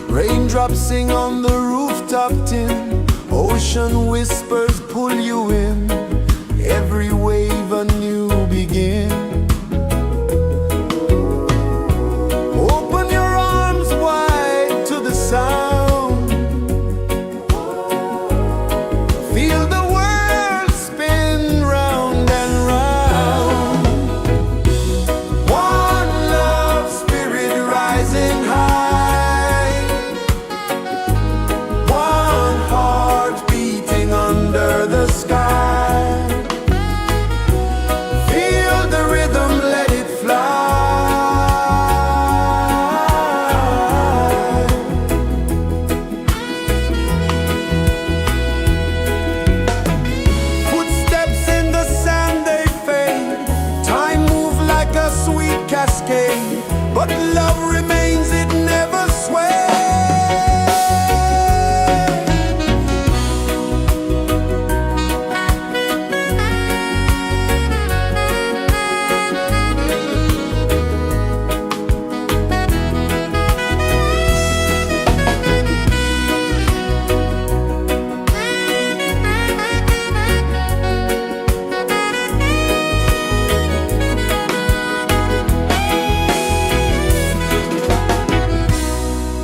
Raindrops sing on the rooftop tin, ocean whispers pull you in, every wave a new begin. Open your arms wide to the sound, feel the world spin round and round. One love spirit rising high, one heart beating under the sky. Feel the rhythm, let it fly. Footsteps in the sand, they fade. Time moves like a sweet cascade, but love remains, it never sways.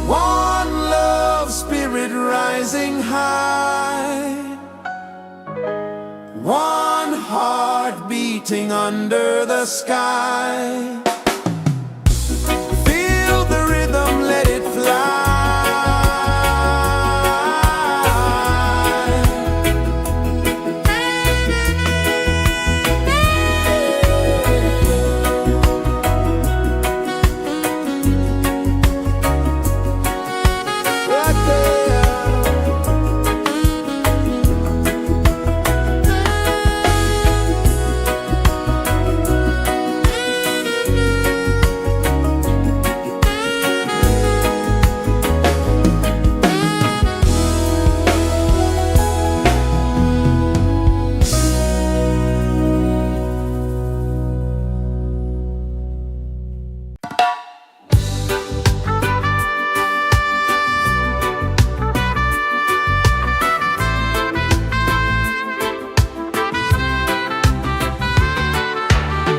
One love spirit rising high, one heart beating under the sky. Feel the rhythm, let it fly. Right there.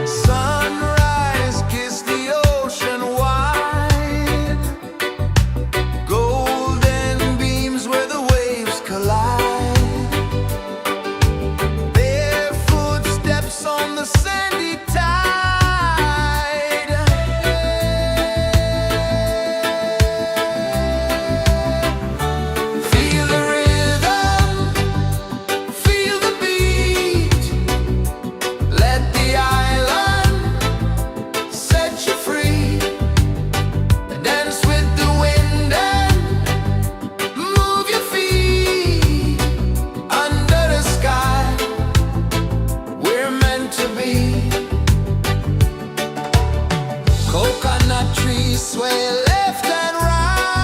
Sunrise, kiss the ocean wide, golden beams where the waves collide, bare footsteps on the sandy tide. Feel the rhythm, feel the beat, let the island set you free. Dance with the wind and move your feet under the sky. We're meant to be. Coconut trees sway left and right,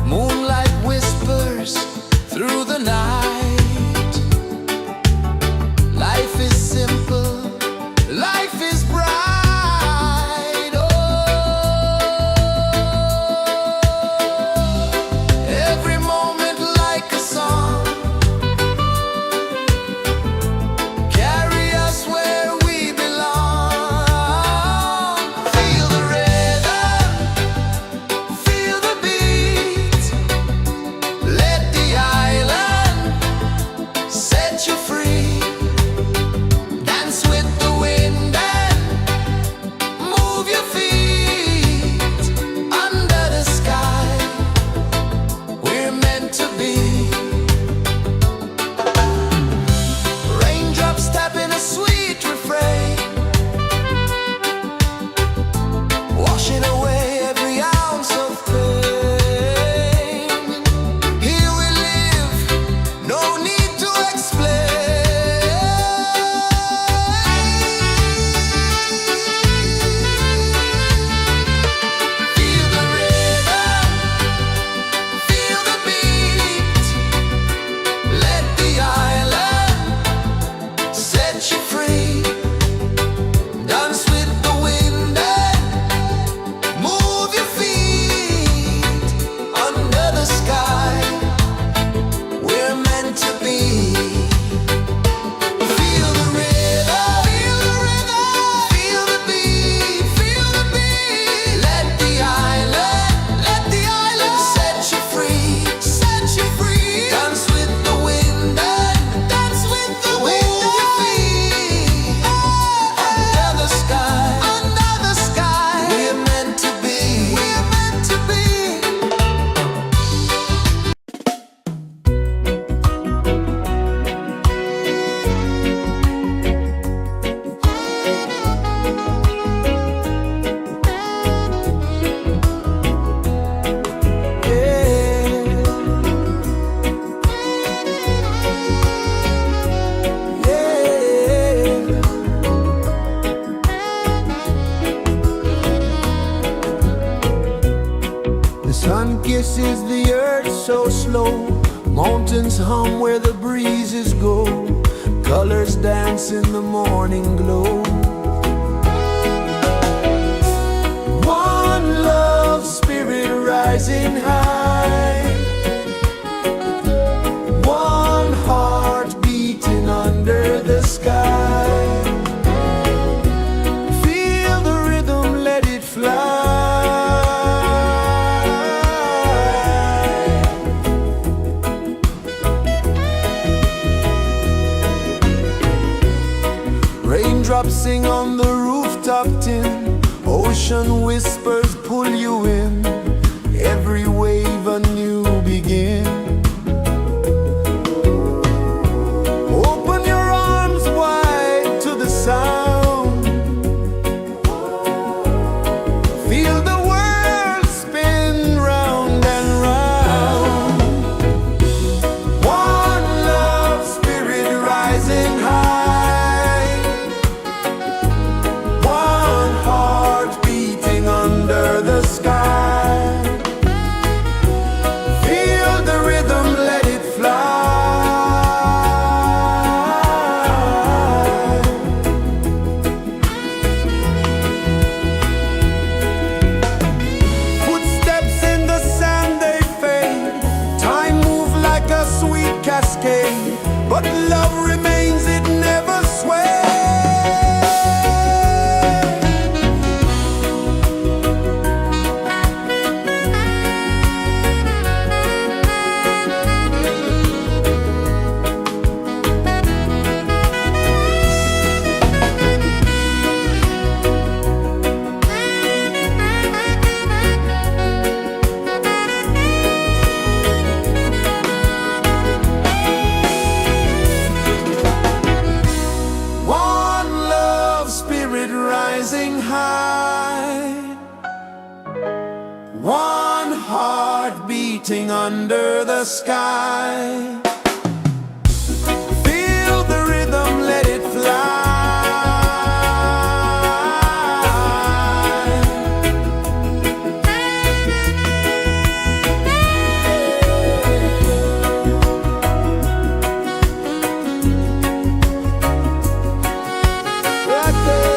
moonlight whispers through the night. Life is simple, life is bright. Oh, every moment like a song, carry us where we belong. Feel the rhythm, Sun kisses the earth so slow, mountains hum where the breezes go, colors dance in the morning glow. One love spirit rising high, one heart beating under the sky. Feel the rhythm, let it fly. Raindrops sing on the rooftop tin, ocean whispers pull you in, every wave a new begin. Open your arms wide to the sound, feel the world spin round and round. One love spirit rising high, one heart beating under the sky. Feel the rhythm, let it fly. Footsteps in the sand, they fade, time moves like a sweet cascade, but love remains, it never sways. One love spirit rising high, one heart beating under the sky. Feel the rhythm, let it fly. Right there.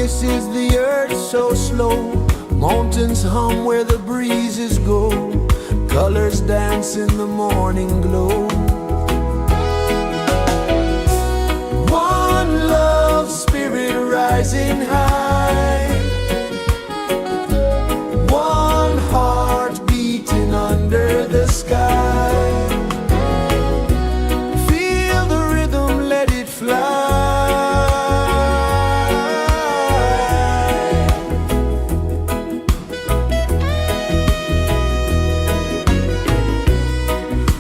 kisses the earth so slow. Mountains hum where the breezes go. Colors dance in the morning glow. One love, spirit rising high. One heart beating under the sky. Feel the rhythm, let it fly.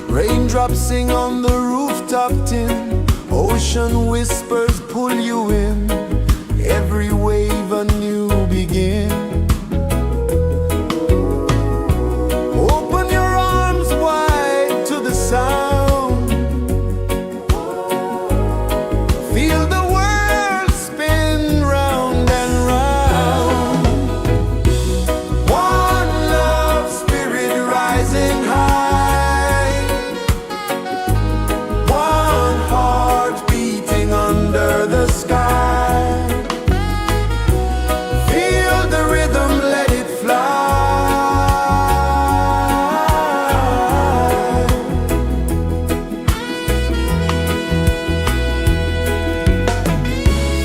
Raindrops sing on the rooftop tin. Ocean whispers pull you in. Every wave a new begin. Open your arms wide to the sound. Feel the world spin round and round. One love, spirit rising high. One heart beating under the sky. Feel the rhythm, let it fly.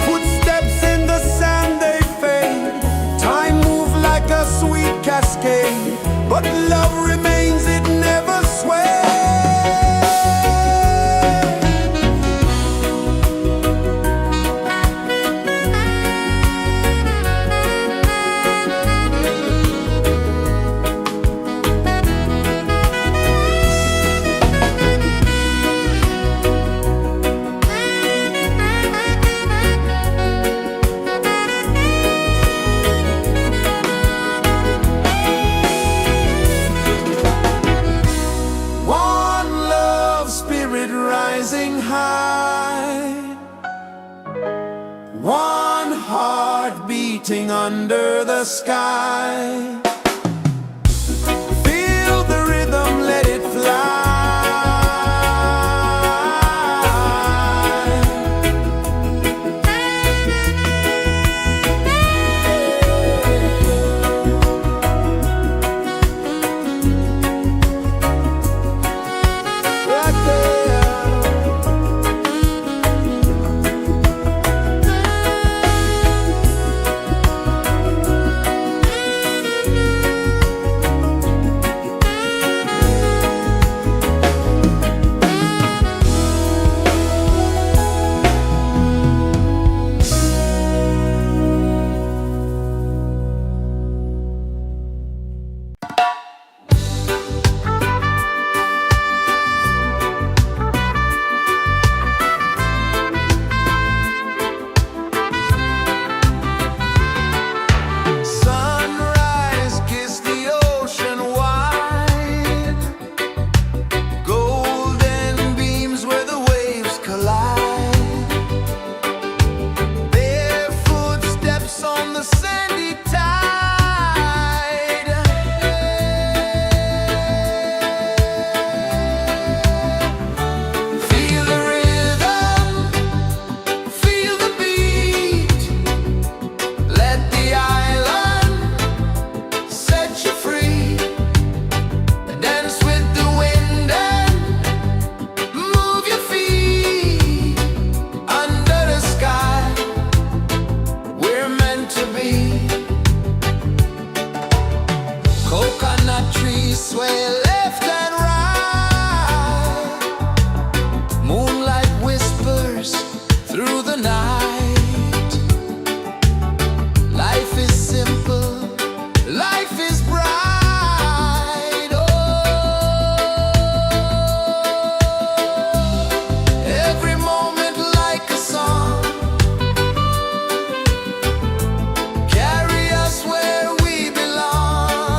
Footsteps in the sand, they fade. Time moves like a sweet cascade, but love remains, it never sways. One love, spirit rising high. One heart beating under the sky. Feel the rhythm, let it fly. Right there. Sunrise, kiss the ocean wide. Golden beams where the waves collide. Bare footsteps on the sandy tide. Feel the rhythm, feel the beat. Let the island set you free. Dance with the wind and move your feet. Under the sky, we're meant to be. Coconut trees sway left and right. Moonlight whispers through the night. Life is simple, life is bright. Oh, every moment like a song. Carry us where we belong.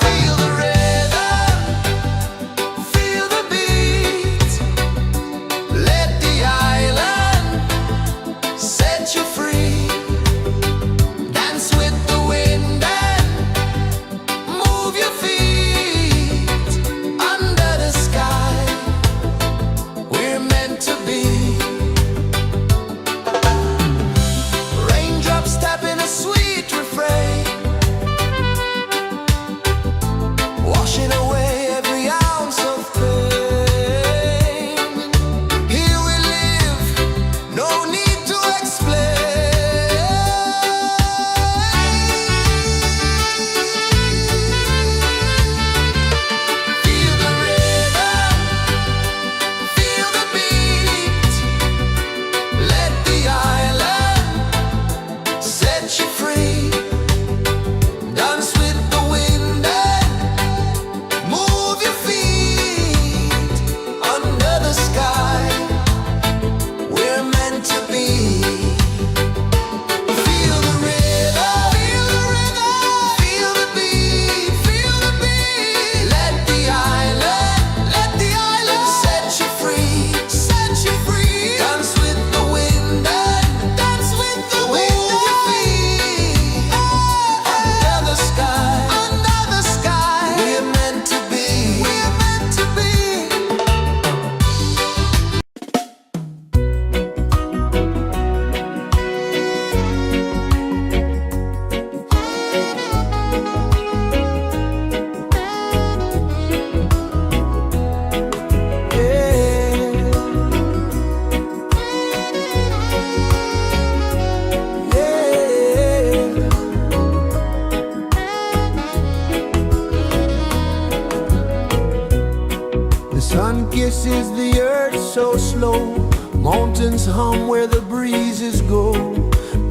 Feel the rhythm. hum where the breezes go,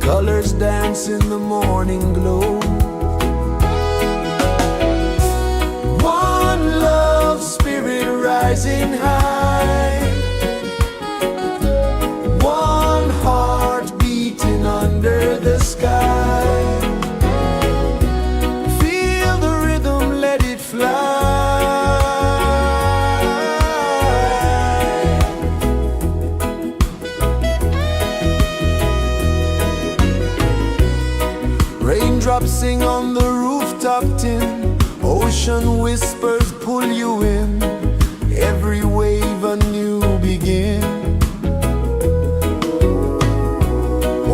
colors dance in the morning glow. One love spirit rising high, one heart beating under the sky. Feel the rhythm, let it fly. Raindrops sing on the rooftop tin, ocean whispers pull you in, every wave a new begin.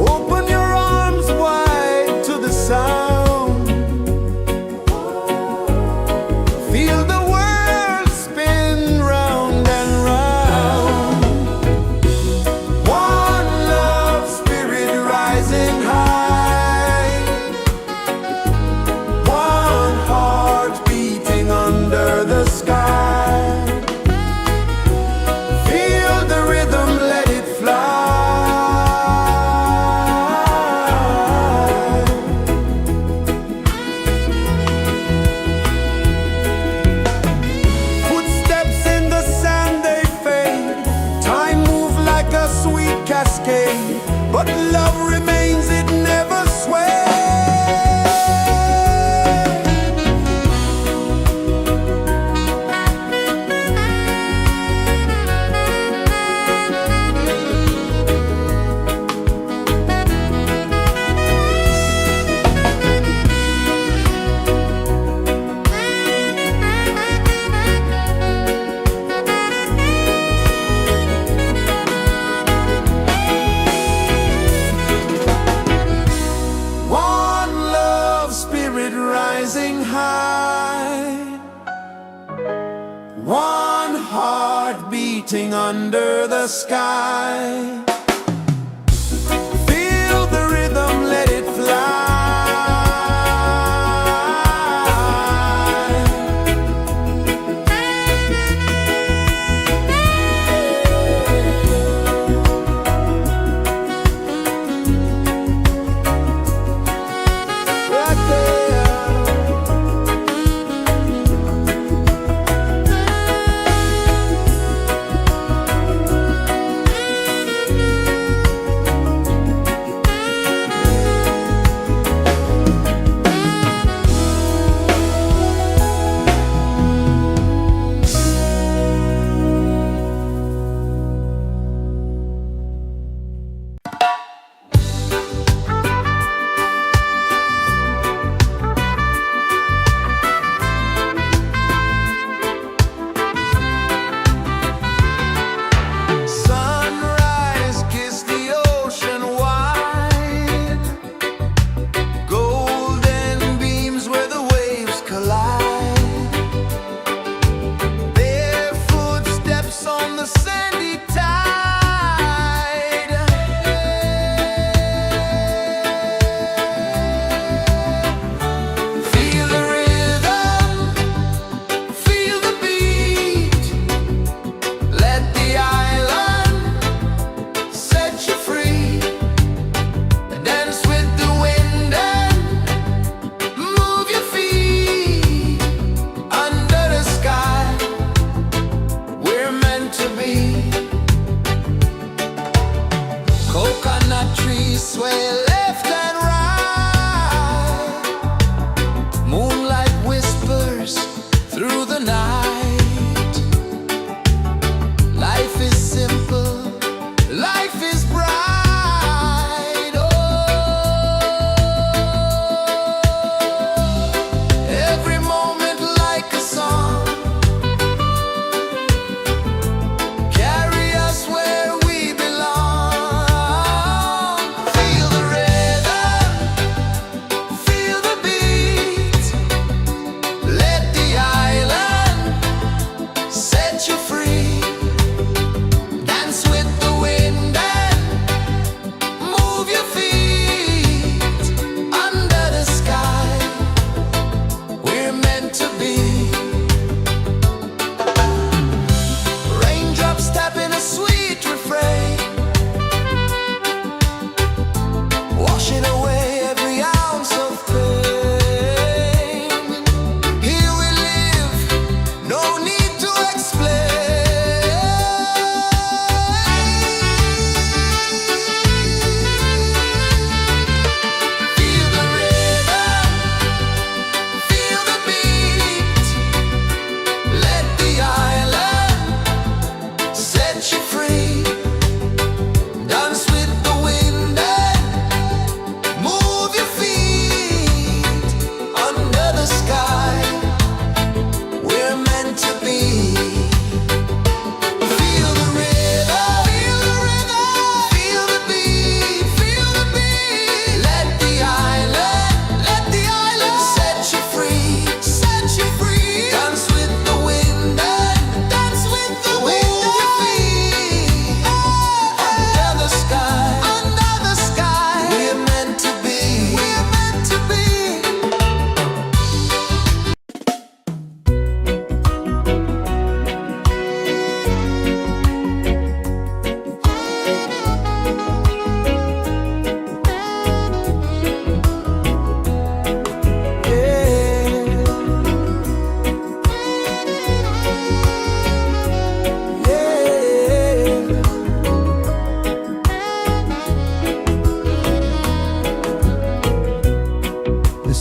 Open your arms wide to the sound, feel the world spin round and round. One love spirit rising high, one heart beating under the sky. Feel the rhythm, let it fly. Footsteps in the sand, they fade. Time moves like a sweet cascade, but love remains, it never sways. One love spirit rising high, one heart beating under the sky. Feel the rhythm, let it fly. Right there.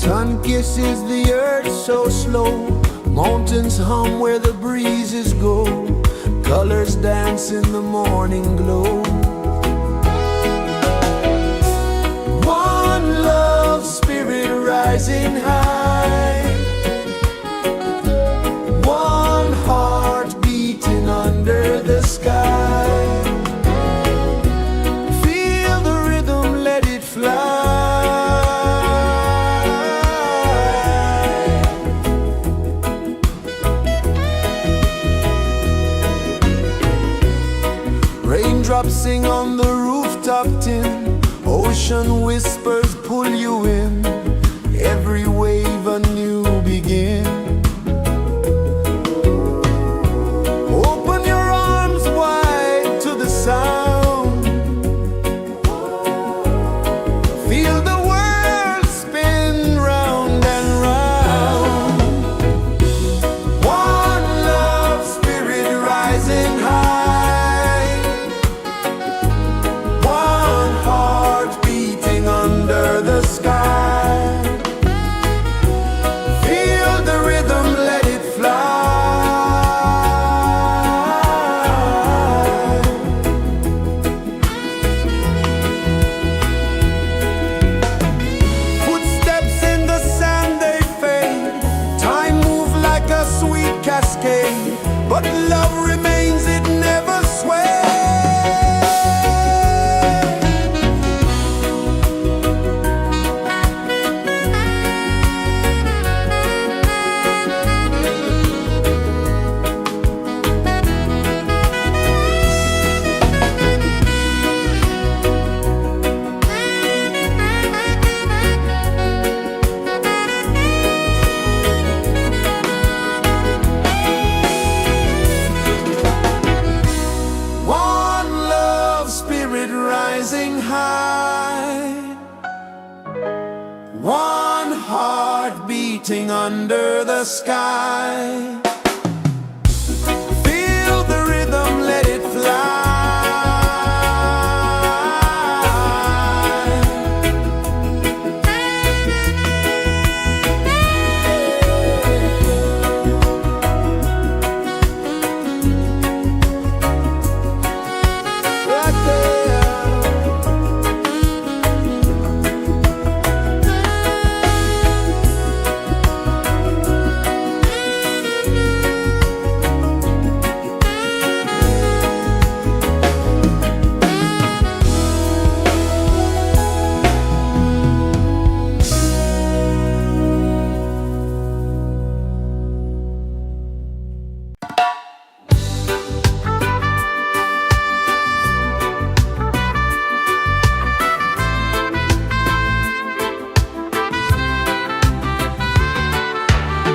Sun kisses the earth so slow, mountains hum where the breezes go, colors dance in the morning glow. One love spirit rising high, one heart beating under the sky. Feel the rhythm, let it fly. Raindrops sing on the rooftop tin, ocean whispers pull you in, every wave a new begin. Open your arms wide to the sound, feel the world spin round and round. One love spirit rising high, one heart beating under the sky. Feel the rhythm, let it fly. Footsteps in the sand, they fade, time moves like a sweet cascade, but love remains, it never sways. One love spirit rising high, one heart beating under the sky. Feel the rhythm, let it fly. Right there.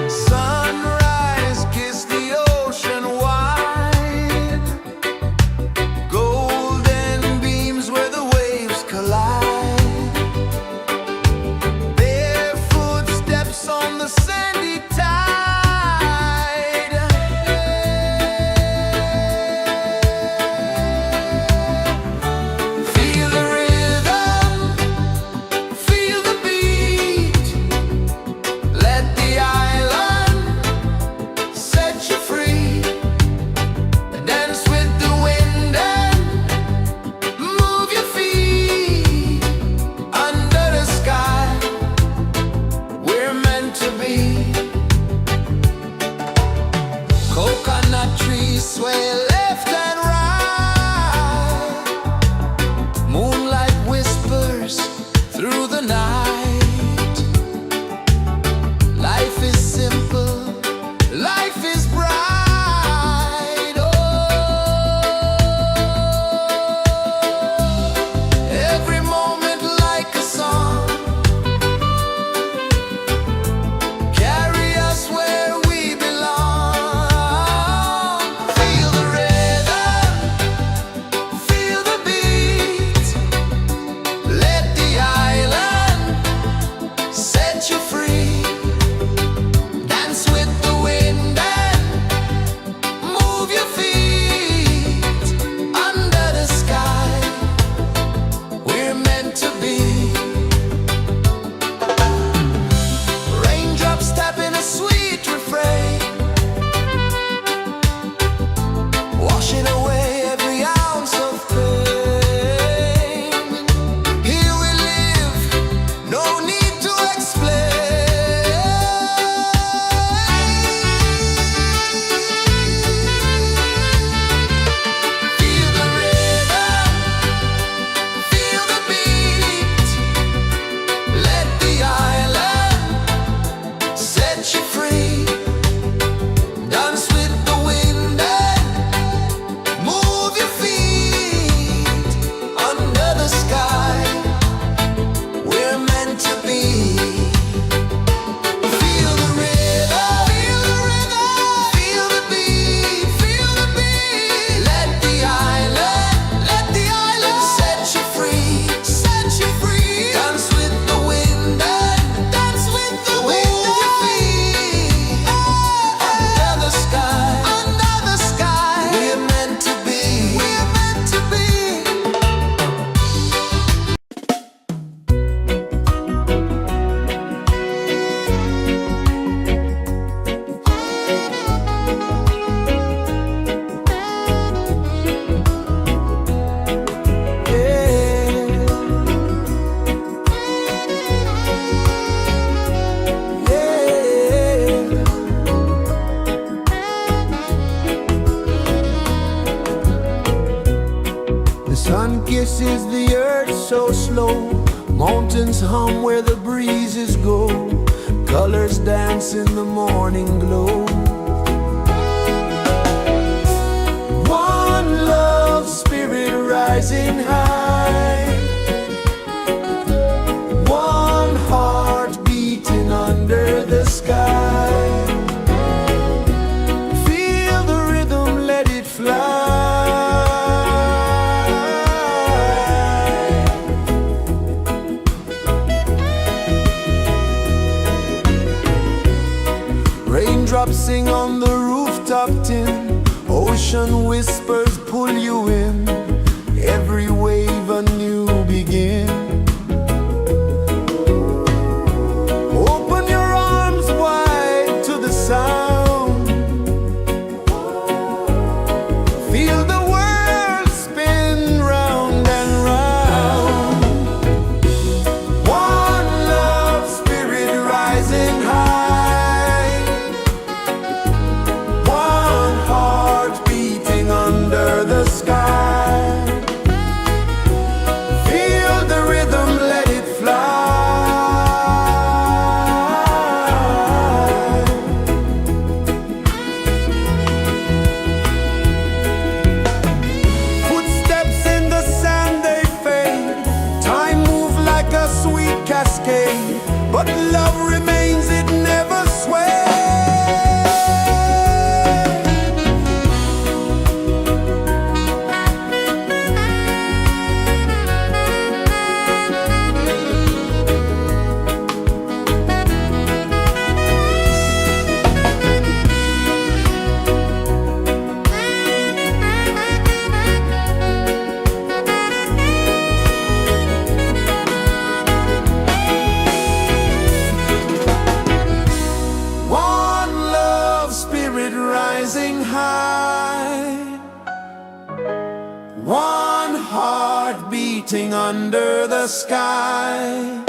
Sunrise, kiss the ocean wide, golden beams where the waves collide, barefoot steps on the sandy tide. Feel the rhythm, feel the beat, let the island set you free. Dance with the wind and move your feet under the sky. We're meant to be. Coconut trees sway left and right, moonlight whispers through the night. Life is simple, life is bright. Oh, every moment like a song, carry us where we belong. Feel the rhythm, feel the beat, let the island meant to be. Feel the rhythm, feel the rhythm, feel the beat, feel the beat. Let the island set you free, set you free. Dance with the wind and dance with the wind. Move your feet under the sky, under the sky. We're meant to be, we're meant to be. The sun kisses the earth so slow. Mountains hum where the breezes go. Colors dance in the morning glow. One love spirit rising high. One heart beating under the sky. Feel the rhythm, let it fly. Raindrops sing on the rooftop tin. Ocean whispers pull you in. Every wave a new begin. Open your arms wide to the sound. Feel the world spin round and round. One love spirit rising high. One heart beating under the sky. Feel the rhythm, let it fly. Footsteps in the sand, they fade. Time moves like a sweet cascade, but love remains, it never sways. One love spirit rising high. One heart beating under the sky.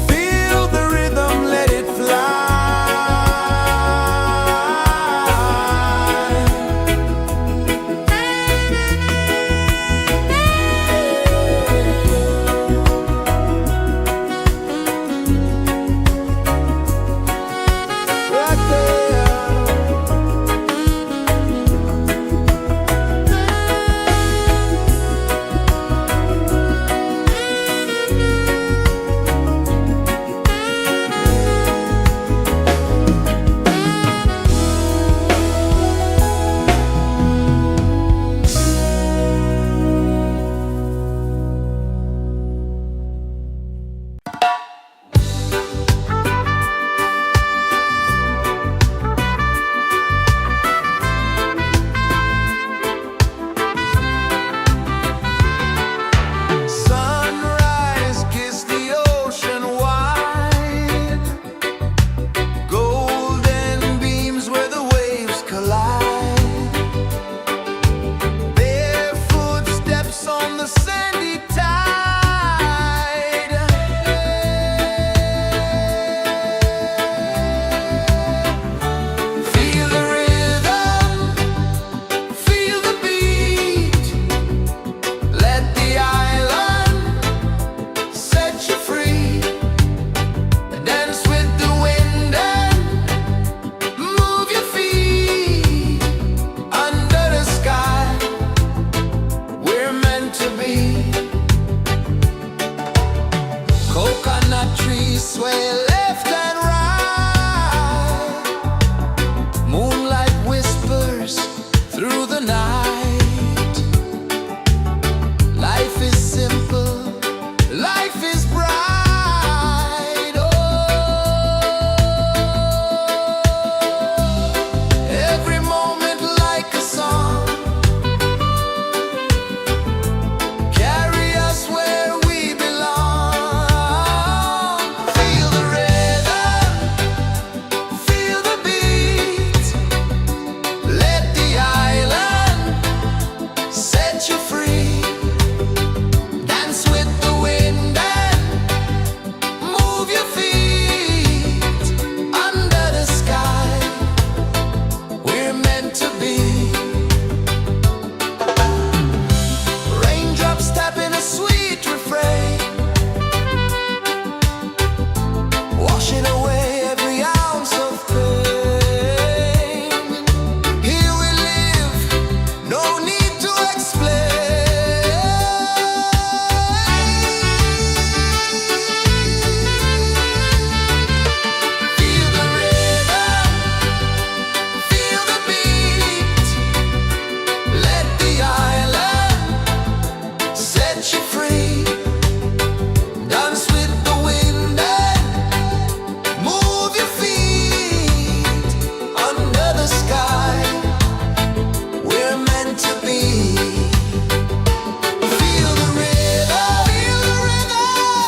Feel the rhythm, let it fly. Right there. sway left and right. Moonlight whispers through the night. Life is simple, life is bright. Oh, every moment like a song. Carry us where we belong. Feel the rhythm, feel the beat. Let the island set you free. Dance with the wind and move your feet. Under the sky, we're meant to be. Raindrops tapping a sweet refrain, washing away every ounce of pain. Here we live, no need to explain. Feel the rhythm, feel the beat. Let the island set you free. Dance with the wind and move your feet. Under the sky, we're meant to be. Feel the rhythm,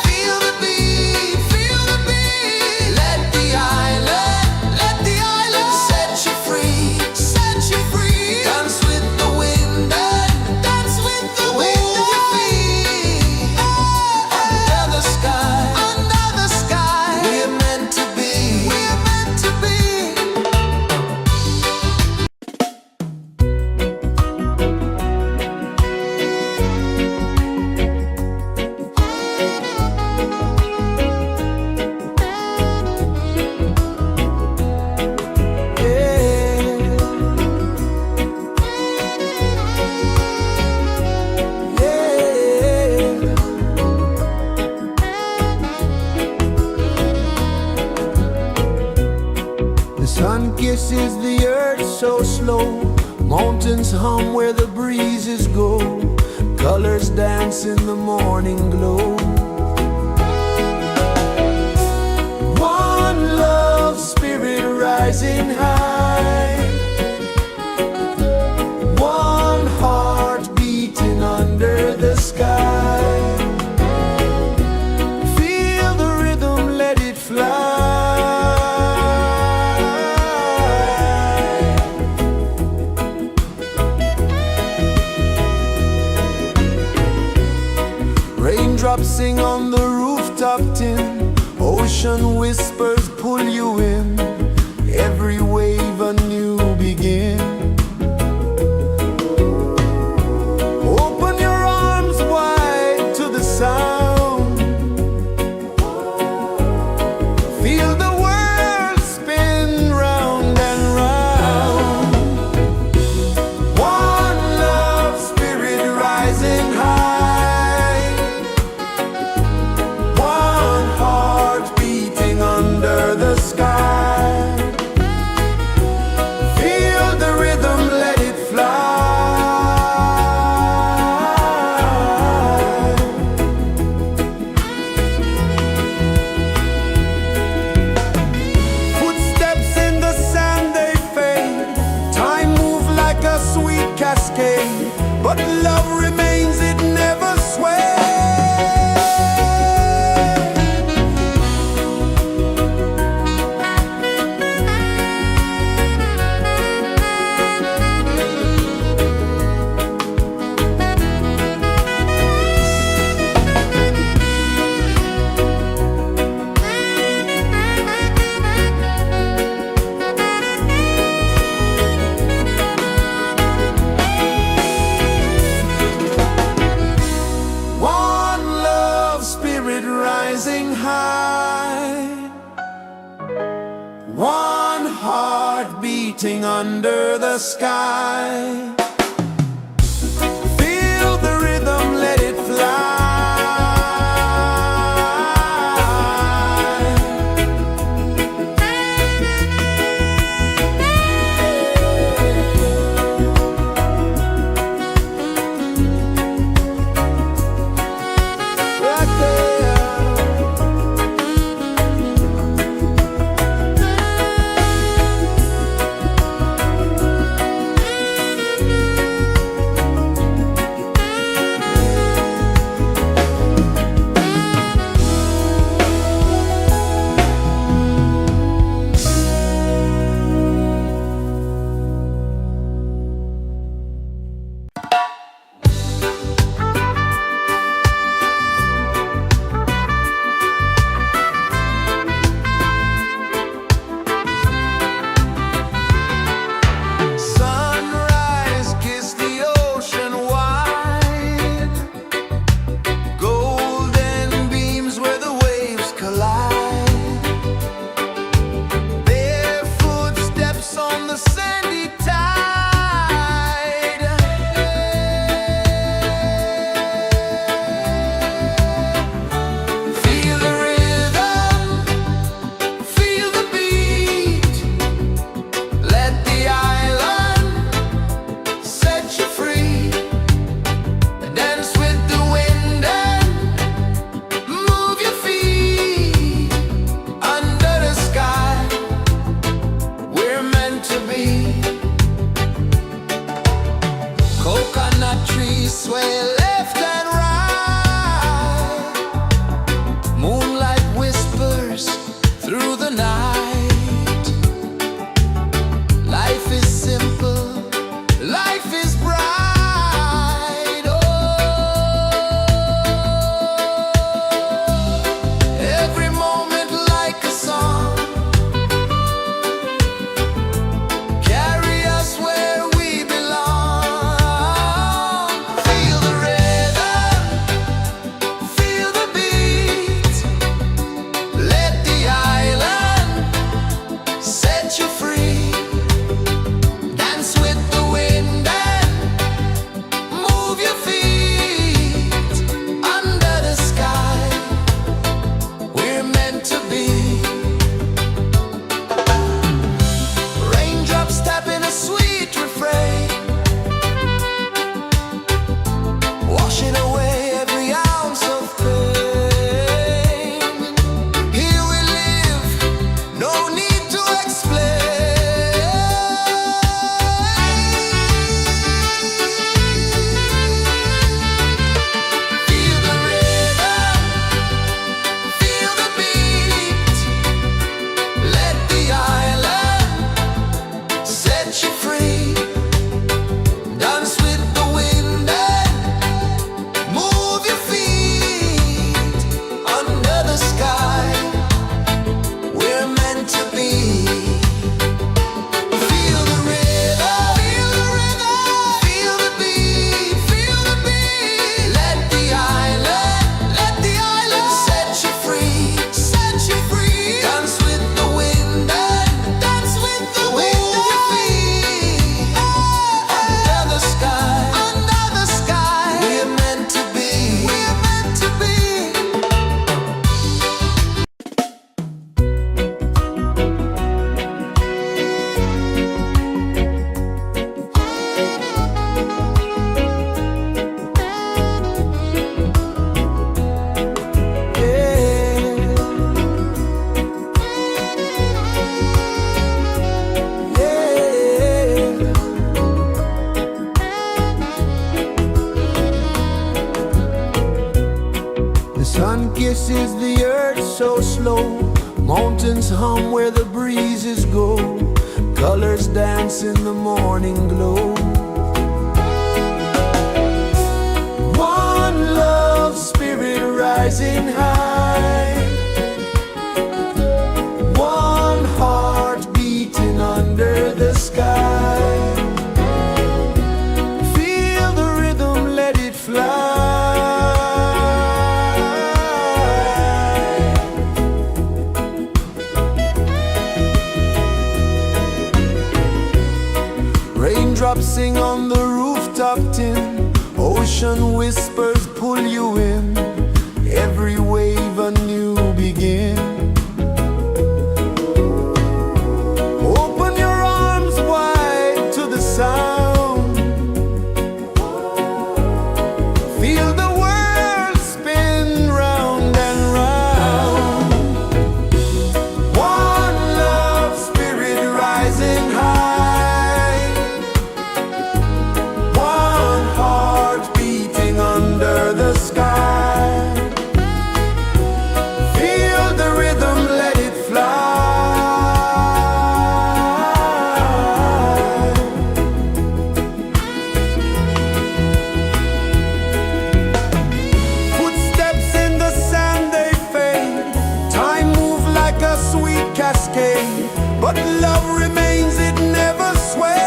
feel the beat, feel the beat. Let the island set you free, set you free. Dance with the wind and dance with the wind. Move your feet. Under the sky, we're meant to be, we're meant to be. The sun kisses the earth so slow. Mountains hum where the breezes go. Colors dance in the morning glow. One love spirit rising high. One heart beating under the sky. Feel the rhythm, let it fly. Raindrops sing on the rooftop tin. Ocean whispers pull you in. Every wave a new begin. Open your arms wide to the sound. Feel the world spin round and round. One love spirit rising high. One heart beating under the sky. Feel the rhythm, let it fly. Footsteps in the sand, they fade. Time moves like a sweet cascade, but love remains, it never sways. rising high, one heart beating under the sky. Feel the rhythm, let it fly. so slow. Mountains hum where the breezes go. Colors dance in the morning glow. One love, spirit rising high. One heart beating under the sky. Feel the rhythm, let it fly. Raindrops sing on the rooftop tin. Ocean whispers pull you in. Every wave a new begin. Open your arms wide to the sound. Feel the world spin round and round. One love, spirit rising high. One heart beating under the sky. Feel the rhythm, let it fly. Footsteps in the sand, they fade. Time moves like a sweet cascade, but love remains, it never sways.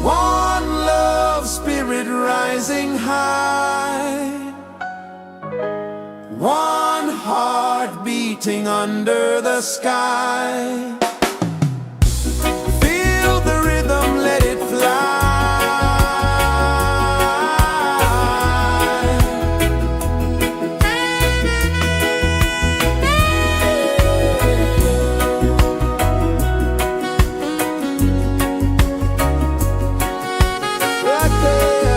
One love, spirit rising high. One heart beating under the sky. Feel the rhythm, let it fly. Right there.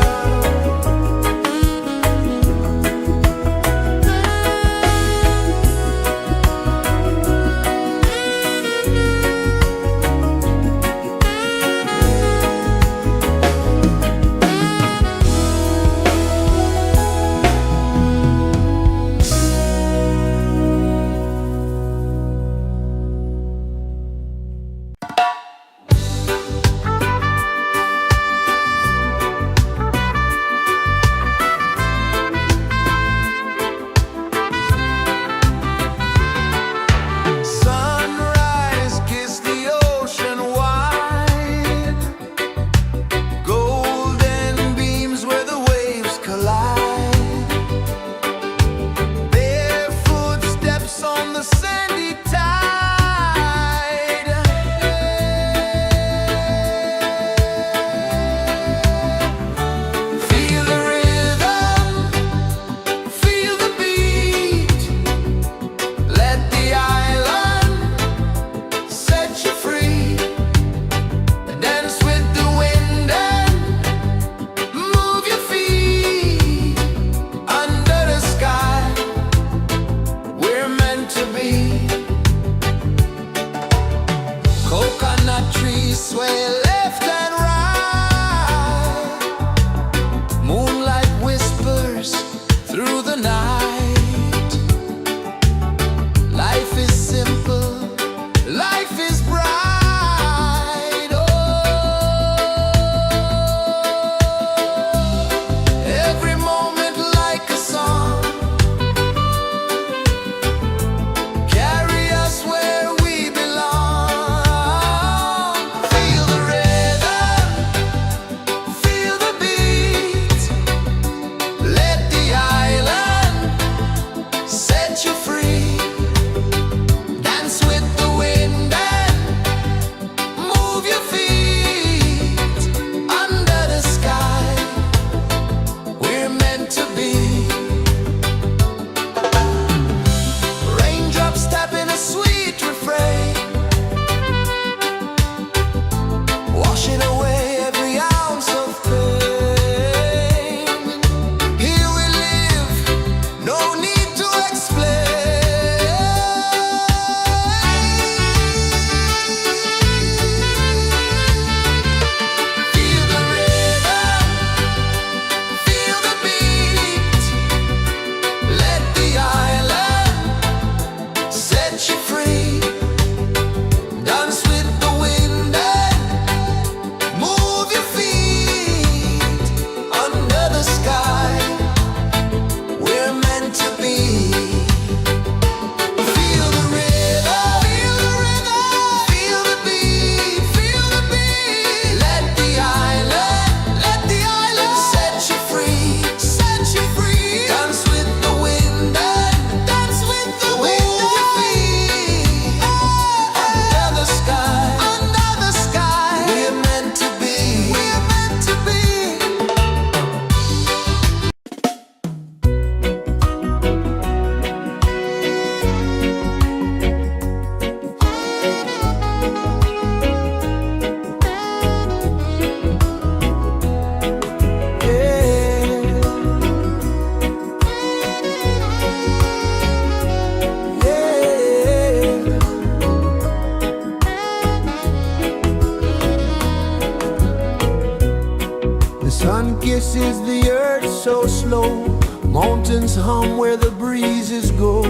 traces the earth so slow. Mountains hum where the breezes go.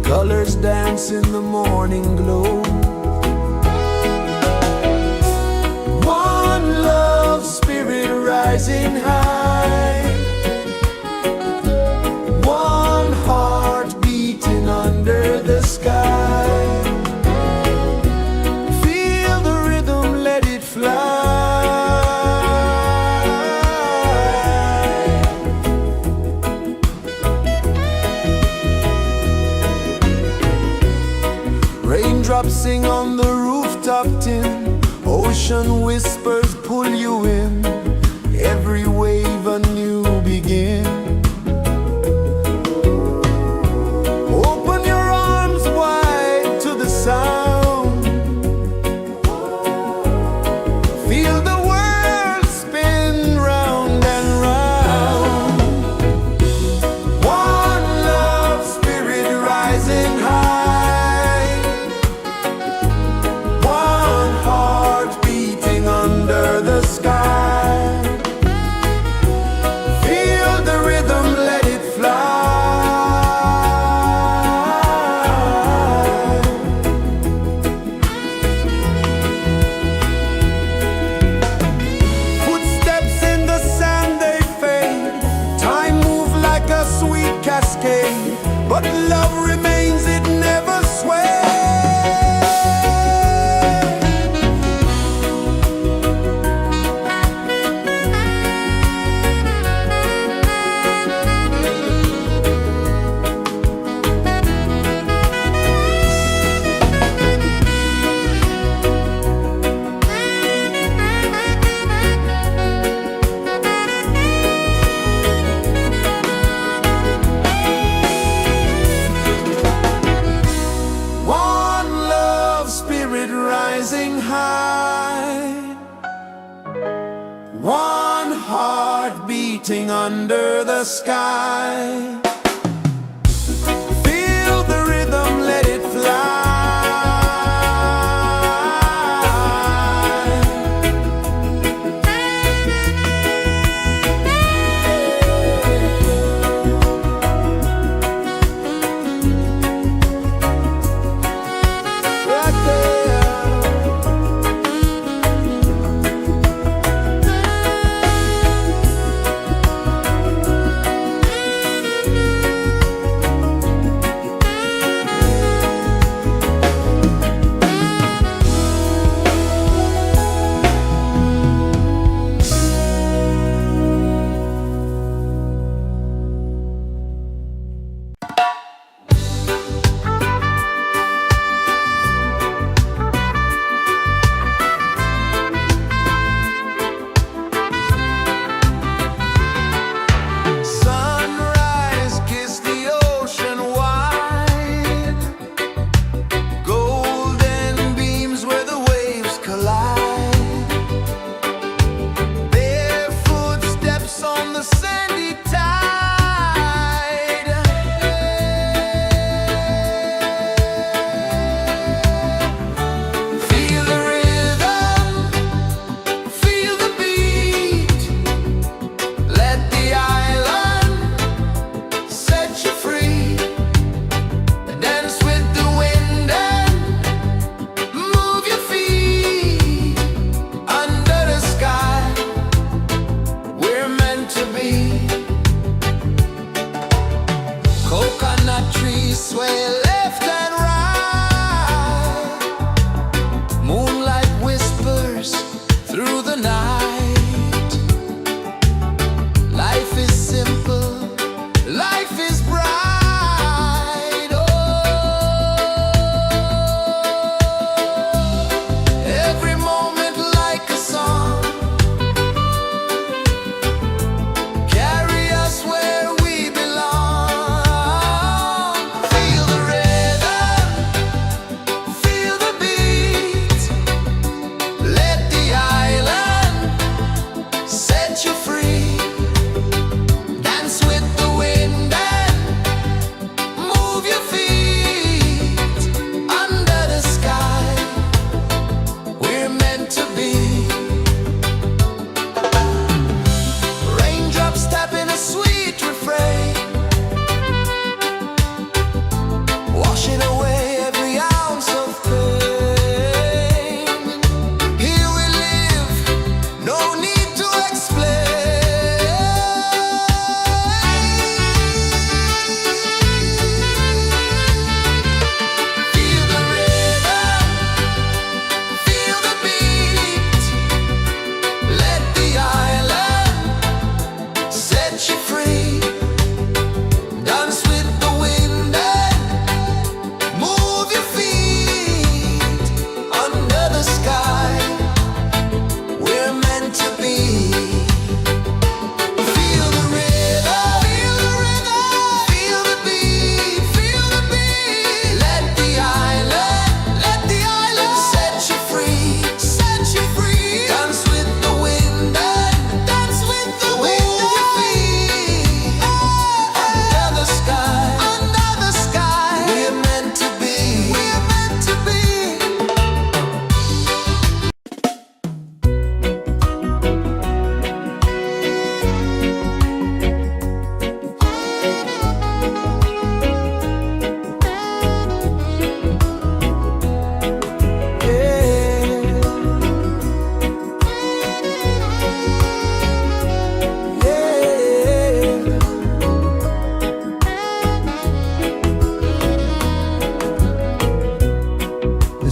Colors dance in the morning glow. One love spirit rising high. One heart beating under the sky. Feel the rhythm, let it fly. Raindrops sing on the rooftop tin. Ocean whispers pull you in. Every wave a new begin. Open your arms wide to the sound. Feel the world spin round and round. One love spirit rising high. One heart beating under the sky. Feel the rhythm, let it fly. Footsteps in the sand, they fade. Time moves like a sweet cascade. But love remains, it never sways. One love spirit rising high. One heart beating under the sky. Feel the rhythm, let it fly. Right there.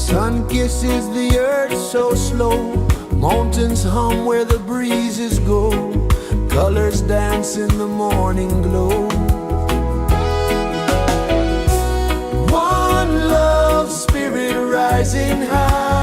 Sun kisses the earth so slow, mountains hum where the breezes go, colors dance in the morning glow. One love, spirit rising high.